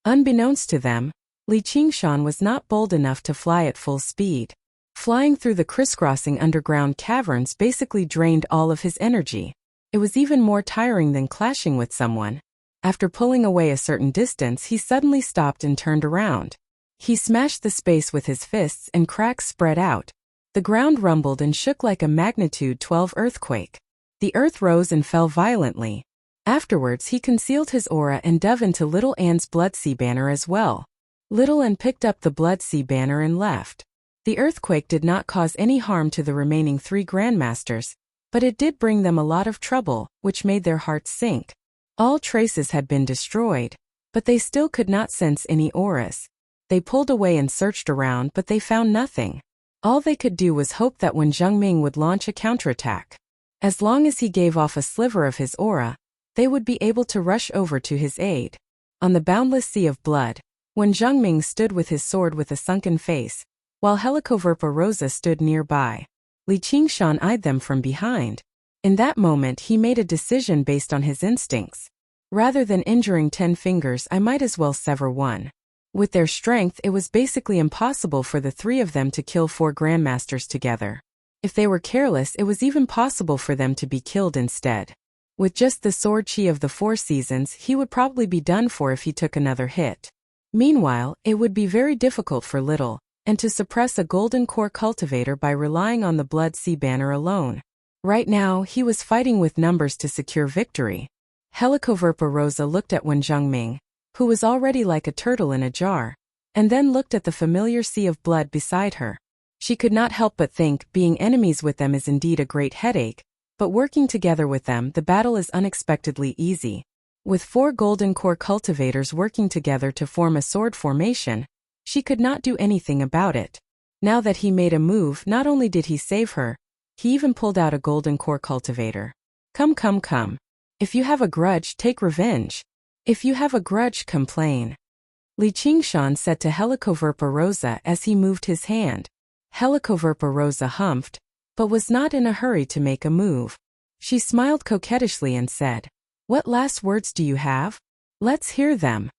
Unbeknownst to them, Li Qingshan was not bold enough to fly at full speed. Flying through the crisscrossing underground caverns basically drained all of his energy. It was even more tiring than clashing with someone. After pulling away a certain distance, he suddenly stopped and turned around. He smashed the space with his fists and cracks spread out. The ground rumbled and shook like a magnitude 12 earthquake. The earth rose and fell violently. Afterwards, he concealed his aura and dove into Little Anne's Blood Sea banner as well. Little Anne picked up the Blood Sea banner and left. The earthquake did not cause any harm to the remaining 3 grandmasters, but it did bring them a lot of trouble, which made their hearts sink. All traces had been destroyed, but they still could not sense any auras. They pulled away and searched around, but they found nothing. All they could do was hope that Wen Zhengming would launch a counterattack. As long as he gave off a sliver of his aura, they would be able to rush over to his aid. On the boundless sea of blood, Wen Zhengming stood with his sword with a sunken face, while Helicoverpa Rosa stood nearby. Li Qingshan eyed them from behind. In that moment he made a decision based on his instincts. Rather than injuring 10 fingers, I might as well sever one. With their strength, it was basically impossible for the 3 of them to kill 4 grandmasters together. If they were careless, it was even possible for them to be killed instead. With just the sword chi of the 4 seasons, he would probably be done for if he took another hit. Meanwhile, it would be very difficult for Little Anne to suppress a golden core cultivator by relying on the Blood Sea banner alone. Right now, he was fighting with numbers to secure victory. Helicoverpa Rosa looked at Wen Zhengming, who was already like a turtle in a jar, and then looked at the familiar sea of blood beside her. She could not help but think being enemies with them is indeed a great headache, but working together with them, the battle is unexpectedly easy. With 4 golden core cultivators working together to form a sword formation, she could not do anything about it. Now that he made a move, not only did he save her, he even pulled out a golden core cultivator. Come, come, come. If you have a grudge, take revenge. If you have a grudge, complain. Li Qingshan said to Helicoverpa Rosa as he moved his hand. Helicoverpa Rosa humphed, but was not in a hurry to make a move. She smiled coquettishly and said, "What last words do you have? Let's hear them."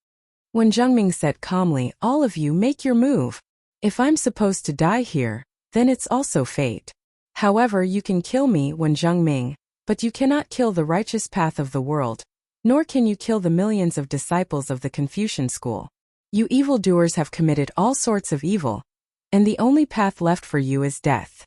Wen Zhengming said calmly, "All of you make your move. If I'm supposed to die here, then it's also fate. However, you can kill me, Wen Zhengming, but you cannot kill the righteous path of the world, nor can you kill the millions of disciples of the Confucian school. You evildoers have committed all sorts of evil, and the only path left for you is death."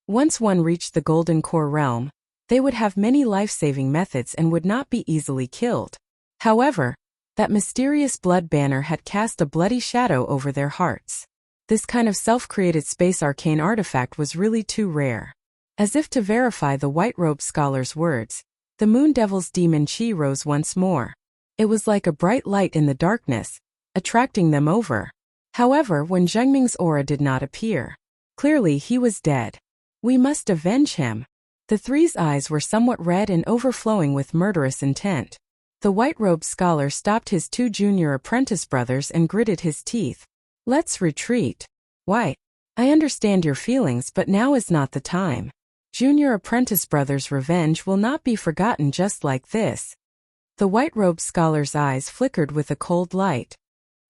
Once one reached the Golden Core realm, they would have many life-saving methods and would not be easily killed. However, that mysterious blood banner had cast a bloody shadow over their hearts. This kind of self-created space arcane artifact was really too rare. As if to verify the white-robed scholar's words, the Moon Devil's demon chi rose once more. It was like a bright light in the darkness, attracting them over. However, when Zhengming's aura did not appear, clearly he was dead. We must avenge him. The 3's eyes were somewhat red and overflowing with murderous intent. The white-robed scholar stopped his 2 junior apprentice brothers and gritted his teeth. "Let's retreat." "Why? I understand your feelings, but now is not the time. Junior apprentice brothers' revenge will not be forgotten just like this." The white-robed scholar's eyes flickered with a cold light.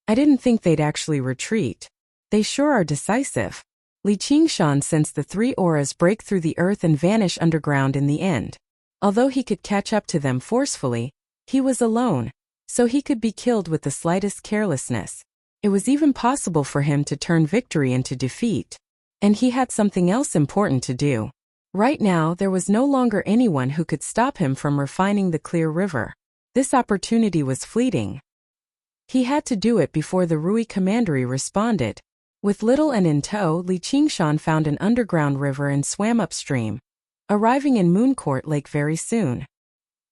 "I didn't think they'd actually retreat. They sure are decisive." Li Qingshan sensed the 3 auras break through the earth and vanish underground in the end. Although he could catch up to them forcefully, he was alone, so he could be killed with the slightest carelessness. It was even possible for him to turn victory into defeat. And he had something else important to do. Right now, there was no longer anyone who could stop him from refining the clear river. This opportunity was fleeting. He had to do it before the Rui Commandery responded. With little and in tow, Li Qingshan found an underground river and swam upstream, arriving in Mooncourt Lake very soon.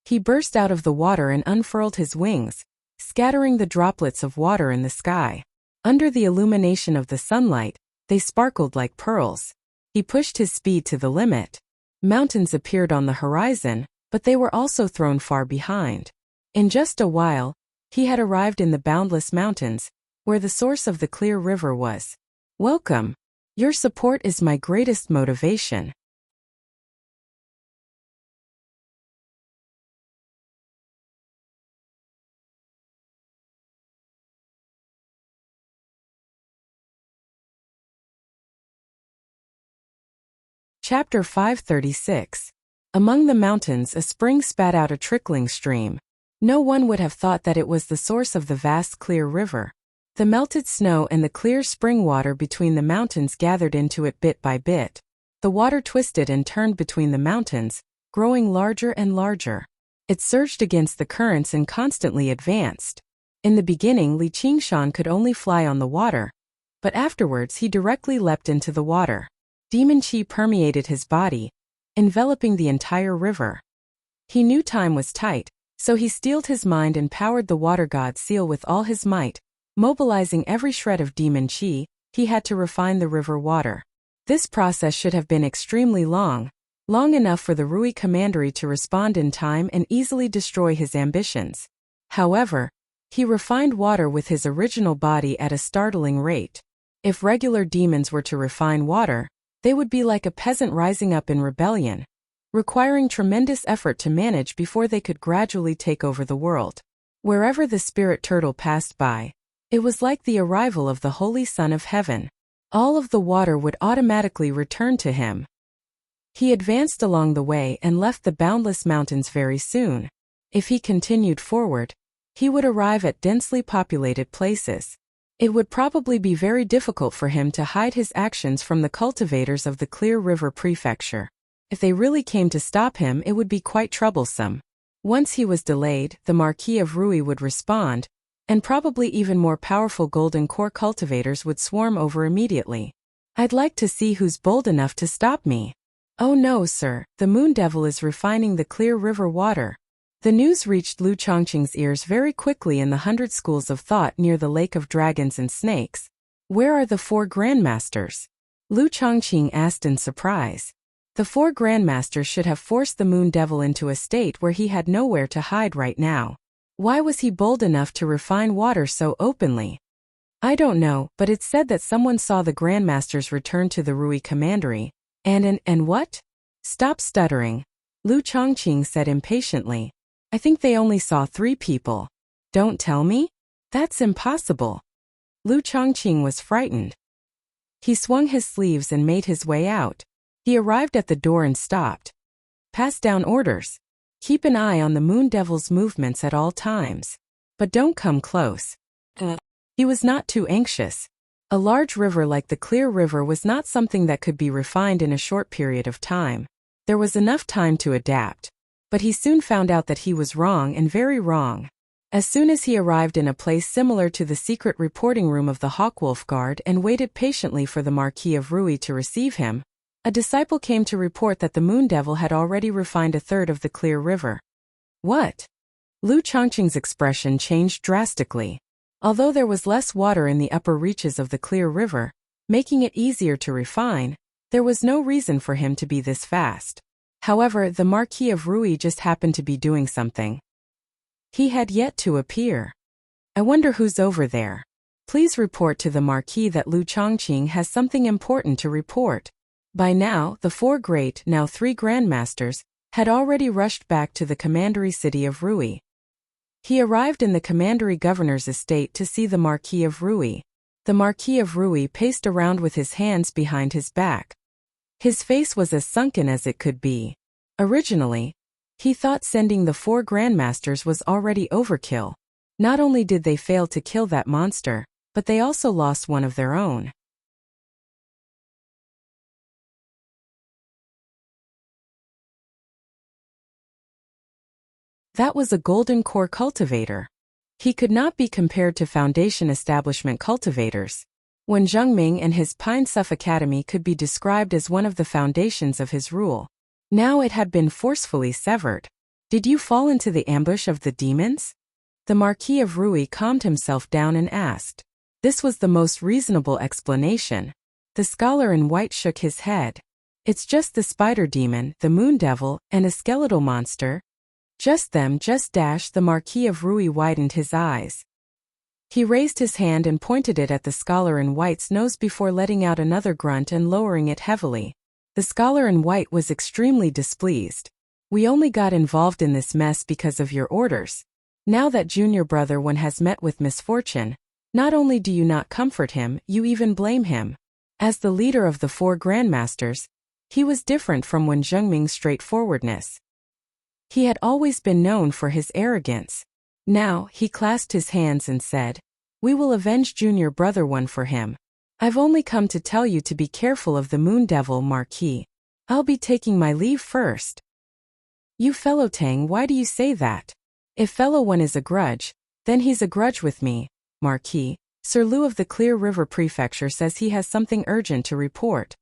He burst out of the water and unfurled his wings, scattering the droplets of water in the sky. Under the illumination of the sunlight, they sparkled like pearls. He pushed his speed to the limit. Mountains appeared on the horizon, but they were also thrown far behind. In just a while, he had arrived in the boundless mountains, where the source of the clear river was. Welcome. Your support is my greatest motivation. Chapter 536. Among the mountains a spring spat out a trickling stream. No one would have thought that it was the source of the vast clear river. The melted snow and the clear spring water between the mountains gathered into it bit by bit. The water twisted and turned between the mountains, growing larger and larger. It surged against the currents and constantly advanced. In the beginning, Li Qingshan could only fly on the water, but afterwards he directly leapt into the water. Demon Qi permeated his body, enveloping the entire river. He knew time was tight, so he steeled his mind and powered the water god seal with all his might. Mobilizing every shred of demon Qi, he had to refine the river water. This process should have been extremely long enough for the Rui commandery to respond in time and easily destroy his ambitions. However, he refined water with his original body at a startling rate. If regular demons were to refine water, they would be like a peasant rising up in rebellion, requiring tremendous effort to manage before they could gradually take over the world. Wherever the spirit turtle passed by, it was like the arrival of the Holy Son of Heaven. All of the water would automatically return to him. He advanced along the way and left the boundless mountains very soon. If he continued forward, he would arrive at densely populated places. It would probably be very difficult for him to hide his actions from the cultivators of the Clear River Prefecture. If they really came to stop him, it would be quite troublesome. Once he was delayed, the Marquis of Rui would respond, and probably even more powerful golden core cultivators would swarm over immediately. I'd like to see who's bold enough to stop me. Oh no, sir, the Moon Devil is refining the clear river water. The news reached Lu Chongqing's ears very quickly in the 100 schools of thought near the Lake of Dragons and Snakes. Where are the 4 grandmasters? Lu Chongqing asked in surprise. The 4 grandmasters should have forced the Moon Devil into a state where he had nowhere to hide right now. Why was he bold enough to refine water so openly? I don't know, but it's said that someone saw the grandmasters return to the Rui commandery. And what? Stop stuttering, Lu Chongqing said impatiently. I think they only saw 3 people. Don't tell me? That's impossible. Lu Chongqing was frightened. He swung his sleeves and made his way out. He arrived at the door and stopped. Pass down orders. Keep an eye on the Moon Devil's movements at all times. But don't come close. He was not too anxious. A large river like the Clear River was not something that could be refined in a short period of time. There was enough time to adapt. But he soon found out that he was wrong and very wrong. As soon as he arrived in a place similar to the secret reporting room of the Hawkwolf Guard and waited patiently for the Marquis of Rui to receive him, a disciple came to report that the Moon Devil had already refined a third of the Clear River. What? Lu Chongqing's expression changed drastically. Although there was less water in the upper reaches of the Clear River, making it easier to refine, there was no reason for him to be this fast. However, the Marquis of Rui just happened to be doing something. He had yet to appear. I wonder who's over there. Please report to the Marquis that Lu Chongqing has something important to report. By now, the 4 great, now 3 grandmasters, had already rushed back to the commandery city of Rui. He arrived in the commandery governor's estate to see the Marquis of Rui. The Marquis of Rui paced around with his hands behind his back. His face was as sunken as it could be. Originally, he thought sending the 4 grandmasters was already overkill. Not only did they fail to kill that monster, but they also lost one of their own. That was a golden core cultivator. He could not be compared to Foundation establishment cultivators. When Zhengming and his Pine Suff Academy could be described as one of the foundations of his rule. Now it had been forcefully severed. Did you fall into the ambush of the demons? The Marquis of Rui calmed himself down and asked. This was the most reasonable explanation. The scholar in white shook his head. It's just the spider demon, the moon devil, and a skeletal monster. Just them, just dash. The Marquis of Rui widened his eyes. He raised his hand and pointed it at the scholar in white's nose before letting out another grunt and lowering it heavily. The scholar in white was extremely displeased. We only got involved in this mess because of your orders. Now that junior brother one has met with misfortune, not only do you not comfort him, you even blame him. As the leader of the 4 grandmasters, he was different from Wen Zhengming's straightforwardness. He had always been known for his arrogance. Now, he clasped his hands and said, we will avenge junior brother one for him. I've only come to tell you to be careful of the moon devil, Marquis. I'll be taking my leave first. You fellow Tang, why do you say that? If fellow one is a grudge, then he's a grudge with me, Marquis. Sir Lu of the Clear River Prefecture says he has something urgent to report.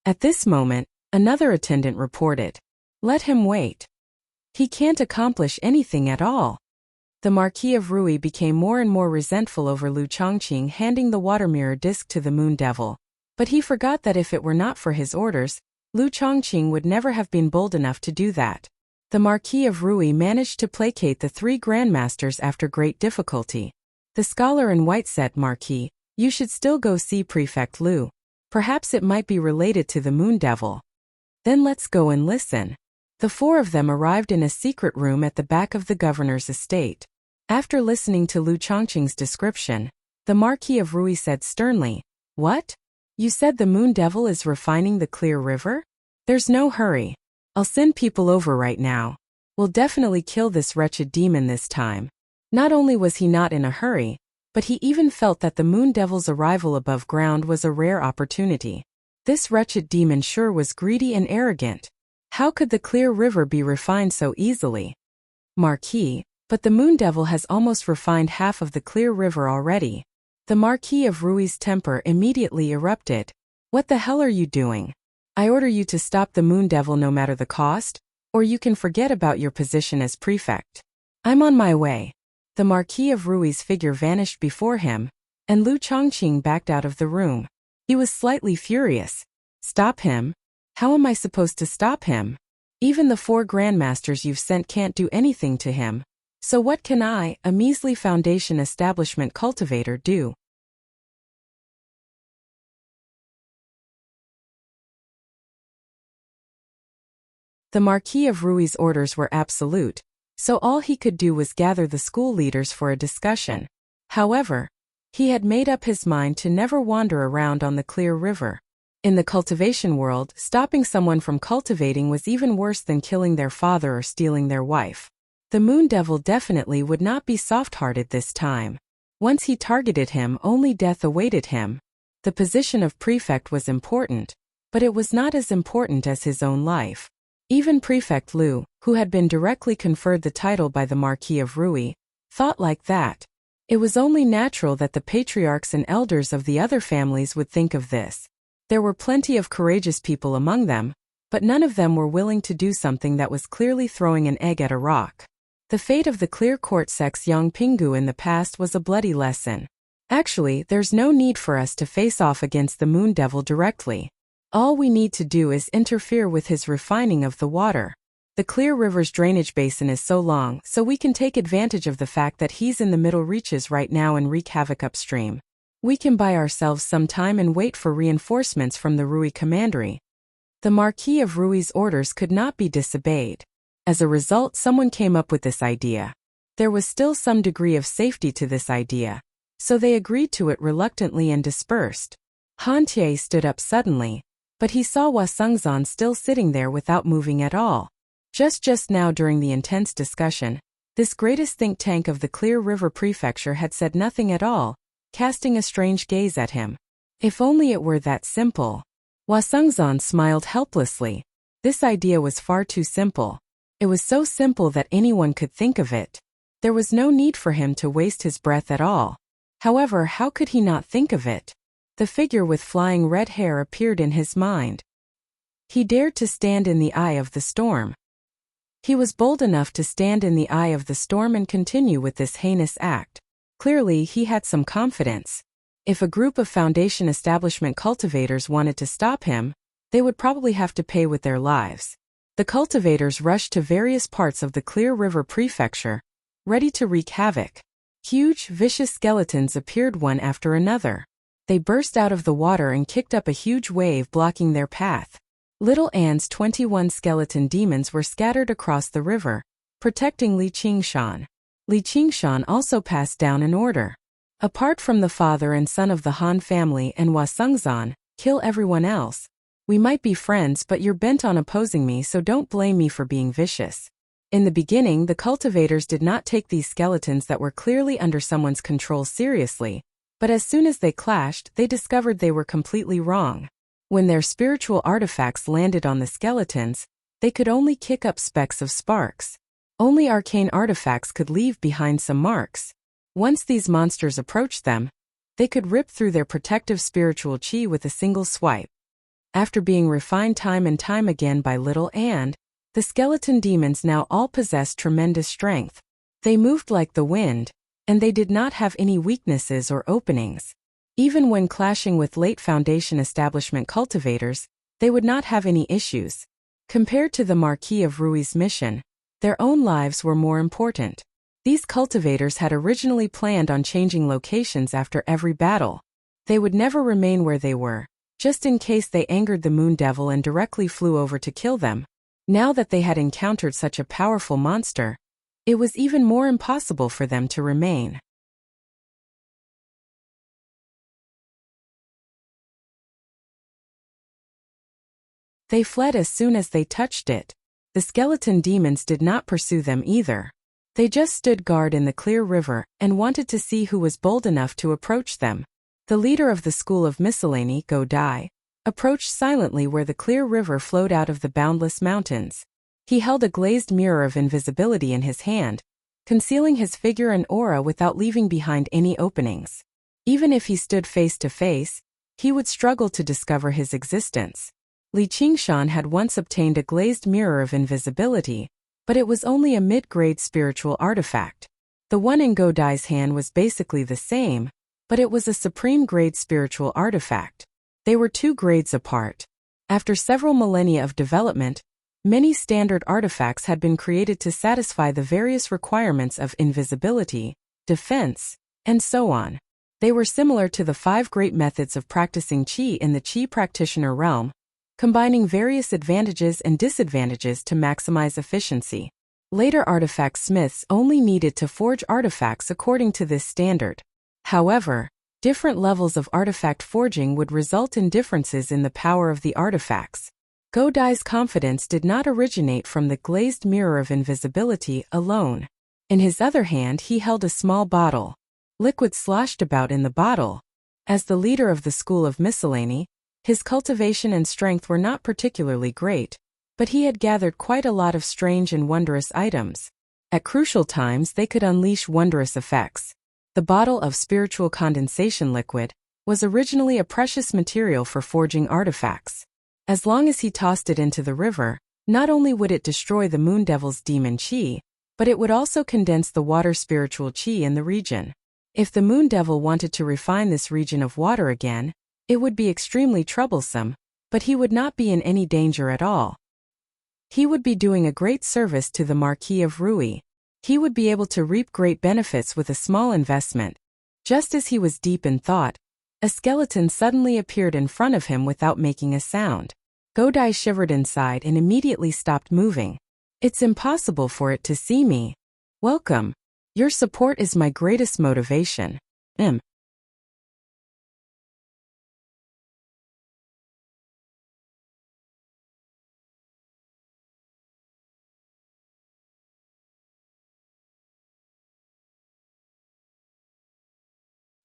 At this moment, another attendant reported. Let him wait. He can't accomplish anything at all. The Marquis of Rui became more and more resentful over Lu Chongqing handing the water mirror disc to the moon devil. But he forgot that if it were not for his orders, Lu Chongqing would never have been bold enough to do that. The Marquis of Rui managed to placate the 3 grandmasters after great difficulty. The scholar in white said, Marquis, you should still go see Prefect Lu. Perhaps it might be related to the moon devil. Then let's go and listen. The 4 of them arrived in a secret room at the back of the governor's estate. After listening to Lu Chongqing's description, the Marquis of Rui said sternly, what? You said the moon devil is refining the Clear River? There's no hurry. I'll send people over right now. We'll definitely kill this wretched demon this time. Not only was he not in a hurry, but he even felt that the moon devil's arrival above ground was a rare opportunity. This wretched demon sure was greedy and arrogant. How could the Clear River be refined so easily? Marquis, but the moon devil has almost refined half of the Clear River already. The Marquis of Rui's temper immediately erupted. What the hell are you doing? I order you to stop the moon devil no matter the cost, or you can forget about your position as prefect. I'm on my way. The Marquis of Rui's figure vanished before him, and Lu Chongqing backed out of the room. He was slightly furious. Stop him? How am I supposed to stop him? Even the 4 grandmasters you've sent can't do anything to him. So what can I, a measly foundation establishment cultivator, do? The Marquis of Rui's orders were absolute, so all he could do was gather the school leaders for a discussion. However, he had made up his mind to never wander around on the Clear River. In the cultivation world, stopping someone from cultivating was even worse than killing their father or stealing their wife. The moon devil definitely would not be soft-hearted this time. Once he targeted him, only death awaited him. The position of prefect was important, but it was not as important as his own life. Even Prefect Lu, who had been directly conferred the title by the Marquis of Rui, thought like that. It was only natural that the patriarchs and elders of the other families would think of this. There were plenty of courageous people among them, but none of them were willing to do something that was clearly throwing an egg at a rock. The fate of the Clear Court Sex Yang Pingu in the past was a bloody lesson. Actually, there's no need for us to face off against the moon devil directly. All we need to do is interfere with his refining of the water. The Clear River's drainage basin is so long, so we can take advantage of the fact that he's in the middle reaches right now and wreak havoc upstream. We can buy ourselves some time and wait for reinforcements from the Rui commandery. The Marquis of Rui's orders could not be disobeyed. As a result, someone came up with this idea. There was still some degree of safety to this idea, so they agreed to it reluctantly and dispersed. Han Tie stood up suddenly, but he saw Hua Sengzan still sitting there without moving at all. Just now during the intense discussion, this greatest think tank of the Clear River Prefecture had said nothing at all, casting a strange gaze at him. If only it were that simple. Hua Sengzan smiled helplessly. This idea was far too simple. It was so simple that anyone could think of it. There was no need for him to waste his breath at all. However, how could he not think of it? The figure with flying red hair appeared in his mind. He dared to stand in the eye of the storm. He was bold enough to stand in the eye of the storm and continue with this heinous act. Clearly, he had some confidence. If a group of Foundation establishment cultivators wanted to stop him, they would probably have to pay with their lives. The cultivators rushed to various parts of the Clear River Prefecture, ready to wreak havoc. Huge, vicious skeletons appeared one after another. They burst out of the water and kicked up a huge wave, blocking their path. Little Anne's 21 skeleton demons were scattered across the river, protecting Li Qingshan. Li Qingshan also passed down an order. Apart from the father and son of the Han family and Hua Sengzan, kill everyone else. We might be friends, but you're bent on opposing me, so don't blame me for being vicious. In the beginning, the cultivators did not take these skeletons that were clearly under someone's control seriously, but as soon as they clashed, they discovered they were completely wrong. When their spiritual artifacts landed on the skeletons, they could only kick up specks of sparks. Only arcane artifacts could leave behind some marks. Once these monsters approached them, they could rip through their protective spiritual chi with a single swipe. After being refined time and time again by Little Anne, the skeleton demons now all possessed tremendous strength. They moved like the wind, and they did not have any weaknesses or openings. Even when clashing with late Foundation establishment cultivators, they would not have any issues. Compared to the Marquis of Rui's mission, their own lives were more important. These cultivators had originally planned on changing locations after every battle. They would never remain where they were, just in case they angered the Moon Devil and directly flew over to kill them. Now that they had encountered such a powerful monster, it was even more impossible for them to remain. They fled as soon as they touched it. The skeleton demons did not pursue them either. They just stood guard in the Clear River and wanted to see who was bold enough to approach them. The leader of the School of Miscellany, Go Dai, approached silently where the Clear River flowed out of the boundless mountains. He held a glazed mirror of invisibility in his hand, concealing his figure and aura without leaving behind any openings. Even if he stood face to face, he would struggle to discover his existence. Li Qingshan had once obtained a glazed mirror of invisibility, but it was only a mid-grade spiritual artifact. The one in Go Dai's hand was basically the same, but it was a supreme-grade spiritual artifact. They were 2 grades apart. After several millennia of development, many standard artifacts had been created to satisfy the various requirements of invisibility, defense, and so on. They were similar to the 5 great methods of practicing Qi in the Qi practitioner realm, combining various advantages and disadvantages to maximize efficiency. Later artifact smiths only needed to forge artifacts according to this standard. However, different levels of artifact forging would result in differences in the power of the artifacts. Go Dai's confidence did not originate from the glazed mirror of invisibility alone. In his other hand, he held a small bottle. Liquid sloshed about in the bottle. As the leader of the School of Miscellany, his cultivation and strength were not particularly great, but he had gathered quite a lot of strange and wondrous items. At crucial times, they could unleash wondrous effects. The bottle of spiritual condensation liquid was originally a precious material for forging artifacts. As long as he tossed it into the river, not only would it destroy the Moon Devil's demon chi, but it would also condense the water spiritual chi in the region. If the Moon Devil wanted to refine this region of water again, it would be extremely troublesome, but he would not be in any danger at all. He would be doing a great service to the Marquis of Rui. He would be able to reap great benefits with a small investment. Just as he was deep in thought, a skeleton suddenly appeared in front of him without making a sound. Go Dai shivered inside and immediately stopped moving. It's impossible for it to see me. Welcome. Your support is my greatest motivation.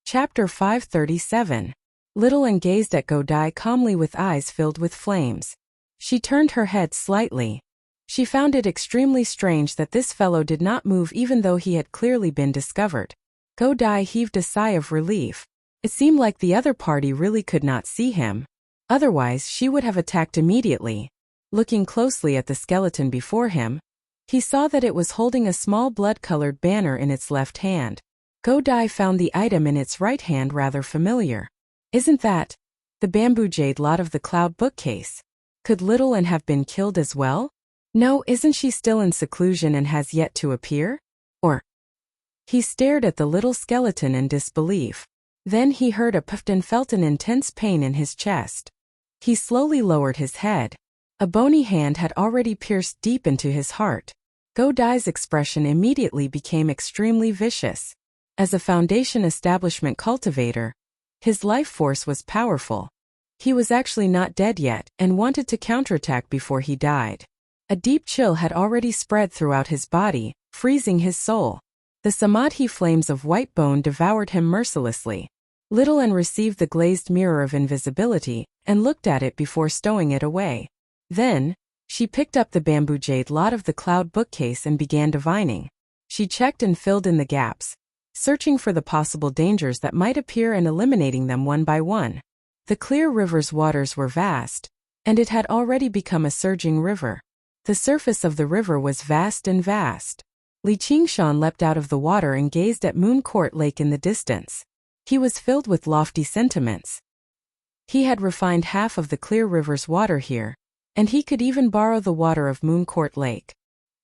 Chapter 537. Little Anne gazed at Go Dai calmly with eyes filled with flames. She turned her head slightly. She found it extremely strange that this fellow did not move even though he had clearly been discovered. Go Dai heaved a sigh of relief. It seemed like the other party really could not see him. Otherwise, she would have attacked immediately. Looking closely at the skeleton before him, he saw that it was holding a small blood-colored banner in its left hand. Go Dai found the item in its right hand rather familiar. Isn't that the bamboo jade lot of the cloud bookcase? Could Little N have been killed as well? No, isn't she still in seclusion and has yet to appear? Or... He stared at the little skeleton in disbelief. Then he heard a puff and felt an intense pain in his chest. He slowly lowered his head. A bony hand had already pierced deep into his heart. Go Dai's expression immediately became extremely vicious. As a foundation establishment cultivator, his life force was powerful. He was actually not dead yet and wanted to counterattack before he died. A deep chill had already spread throughout his body, freezing his soul. The samadhi flames of white bone devoured him mercilessly. Little N received the glazed mirror of invisibility and looked at it before stowing it away. Then, she picked up the bamboo jade lot of the cloud bookcase and began divining. She checked and filled in the gaps, searching for the possible dangers that might appear and eliminating them one by one. The clear river's waters were vast, and it had already become a surging river. The surface of the river was vast and vast. Li Qingshan leapt out of the water and gazed at Moon Court Lake in the distance. He was filled with lofty sentiments. He had refined half of the clear river's water here, and he could even borrow the water of Moon Court Lake.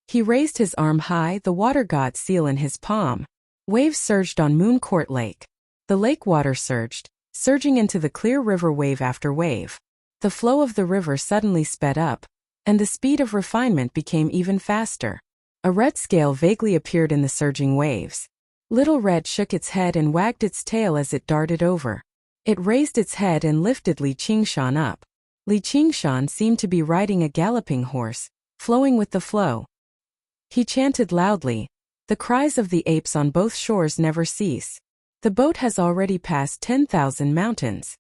He raised his arm high, the water god seal in his palm. Waves surged on Moon Court Lake. The lake water surged, surging into the clear river wave after wave. The flow of the river suddenly sped up, and the speed of refinement became even faster. A red scale vaguely appeared in the surging waves. Little Red shook its head and wagged its tail as it darted over. It raised its head and lifted Li Qingshan up. Li Qingshan seemed to be riding a galloping horse, flowing with the flow. He chanted loudly. The cries of the apes on both shores never cease. The boat has already passed 10,000 mountains.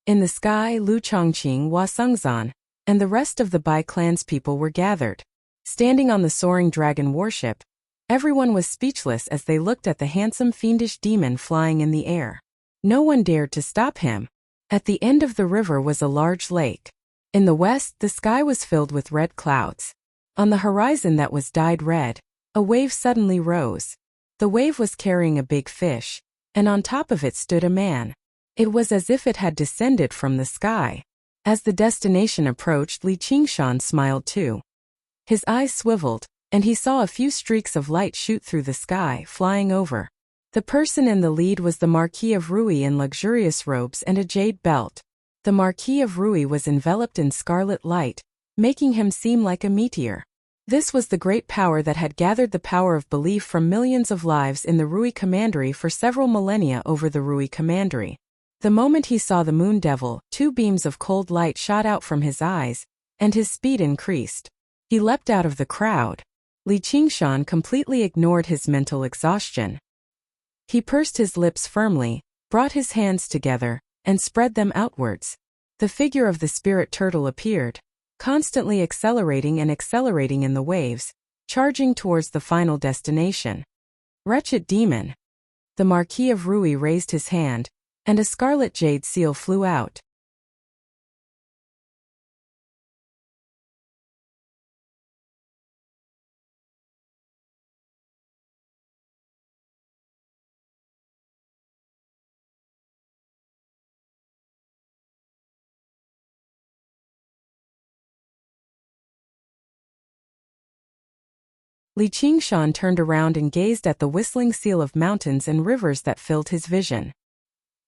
In the sky, Lu Chongqing, Hua Sengzan, and the rest of the Bai clanspeople were gathered. Standing on the soaring dragon warship, everyone was speechless as they looked at the handsome fiendish demon flying in the air. No one dared to stop him. At the end of the river was a large lake. In the west, the sky was filled with red clouds. On the horizon that was dyed red, a wave suddenly rose. The wave was carrying a big fish, and on top of it stood a man. It was as if it had descended from the sky. As the destination approached, Li Qingshan smiled too. His eyes swiveled, and he saw a few streaks of light shoot through the sky, flying over. The person in the lead was the Marquis of Rui in luxurious robes and a jade belt. The Marquis of Rui was enveloped in scarlet light, making him seem like a meteor. This was the great power that had gathered the power of belief from millions of lives in the Rui Commandery for several millennia over the Rui Commandery. The moment he saw the Moon Devil, two beams of cold light shot out from his eyes, and his speed increased. He leapt out of the crowd. Li Qingshan completely ignored his mental exhaustion. He pursed his lips firmly, brought his hands together, and spread them outwards. The figure of the spirit turtle appeared, constantly accelerating and accelerating in the waves, charging towards the final destination. Wretched demon! The Marquis of Rui raised his hand, and a scarlet jade seal flew out. Li Qingshan turned around and gazed at the whistling seal of mountains and rivers that filled his vision.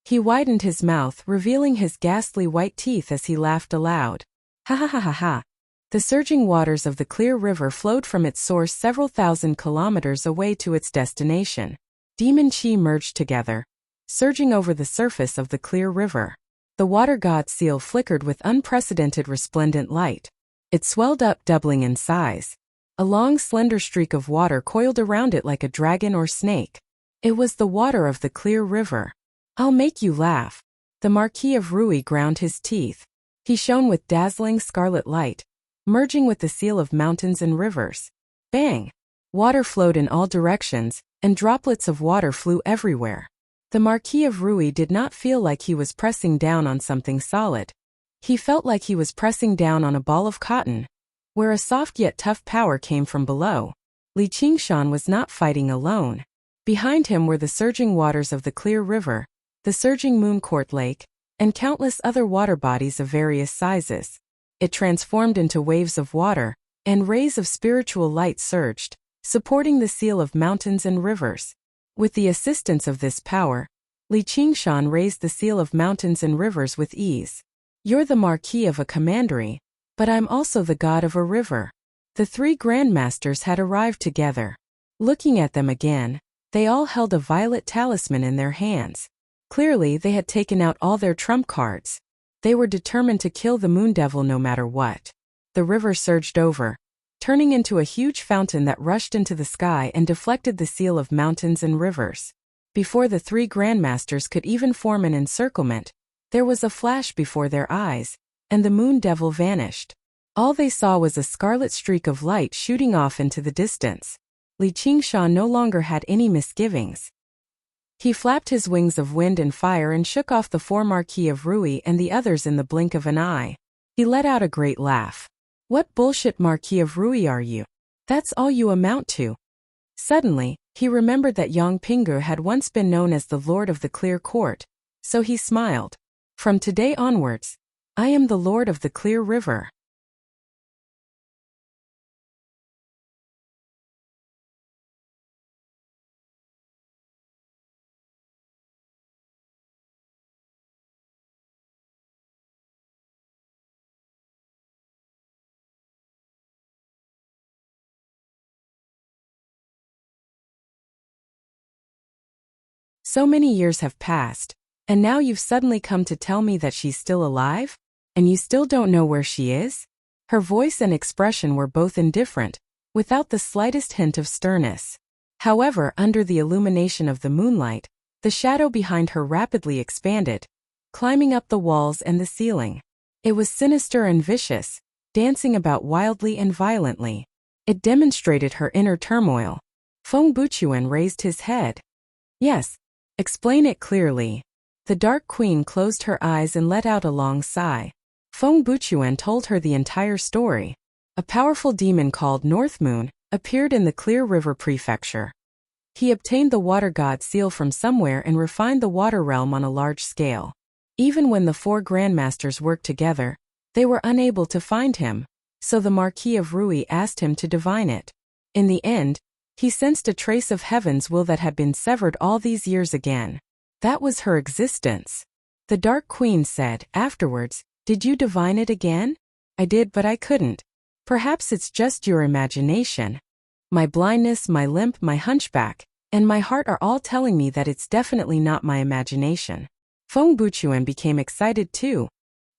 He widened his mouth, revealing his ghastly white teeth as he laughed aloud. Ha ha ha ha ha. The surging waters of the clear river flowed from its source several thousand kilometers away to its destination. Demon chi merged together, surging over the surface of the clear river. The water god seal flickered with unprecedented resplendent light. It swelled up, doubling in size. A long slender streak of water coiled around it like a dragon or snake. It was the water of the clear river. I'll make you laugh. The Marquis of Rui ground his teeth. He shone with dazzling scarlet light, merging with the seal of mountains and rivers. Bang! Water flowed in all directions, and droplets of water flew everywhere. The Marquis of Rui did not feel like he was pressing down on something solid. He felt like he was pressing down on a ball of cotton, where a soft yet tough power came from below. Li Qingshan was not fighting alone. Behind him were the surging waters of the clear river, the surging Mooncourt Lake, and countless other water bodies of various sizes. It transformed into waves of water, and rays of spiritual light surged, supporting the seal of mountains and rivers. With the assistance of this power, Li Qingshan raised the seal of mountains and rivers with ease. You're the Marquis of a commandery, but I'm also the god of a river. The three grandmasters had arrived together. Looking at them again, they all held a violet talisman in their hands. Clearly, they had taken out all their trump cards. They were determined to kill the Moon Devil no matter what. The river surged over, turning into a huge fountain that rushed into the sky and deflected the seal of mountains and rivers. Before the three grandmasters could even form an encirclement, there was a flash before their eyes, and the Moon Devil vanished. All they saw was a scarlet streak of light shooting off into the distance. Li Qingshan no longer had any misgivings. He flapped his wings of wind and fire and shook off the four Marquis of Rui and the others in the blink of an eye. He let out a great laugh. What bullshit Marquis of Rui are you? That's all you amount to. Suddenly, he remembered that Yang Pingu had once been known as the Lord of the Clear Court, so he smiled. From today onwards, I am the Lord of the Clear River. So many years have passed, and now you've suddenly come to tell me that she's still alive? And you still don't know where she is? Her voice and expression were both indifferent, without the slightest hint of sternness. However, under the illumination of the moonlight, the shadow behind her rapidly expanded, climbing up the walls and the ceiling. It was sinister and vicious, dancing about wildly and violently. It demonstrated her inner turmoil. Feng Buchuan raised his head. Yes. Explain it clearly. The Dark Queen closed her eyes and let out a long sigh. Feng Buchuan told her the entire story. A powerful demon called North Moon appeared in the Clear River Prefecture. He obtained the water god seal from somewhere and refined the water realm on a large scale. Even when the four grandmasters worked together, they were unable to find him, so the Marquis of Rui asked him to divine it. In the end, he sensed a trace of heaven's will that had been severed all these years again. That was her existence. The Dark Queen said, afterwards, "Did you divine it again?" "I did, but I couldn't. Perhaps it's just your imagination. My blindness, my limp, my hunchback, and my heart are all telling me that it's definitely not my imagination." Feng Buchuan became excited too.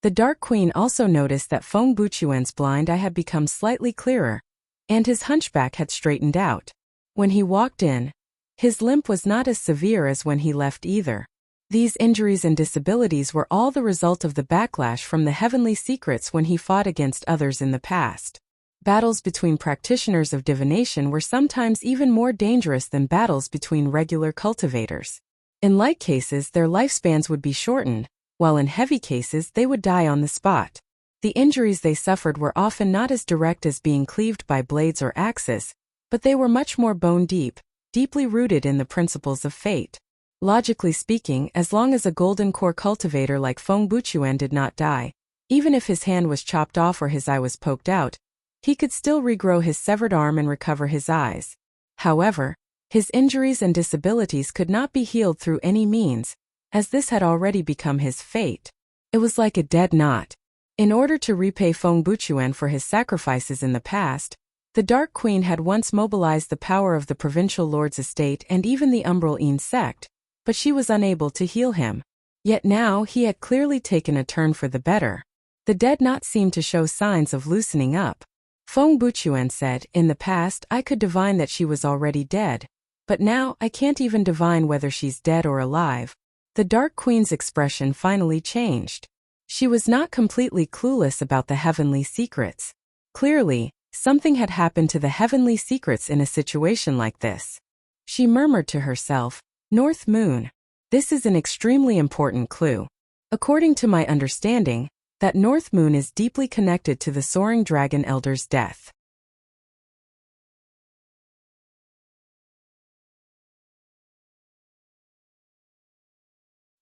The Dark Queen also noticed that Feng Buchuan's blind eye had become slightly clearer, and his hunchback had straightened out. When he walked in, his limp was not as severe as when he left either. These injuries and disabilities were all the result of the backlash from the heavenly secrets when he fought against others in the past. Battles between practitioners of divination were sometimes even more dangerous than battles between regular cultivators. In light cases, their lifespans would be shortened, while in heavy cases they would die on the spot. The injuries they suffered were often not as direct as being cleaved by blades or axes, but they were much more bone-deep, deeply rooted in the principles of fate. Logically speaking, as long as a golden core cultivator like Feng Buchuan did not die, even if his hand was chopped off or his eye was poked out, he could still regrow his severed arm and recover his eyes. However, his injuries and disabilities could not be healed through any means, as this had already become his fate. It was like a dead knot. In order to repay Feng Buchuan for his sacrifices in the past, the Dark Queen had once mobilized the power of the provincial lord's estate and even the Umbral Een sect, but she was unable to heal him. Yet now he had clearly taken a turn for the better. The dead knot seemed to show signs of loosening up. Feng Buchuan said, "In the past I could divine that she was already dead, but now I can't even divine whether she's dead or alive." The Dark Queen's expression finally changed. She was not completely clueless about the heavenly secrets. Clearly, something had happened to the heavenly secrets in a situation like this. She murmured to herself, "North Moon. This is an extremely important clue. According to my understanding, that North Moon is deeply connected to the Soaring Dragon Elder's death.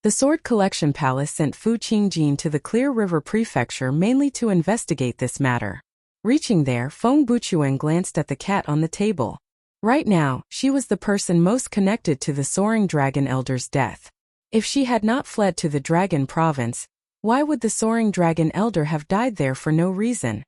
The Sword Collection Palace sent Fu Qingjin to the Clear River Prefecture mainly to investigate this matter. Reaching there, Feng Buchuan glanced at the cat on the table. Right now, she was the person most connected to the Soaring Dragon Elder's death. If she had not fled to the Dragon Province, why would the Soaring Dragon Elder have died there for no reason?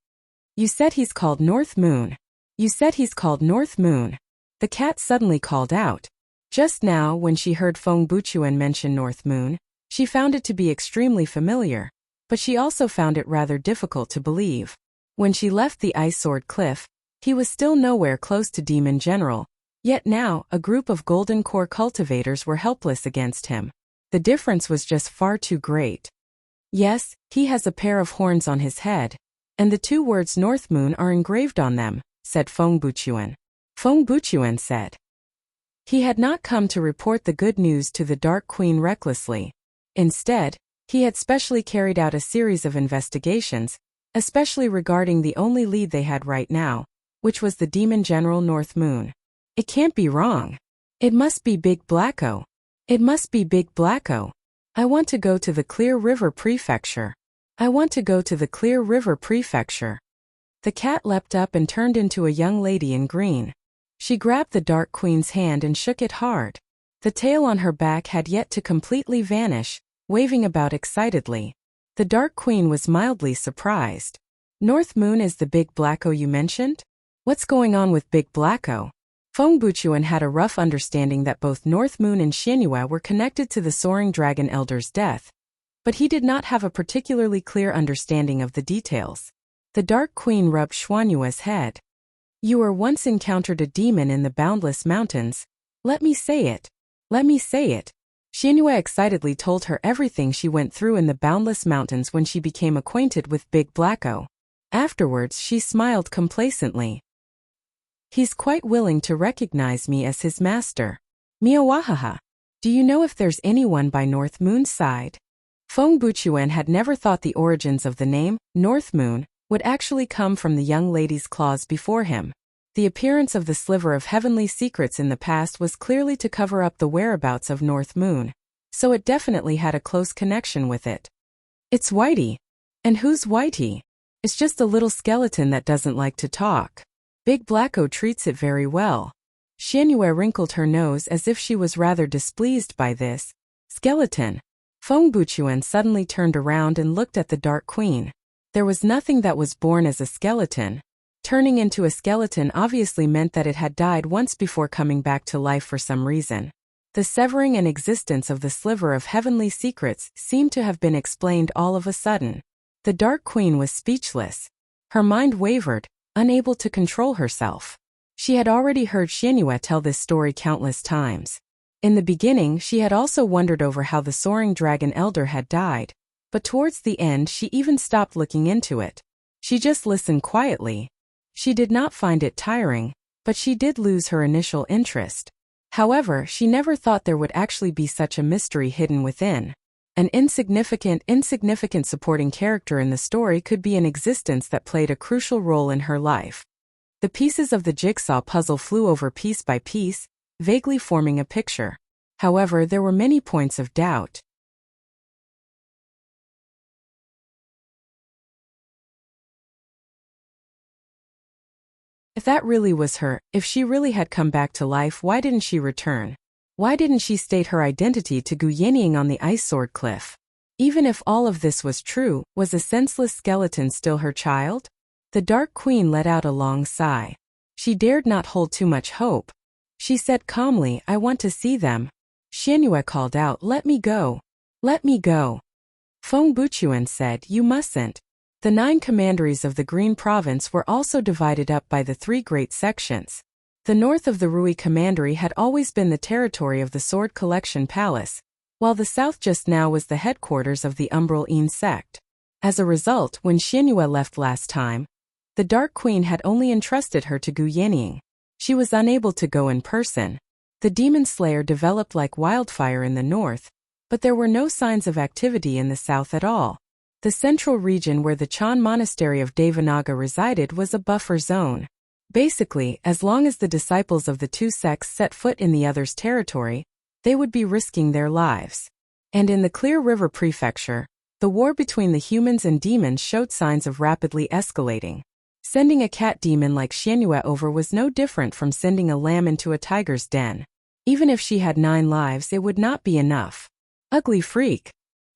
You said he's called North Moon. You said he's called North Moon. The cat suddenly called out. Just now, when she heard Feng Buchuan mention North Moon, she found it to be extremely familiar, but she also found it rather difficult to believe. When she left the Ice Sword Cliff, he was still nowhere close to Demon General, yet now a group of Golden Core cultivators were helpless against him. The difference was just far too great. Yes, he has a pair of horns on his head, and the two words North Moon are engraved on them, said Feng Buchuan. Feng Buchuan said. He had not come to report the good news to the Dark Queen recklessly. Instead, he had specially carried out a series of investigations, especially regarding the only lead they had right now, which was the Demon General North Moon. It can't be wrong. It must be Big Blacko. It must be Big Blacko. I want to go to the Clear River Prefecture. I want to go to the Clear River Prefecture. The cat leapt up and turned into a young lady in green. She grabbed the Dark Queen's hand and shook it hard. The tail on her back had yet to completely vanish, waving about excitedly. The Dark Queen was mildly surprised. North Moon is the Big Blacko you mentioned? What's going on with Big Blacko? Feng Buchuan had a rough understanding that both North Moon and Xianyue were connected to the Soaring Dragon Elder's death, but he did not have a particularly clear understanding of the details. The Dark Queen rubbed Xianyue's head. You were once encountered a demon in the Boundless Mountains. Let me say it. Let me say it. Xianyue excitedly told her everything she went through in the Boundless Mountains when she became acquainted with Big Blacko. Afterwards she smiled complacently. He's quite willing to recognize me as his master. Miawahaha. Do you know if there's anyone by North Moon's side? Feng Buchuan had never thought the origins of the name, North Moon, would actually come from the young lady's claws before him. The appearance of the sliver of heavenly secrets in the past was clearly to cover up the whereabouts of North Moon, so it definitely had a close connection with it. It's Whitey. And who's Whitey? It's just a little skeleton that doesn't like to talk. Big Blacko treats it very well. Xianyue wrinkled her nose as if she was rather displeased by this. Skeleton. Feng Buchuan suddenly turned around and looked at the Dark Queen. There was nothing that was born as a skeleton. Turning into a skeleton obviously meant that it had died once before coming back to life for some reason. The severing and existence of the sliver of heavenly secrets seemed to have been explained all of a sudden. The Dark Queen was speechless. Her mind wavered, unable to control herself. She had already heard Xianyue tell this story countless times. In the beginning, she had also wondered over how the Soaring Dragon Elder had died, but towards the end she even stopped looking into it. She just listened quietly. She did not find it tiring, but she did lose her initial interest. However, she never thought there would actually be such a mystery hidden within. An insignificant supporting character in the story could be in existence that played a crucial role in her life. The pieces of the jigsaw puzzle flew over piece by piece, vaguely forming a picture. However, there were many points of doubt. If that really was her, if she really had come back to life, why didn't she return? Why didn't she state her identity to Gu Yanning on the Ice Sword Cliff? Even if all of this was true, was a senseless skeleton still her child? The Dark Queen let out a long sigh. She dared not hold too much hope. She said calmly, I want to see them. Xianyue called out, let me go. Let me go. Feng Buchuan said, you mustn't. The 9 commanderies of the Green Province were also divided up by the 3 great sections. The north of the Rui Commandery had always been the territory of the Sword Collection Palace, while the south just now was the headquarters of the Umbral Een sect. As a result, when Xianyue left last time, the Dark Queen had only entrusted her to Gu Yanning. She was unable to go in person. The demon slayer developed like wildfire in the north, but there were no signs of activity in the south at all. The central region where the Chan monastery of Devanaga resided was a buffer zone. Basically, as long as the disciples of the two sects set foot in the other's territory, they would be risking their lives. And in the Clear River Prefecture, the war between the humans and demons showed signs of rapidly escalating. Sending a cat demon like Xianyue over was no different from sending a lamb into a tiger's den. Even if she had 9 lives, it would not be enough. Ugly freak.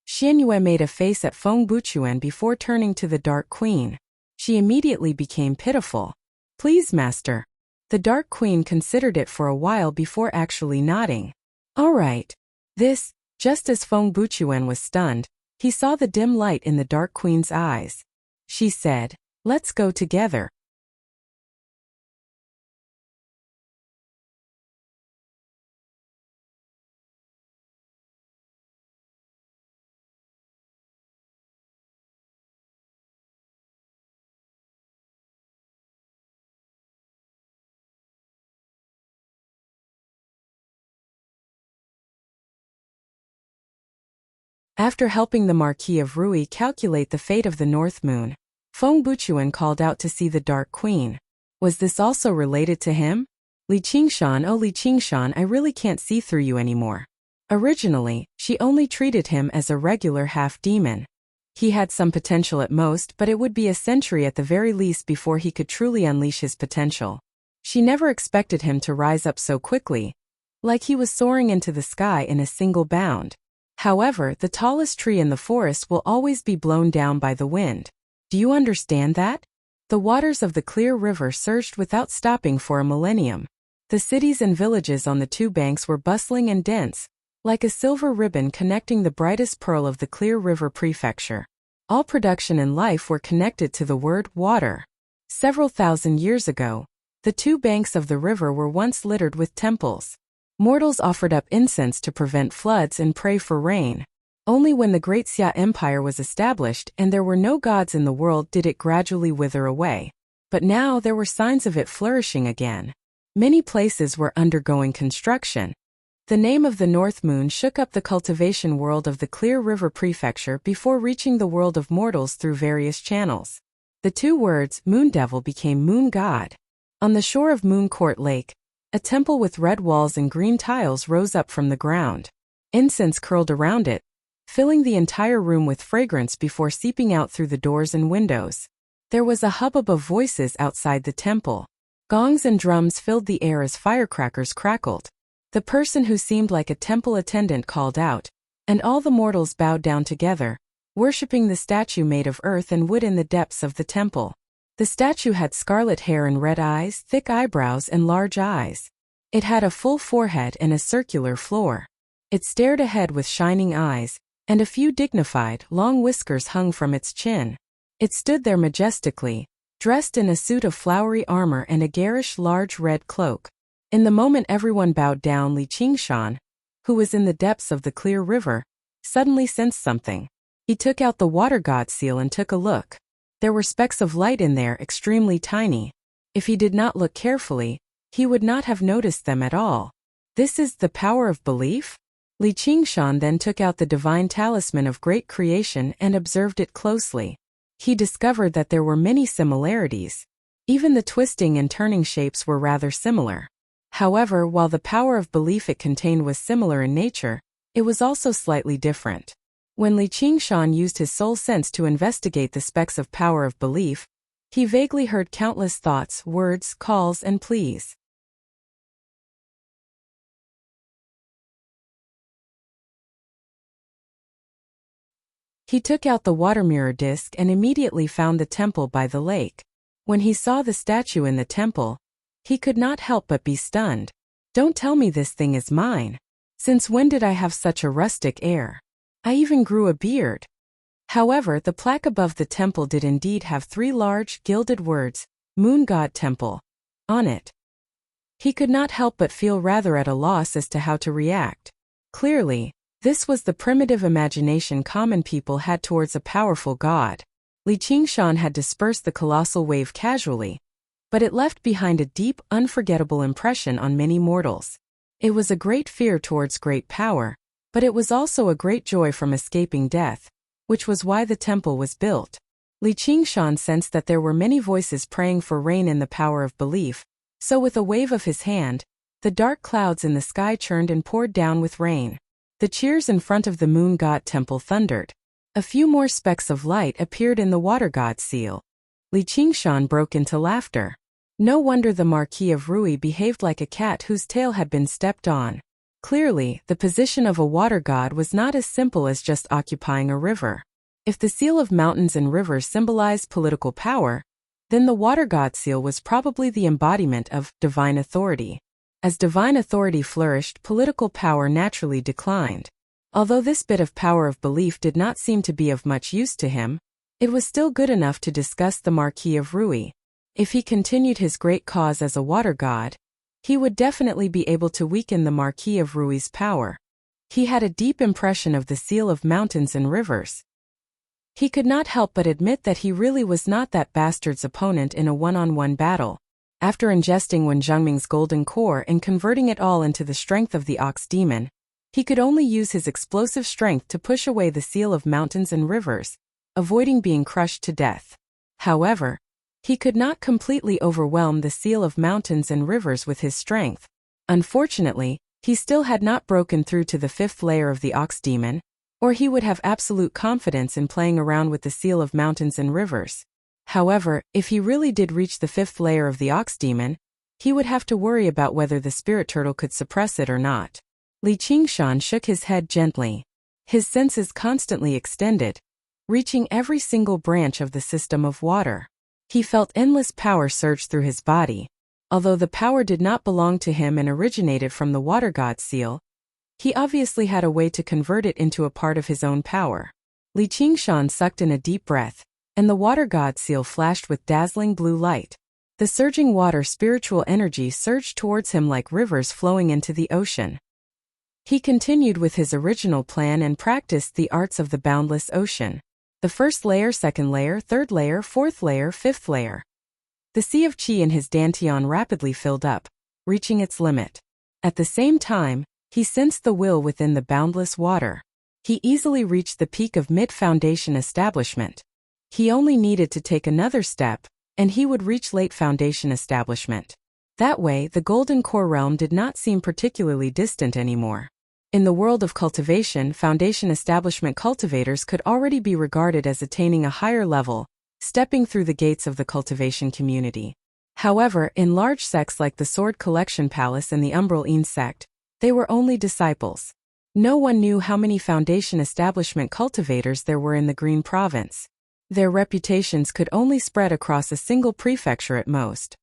Xianyue made a face at Feng Buchuan before turning to the Dark Queen. She immediately became pitiful. Please, master. The Dark Queen considered it for a while before actually nodding. All right. Just as Feng Buchuan was stunned, he saw the dim light in the Dark Queen's eyes. She said, "Let's go together." After helping the Marquis of Rui calculate the fate of the North Moon, Feng Buchuan called out to see the Dark Queen. Was this also related to him? Li Qingshan, oh Li Qingshan, I really can't see through you anymore. Originally, she only treated him as a regular half-demon. He had some potential at most, but it would be a century at the very least before he could truly unleash his potential. She never expected him to rise up so quickly, like he was soaring into the sky in a single bound. However, the tallest tree in the forest will always be blown down by the wind. Do you understand that? The waters of the Clear River surged without stopping for a millennium. The cities and villages on the two banks were bustling and dense, like a silver ribbon connecting the brightest pearl of the Clear River Prefecture. All production and life were connected to the word water. Several thousand years ago, the two banks of the river were once littered with temples. Mortals offered up incense to prevent floods and pray for rain. Only when the Great Xia Empire was established and there were no gods in the world did it gradually wither away. But now there were signs of it flourishing again. Many places were undergoing construction. The name of the North Moon shook up the cultivation world of the Clear River Prefecture before reaching the world of mortals through various channels. The two words, Moon Devil, became Moon God. On the shore of Moon Court Lake, a temple with red walls and green tiles rose up from the ground. Incense curled around it, filling the entire room with fragrance before seeping out through the doors and windows. There was a hubbub of voices outside the temple. Gongs and drums filled the air as firecrackers crackled. The person who seemed like a temple attendant called out, and all the mortals bowed down together, worshipping the statue made of earth and wood in the depths of the temple. The statue had scarlet hair and red eyes, thick eyebrows and large eyes. It had a full forehead and a circular floor. It stared ahead with shining eyes, and a few dignified, long whiskers hung from its chin. It stood there majestically, dressed in a suit of flowery armor and a garish large red cloak. In the moment everyone bowed down, Li Qingshan, who was in the depths of the Clear River, suddenly sensed something. He took out the water god seal and took a look. There were specks of light in there, extremely tiny. If he did not look carefully, he would not have noticed them at all. This is the power of belief? Li Qingshan then took out the divine talisman of great creation and observed it closely. He discovered that there were many similarities. Even the twisting and turning shapes were rather similar. However, while the power of belief it contained was similar in nature, it was also slightly different. When Li Qingshan used his soul sense to investigate the specks of power of belief, he vaguely heard countless thoughts, words, calls, and pleas. He took out the water mirror disc and immediately found the temple by the lake. When he saw the statue in the temple, he could not help but be stunned. Don't tell me this thing is mine. Since when did I have such a rustic air? I even grew a beard. However, the plaque above the temple did indeed have 3 large, gilded words, Moon God Temple, on it. He could not help but feel rather at a loss as to how to react. Clearly, this was the primitive imagination common people had towards a powerful god. Li Qingshan had dispersed the colossal wave casually, but it left behind a deep, unforgettable impression on many mortals. It was a great fear towards great power, but it was also a great joy from escaping death, which was why the temple was built. Li Qingshan sensed that there were many voices praying for rain in the power of belief, so with a wave of his hand, the dark clouds in the sky churned and poured down with rain. The cheers in front of the moon god temple thundered. A few more specks of light appeared in the water god seal. Li Qingshan broke into laughter. No wonder the Marquis of Rui behaved like a cat whose tail had been stepped on. Clearly, the position of a water god was not as simple as just occupying a river. If the seal of mountains and rivers symbolized political power, then the water god seal was probably the embodiment of divine authority. As divine authority flourished, political power naturally declined. Although this bit of power of belief did not seem to be of much use to him, it was still good enough to discuss the Marquis of Rui. If he continued his great cause as a water god, he would definitely be able to weaken the Marquis of Rui's power. He had a deep impression of the seal of mountains and rivers. He could not help but admit that he really was not that bastard's opponent in a one-on-one battle. After ingesting Wen Zhengming's golden core and converting it all into the strength of the ox demon, he could only use his explosive strength to push away the seal of mountains and rivers, avoiding being crushed to death. However, he could not completely overwhelm the seal of mountains and rivers with his strength. Unfortunately, he still had not broken through to the 5th layer of the ox demon, or he would have absolute confidence in playing around with the seal of mountains and rivers. However, if he really did reach the 5th layer of the ox demon, he would have to worry about whether the spirit turtle could suppress it or not. Li Qingshan shook his head gently. His senses constantly extended, reaching every single branch of the system of water. He felt endless power surge through his body. Although the power did not belong to him and originated from the water god seal, he obviously had a way to convert it into a part of his own power. Li Qingshan sucked in a deep breath, and the water god seal flashed with dazzling blue light. The surging water spiritual energy surged towards him like rivers flowing into the ocean. He continued with his original plan and practiced the arts of the boundless ocean. The 1st layer, 2nd layer, 3rd layer, 4th layer, 5th layer. The sea of qi in his dantian rapidly filled up, reaching its limit. At the same time, he sensed the will within the boundless water. He easily reached the peak of mid-foundation establishment. He only needed to take another step, and he would reach late foundation establishment. That way, the golden core realm did not seem particularly distant anymore. In the world of cultivation, foundation establishment cultivators could already be regarded as attaining a higher level, stepping through the gates of the cultivation community. However, in large sects like the Sword Collection Palace and the Umbral Een sect, they were only disciples. No one knew how many foundation establishment cultivators there were in the Green Province. Their reputations could only spread across a single prefecture at most.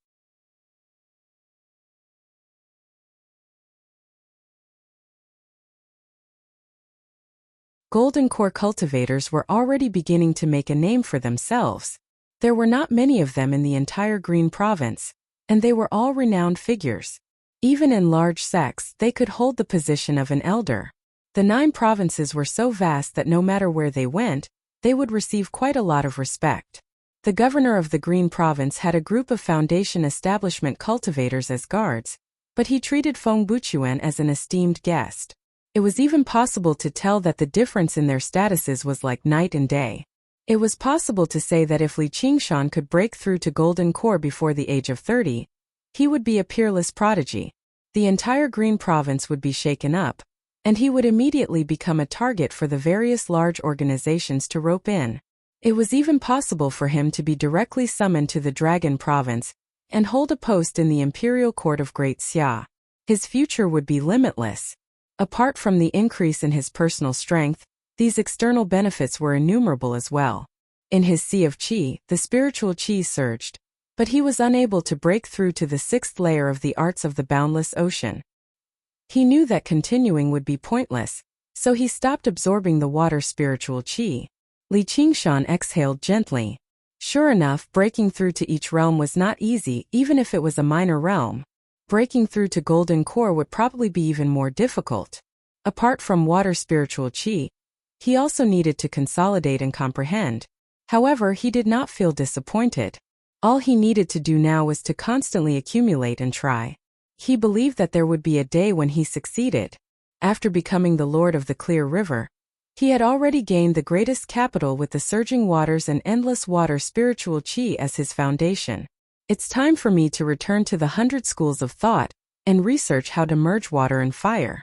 Golden core cultivators were already beginning to make a name for themselves. There were not many of them in the entire Green Province, and they were all renowned figures. Even in large sects, they could hold the position of an elder. The 9 provinces were so vast that no matter where they went, they would receive quite a lot of respect. The governor of the Green Province had a group of foundation establishment cultivators as guards, but he treated Feng Buchuan as an esteemed guest. It was even possible to tell that the difference in their statuses was like night and day. It was possible to say that if Li Qingshan could break through to Golden Core before the age of 30, he would be a peerless prodigy. The entire Green Province would be shaken up, and he would immediately become a target for the various large organizations to rope in. It was even possible for him to be directly summoned to the Dragon Province and hold a post in the Imperial Court of Great Xia. His future would be limitless. Apart from the increase in his personal strength, these external benefits were innumerable as well. In his sea of qi, the spiritual qi surged, but he was unable to break through to the 6th layer of the arts of the boundless ocean. He knew that continuing would be pointless, so he stopped absorbing the water spiritual qi. Li Qingshan exhaled gently. Sure enough, breaking through to each realm was not easy, even if it was a minor realm. Breaking through to Golden Core would probably be even more difficult. Apart from water spiritual qi, he also needed to consolidate and comprehend. However, he did not feel disappointed. All he needed to do now was to constantly accumulate and try. He believed that there would be a day when he succeeded. After becoming the Lord of the Clear River, he had already gained the greatest capital with the surging waters and endless water spiritual chi as his foundation. It's time for me to return to the 100 schools of thought and research how to merge water and fire.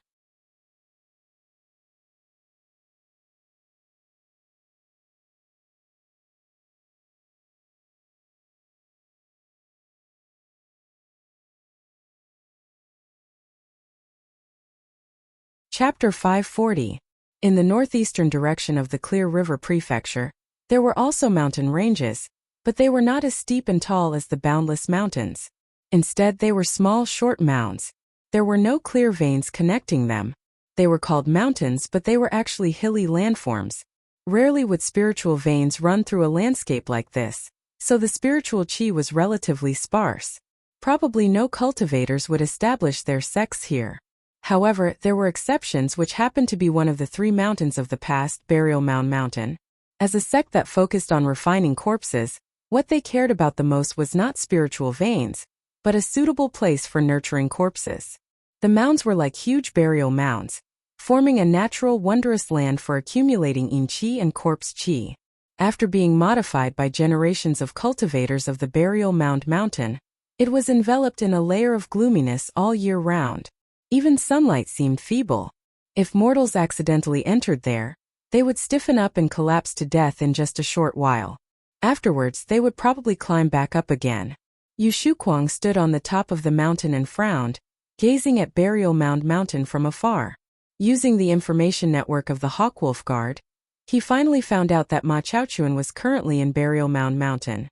Chapter 540. In the northeastern direction of the Clear River Prefecture, there were also mountain ranges, but they were not as steep and tall as the boundless mountains. Instead, they were small, short mounds. There were no clear veins connecting them. They were called mountains, but they were actually hilly landforms. Rarely would spiritual veins run through a landscape like this, so the spiritual chi was relatively sparse. Probably no cultivators would establish their sects here. However, there were exceptions, which happened to be one of the 3 mountains of the past, Burial Mound Mountain. As a sect that focused on refining corpses, what they cared about the most was not spiritual veins, but a suitable place for nurturing corpses. The mounds were like huge burial mounds, forming a natural, wondrous land for accumulating yin chi and corpse chi. After being modified by generations of cultivators of the Burial Mound Mountain, it was enveloped in a layer of gloominess all year round. Even sunlight seemed feeble. If mortals accidentally entered there, they would stiffen up and collapse to death in just a short while. Afterwards, they would probably climb back up again. Yu Shuquang stood on the top of the mountain and frowned, gazing at Burial Mound Mountain from afar. Using the information network of the Hawkwolf Guard, he finally found out that Ma Chaochuan was currently in Burial Mound Mountain.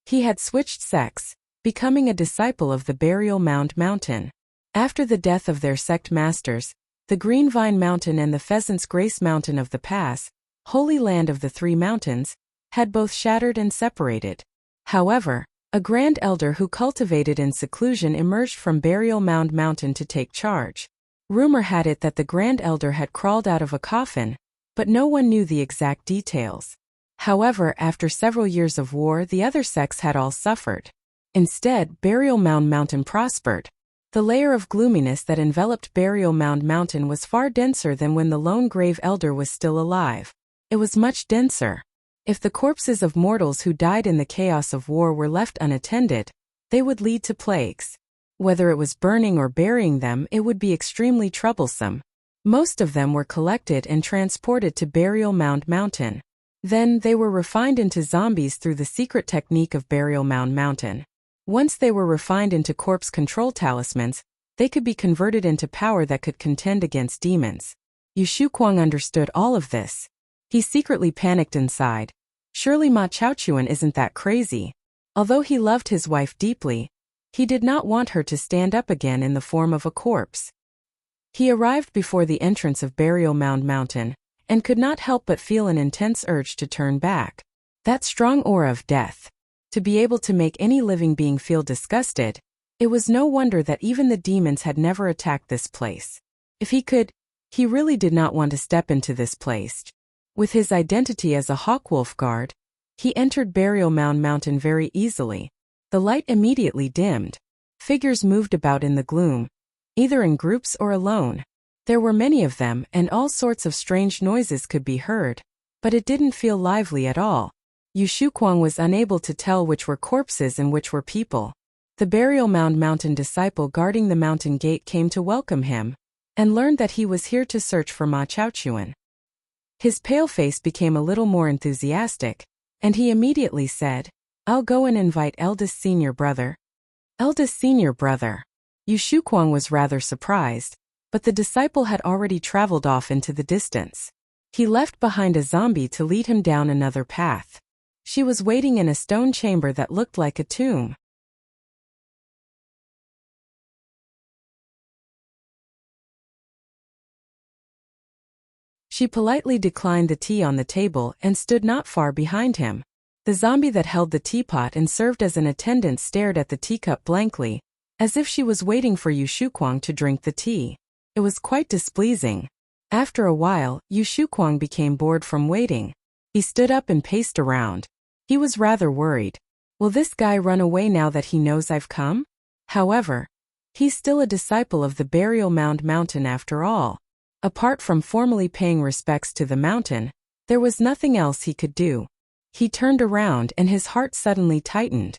He had switched sects, becoming a disciple of the Burial Mound Mountain. After the death of their sect masters, the Green Vine Mountain and the Pheasant's Grace Mountain of the Pass, holy land of the 3 mountains, had both shattered and separated. However, a grand elder who cultivated in seclusion emerged from Burial Mound Mountain to take charge. Rumor had it that the grand elder had crawled out of a coffin, but no one knew the exact details. However, after several years of war, the other sects had all suffered. Instead, Burial Mound Mountain prospered. The layer of gloominess that enveloped Burial Mound Mountain was far denser than when the lone grave elder was still alive. It was much denser. If the corpses of mortals who died in the chaos of war were left unattended, they would lead to plagues. Whether it was burning or burying them, it would be extremely troublesome. Most of them were collected and transported to Burial Mound Mountain. Then, they were refined into zombies through the secret technique of Burial Mound Mountain. Once they were refined into corpse control talismans, they could be converted into power that could contend against demons. Yu Shuquang understood all of this. He secretly panicked inside. Surely Ma Chaochuan isn't that crazy. Although he loved his wife deeply, he did not want her to stand up again in the form of a corpse. He arrived before the entrance of Burial Mound Mountain, and could not help but feel an intense urge to turn back. That strong aura of death. To be able to make any living being feel disgusted, it was no wonder that even the demons had never attacked this place. If he could, he really did not want to step into this place. With his identity as a Hawkwolf Guard, he entered Burial Mound Mountain very easily. The light immediately dimmed. Figures moved about in the gloom, either in groups or alone. There were many of them, and all sorts of strange noises could be heard, but it didn't feel lively at all. Yu Shuquang was unable to tell which were corpses and which were people. The Burial Mound Mountain disciple guarding the mountain gate came to welcome him, and learned that he was here to search for Ma Chaochuan. His pale face became a little more enthusiastic, and he immediately said, "I'll go and invite eldest senior brother." Eldest senior brother. Yu Shuquang was rather surprised, but the disciple had already traveled off into the distance. He left behind a zombie to lead him down another path. She was waiting in a stone chamber that looked like a tomb. She politely declined the tea on the table and stood not far behind him. The zombie that held the teapot and served as an attendant stared at the teacup blankly, as if she was waiting for Yu Shuquang to drink the tea. It was quite displeasing. After a while, Yu Shuquang became bored from waiting. He stood up and paced around. He was rather worried. Will this guy run away now that he knows I've come? However, He's still a disciple of the Burial Mound Mountain after all. Apart from formally paying respects to the mountain, there was nothing else he could do. He turned around and his heart suddenly tightened.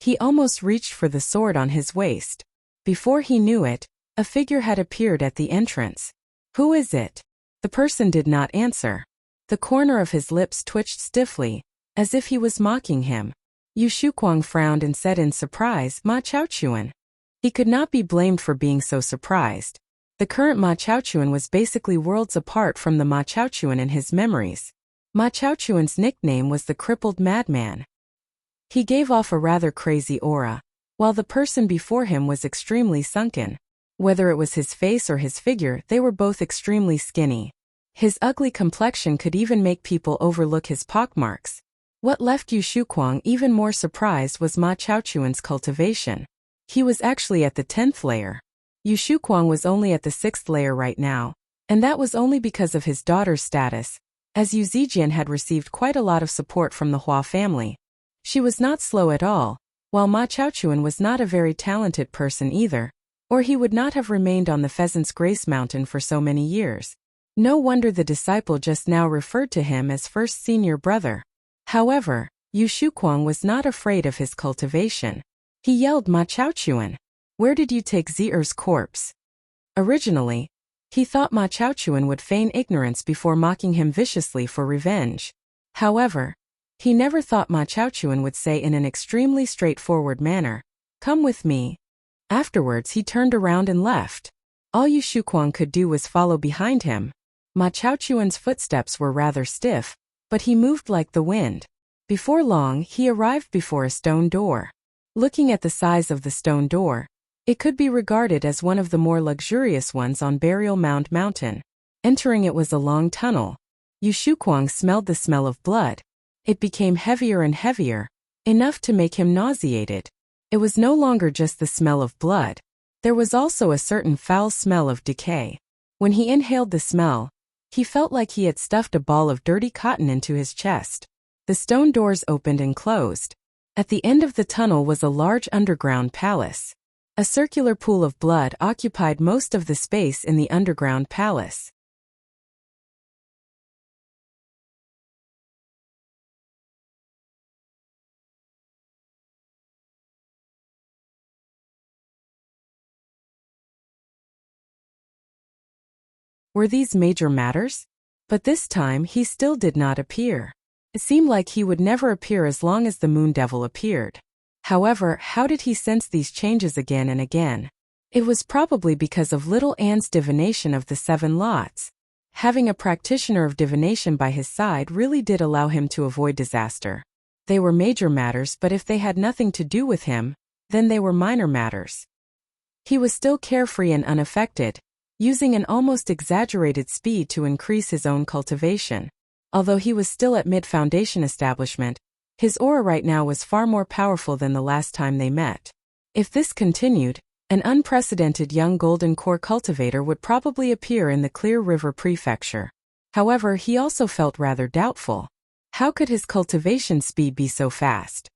He almost reached for the sword on his waist. Before he knew it, a figure had appeared at the entrance. "Who is it?" The person did not answer. The corner of his lips twitched stiffly, as if he was mocking him. Yu Shuquang frowned and said in surprise, "Ma Chaochuan." He could not be blamed for being so surprised. The current Ma Chaochuan was basically worlds apart from the Ma Chaochuan in his memories. Ma Chaochuan's nickname was the Crippled Madman. He gave off a rather crazy aura, while the person before him was extremely sunken. Whether it was his face or his figure, they were both extremely skinny. His ugly complexion could even make people overlook his pockmarks. What left Yu Shuquang even more surprised was Ma Chaochuan's cultivation. He was actually at the 10th layer. Yu Shuquang was only at the 6th layer right now, and that was only because of his daughter's status, as Yu Zijian had received quite a lot of support from the Hua family. She was not slow at all, while Ma Chaochuan was not a very talented person either, or he would not have remained on the Pheasant's Grace Mountain for so many years. No wonder the disciple just now referred to him as first senior brother. However, Yu Shuquang was not afraid of his cultivation. He yelled, "Ma Chaochuan, where did you take Zier's corpse?" Originally, he thought Ma Chaochuan would feign ignorance before mocking him viciously for revenge. However, he never thought Ma Chaochuan would say in an extremely straightforward manner, "Come with me." Afterwards he turned around and left. All Yu Shuquang could do was follow behind him. Ma Chaochuan's footsteps were rather stiff, but he moved like the wind. Before long, he arrived before a stone door. Looking at the size of the stone door, it could be regarded as one of the more luxurious ones on Burial Mound Mountain. Entering it was a long tunnel. Yu Shuquang smelled the smell of blood. It became heavier and heavier, enough to make him nauseated. It was no longer just the smell of blood. There was also a certain foul smell of decay. When he inhaled the smell, he felt like he had stuffed a ball of dirty cotton into his chest. The stone doors opened and closed. At the end of the tunnel was a large underground palace. A circular pool of blood occupied most of the space in the underground palace. Were these major matters? But this time he still did not appear. It seemed like he would never appear as long as the Moon Devil appeared. However, how did he sense these changes again and again? It was probably because of little Anne's divination of the 7 lots. Having a practitioner of divination by his side really did allow him to avoid disaster. They were major matters, but if they had nothing to do with him, then they were minor matters. He was still carefree and unaffected, using an almost exaggerated speed to increase his own cultivation. Although he was still at mid-foundation establishment, his aura right now was far more powerful than the last time they met. If this continued, an unprecedented young golden core cultivator would probably appear in the Clear River Prefecture. However, he also felt rather doubtful. How could his cultivation speed be so fast?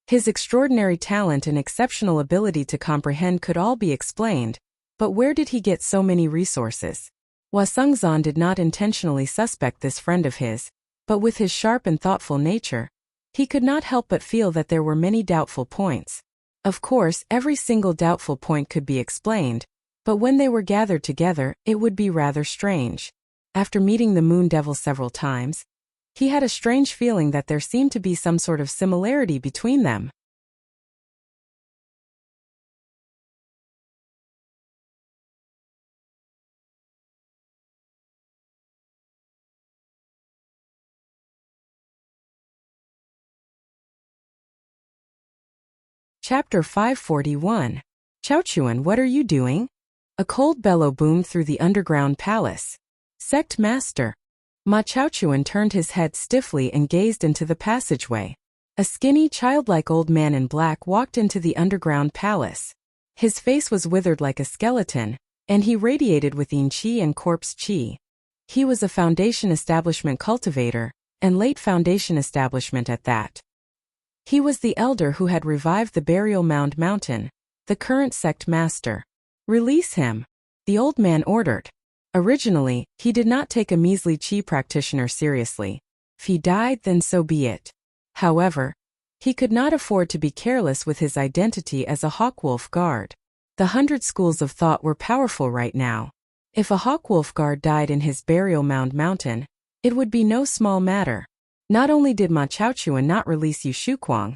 His extraordinary talent and exceptional ability to comprehend could all be explained, but where did he get so many resources? Hua Sengzan did not intentionally suspect this friend of his, but with his sharp and thoughtful nature, he could not help but feel that there were many doubtful points. Of course, every single doubtful point could be explained, but when they were gathered together, it would be rather strange. After meeting the Moon Devil several times, he had a strange feeling that there seemed to be some sort of similarity between them. Chapter 541. Chaochuan, what are you doing? A cold bellow boomed through the underground palace. Sect Master. Ma Chaochuan turned his head stiffly and gazed into the passageway. A skinny, childlike old man in black walked into the underground palace. His face was withered like a skeleton, and he radiated with yin qi and corpse qi. He was a foundation establishment cultivator, and late foundation establishment at that. He was the elder who had revived the Burial Mound Mountain, the current sect master. Release him, the old man ordered. Originally, he did not take a measly chi practitioner seriously. If he died, then so be it. However, he could not afford to be careless with his identity as a Hawkwolf guard. The 100 schools of thought were powerful right now. If a Hawkwolf guard died in his burial mound mountain, it would be no small matter. Not only did Ma Chaochuan not release Yu Shuquang,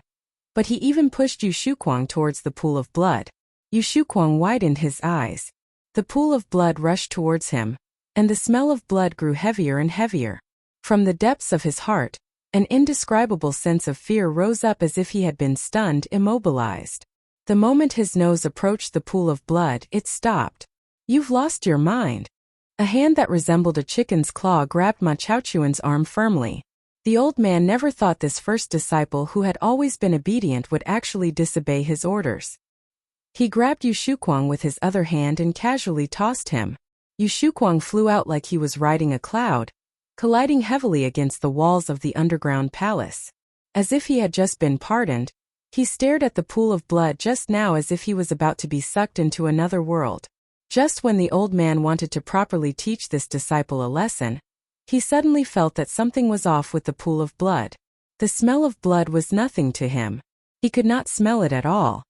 but he even pushed Yu Shuquang towards the pool of blood. Yu Shuquang widened his eyes. The pool of blood rushed towards him, and the smell of blood grew heavier and heavier. From the depths of his heart, an indescribable sense of fear rose up as if he had been stunned, immobilized. The moment his nose approached the pool of blood, it stopped. You've lost your mind. A hand that resembled a chicken's claw grabbed Ma Chaochuan's arm firmly. The old man never thought this first disciple who had always been obedient would actually disobey his orders. He grabbed Yu Shuquang with his other hand and casually tossed him. Yu Shuquang flew out like he was riding a cloud, colliding heavily against the walls of the underground palace. As if he had just been pardoned, he stared at the pool of blood just now as if he was about to be sucked into another world. Just when the old man wanted to properly teach this disciple a lesson, he suddenly felt that something was off with the pool of blood. The smell of blood was nothing to him. He could not smell it at all.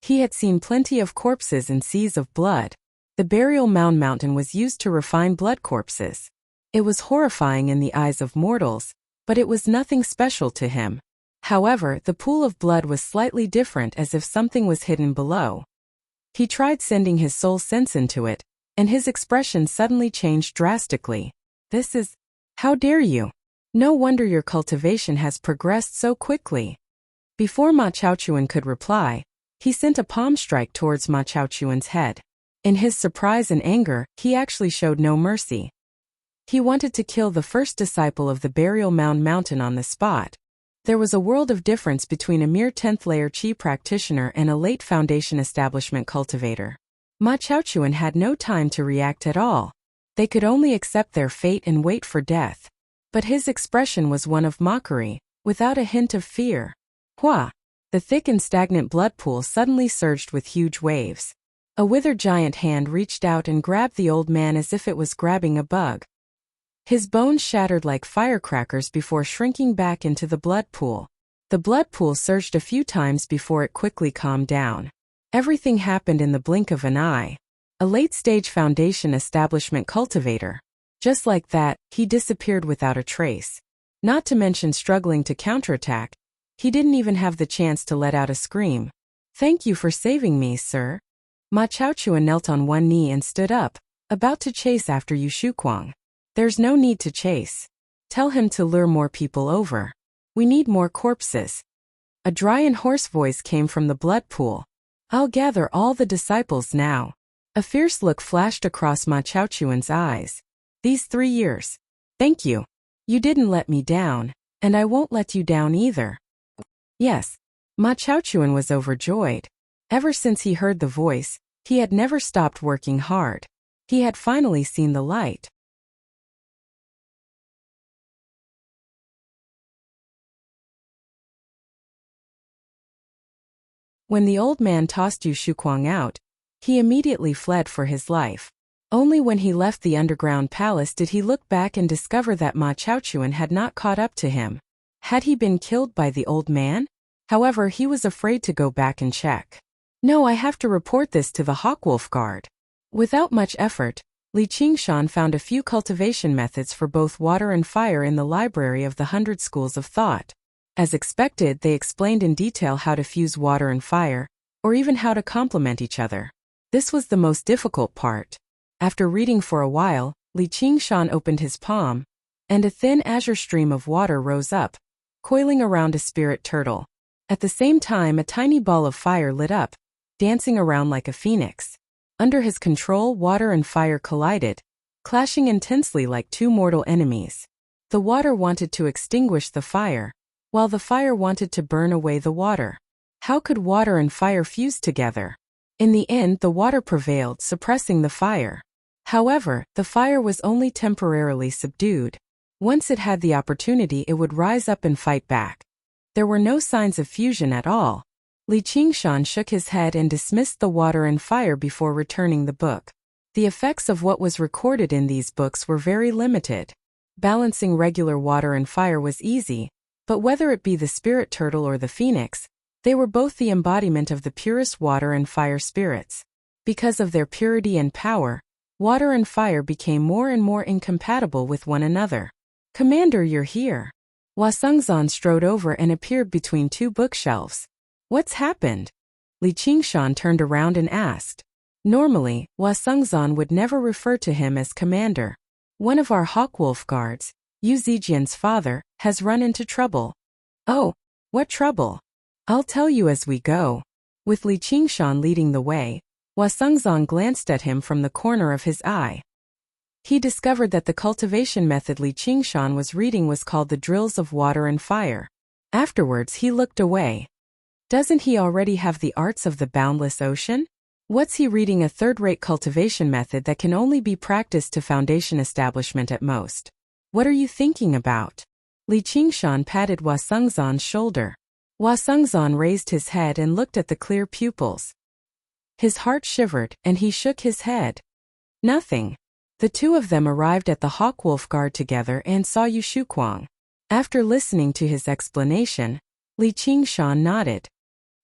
He had seen plenty of corpses in seas of blood. The burial mound mountain was used to refine blood corpses. It was horrifying in the eyes of mortals, but it was nothing special to him. However, the pool of blood was slightly different, as if something was hidden below. He tried sending his soul sense into it, and his expression suddenly changed drastically. This is... How dare you? No wonder your cultivation has progressed so quickly. Before Ma Chaochuan could reply, he sent a palm strike towards Ma Chaochuan's head. In his surprise and anger, he actually showed no mercy. He wanted to kill the first disciple of the burial mound mountain on the spot. There was a world of difference between a mere 10th layer chi practitioner and a late foundation establishment cultivator. Ma Chaochuan had no time to react at all. They could only accept their fate and wait for death. But his expression was one of mockery, without a hint of fear. Hua! The thick and stagnant blood pool suddenly surged with huge waves. A withered giant hand reached out and grabbed the old man as if it was grabbing a bug. His bones shattered like firecrackers before shrinking back into the blood pool. The blood pool surged a few times before it quickly calmed down. Everything happened in the blink of an eye. A late-stage foundation establishment cultivator. Just like that, he disappeared without a trace. Not to mention struggling to counterattack, he didn't even have the chance to let out a scream. Thank you for saving me, sir. Ma Chaochuan knelt on one knee and stood up, about to chase after Yu Shuquang. There's no need to chase. Tell him to lure more people over. We need more corpses. A dry and hoarse voice came from the blood pool. I'll gather all the disciples now. A fierce look flashed across Ma Chaochuan's eyes. These 3 years. Thank you. You didn't let me down, and I won't let you down either. Yes. Ma Chaochuan was overjoyed. Ever since he heard the voice, he had never stopped working hard. He had finally seen the light. When the old man tossed Yu Shuquang out, he immediately fled for his life. Only when he left the underground palace did he look back and discover that Ma Chaochuan had not caught up to him. Had he been killed by the old man? However, he was afraid to go back and check. No, I have to report this to the Hawkwolf Guard. Without much effort, Li Qingshan found a few cultivation methods for both water and fire in the library of the 100 Schools of Thought. As expected, they explained in detail how to fuse water and fire, or even how to complement each other. This was the most difficult part. After reading for a while, Li Qingshan opened his palm, and a thin azure stream of water rose up, coiling around a spirit turtle. At the same time, a tiny ball of fire lit up, dancing around like a phoenix. Under his control, water and fire collided, clashing intensely like two mortal enemies. The water wanted to extinguish the fire, while the fire wanted to burn away the water. How could water and fire fuse together? In the end, the water prevailed, suppressing the fire. However, the fire was only temporarily subdued. Once it had the opportunity, it would rise up and fight back. There were no signs of fusion at all. Li Qingshan shook his head and dismissed the water and fire before returning the book. The effects of what was recorded in these books were very limited. Balancing regular water and fire was easy, but whether it be the spirit turtle or the phoenix, they were both the embodiment of the purest water and fire spirits. Because of their purity and power, water and fire became more and more incompatible with one another. "Commander, you're here." Hua Sengzan strode over and appeared between two bookshelves. "What's happened?" Li Qingshan turned around and asked. Normally, Hua Sengzan would never refer to him as commander. "One of our Hawkwolf guards, Yu Zijian's father, has run into trouble." "Oh, what trouble?" "I'll tell you as we go." With Li Qingshan leading the way, Hua Sengzan glanced at him from the corner of his eye. He discovered that the cultivation method Li Qingshan was reading was called the Drills of Water and Fire. Afterwards he looked away. Doesn't he already have the arts of the boundless ocean? What's he reading a third-rate cultivation method that can only be practiced to foundation establishment at most? "What are you thinking about?" Li Qingshan patted Hua Sengzan's shoulder. Hua Sengzan raised his head and looked at the clear pupils. His heart shivered, and he shook his head. "Nothing." The two of them arrived at the Hawkwolf Guard together and saw Yu Shuquang. After listening to his explanation, Li Qingshan nodded.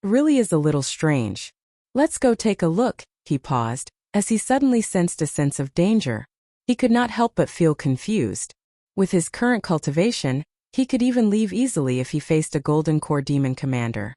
"Really is a little strange. Let's go take a look." He paused, as he suddenly sensed a sense of danger. He could not help but feel confused. With his current cultivation, he could even leave easily if he faced a Golden Core Demon commander.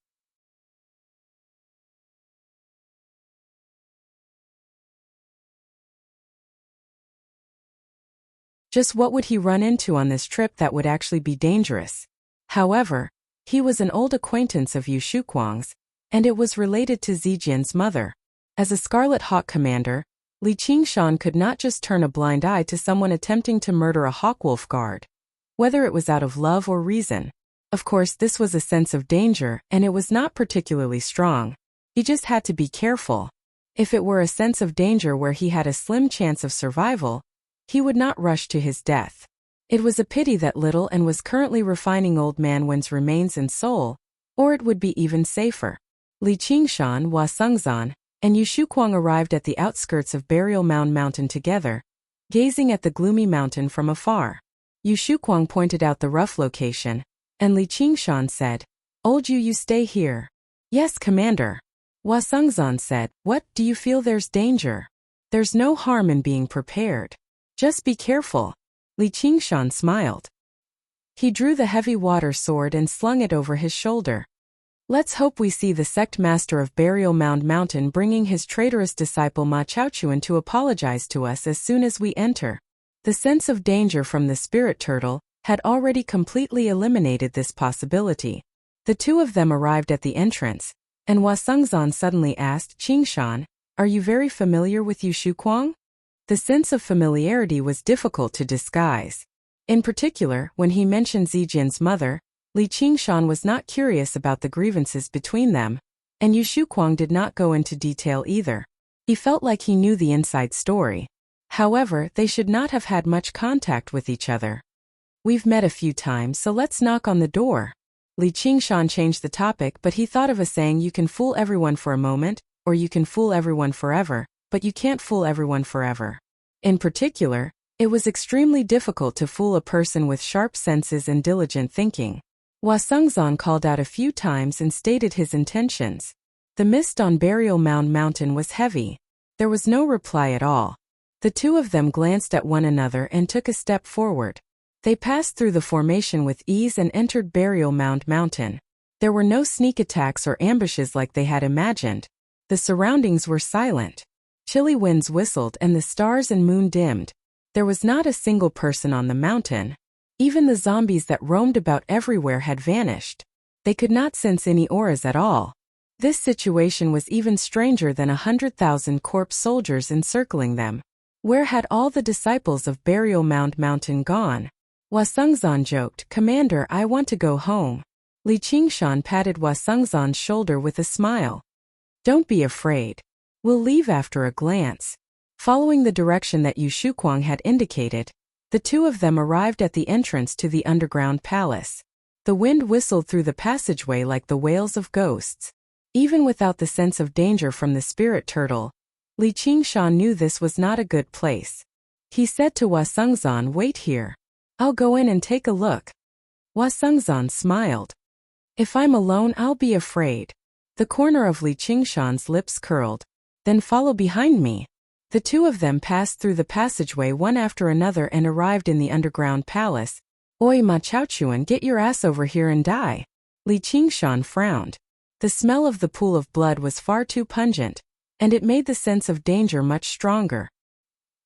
Just what would he run into on this trip that would actually be dangerous? However, he was an old acquaintance of Yu Shuquang's, and it was related to Zijian's mother. As a Scarlet Hawk commander, Li Qingshan could not just turn a blind eye to someone attempting to murder a Hawkwolf guard, whether it was out of love or reason. Of course, this was a sense of danger, and it was not particularly strong. He just had to be careful. If it were a sense of danger where he had a slim chance of survival, he would not rush to his death. It was a pity that little and was currently refining Old Man Wen's remains and soul, or it would be even safer. Li Qingshan, Hua Sengzan, and Yu Shuquang arrived at the outskirts of Burial Mound Mountain together, gazing at the gloomy mountain from afar. Yu Shuquang pointed out the rough location, and Li Qingshan said, "Old Yu, you stay here." "Yes, Commander." Hua Sengzan said, "What, do you feel there's danger?" "There's no harm in being prepared. Just be careful." Li Qingshan smiled. He drew the heavy water sword and slung it over his shoulder. "Let's hope we see the sect master of Burial Mound Mountain bringing his traitorous disciple Ma Chaochuan to apologize to us as soon as we enter." The sense of danger from the spirit turtle had already completely eliminated this possibility. The two of them arrived at the entrance, and Hua Sengzan suddenly asked, "Qingshan, are you very familiar with Yu Shuquang?" The sense of familiarity was difficult to disguise. In particular, when he mentioned Zijian's mother, Li Qingshan was not curious about the grievances between them, and Yu Shuquang did not go into detail either. He felt like he knew the inside story. However, they should not have had much contact with each other. "We've met a few times, so let's knock on the door." Li Qingshan changed the topic, but he thought of a saying: "You can fool everyone for a moment, or you can fool everyone forever, but you can't fool everyone forever." In particular, it was extremely difficult to fool a person with sharp senses and diligent thinking. Hua Sengzan called out a few times and stated his intentions. The mist on Burial Mound Mountain was heavy. There was no reply at all. The two of them glanced at one another and took a step forward. They passed through the formation with ease and entered Burial Mound Mountain. There were no sneak attacks or ambushes like they had imagined. The surroundings were silent. Chilly winds whistled and the stars and moon dimmed. There was not a single person on the mountain. Even the zombies that roamed about everywhere had vanished. They could not sense any auras at all. This situation was even stranger than 100,000 corpse soldiers encircling them. Where had all the disciples of Burial Mound Mountain gone? Hua Sengzan joked, "Commander, I want to go home." Li Qingshan patted Hua Sengzan's shoulder with a smile. "Don't be afraid. We'll leave after a glance." Following the direction that Yu Shuquang had indicated, the two of them arrived at the entrance to the underground palace. The wind whistled through the passageway like the wails of ghosts. Even without the sense of danger from the spirit turtle, Li Qingshan knew this was not a good place. He said to Hua Sengzan, "Wait here. I'll go in and take a look." Hua Sengzan smiled. "If I'm alone, I'll be afraid." The corner of Li Qingshan's lips curled. "Then follow behind me." The two of them passed through the passageway one after another and arrived in the underground palace. "Oi, Ma Chaochuan, get your ass over here and die." Li Qingshan frowned. The smell of the pool of blood was far too pungent, and it made the sense of danger much stronger.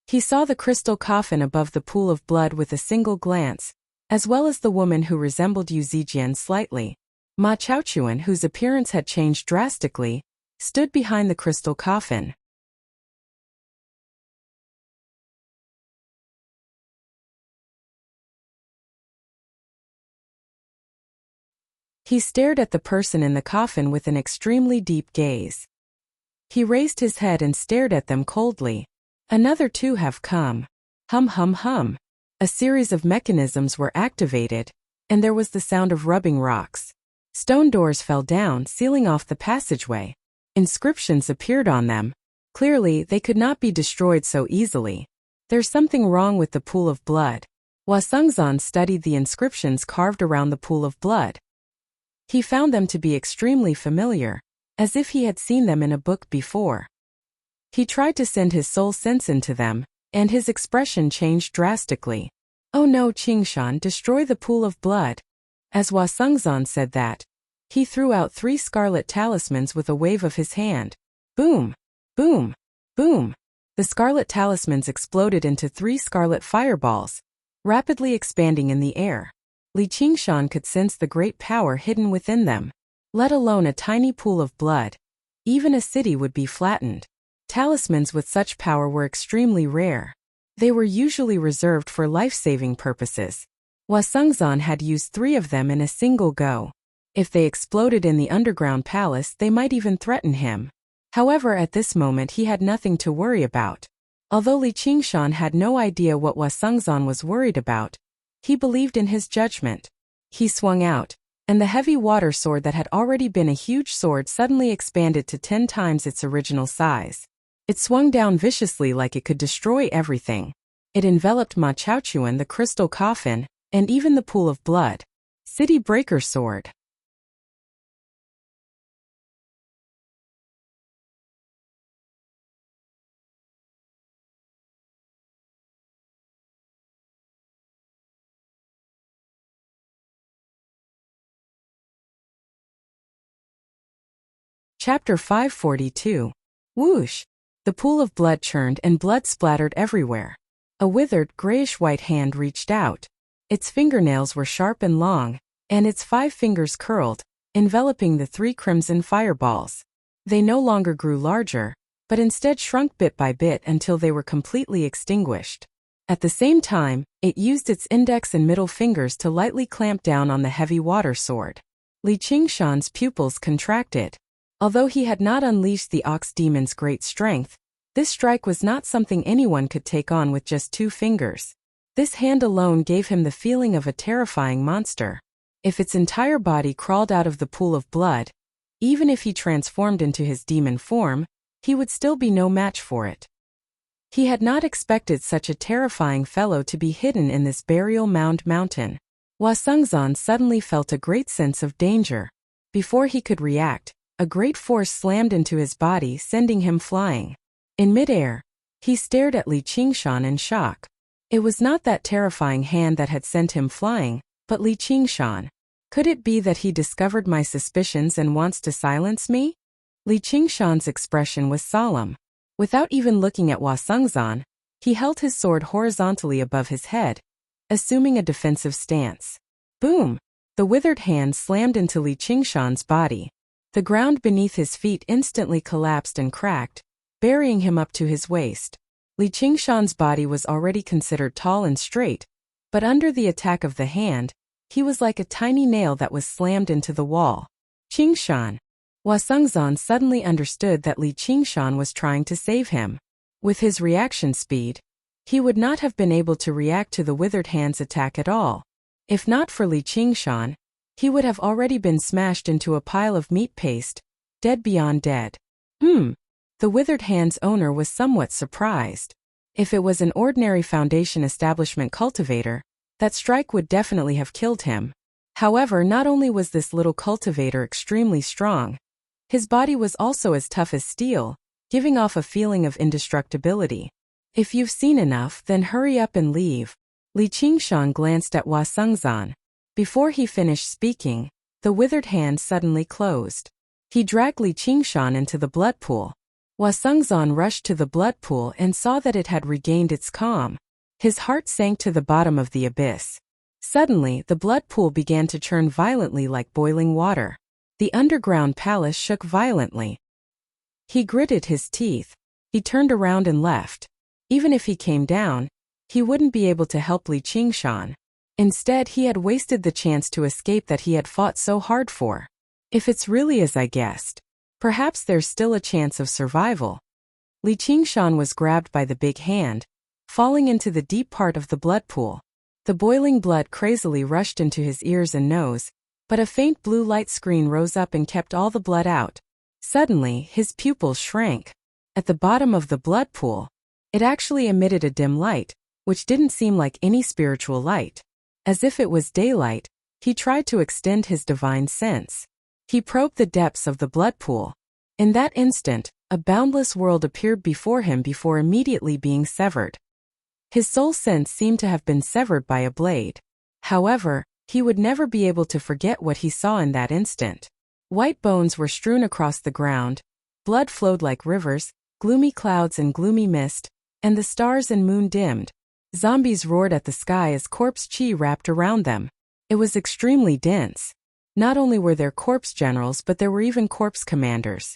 He saw the crystal coffin above the pool of blood with a single glance, as well as the woman who resembled Yu Zijian slightly. Ma Chaochuan, whose appearance had changed drastically, stood behind the crystal coffin. He stared at the person in the coffin with an extremely deep gaze. He raised his head and stared at them coldly. "Another two have come." Hum hum hum. A series of mechanisms were activated, and there was the sound of rubbing rocks. Stone doors fell down, sealing off the passageway. Inscriptions appeared on them. Clearly, they could not be destroyed so easily. "There's something wrong with the pool of blood." Hua Sengzan studied the inscriptions carved around the pool of blood. He found them to be extremely familiar, as if he had seen them in a book before. He tried to send his soul sense into them, and his expression changed drastically. "Oh no, Qingshan, destroy the pool of blood." As Hua Sengzan said that, he threw out 3 scarlet talismans with a wave of his hand. Boom! Boom! Boom! The scarlet talismans exploded into 3 scarlet fireballs, rapidly expanding in the air. Li Qingshan could sense the great power hidden within them. Let alone a tiny pool of blood. Even a city would be flattened. Talismans with such power were extremely rare. They were usually reserved for life-saving purposes. Hua Sengzan had used 3 of them in a single go. If they exploded in the underground palace, they might even threaten him. However, at this moment he had nothing to worry about. Although Li Qingshan had no idea what Hua Sengzan was worried about, he believed in his judgment. He swung out, and the heavy water sword that had already been a huge sword suddenly expanded to 10 times its original size. It swung down viciously like it could destroy everything. It enveloped Ma Chaochuan, the crystal coffin, and even the pool of blood. City Breaker Sword. Chapter 542. Whoosh! The pool of blood churned and blood splattered everywhere. A withered, grayish-white hand reached out. Its fingernails were sharp and long, and its 5 fingers curled, enveloping the 3 crimson fireballs. They no longer grew larger, but instead shrunk bit by bit until they were completely extinguished. At the same time, it used its index and middle fingers to lightly clamp down on the heavy water sword. Li Qingshan's pupils contracted. Although he had not unleashed the ox demon's great strength, this strike was not something anyone could take on with just 2 fingers. This hand alone gave him the feeling of a terrifying monster. If its entire body crawled out of the pool of blood, even if he transformed into his demon form, he would still be no match for it. He had not expected such a terrifying fellow to be hidden in this burial mound mountain. Hua Sengzan suddenly felt a great sense of danger. Before he could react, a great force slammed into his body, sending him flying. In midair, he stared at Li Qingshan in shock. It was not that terrifying hand that had sent him flying, but Li Qingshan. Could it be that he discovered my suspicions and wants to silence me? Li Qingshan's expression was solemn. Without even looking at Hua Sengzan, he held his sword horizontally above his head, assuming a defensive stance. Boom! The withered hand slammed into Li Qingshan's body. The ground beneath his feet instantly collapsed and cracked, burying him up to his waist. Li Qingshan's body was already considered tall and straight, but under the attack of the hand, he was like a tiny nail that was slammed into the wall. Qingshan. Hua Sengzan suddenly understood that Li Qingshan was trying to save him. With his reaction speed, he would not have been able to react to the withered hand's attack at all. If not for Li Qingshan, he would have already been smashed into a pile of meat paste, Dead beyond dead. The withered hand's owner was somewhat surprised. If it was an ordinary Foundation establishment cultivator, that strike would definitely have killed him. However, not only was this little cultivator extremely strong, his body was also as tough as steel, giving off a feeling of indestructibility. If you've seen enough, then hurry up and leave. Li Qingshan glanced at Hua Sengzan. Before he finished speaking, the withered hand suddenly closed. He dragged Li Qingshan into the blood pool. Hua Sengzan rushed to the blood pool and saw that it had regained its calm. His heart sank to the bottom of the abyss. Suddenly, the blood pool began to churn violently like boiling water. The underground palace shook violently. He gritted his teeth. He turned around and left. Even if he came down, he wouldn't be able to help Li Qingshan. Instead, he had wasted the chance to escape that he had fought so hard for. If it's really as I guessed, perhaps there's still a chance of survival. Li Qingshan was grabbed by the big hand, falling into the deep part of the blood pool. The boiling blood crazily rushed into his ears and nose, but a faint blue light screen rose up and kept all the blood out. Suddenly, his pupils shrank. At the bottom of the blood pool, it actually emitted a dim light, which didn't seem like any spiritual light. As if it was daylight, he tried to extend his divine sense. He probed the depths of the blood pool. In that instant, a boundless world appeared before him before immediately being severed. His soul sense seemed to have been severed by a blade. However, he would never be able to forget what he saw in that instant. White bones were strewn across the ground, blood flowed like rivers, gloomy clouds and gloomy mist, and the stars and moon dimmed. Zombies roared at the sky as corpse chi wrapped around them. It was extremely dense. Not only were there corpse generals, but there were even corpse commanders.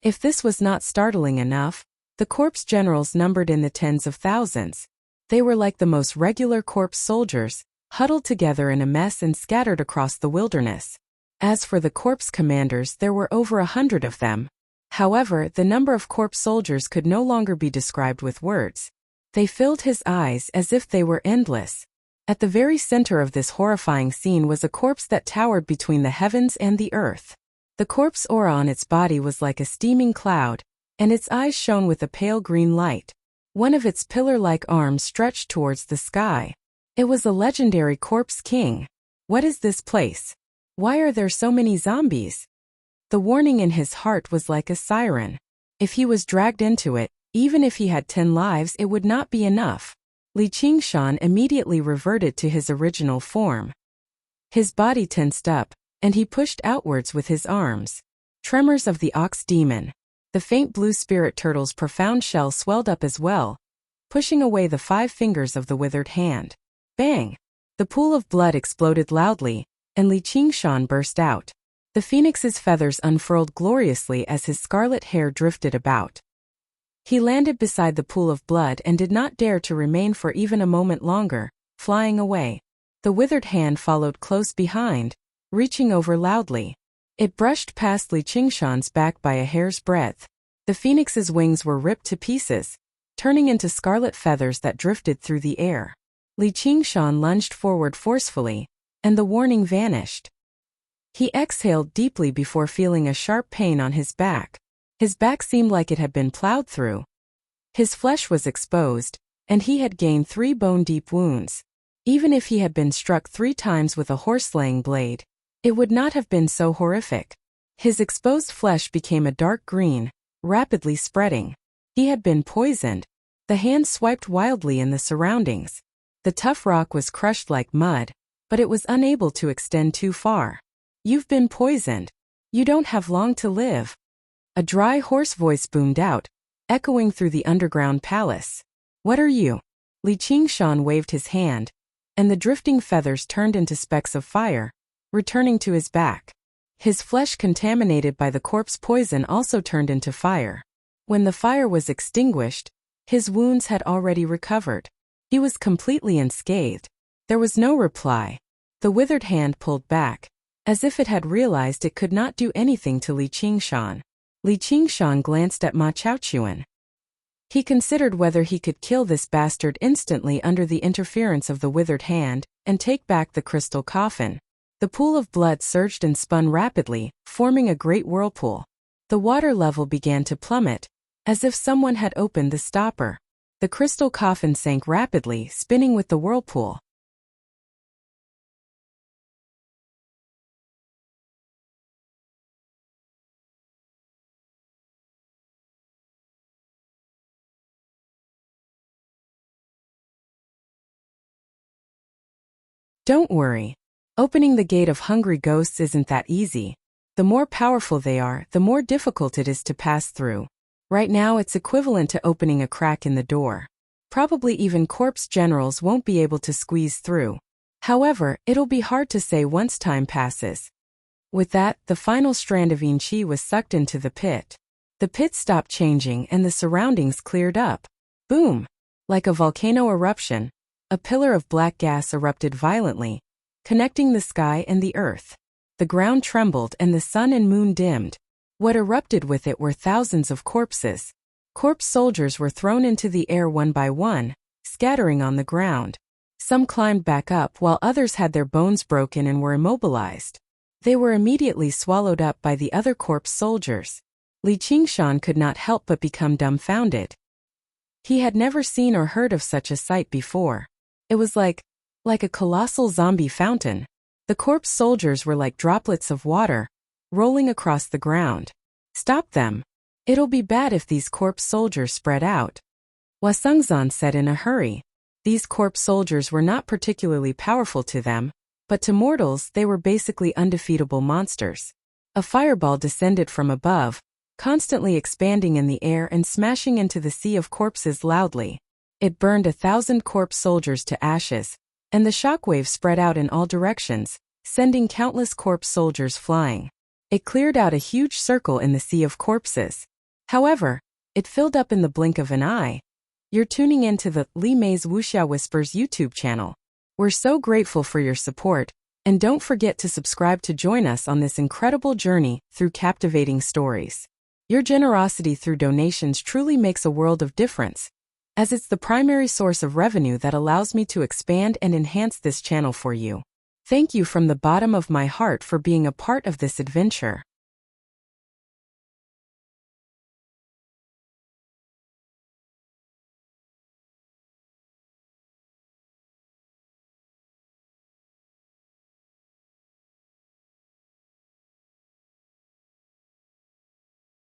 If this was not startling enough, the corpse generals numbered in the tens of thousands. They were like the most regular corpse soldiers, huddled together in a mess and scattered across the wilderness. As for the corpse commanders, there were over 100 of them. However, the number of corpse soldiers could no longer be described with words. They filled his eyes as if they were endless. At the very center of this horrifying scene was a corpse that towered between the heavens and the earth. The corpse aura on its body was like a steaming cloud, and its eyes shone with a pale green light. One of its pillar-like arms stretched towards the sky. It was a legendary corpse king. What is this place? Why are there so many zombies? The warning in his heart was like a siren. If he was dragged into it, even if he had 10 lives, it would not be enough. Li Qingshan immediately reverted to his original form. His body tensed up, and he pushed outwards with his arms. Tremors of the ox demon. The faint blue spirit turtle's profound shell swelled up as well, pushing away the 5 fingers of the withered hand. Bang! The pool of blood exploded loudly, and Li Qingshan burst out. The phoenix's feathers unfurled gloriously as his scarlet hair drifted about. He landed beside the pool of blood and did not dare to remain for even a moment longer, flying away. The withered hand followed close behind, reaching over loudly. It brushed past Li Qingshan's back by a hair's breadth. The phoenix's wings were ripped to pieces, turning into scarlet feathers that drifted through the air. Li Qingshan lunged forward forcefully, and the warning vanished. He exhaled deeply before feeling a sharp pain on his back. His back seemed like it had been plowed through. His flesh was exposed, and he had gained 3 bone-deep wounds. Even if he had been struck 3 times with a horse-slaying blade, it would not have been so horrific. His exposed flesh became a dark green, rapidly spreading. He had been poisoned. The hand swiped wildly in the surroundings. The tough rock was crushed like mud, but it was unable to extend too far. You've been poisoned. You don't have long to live. A dry hoarse voice boomed out, echoing through the underground palace. What are you? Li Qingshan waved his hand, and the drifting feathers turned into specks of fire, returning to his back. His flesh contaminated by the corpse poison also turned into fire. When the fire was extinguished, his wounds had already recovered. He was completely unscathed. There was no reply. The withered hand pulled back, as if it had realized it could not do anything to Li Qingshan. Li Qingshan glanced at Ma Chaochuan. He considered whether he could kill this bastard instantly under the interference of the withered hand, and take back the crystal coffin. The pool of blood surged and spun rapidly, forming a great whirlpool. The water level began to plummet, as if someone had opened the stopper. The crystal coffin sank rapidly, spinning with the whirlpool. Don't worry. Opening the gate of hungry ghosts isn't that easy. The more powerful they are, the more difficult it is to pass through. Right now it's equivalent to opening a crack in the door. Probably even corpse generals won't be able to squeeze through. However, it'll be hard to say once time passes. With that, the final strand of yin qi was sucked into the pit. The pit stopped changing and the surroundings cleared up. Boom! Like a volcano eruption, a pillar of black gas erupted violently, connecting the sky and the earth. The ground trembled and the sun and moon dimmed. What erupted with it were thousands of corpses. Corpse soldiers were thrown into the air one by one, scattering on the ground. Some climbed back up while others had their bones broken and were immobilized. They were immediately swallowed up by the other corpse soldiers. Li Qingshan could not help but become dumbfounded. He had never seen or heard of such a sight before. It was like a colossal zombie fountain. The corpse soldiers were like droplets of water, rolling across the ground. Stop them. It'll be bad if these corpse soldiers spread out. Hua Sengzan said in a hurry. These corpse soldiers were not particularly powerful to them, but to mortals they were basically undefeatable monsters. A fireball descended from above, constantly expanding in the air and smashing into the sea of corpses loudly. It burned 1,000 corpse soldiers to ashes, and the shockwave spread out in all directions, sending countless corpse soldiers flying. It cleared out a huge circle in the sea of corpses. However, it filled up in the blink of an eye. You're tuning into the Li Mei's Wuxia Whispers YouTube channel. We're so grateful for your support, and don't forget to subscribe to join us on this incredible journey through captivating stories. Your generosity through donations truly makes a world of difference, as it's the primary source of revenue that allows me to expand and enhance this channel for you. Thank you from the bottom of my heart for being a part of this adventure.